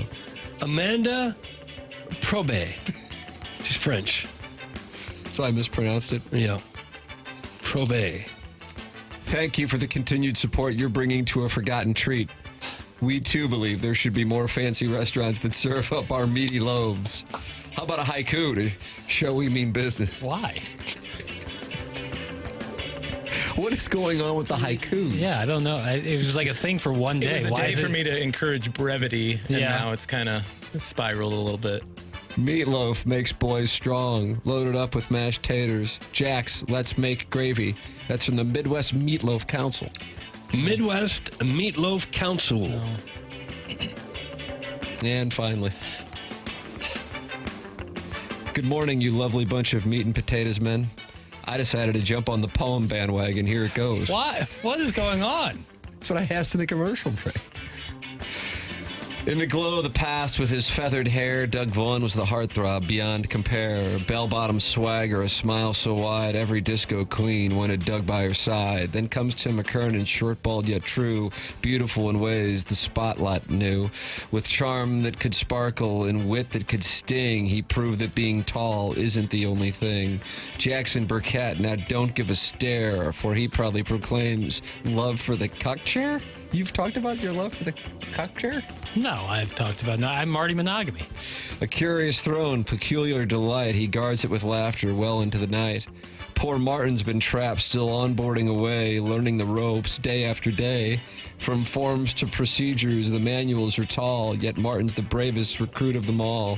Speaker 2: Amanda Probe. She's French.
Speaker 1: So I mispronounced it.
Speaker 2: Yeah. Probe.
Speaker 1: Thank you for the continued support you're bringing to a forgotten treat. We, too, believe there should be more fancy restaurants that serve up our meaty loaves. How about a haiku to show we mean business?
Speaker 4: Why?
Speaker 1: What is going on with the haikus?
Speaker 4: Yeah, I don't know. It was like a thing for one day.
Speaker 5: It was a
Speaker 4: Why
Speaker 5: day for me to encourage brevity, and now it's kind of spiraled a little bit.
Speaker 1: Meatloaf makes boys strong, loaded up with mashed taters. Jax, let's make gravy. That's from the Midwest Meatloaf Council.
Speaker 2: Midwest Meatloaf Council.
Speaker 4: No.
Speaker 1: And finally, good morning, you lovely bunch of meat and potatoes men. I decided to jump on the poem bandwagon. Here it goes.
Speaker 4: Why? What is going on?
Speaker 1: That's what I asked in the commercial break. In the glow of the past with his feathered hair, Doug Vaughn was the heartthrob beyond compare. Bell-bottom swagger, a smile so wide, every disco queen wanted Doug by her side. Then comes Tim McKernan, short-bald yet true, beautiful in ways the spotlight knew. With charm that could sparkle and wit that could sting, he proved that being tall isn't the only thing. Jackson Burkett, now don't give a stare, for he proudly proclaims love for the cuck chair? You've talked about your love for the cuck chair?
Speaker 4: No, I've talked about no. I'm Marty Monogamy.
Speaker 1: A curious throne, peculiar delight. He guards it with laughter well into the night. Poor Martin's been trapped, still onboarding away, learning the ropes day after day. From forms to procedures, the manuals are tall, yet Martin's the bravest recruit of them all.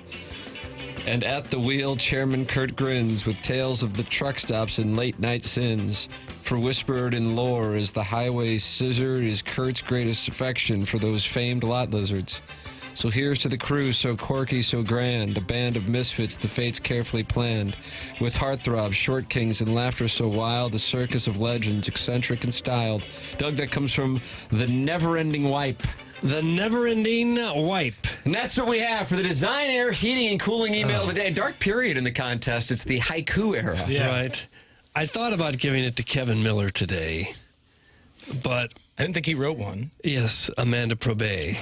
Speaker 1: And at the wheel, Chairman Kurt grins with tales of the truck stops and late night sins. For whispered in lore is the highway scissored is Kurt's greatest affection for those famed lot lizards. So here's to the crew, so quirky, so grand, a band of misfits the fates carefully planned. With heartthrobs, short kings, and laughter so wild, a circus of legends, eccentric and styled. Doug, that comes from the never-ending wipe.
Speaker 2: The never-ending wipe.
Speaker 1: And that's what we have for the Design, Air, Heating, and Cooling email of the day. Dark period in the contest. It's the haiku era.
Speaker 2: Yeah. Right. I thought about giving it to Kevin Miller today, but
Speaker 5: I didn't think he wrote one.
Speaker 2: Yes, Amanda Probe.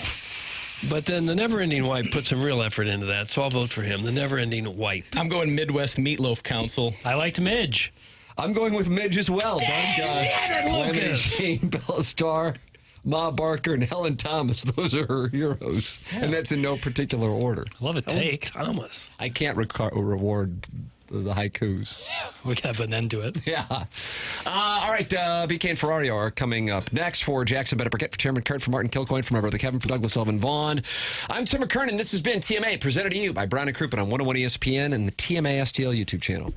Speaker 2: But then the never-ending wipe put some real effort into that, so I'll vote for him. The never-ending wipe.
Speaker 5: I'm going Midwest Meatloaf Council.
Speaker 4: I liked Midge.
Speaker 1: I'm going with Midge as well.
Speaker 2: Lucas.
Speaker 1: Jane, Bella Starr, Ma Barker, and Helen Thomas. Those are her heroes. Yeah. And that's in no particular order.
Speaker 4: I love a take.
Speaker 2: Thomas.
Speaker 1: I can't reward the haikus.
Speaker 4: We got to put an end to it.
Speaker 1: Yeah. All right. BK and Ferrari are coming up next for Jackson Burkett, for Chairman Kurt, for Martin Kilcoyne, for my brother Kevin, for Douglas Elvin Vaughn. I'm Tim McKernan. This has been TMA, presented to you by Brown and Crouppen on 101 ESPN and the TMA STL YouTube channel.